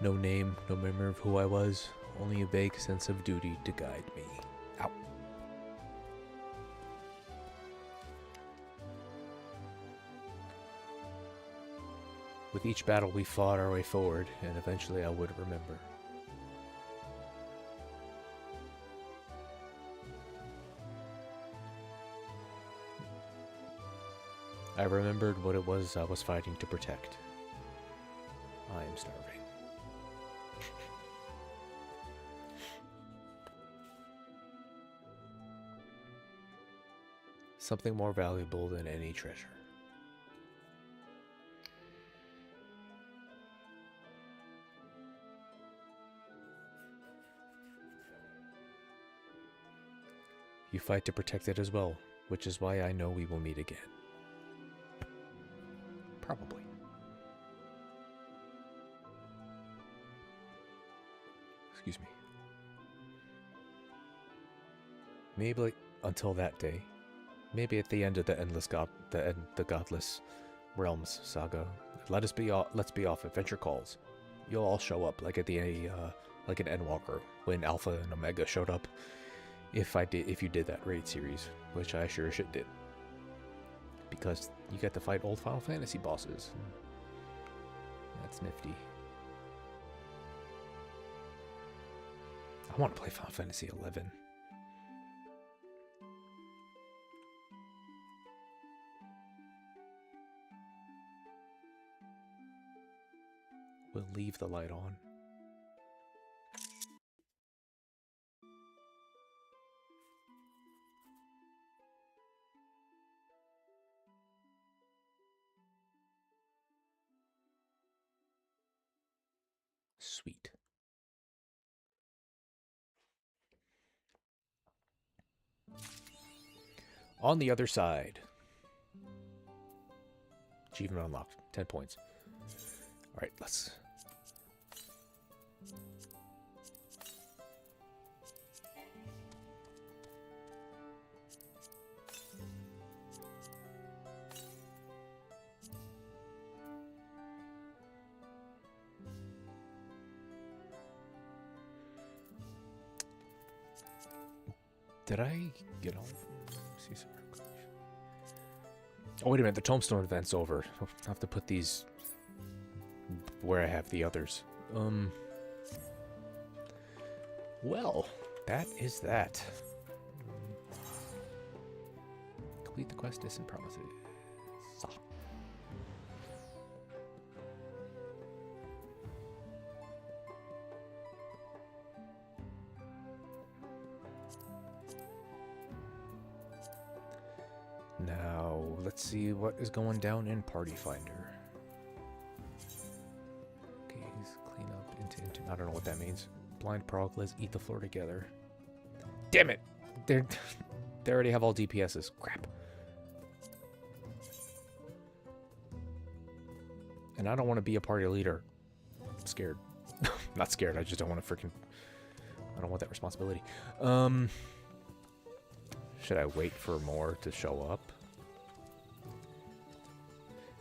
S1: No name, no memory of who I was, only a vague sense of duty to guide me. Ow. with each battle we fought our way forward, and eventually I would remember. I remembered what it was I was fighting to protect. I am starving. Something more valuable than any treasure. You fight to protect it as well, which is why I know we will meet again. Probably. Excuse me. Maybe until that day. Maybe at the end of the the Godless Realms saga. Let's be off. Adventure calls. You'll all show up like at the like an Endwalker when Alpha and Omega showed up. If you did that raid series, which I sure should did. Because you get to fight old Final Fantasy bosses. That's nifty. I want to play Final Fantasy XI. We'll leave the light on. Sweet. On the other side. Achievement unlocked. 10 points. Alright, let's... Did I get all? See some. Oh wait a minute! The Tombstone event's over. I'll have to put these where I have the others. Well, that is that. Complete the quest. Distant promises. Now, let's see what is going down in Party Finder. Okay, clean up into I don't know what that means. Blind Proglas eat the floor together. Damn it! They already have all DPSs. Crap. And I don't want to be a party leader. I'm scared. Not scared, I just don't want to freaking... I don't want that responsibility. Should I wait for more to show up?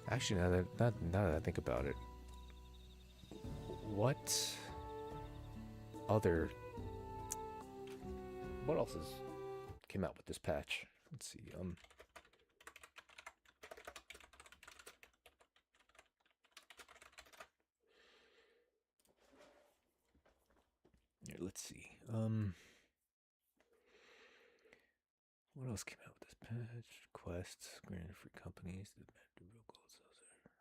S1: Actually, now that I think about it, what else came out with this patch? Let's see. Here, let's see. What else came out with this patch? Quests, granted free companies, the real gold sales there.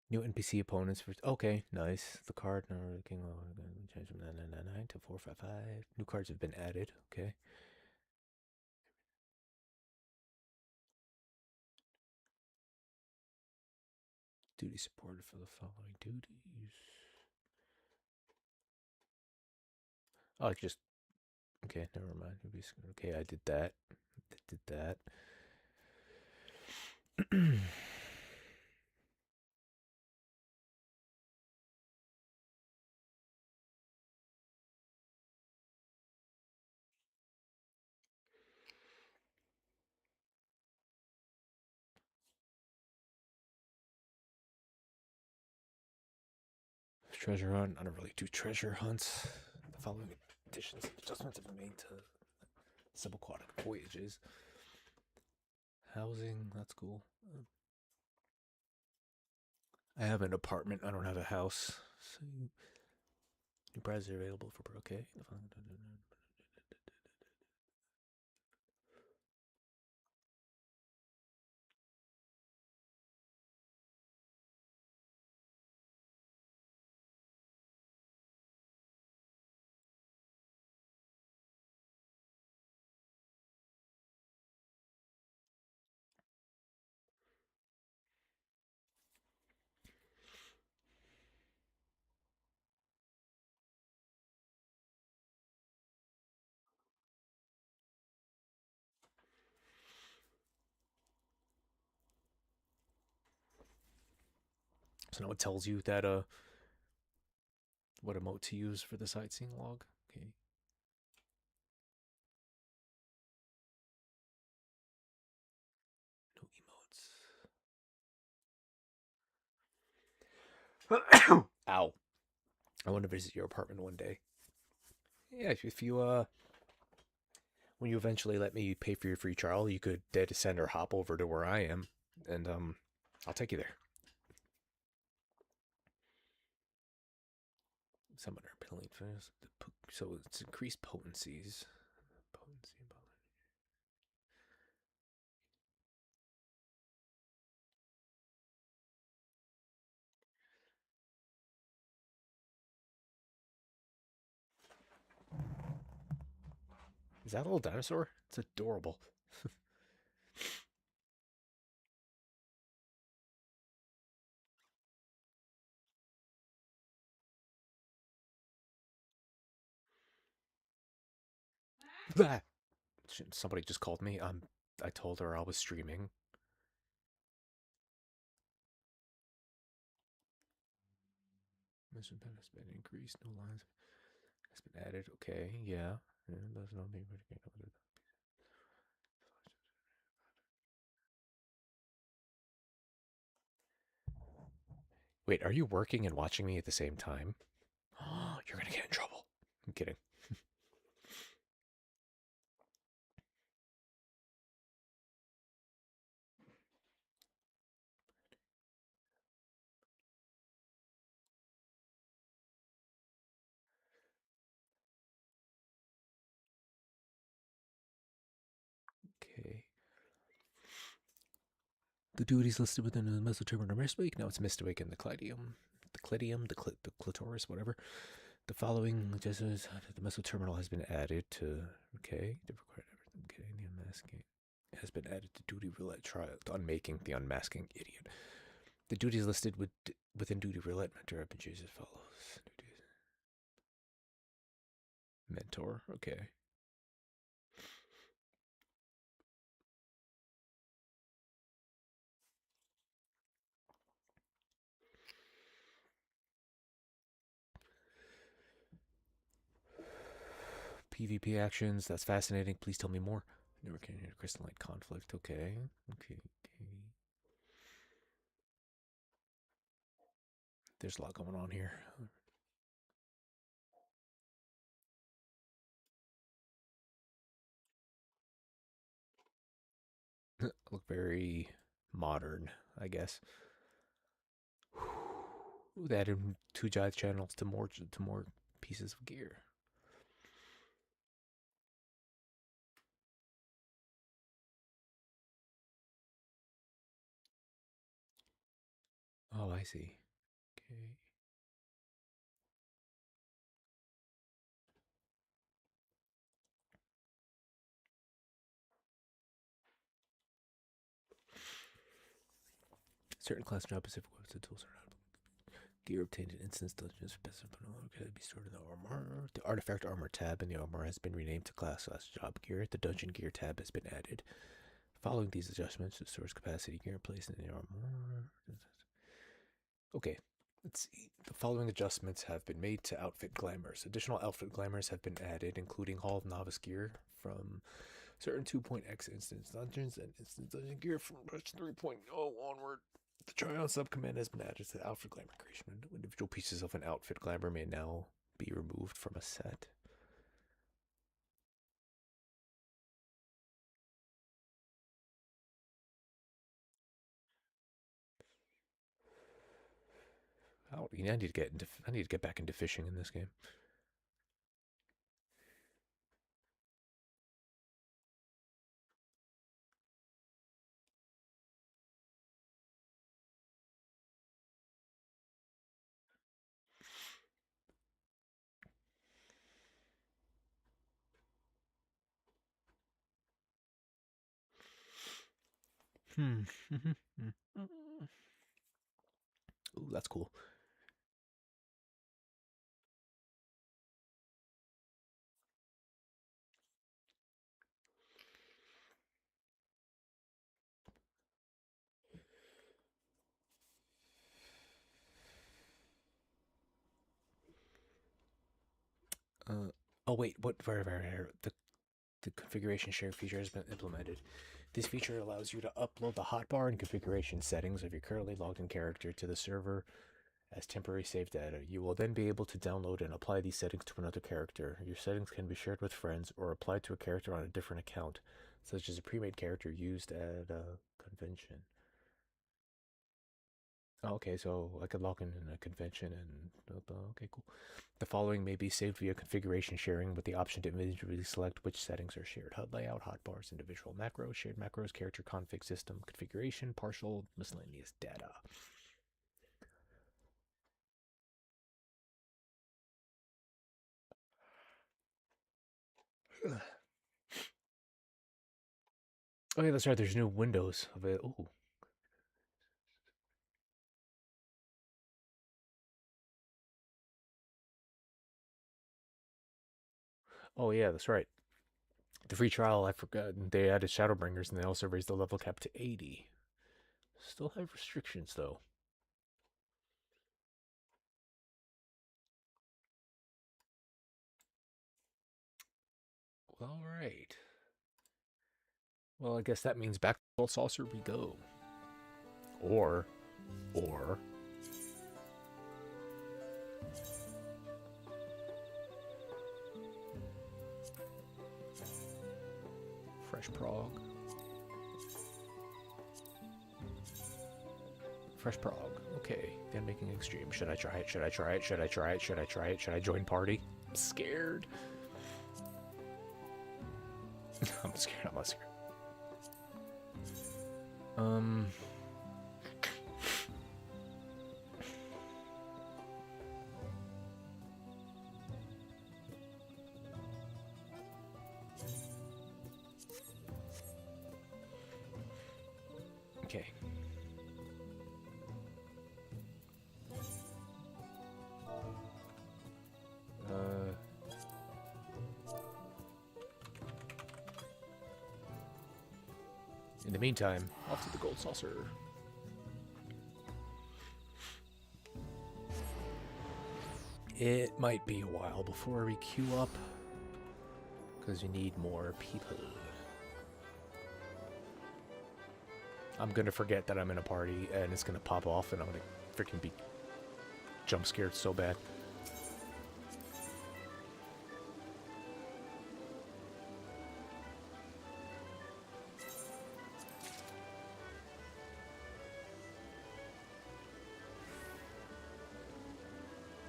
S1: New NPC opponents for okay, nice. The card number King change from 999 to 455. New cards have been added, okay. Duty supported for the following duties. Oh, just okay, never mind. Okay, I did that. Treasure hunt. I don't really do treasure hunts. The following additions and adjustments have been made to subaquatic voyages. Housing, that's cool. I have an apartment. I don't have a house. So new prizes are available for okay. So now it tells you that what emote to use for the sightseeing log. Okay. No emotes. Ow. I want to visit your apartment one day. Yeah, if you when you eventually let me pay for your free trial, you could descend or hop over to where I am, and I'll take you there. Summoner appealing first. So it's increased potencies. Potency. Is that a little dinosaur? It's adorable. Somebody just called me. I told her I was streaming. Mission pen has been increased. No lines has been added. Okay, yeah. There's no need to get over. Wait, are you working and watching me at the same time? You're gonna get in trouble. I'm kidding. Okay. The duties listed within the mesoterm are Mistwake. Now it's Mistwake and the Clidium. The clitoris, whatever. The following just as the mesoterminal has been added to. Okay. Okay. The unmasking has been added to duty roulette trial. To unmaking the unmasking idiot. The duties listed within duty roulette mentor have been chosen as follows. Mentor. Okay. PvP actions. That's fascinating. Please tell me more. Never can hear crystalline conflict. Okay. Okay. There's a lot going on here. Look very modern, I guess. They added 2 giant channels to more pieces of gear. Oh, I see. Okay. Certain class job specific weapons and tools are not. Gear obtained in instance dungeons can be stored in the armor. The artifact armor tab in the armor has been renamed to class/job gear. The dungeon gear tab has been added. Following these adjustments, the storage capacity gear placed in the armor. Okay, let's see. The following adjustments have been made to outfit glamours. Additional outfit glamours have been added, including Hall of Novice gear from certain 2.x instance dungeons and instance dungeon gear from 3.0 onward. The try-on subcommand has been added to the outfit glamour creation. Individual pieces of an outfit glamour may now be removed from a set. I need to get back into fishing in this game. Ooh, that's cool. Oh wait, what? The configuration share feature has been implemented. This feature allows you to upload the hotbar and configuration settings of your currently logged in character to the server as temporary save data. You will then be able to download and apply these settings to another character. Your settings can be shared with friends or applied to a character on a different account, such as a pre-made character used at a convention. Okay, so I could log in a convention and okay, cool. The following may be saved via configuration sharing with the option to individually select which settings are shared: HUD layout, hotbars, individual macros, shared macros, character config, system configuration, partial, miscellaneous data. Oh yeah, that's right. There's new windows of it. Ooh. Oh yeah, that's right. The free trial, I forgot. They added Shadowbringers, and they also raised the level cap to 80. Still have restrictions though. All right. Well, I guess that means back to Gold Saucer we go. Or Fresh Prog. Fresh Prog. Okay, then making extreme. Should I try it? Should I try it? Should I try it? Should I try it? Should I join party? I'm scared. I'm scared. I'm not scared. Okay. In the meantime, off to the Gold Saucer. It might be a while before we queue up, because you need more people. I'm gonna forget that I'm in a party, and it's gonna pop off, and I'm gonna freaking be jump scared so bad.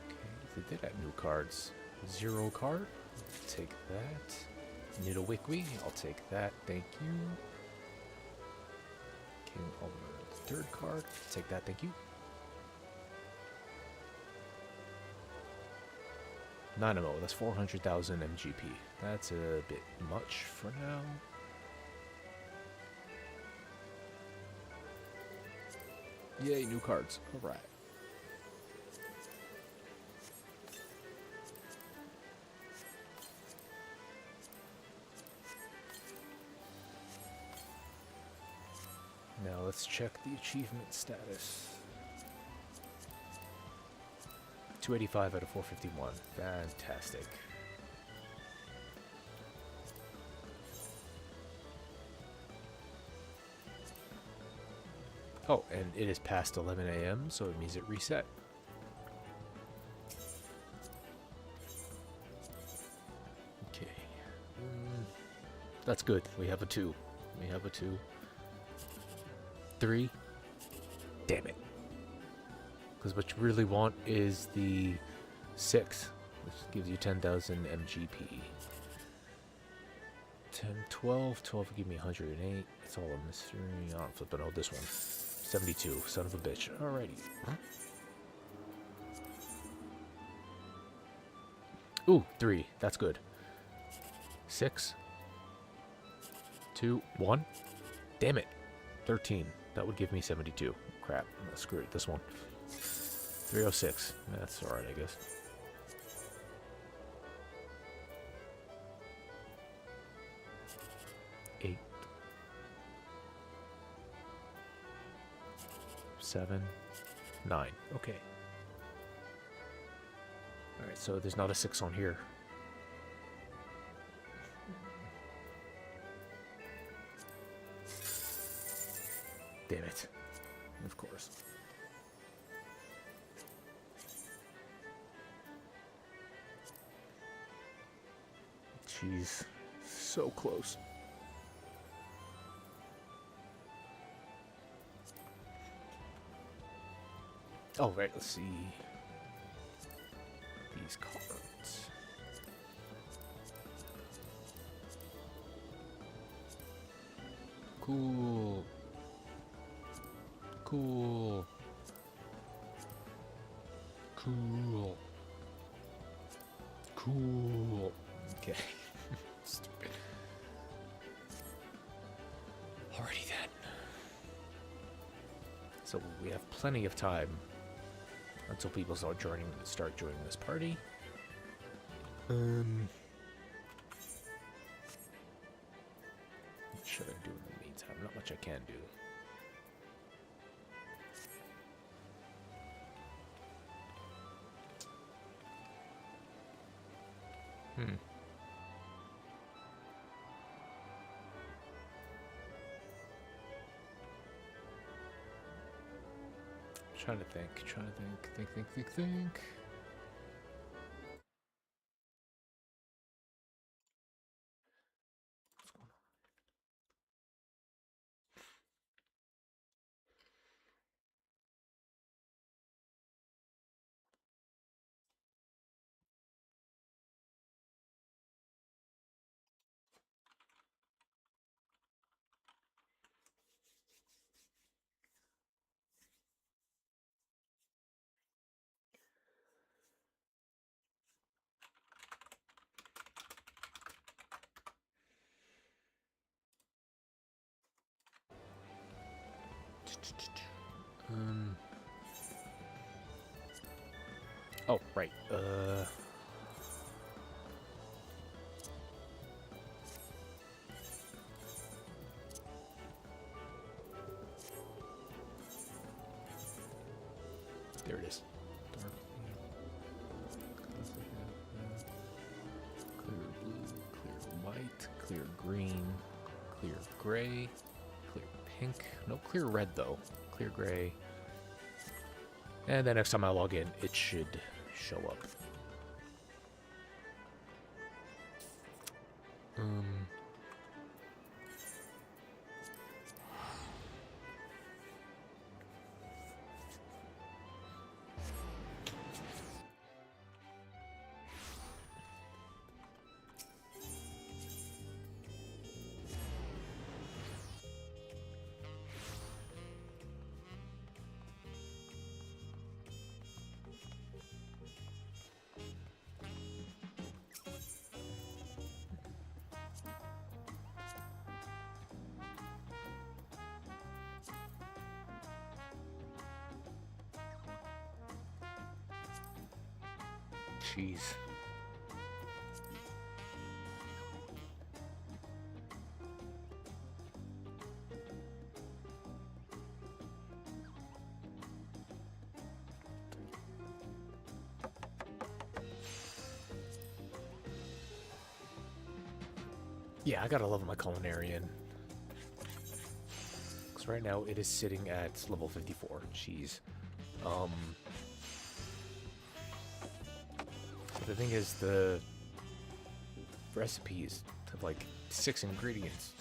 S1: Okay, they did add new cards. 0 card, take that. Need a Wikwi, I'll take that, thank you. King Oliver, the 3rd card, take that, thank you. Nynamo, that's 400,000 MGP. That's a bit much for now. Yay, new cards. Alright. Now let's check the achievement status. 285 out of 451. Fantastic. Oh, and it is past 11 a.m., so it means it reset. Okay. That's good. We have a 2. We have a 2. 3. Damn it. Because what you really want is the 6, which gives you 10,000 MGP. 10, 12, 12 will give me 108. It's all a mystery. I don't flip it out. This one. 72. Son of a bitch. Alrighty. Huh? Ooh, 3. That's good. 6. 2, 1. Damn it. 13. That would give me 72. Crap. Screw it. This one. 306. That's alright, I guess. Eight. 7. 9. Okay. Alright, so there's not a 6 on here. Damn it. Of course. Jeez. So close. Oh, right, let's see. These cards. Cool. Cool. Cool. Cool. Okay. Stupid. Alrighty then. So we have plenty of time until people start joining this party. What should I do in the meantime? Not much I can do. Trying to think. Think. Oh, right. There it is. Dark clear blue, clear white, clear green, clear gray, clear pink. No clear red though. Clear gray. And then next time I log in, it should show up. Jeez. Yeah, I gotta level my culinarian. Because right now it is sitting at level 54. Jeez. The thing is, the recipes have like 6 ingredients.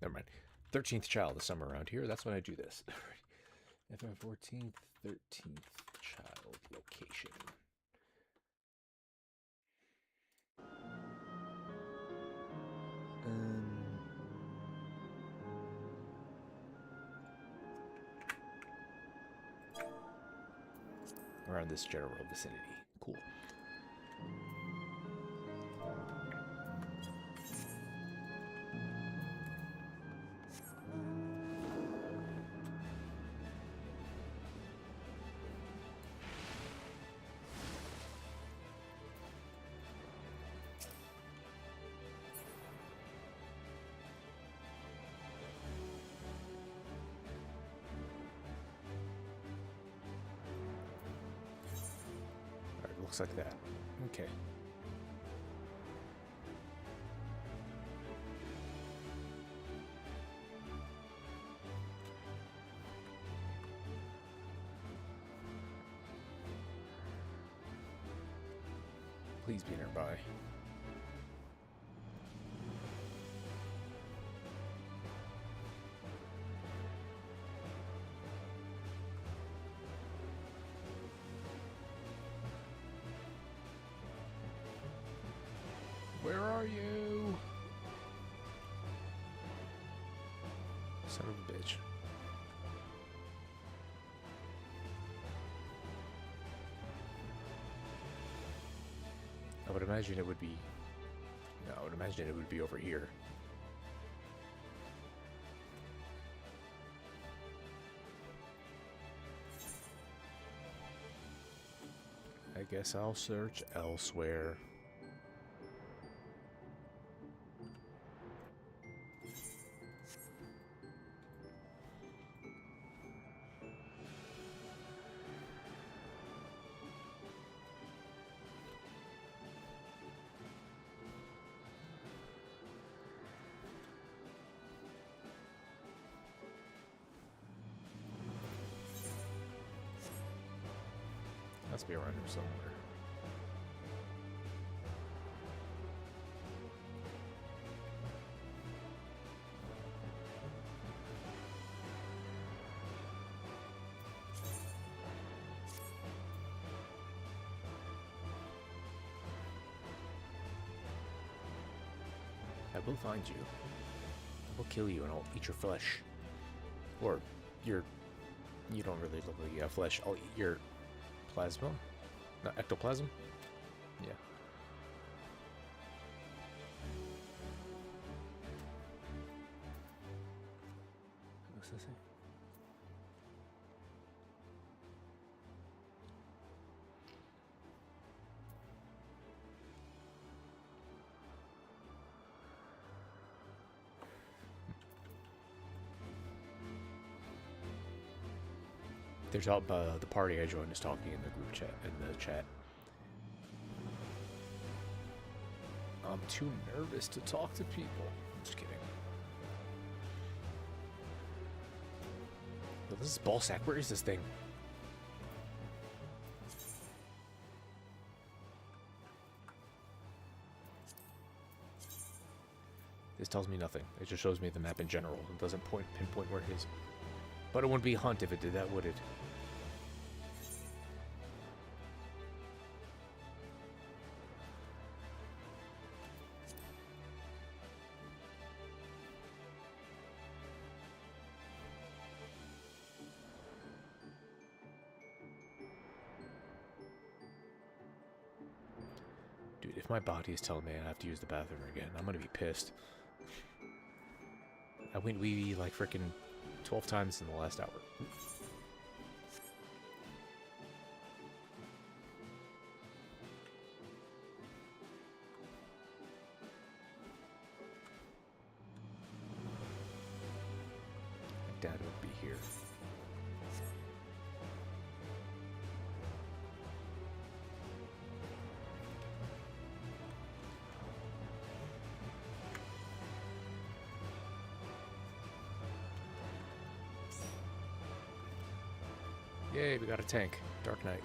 S1: Never mind. 13th child is somewhere around here. That's when I do this. FF 14th, 13th child location. Around this general vicinity. Cool. Looks like that. Okay. Please be nearby. Where are you? Son of a bitch. I would imagine it would be... No, I would imagine it would be over here. I guess I'll search elsewhere. Must be around here somewhere. I will find you. I will kill you and I'll eat your flesh. Or your... You don't really look like you have flesh. I'll eat your... Plasma? Not ectoplasm? Yeah. What's this thing? There's all the party I joined is talking in the group chat. I'm too nervous to talk to people. I'm just kidding. Yo, this is Ballsack. Where is this thing? This tells me nothing. It just shows me the map in general. It doesn't pinpoint where it is. But it wouldn't be a hunt if it did that, would it? Dude, if my body is telling me I have to use the bathroom again, I'm gonna be pissed. I went wee-wee like frickin' 12 times in the last hour. Dad would be here. Yay, we got a tank. Dark Knight.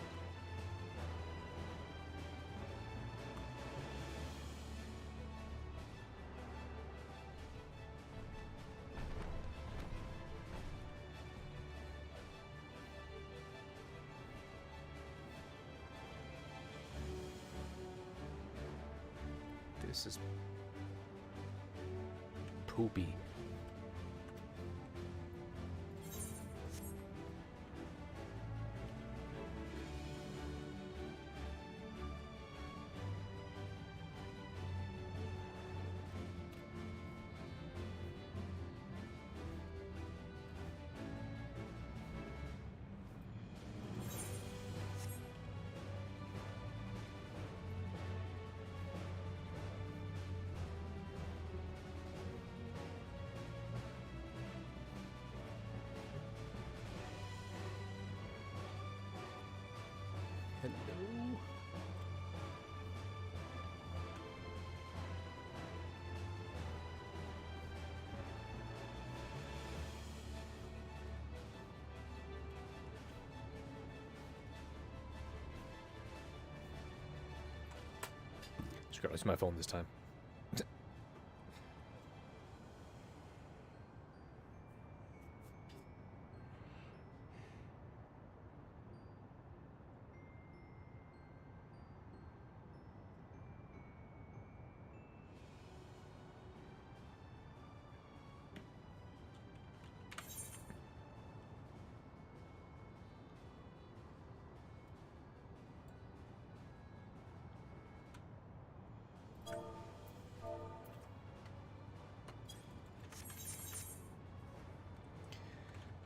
S1: This is poopy. Hello. Screw it, it's my phone this time.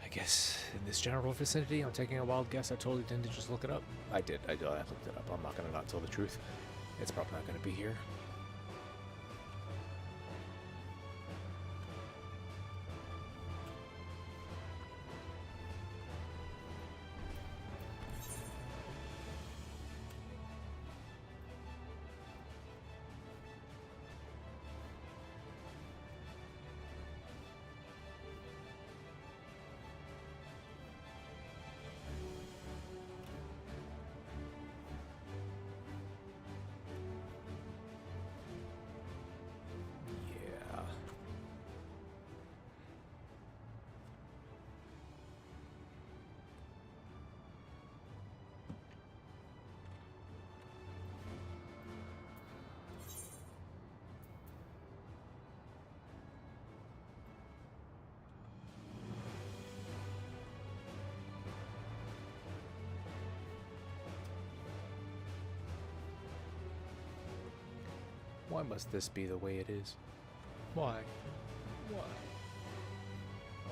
S1: I guess in this general vicinity, I'm taking a wild guess. I totally didn't just look it up. I did. I looked it up. I'm not gonna not tell the truth. It's probably not gonna be here. Why must this be the way it is? Why? Why?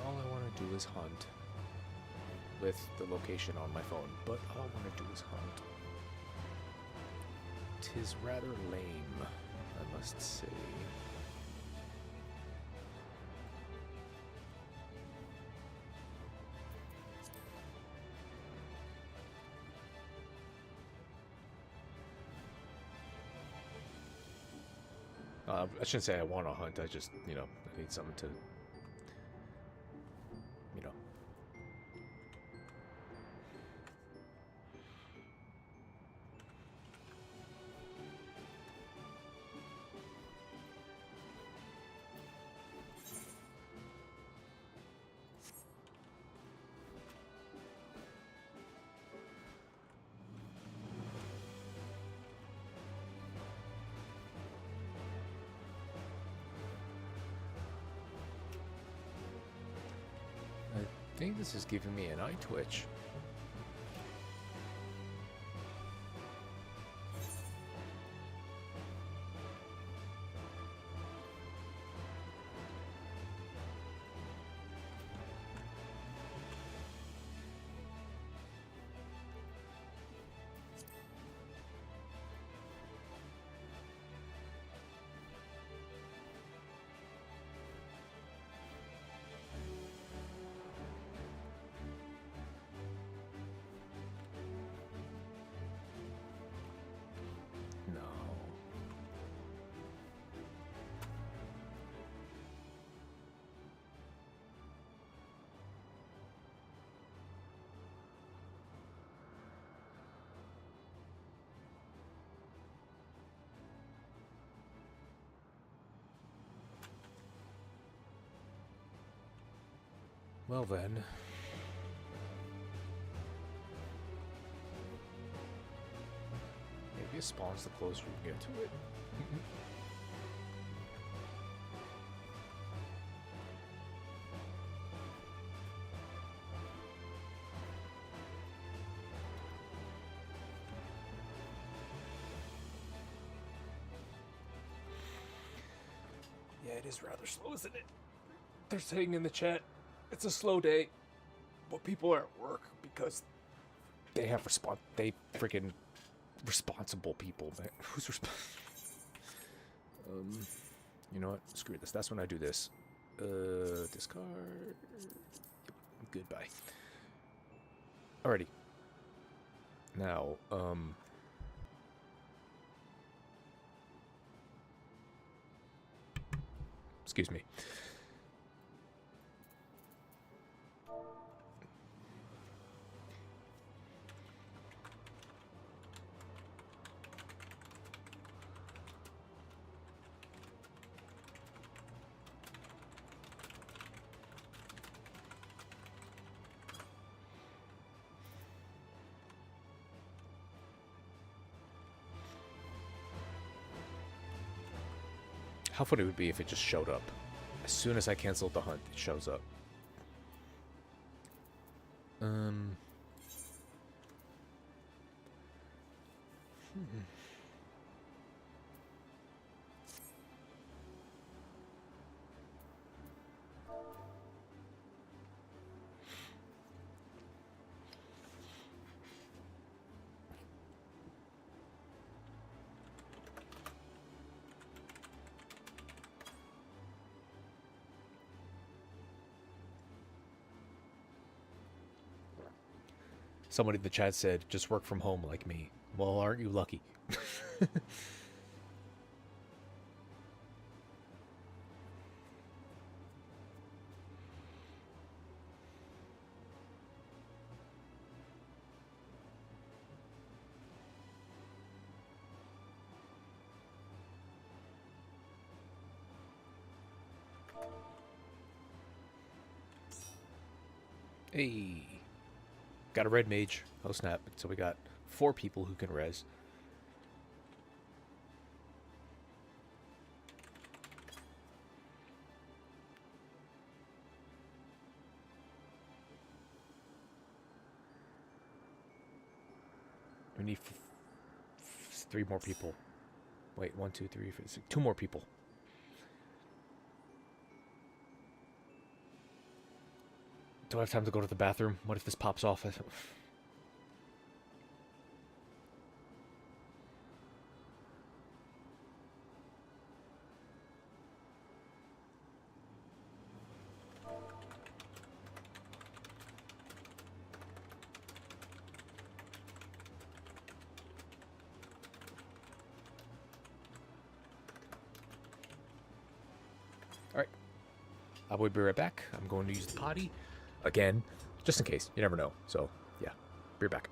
S1: All I want to do is hunt. With the location on my phone, but all I want to do is hunt. 'Tis rather lame, I must say. I shouldn't say I want to hunt, I just, I need something to, I think this is giving me an eye twitch. Well then. Maybe it spawns the closer you get to it. it is rather slow, isn't it? They're saying in the chat, it's a slow day, but people are at work because they have they freaking responsible people, man. Who's responsible? You know what? Screw this. That's when I do this. Discard. Goodbye. Alrighty. Now, excuse me. How funny it would be if it just showed up. As soon as I canceled the hunt, it shows up. Somebody in the chat said, just work from home like me. Well, aren't you lucky? Hey. Got a red mage. Oh snap. So we got 4 people who can res. We need 3 more people. Wait, 1, 2, 3, 4, 6. 2 more people. Do I have time to go to the bathroom? What if this pops off? Alright. I will be right back. I'm going to use the potty again, just in case. You never know. So, yeah. Be right back.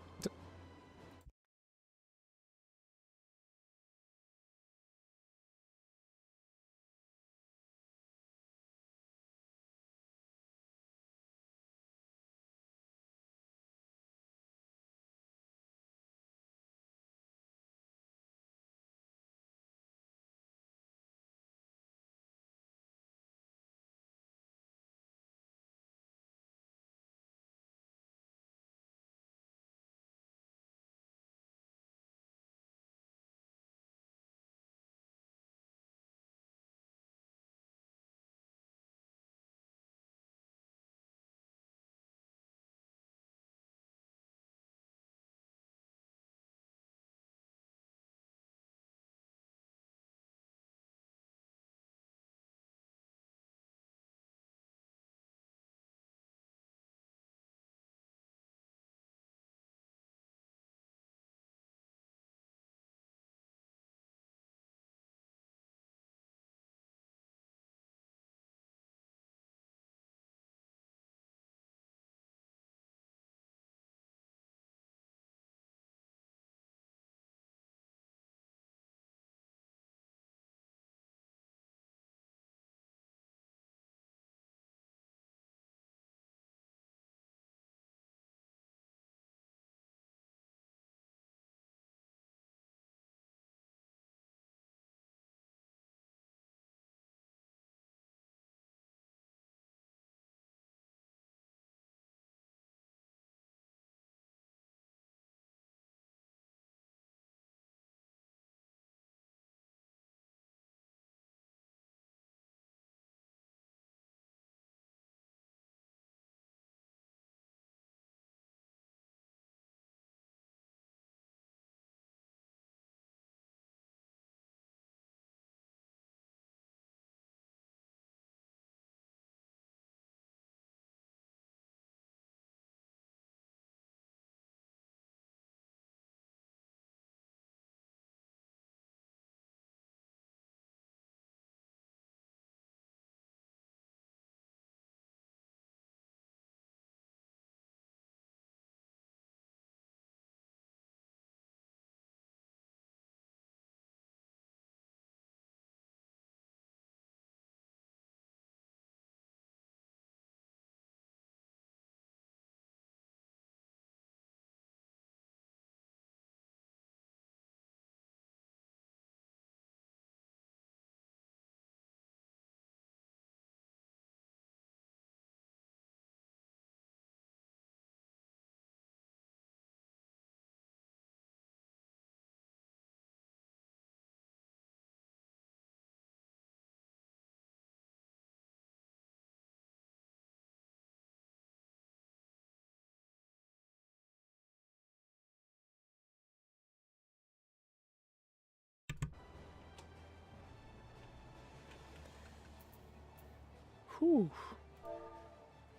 S1: Whew.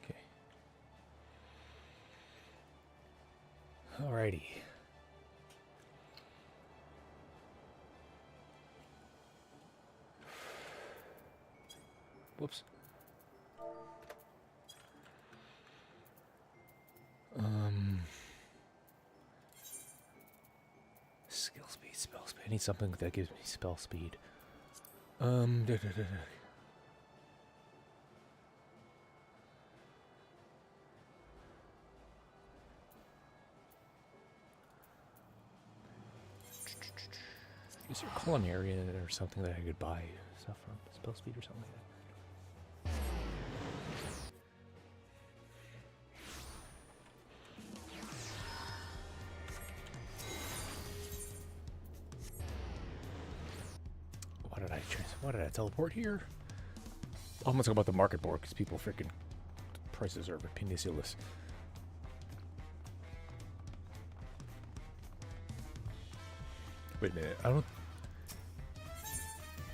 S1: Okay. Alrighty. Whoops. Skill speed, spell speed. I need something that gives me spell speed. Is there culinary in it or something that I could buy stuff from? Spell speed or something like that? Why did I teleport here? Oh, I'm gonna talk about the market board because people freaking prices are ridiculous. Wait a minute, I don't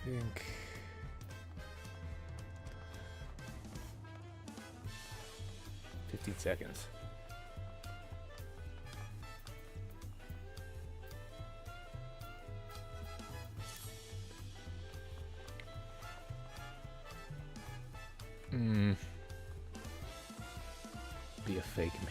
S1: think 15 seconds. Be a fake man.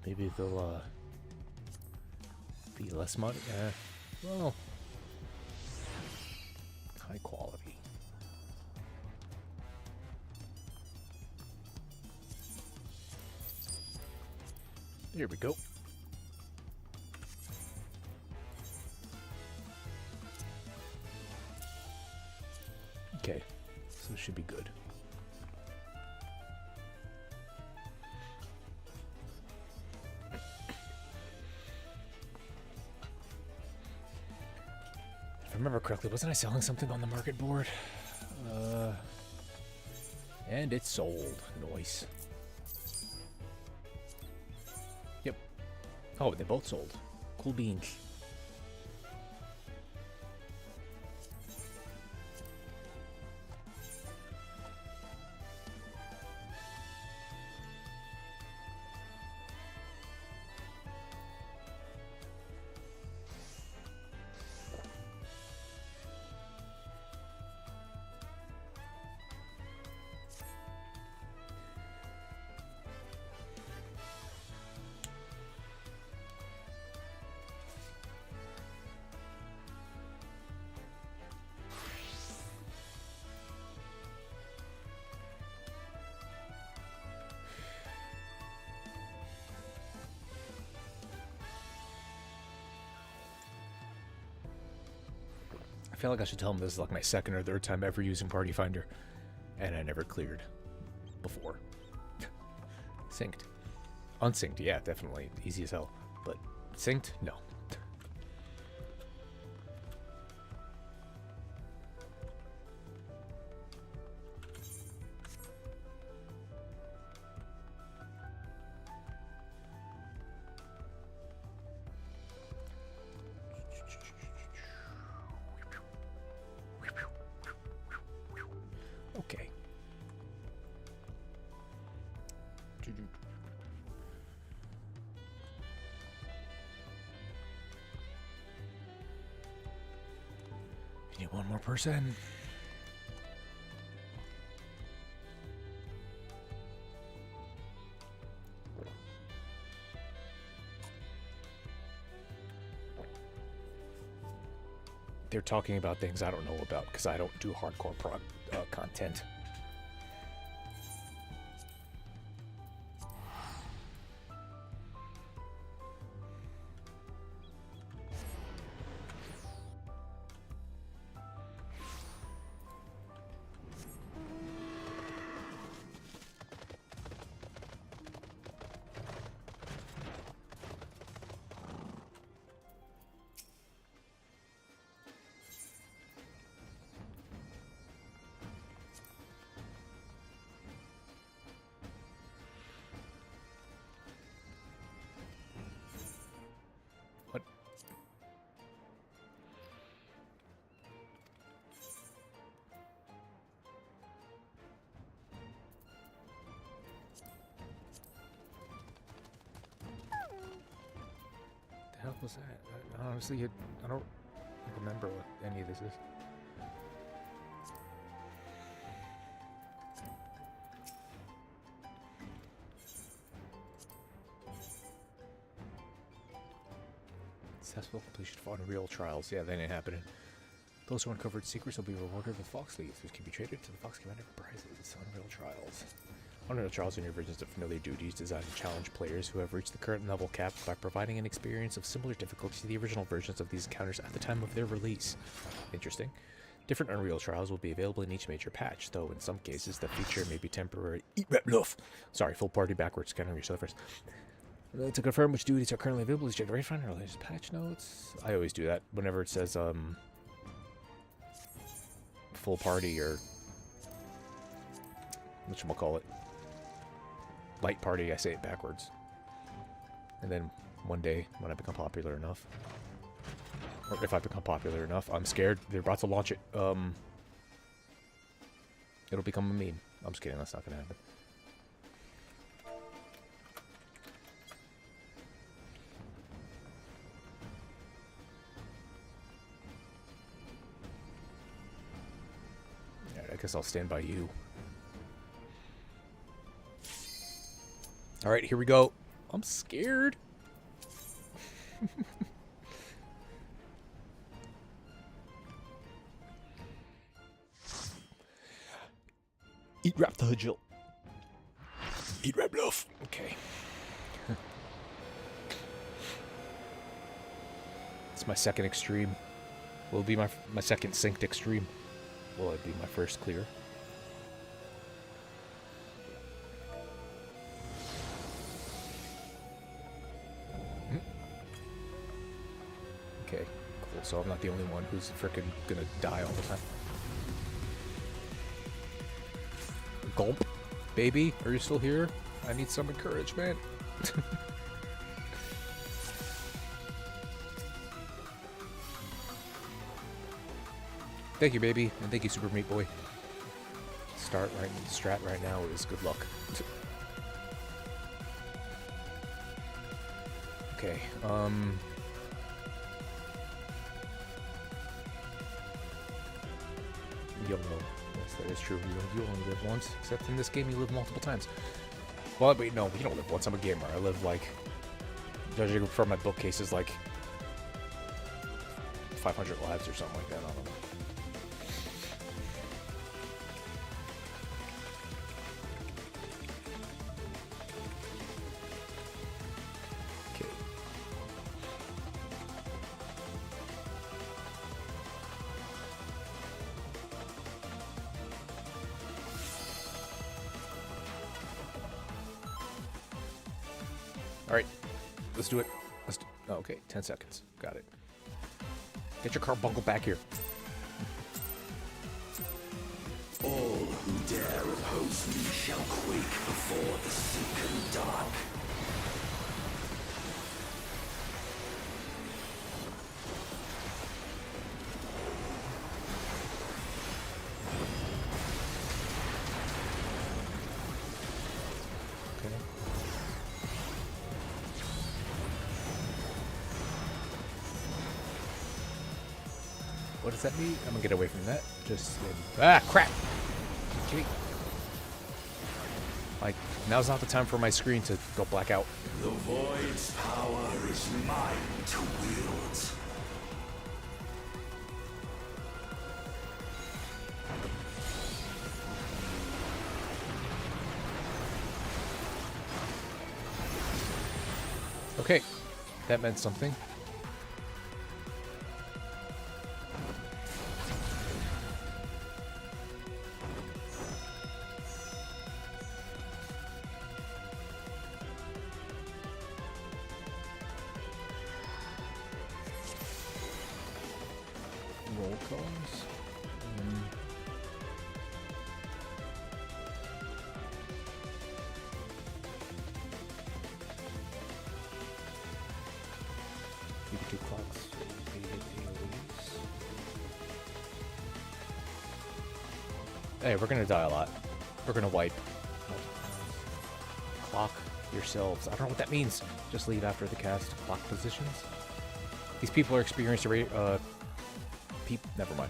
S1: Maybe they'll be less money. Well, high quality. Here we go. Okay, so it should be good. If I remember correctly, wasn't I selling something on the market board? And it's sold. Nice. Yep. Oh, they both sold. Cool beans. I feel like I should tell him this is like my second or third time ever using Party Finder, and I never cleared before. Synced. Unsynced, yeah, definitely. Easy as hell. But synced? No. Okay. We need one more person. They're talking about things I don't know about because I don't do hardcore content. hell was that? Honestly, I don't remember what any of this is. Successful completion of Unreal Trials. Yeah, that ain't happening. Those who uncovered secrets will be rewarded with Fox Leaves, which can be traded to the Fox Commander prizes. Unreal Trials. Unreal Trials are new versions of familiar duties designed to challenge players who have reached the current level cap by providing an experience of similar difficulty to the original versions of these encounters at the time of their release. Interesting. Different Unreal Trials will be available in each major patch, though in some cases the feature may be temporary. Sorry, full party backwards. Can I yourself first? To confirm which duties are currently available, check the right finder latest patch notes. I always do that whenever it says full party or whatchamacallit, light party. I say it backwards, and then one day when I become popular enough, or if I become popular enough, I'm scared they're about to launch it. It'll become a meme. I'm just kidding. That's not gonna happen. I guess I'll stand by you. Alright, here we go. I'm scared. Eat rap the Hajil. Eat rap bluff. Okay. It's my second extreme. Will be my second synced extreme. Will it be my first clear? Okay, cool. So I'm not the only one who's freaking gonna die all the time. Gulp. Baby, are you still here? I need some encouragement. Thank you, baby, and thank you, Super Meat Boy. Strat right now is good luck. Okay, YOLO. Yes, that is true. You only live once, except in this game you live multiple times. Well, wait, no, you don't live once. I'm a gamer. I live, like, judging from my bookcases, like 500 lives or something like that. I don't know. Alright, let's do it. Oh, okay, 10 seconds. Got it. Get your carbuncle back here.
S10: All who dare oppose me shall quake before the sunken dark.
S1: What does that mean? I'm gonna get away from that. Just crap! Gee. Like, now's not the time for my screen to go black out.
S10: The Void's power is mine to wield.
S1: Okay, that meant something. Roll calls. Two clocks. Hey, we're gonna die a lot. We're gonna wipe. Clock yourselves. I don't know what that means. Just leave after the cast. Clock positions. These people are experienced never mind.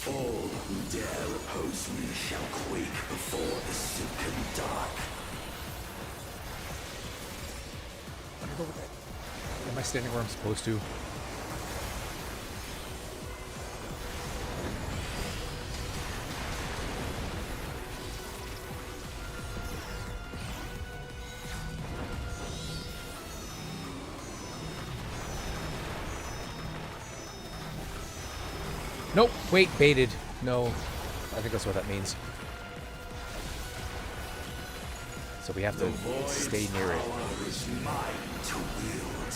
S10: All who dare oppose me shall quake before the silken dark.
S1: Let me go with that. Am I standing where I'm supposed to? Nope, wait, baited. No, I think that's what that means. So we have to stay near it.
S10: Is mine to wield.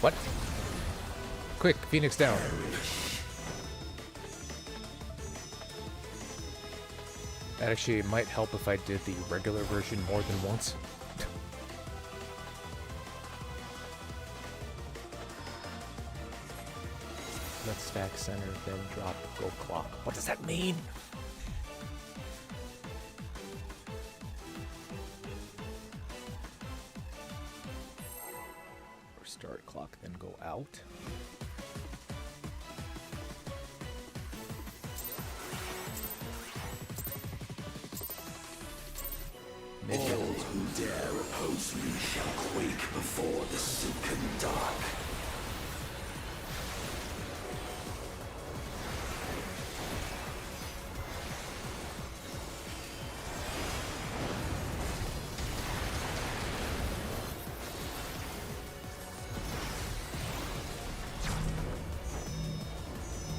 S1: What? Quick, Phoenix down. That actually might help if I did the regular version more than once. Let's stack center, then drop, go clock. What does that mean? Or start clock, then go out.
S10: All who dare oppose me shall quake before the silken dark.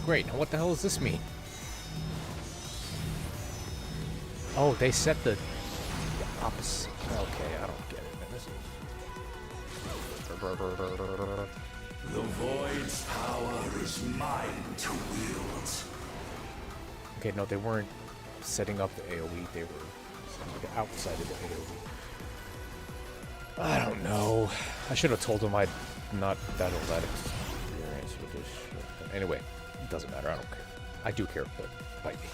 S1: Great, now what the hell does this mean? Oh, they set the opposite. Okay, I don't get it.
S10: The void's power is mine to wield.
S1: Okay, no, they weren't setting up the AoE. They were setting it outside of the AoE. I don't know. I should have told them I'd not that all that experience with this shit. But anyway, it doesn't matter. I don't care. I do care, but bite me.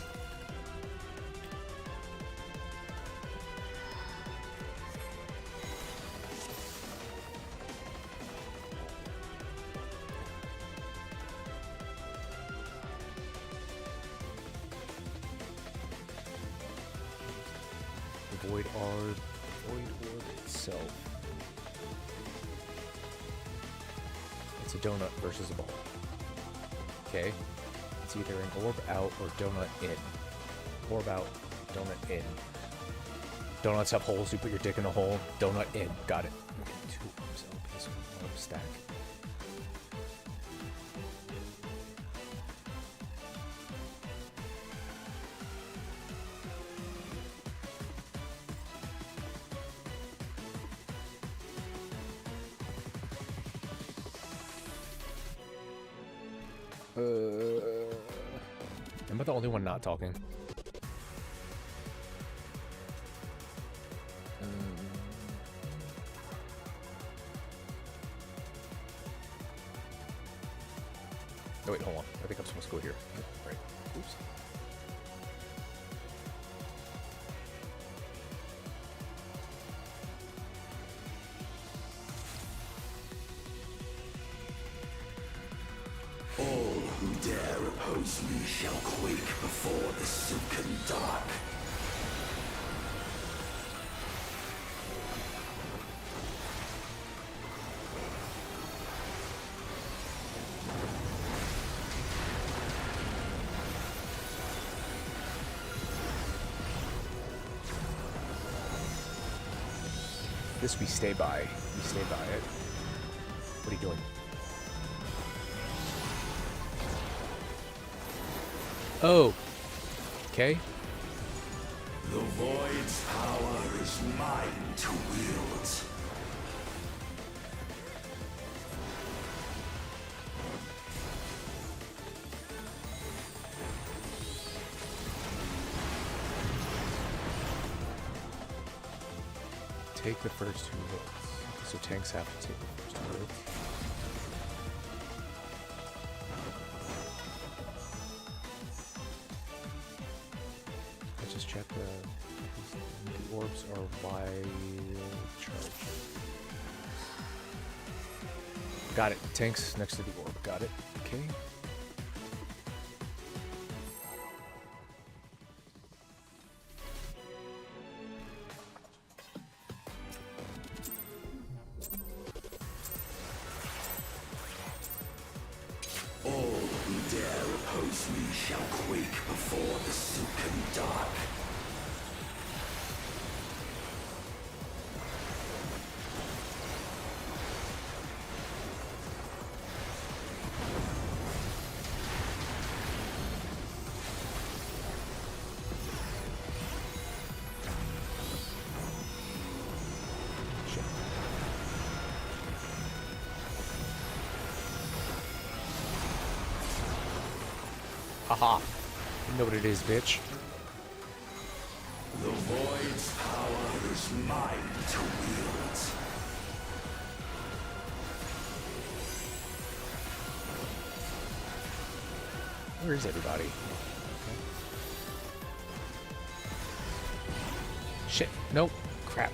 S1: Void orb itself. It's a donut versus a ball. Okay? It's either an orb out or donut in. Orb out, donut in. Donuts have holes, you put your dick in a hole. Donut in. Got it. Okay, 2 orbs out. This orb stack. Am I the only one not talking? Oh wait, hold on. I think I'm supposed to go here. Right. Oops.
S10: All who dare oppose me shall quake before the silken dark.
S1: This we stay by. We stay by it. What are you doing? Oh. Okay.
S12: The Void's power is mine to wield.
S1: Take the first 2 hits. So tanks have to take the first 2 hits. Let's just check the orbs are wild charge. Got it. Tanks next to the orb. Got it. Okay.
S12: All who dare oppose me shall quake before the silken dark.
S1: Haha. You know what it is, bitch.
S12: The Void's power is mine to wield.
S1: Where is everybody? Okay. Shit. Nope. Crap.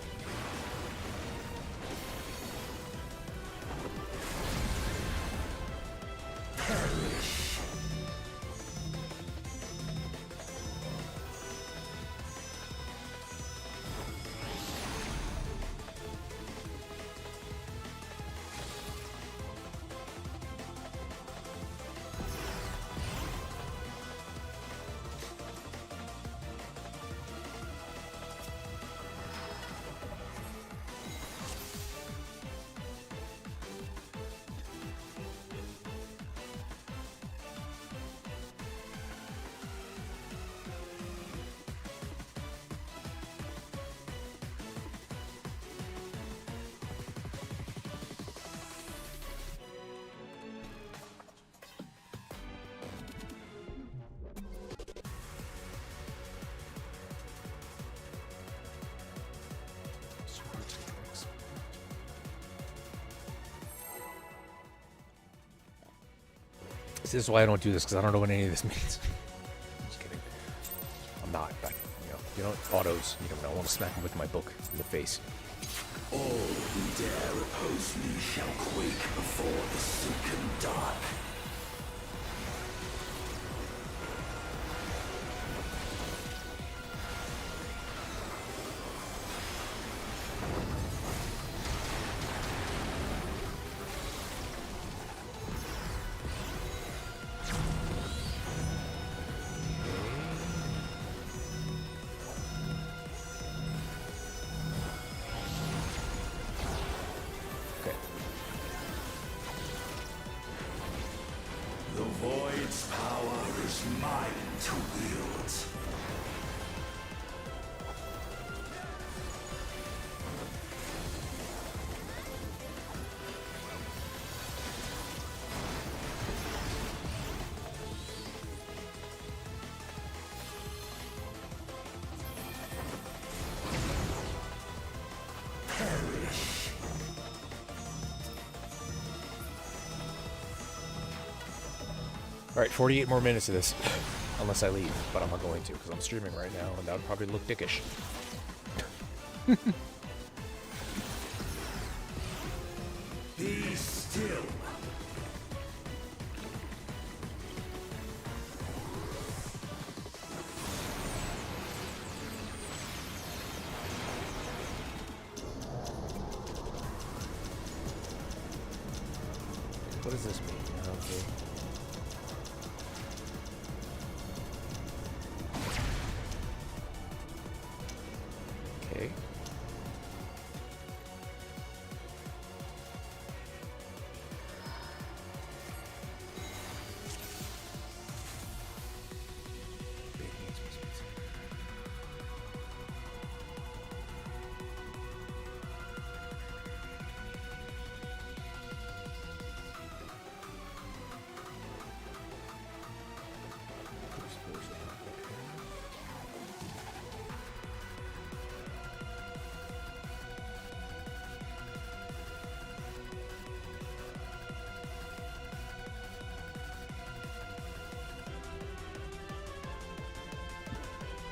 S1: This is why I don't do this, because I don't know what any of this means. I'm just kidding. I'm not, but, you know, autos, you don't know. I want to smack him with my book in the face.
S12: All who dare oppose me shall quake before the silken dark. The Void's power is mine to wield.
S1: Alright, 48 more minutes of this. Unless I leave, but I'm not going to, because I'm streaming right now, and that would probably look dickish.
S12: Be still.
S1: What does this mean? Okay. Okay.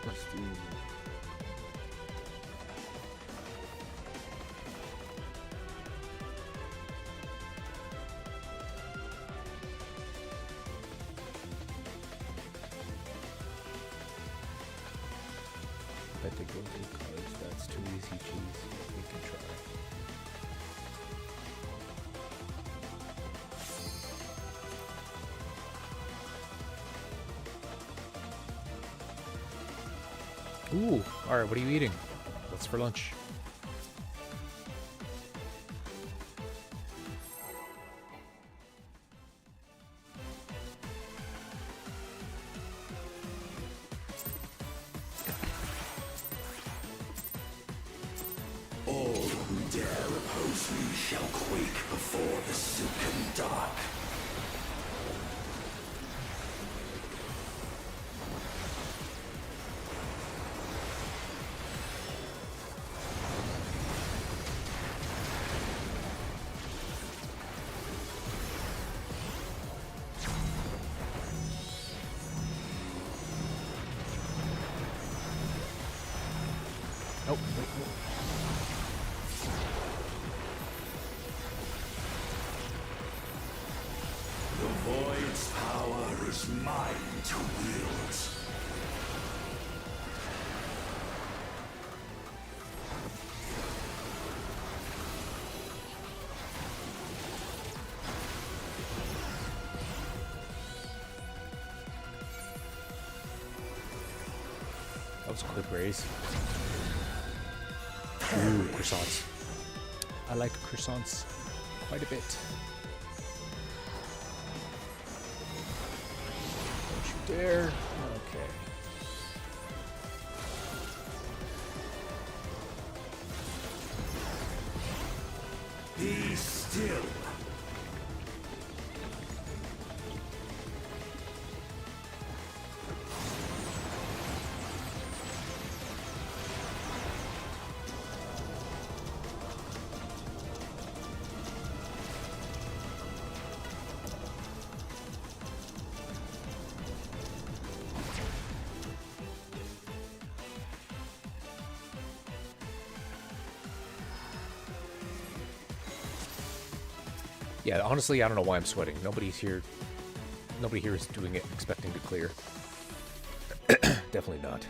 S1: Let's do... Bet they go through cards. That's too easy, cheese. We can try. Ooh, alright, what are you eating? What's for lunch?
S10: All who dare oppose me shall quake before the silken dark.
S1: Oh, wait.
S10: The void's power is mine to wield.
S1: That was a quick raise. Ooh, croissants. I like croissants quite a bit. Don't you dare. Okay.
S10: Be still.
S1: Yeah, honestly, I don't know why I'm sweating. Nobody here is doing it expecting to clear. Definitely not.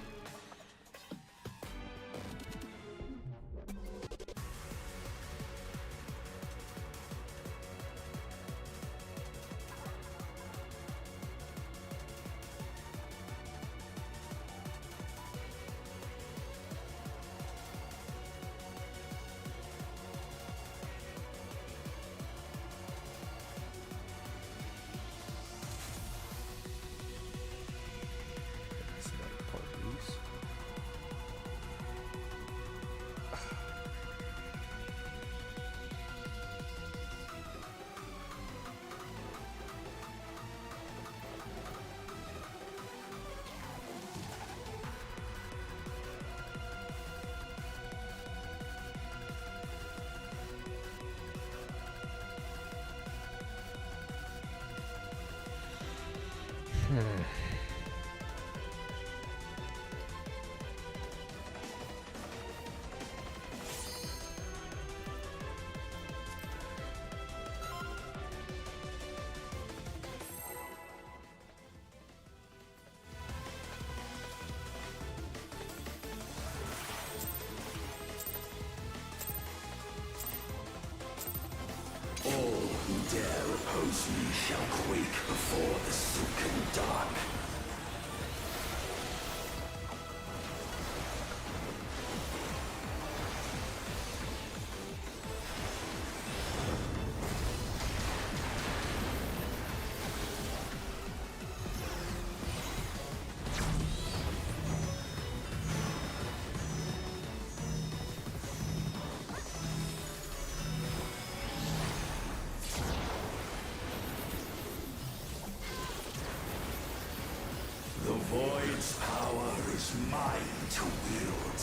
S1: All who dare oppose me shall quake before the silken dark. The void's power is mine to wield.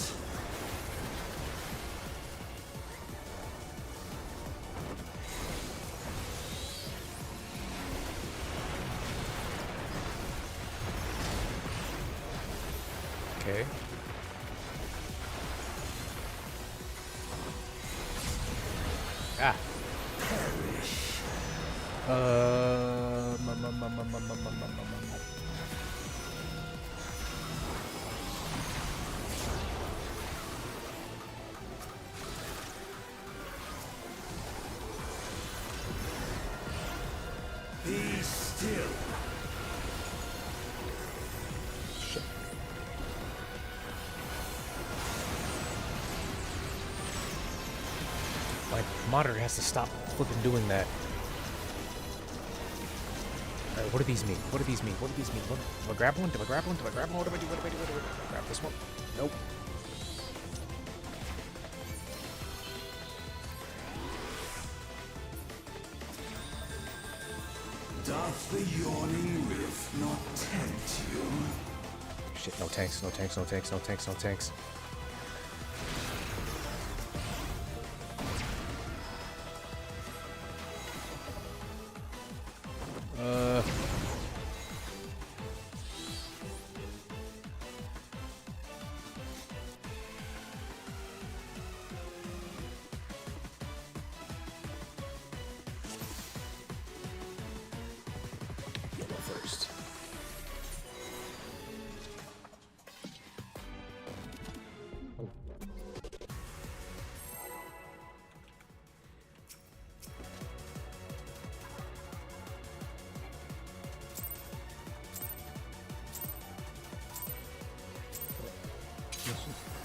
S1: Okay. Ah.
S12: Be still.
S1: Shit. My monitor has to stop flipping doing that. Alright, what do these mean? What do these mean? What do these mean? What, do I grab one? Do I grab one? Do I grab one? What do I do? What do I do? What do I do? Grab this one? Nope.
S12: Doth the yawning rift not tempt you?
S1: Shit, no tanks, no tanks, no tanks, no tanks, no tanks. Yellow first.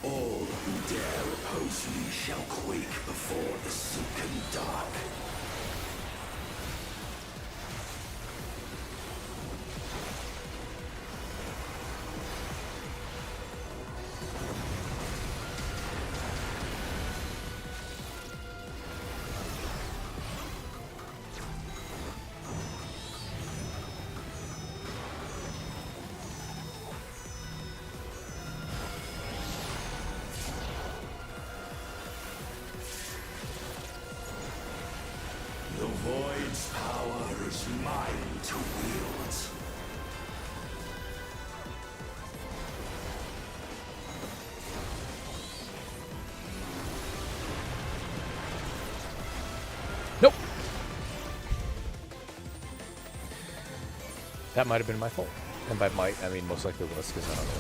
S12: All who dare oppose me shall quake before the silken dark. The Void's power is mine to wield.
S1: Nope. That might have been my fault. And by might, I mean most likely was, because I don't know.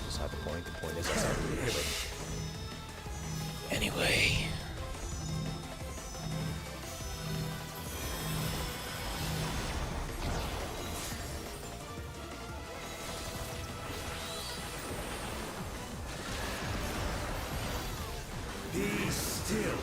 S1: That's not the point. The point is that's not anyway.
S12: Be still.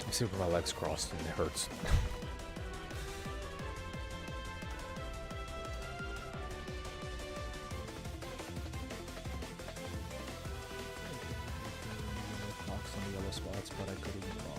S12: I'm sleeping with my legs crossed and it hurts. Clocks on the yellow spots, but I could be wrong.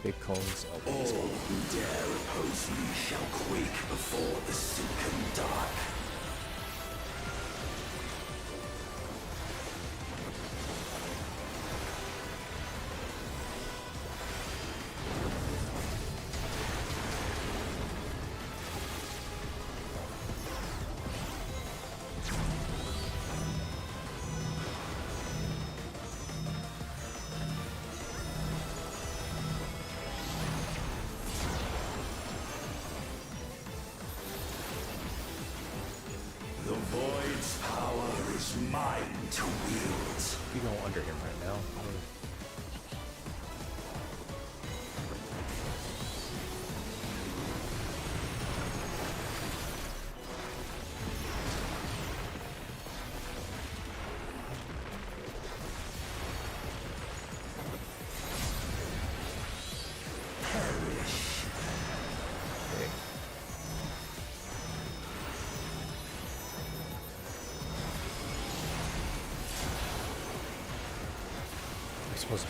S1: big cones of
S4: All who dare oppose me shall quake before the silken dark. The Void's power is mine to wield.
S1: We go under him right now.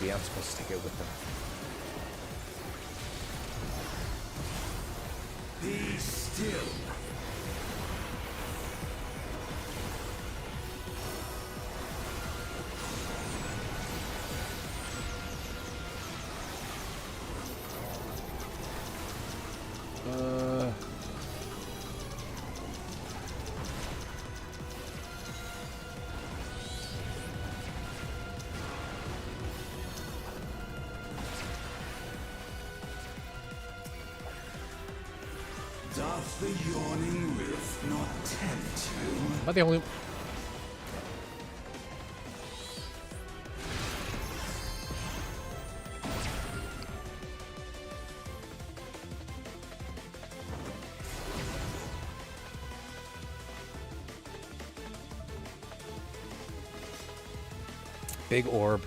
S1: I'm supposed to take it with them.
S4: Be still. Doth the yawning rift not tempt you?
S1: Am I the only? Big orb.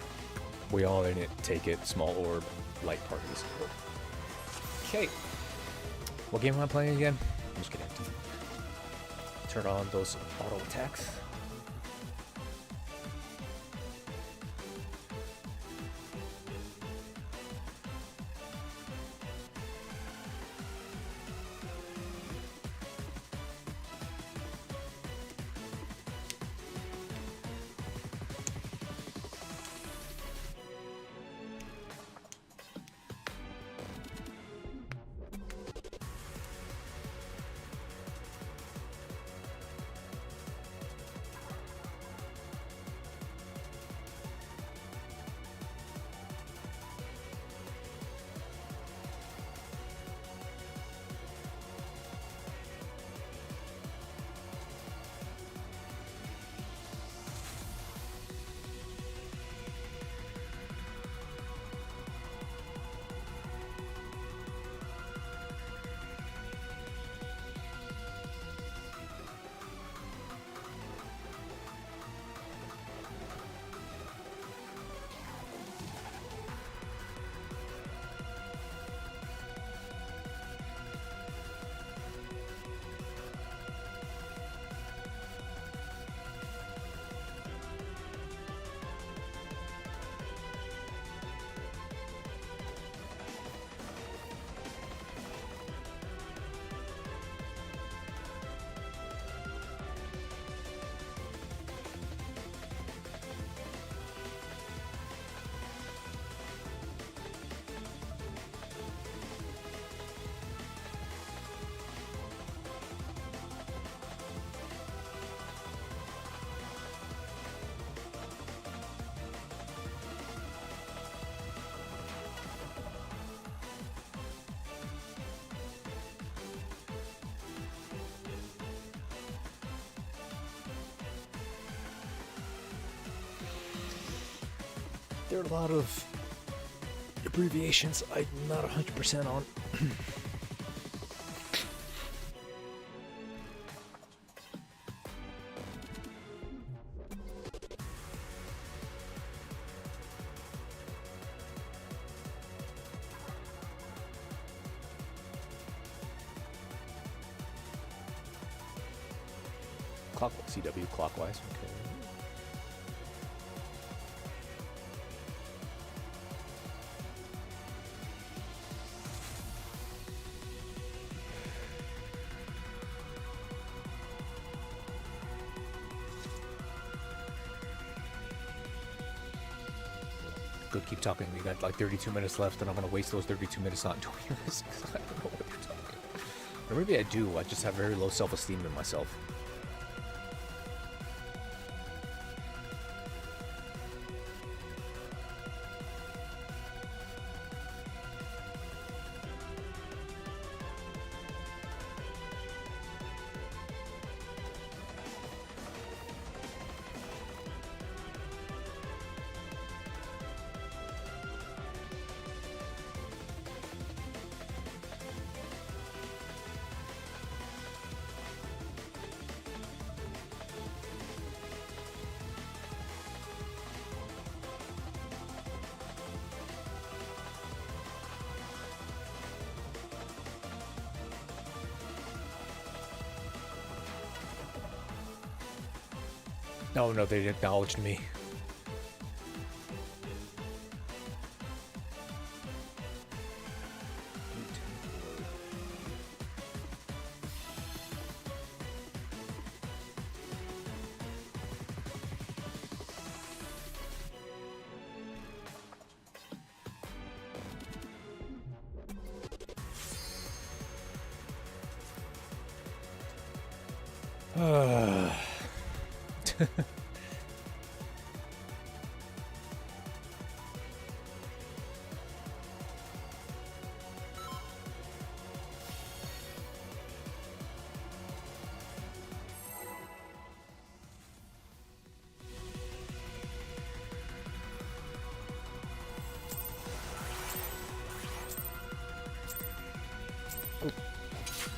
S1: We all in it. Take it. Small orb. Light parties. Okay. What game am I playing again? I'm just kidding. Turn on those auto attacks. There are a lot of abbreviations I'm not 100% on. CW clockwise, okay. Good, keep talking. We got like 32 minutes left, and I'm gonna waste those 32 minutes not doing this because I don't know what you're talking about. Or maybe I do. I just have very low self-esteem in myself. Oh no, they acknowledged me.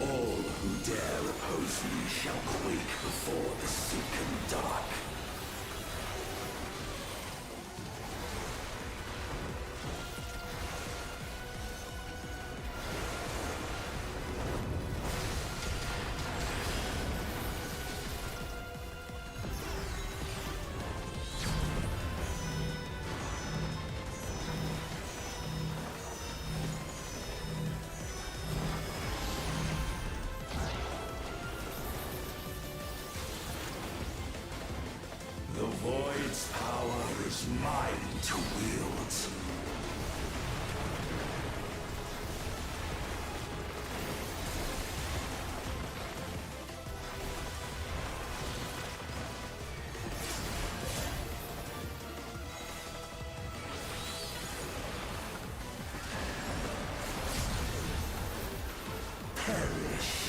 S10: All who dare oppose me shall quake before the silken dark. The Void's power is mine to wield. Perish.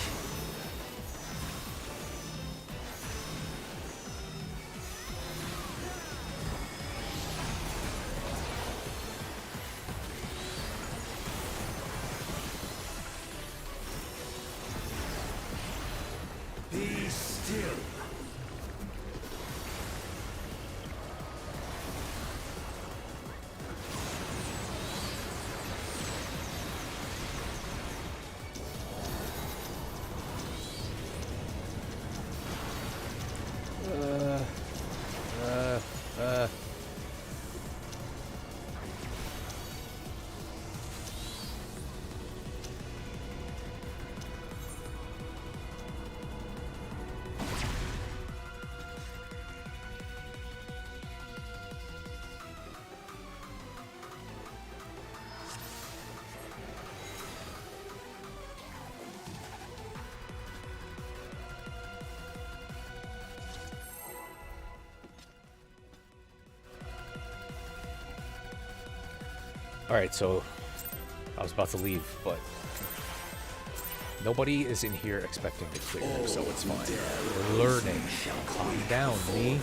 S10: Be still.
S1: Alright, so I was about to leave, but nobody is in here expecting to clear, so it's fine. We're learning. Calm down, me.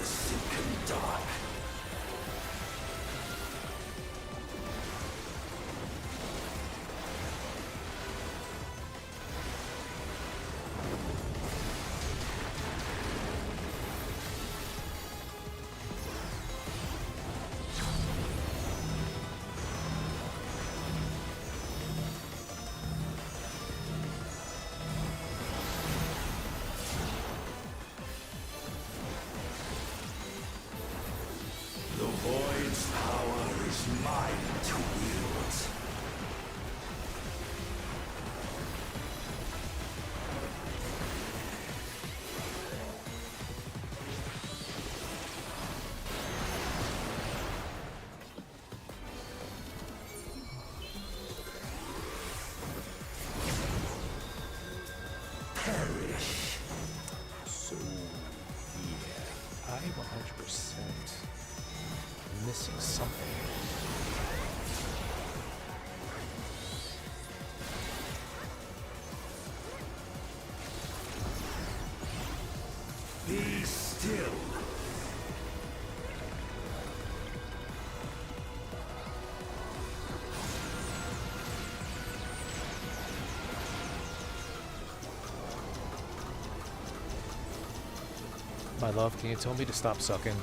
S1: My love, can you tell me to stop sucking?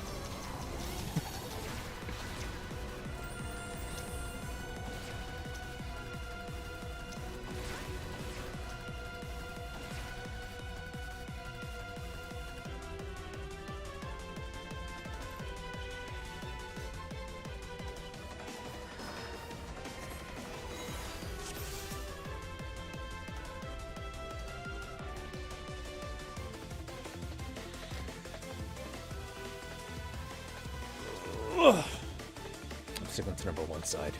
S1: I'm sticking to number 1 side.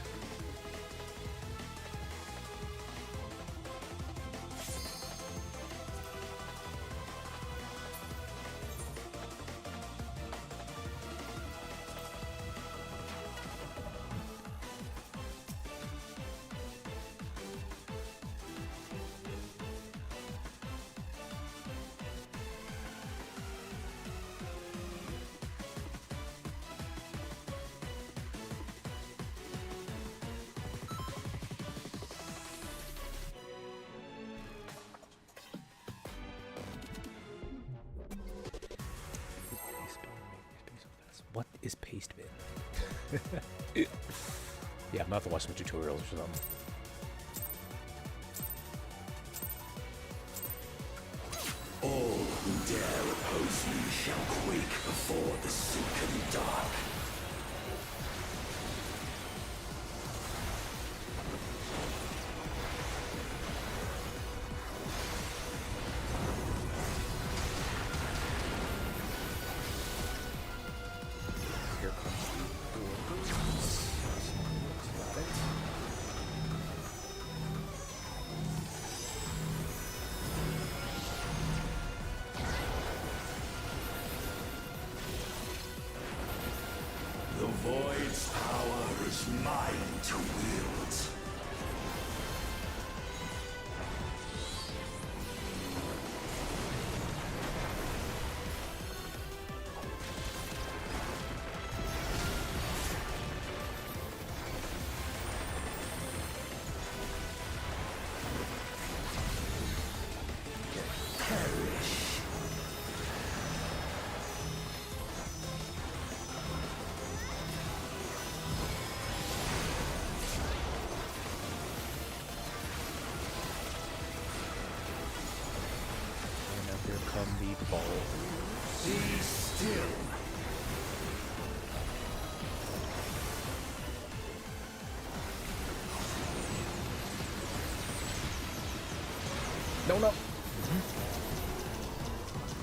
S1: What is paste bin? Yeah, I'm gonna have to watch some tutorials or something.
S10: All who dare oppose me shall quake before the silken dark.
S1: Here comes the doors. Got it.
S10: The Void's power is mine to wield. Perish.
S1: And now here come the balls.
S10: Be still.
S1: No.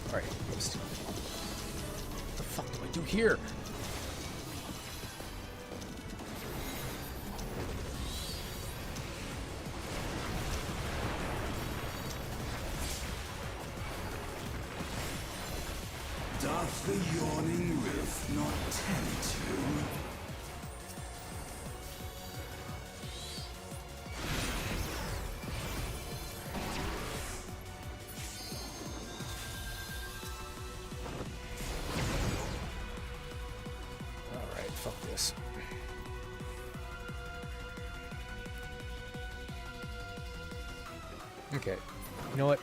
S1: Alright, what the fuck do I do here?
S10: Doth the yawning rift not tempt you?
S1: Alright, fuck this. Okay, you know what?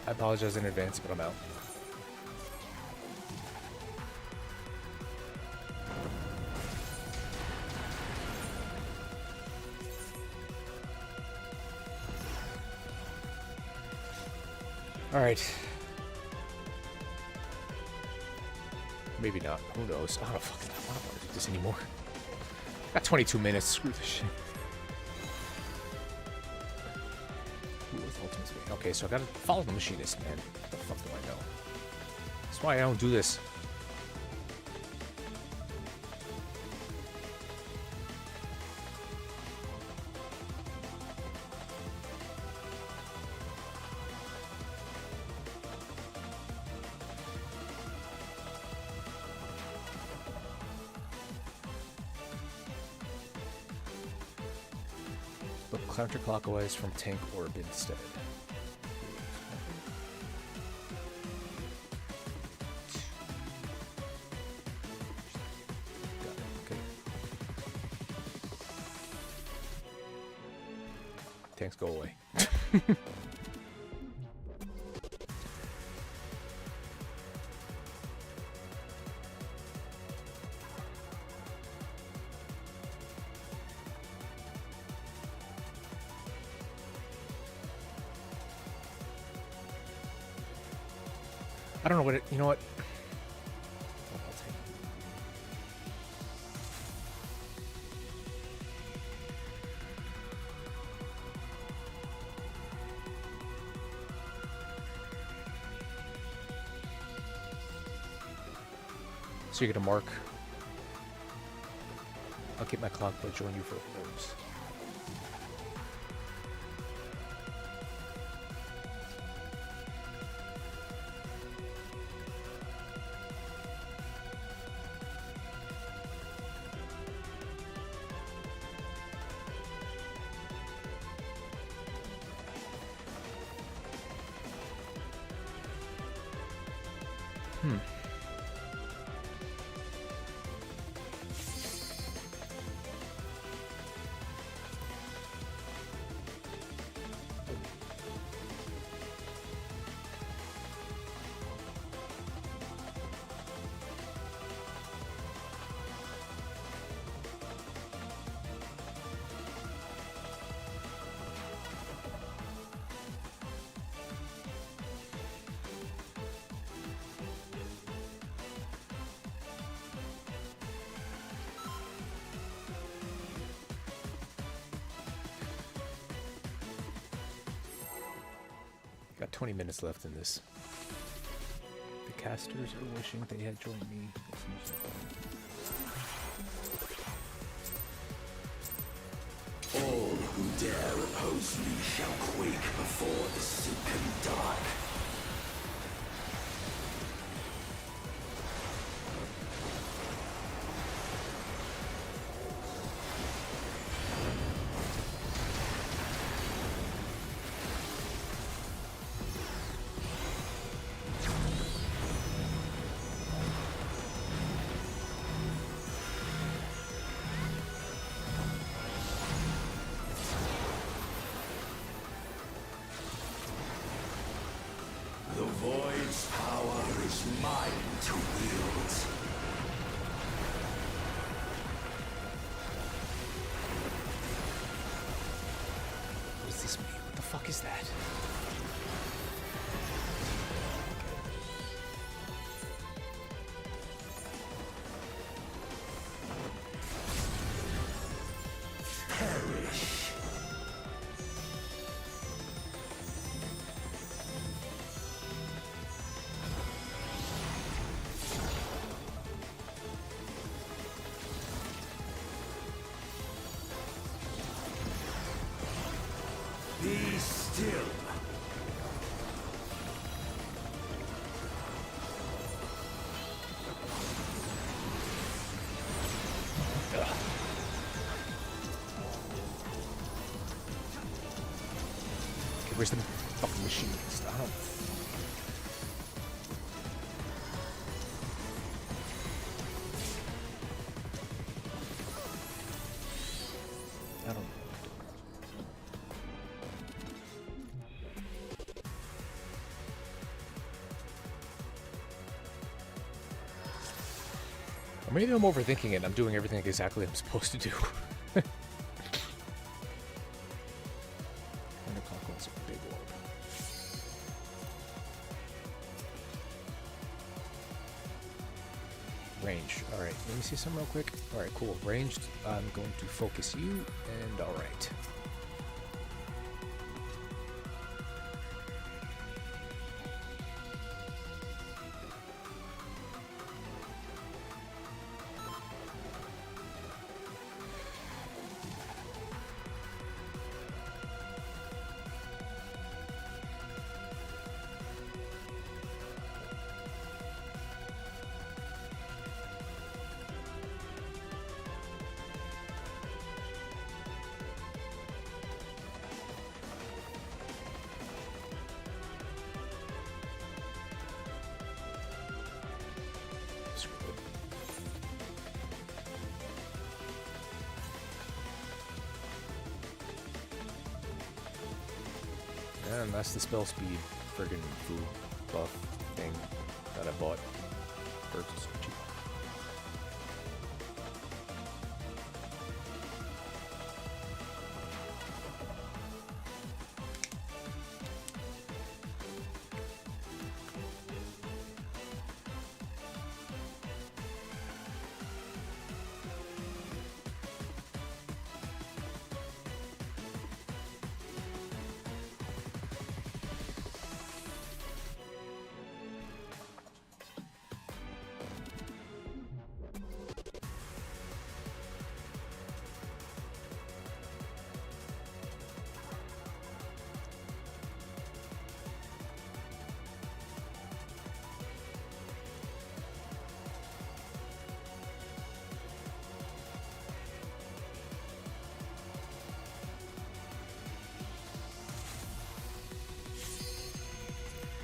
S1: I apologize in advance, but I'm out. Alright. Maybe not. Who knows? I don't fucking know. I don't want to do this anymore. Got 22 minutes. Screw this shit. Ooh, it's ultimate speed. Okay, so I gotta follow the machinist, man. What the fuck do I know? That's why I don't do this. Look counterclockwise from tank orb instead. Got it, okay. Tanks go away. don't know what it... You know what? So you're gonna mark. I'll get my clock, but join you for nerves. Got 20 minutes left in this. The casters are wishing they had joined me.
S12: All who dare oppose me shall quake before the silken dark. The Void's power is mine to wield.
S1: What does this mean? What the fuck is that?
S12: Perish. Be still.
S1: Okay, where's the fucking machine? Stop. I don't know. Or maybe I'm overthinking it and I'm doing everything exactly I'm supposed to do. Counterclockwise, a big orb. Range. Alright, let me see some real quick. Alright, cool. Ranged, I'm going to focus you, and alright. And that's the spell speed friggin' food buff thing that I bought for cheap.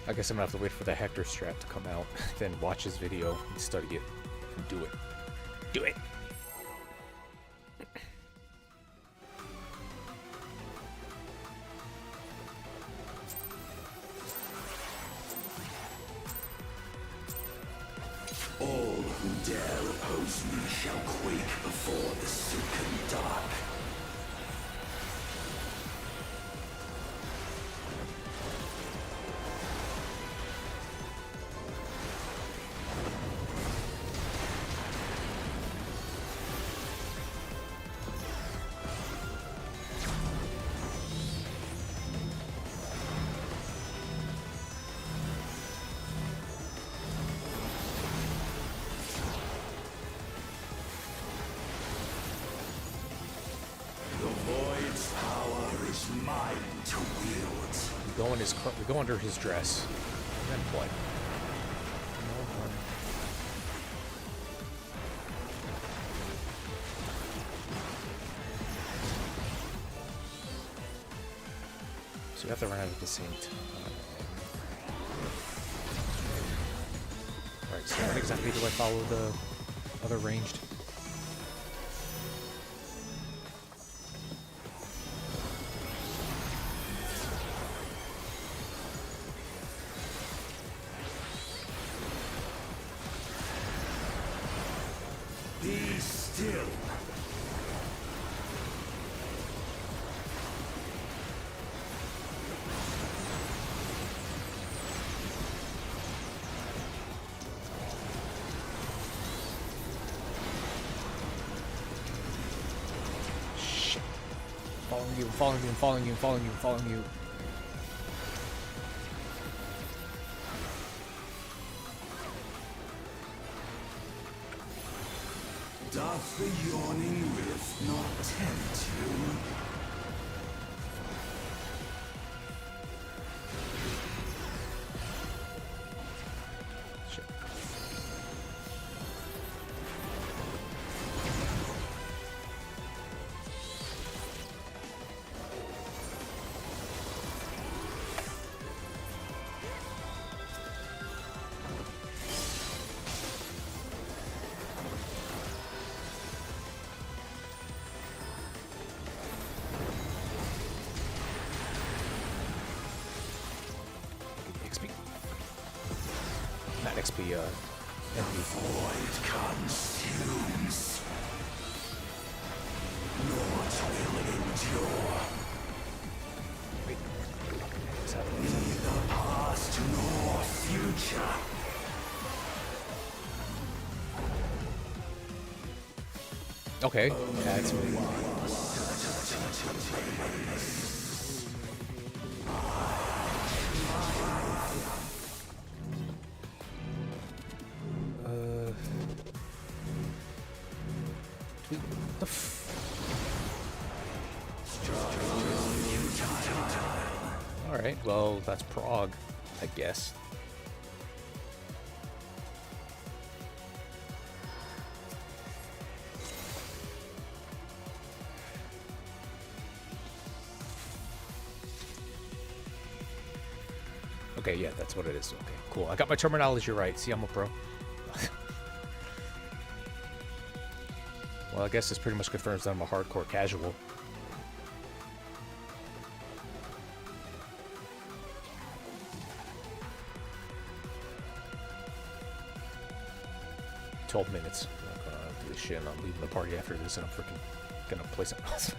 S1: I guess I'm gonna have to wait for the Hector strat to come out, then watch his video and study it and do it. Do it!
S10: All who dare oppose me shall quake before the silken dark.
S1: We go under his dress. And then what? So we have to run out at the same time. Alright, so when exactly do I follow the other ranged? Following you.
S10: Doth the yawning rift not tempt you?
S1: XP, MP.
S10: Void consumes. Naught will endure.
S1: Wait.
S10: Neither past nor future.
S1: Okay, that's Alright, well, that's Prague, I guess. Okay, yeah, that's what it is. Okay, cool. I got my terminology right. See, I'm a pro. Well, I guess this pretty much confirms that I'm a hardcore casual. Minutes. I'm not gonna do this shit, and I'm leaving the party after this, and I'm freaking gonna play something else.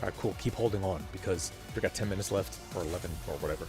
S1: Alright, cool. Keep holding on, because we got 10 minutes left, or 11, or whatever.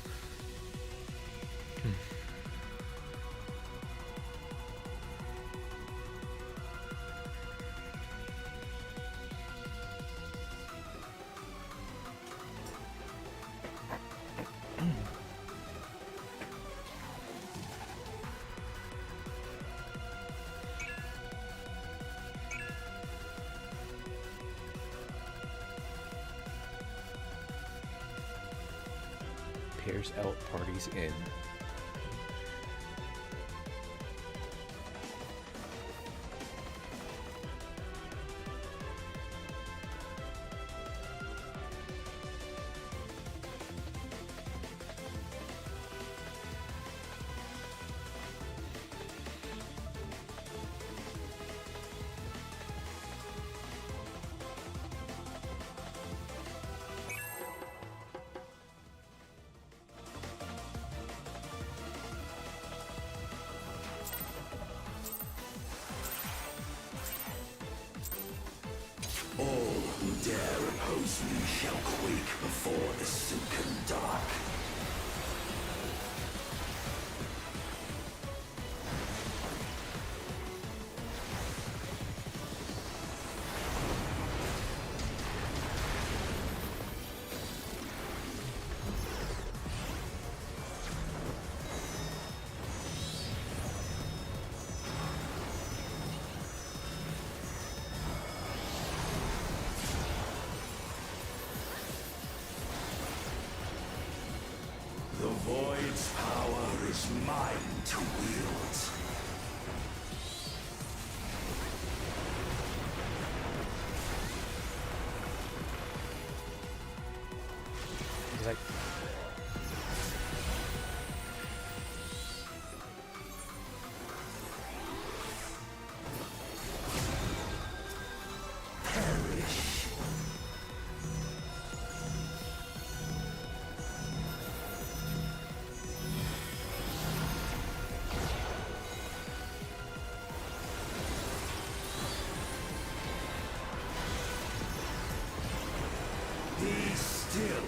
S1: Pairs out, parties in.
S10: All who dare oppose me shall quake before the silken dark. The Void's power is mine to wield.
S1: He's like...
S10: Be still.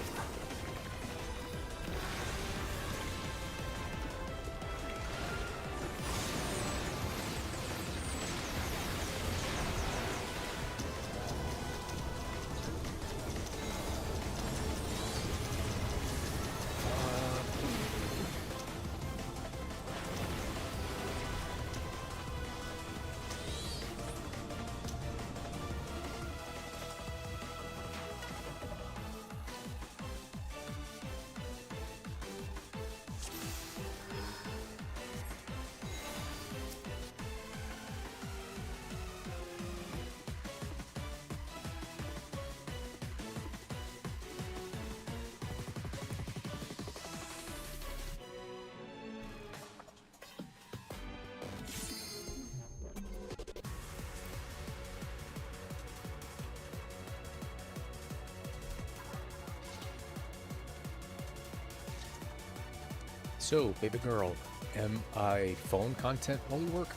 S1: So, baby girl, am I phone content while we work?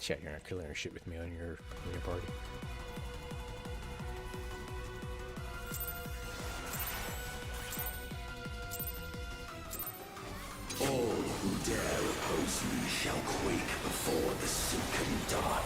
S1: Chat, you're not killing her shit with me on your party.
S10: All who dare oppose me shall quake before the silken dark.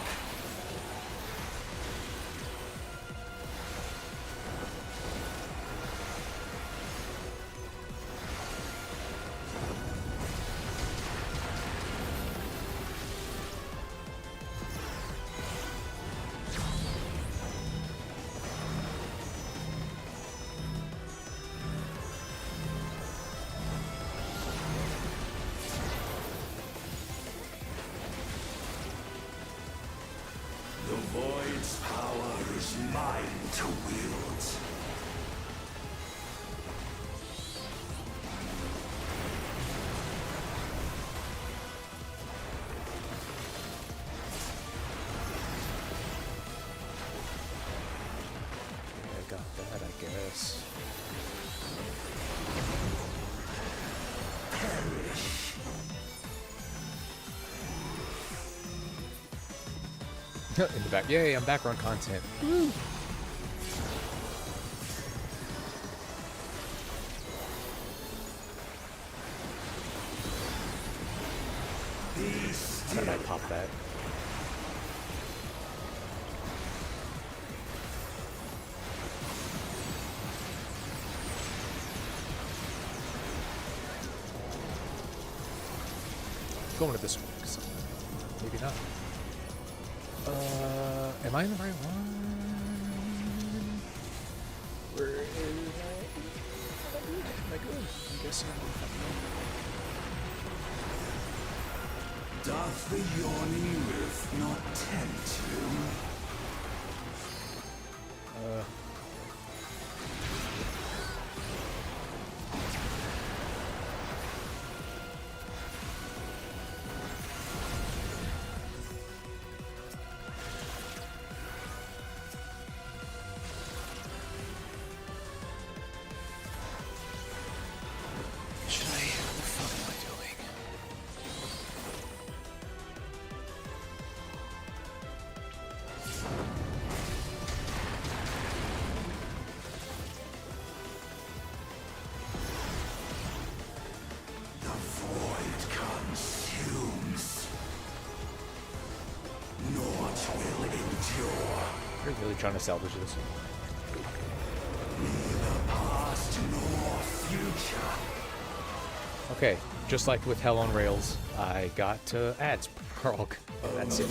S10: The Void's power is mine to wield.
S1: Yeah, I got that, I guess.
S10: Perish.
S1: In the back. Yay, I'm background content. Woo. How did I pop that? Going to this one. Maybe not. Am I in the right one? Where is am I good? I guess I'm
S12: Doth the yawning rift not tempt you?
S1: Really trying to salvage this.
S12: Neither past nor future.
S1: Okay, just like with Hell on Rails, I got to ads prog. Oh, that's it.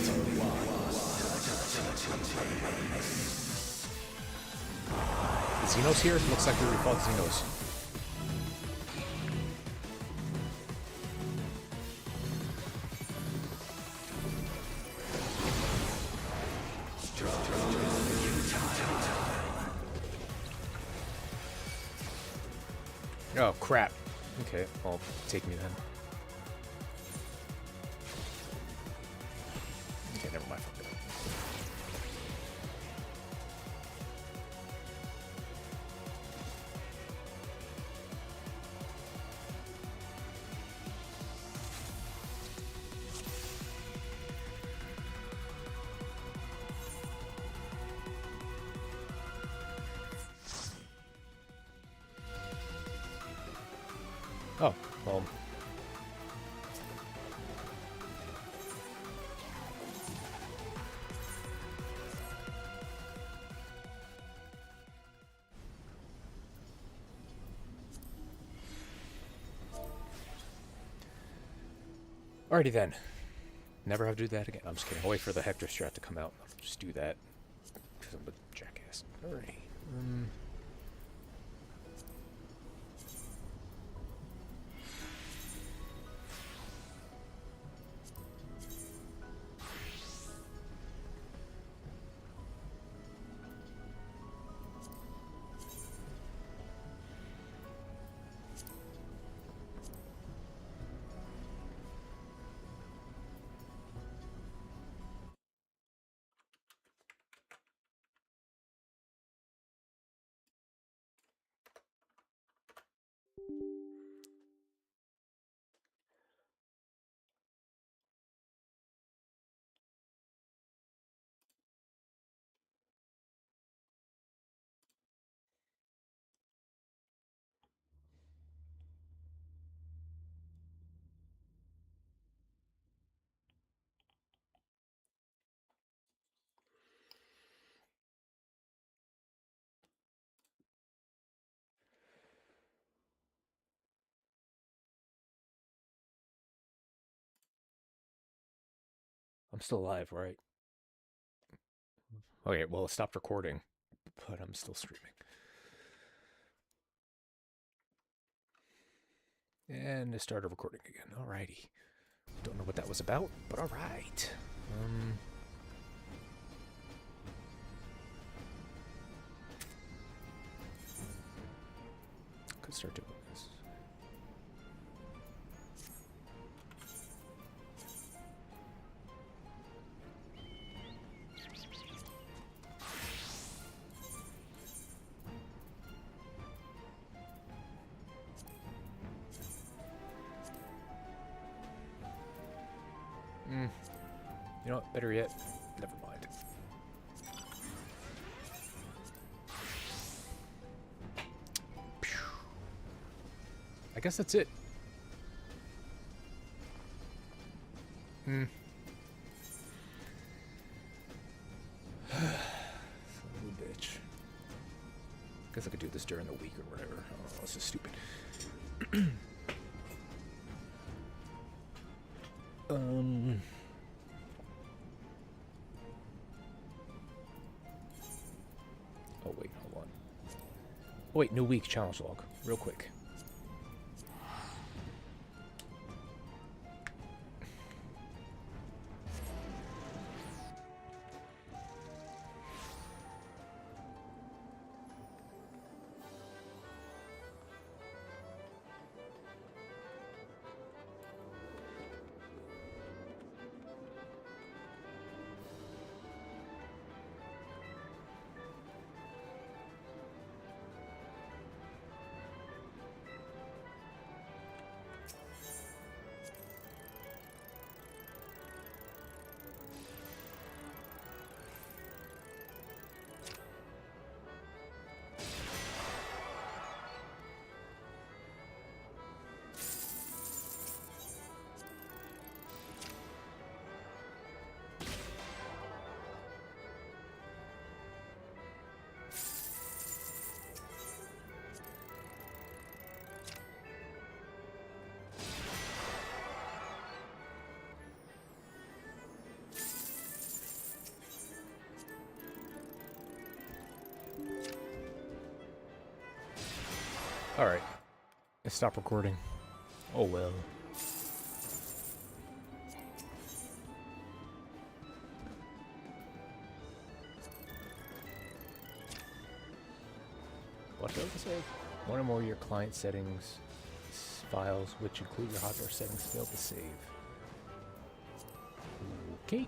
S1: Xenos here? Looks like we fought Xenos. Oh, crap. Okay, well, take me then. Okay, never mind. Fuck it. Oh, well. Alrighty then. Never have to do that again. I'm just kidding. I'll wait for the Hector strat to come out. I'll just do that. Because I'm a jackass. Alrighty. I'm still alive, right? Okay, well, it stopped recording, but I'm still streaming. And it started recording again. Alrighty. Don't know what that was about, but alright. Could start doing this. You know what? Better yet, Never mind. I guess that's it. Son of a bitch. Guess I could do this during the week or whatever. I don't know, it's just stupid. Oh wait, hold on. Oh wait, new week challenge log, real quick. Alright. Let's stop recording. Oh well. What failed to save? One or more of your client settings files, which include your hardware settings, failed to save. Okay.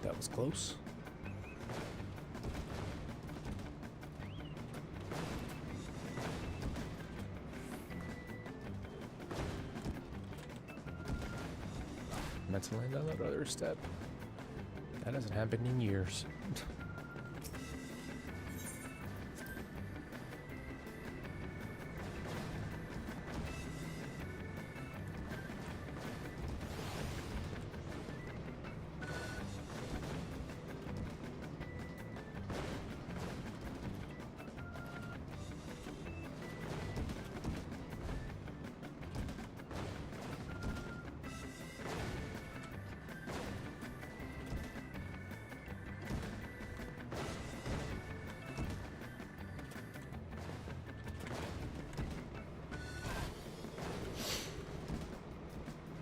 S1: That was close. Meant to land on that other step. That hasn't happened in years.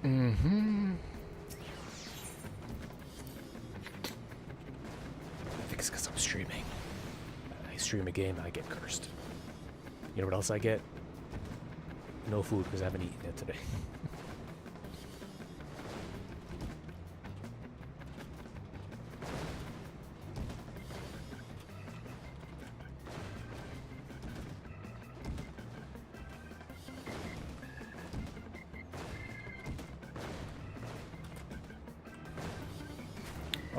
S1: I think it's because I'm streaming. I stream a game, I get cursed. You know what else I get? No food because I haven't eaten it today.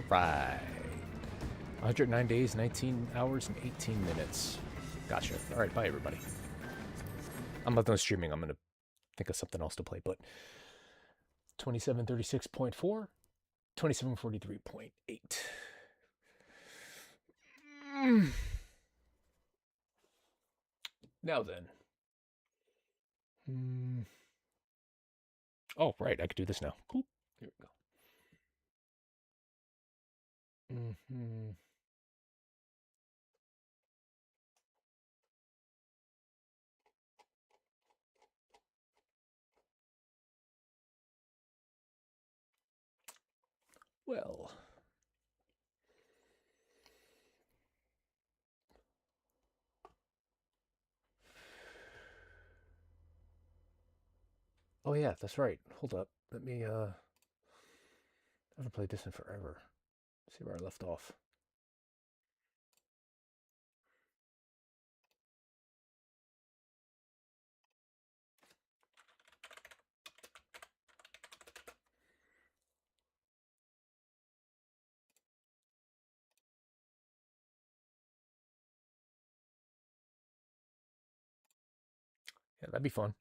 S1: Right. 109 days, 19 hours, and 18 minutes. Gotcha. All right, bye, everybody. I'm not done streaming. I'm going to think of something else to play, but 2736.4, 2743.8. Now then. Oh, right. I could do this now. Cool. Here we go. Well. Oh yeah, that's right. Hold up. Let me I haven't played this in forever. See where I left off. Yeah, that'd be fun.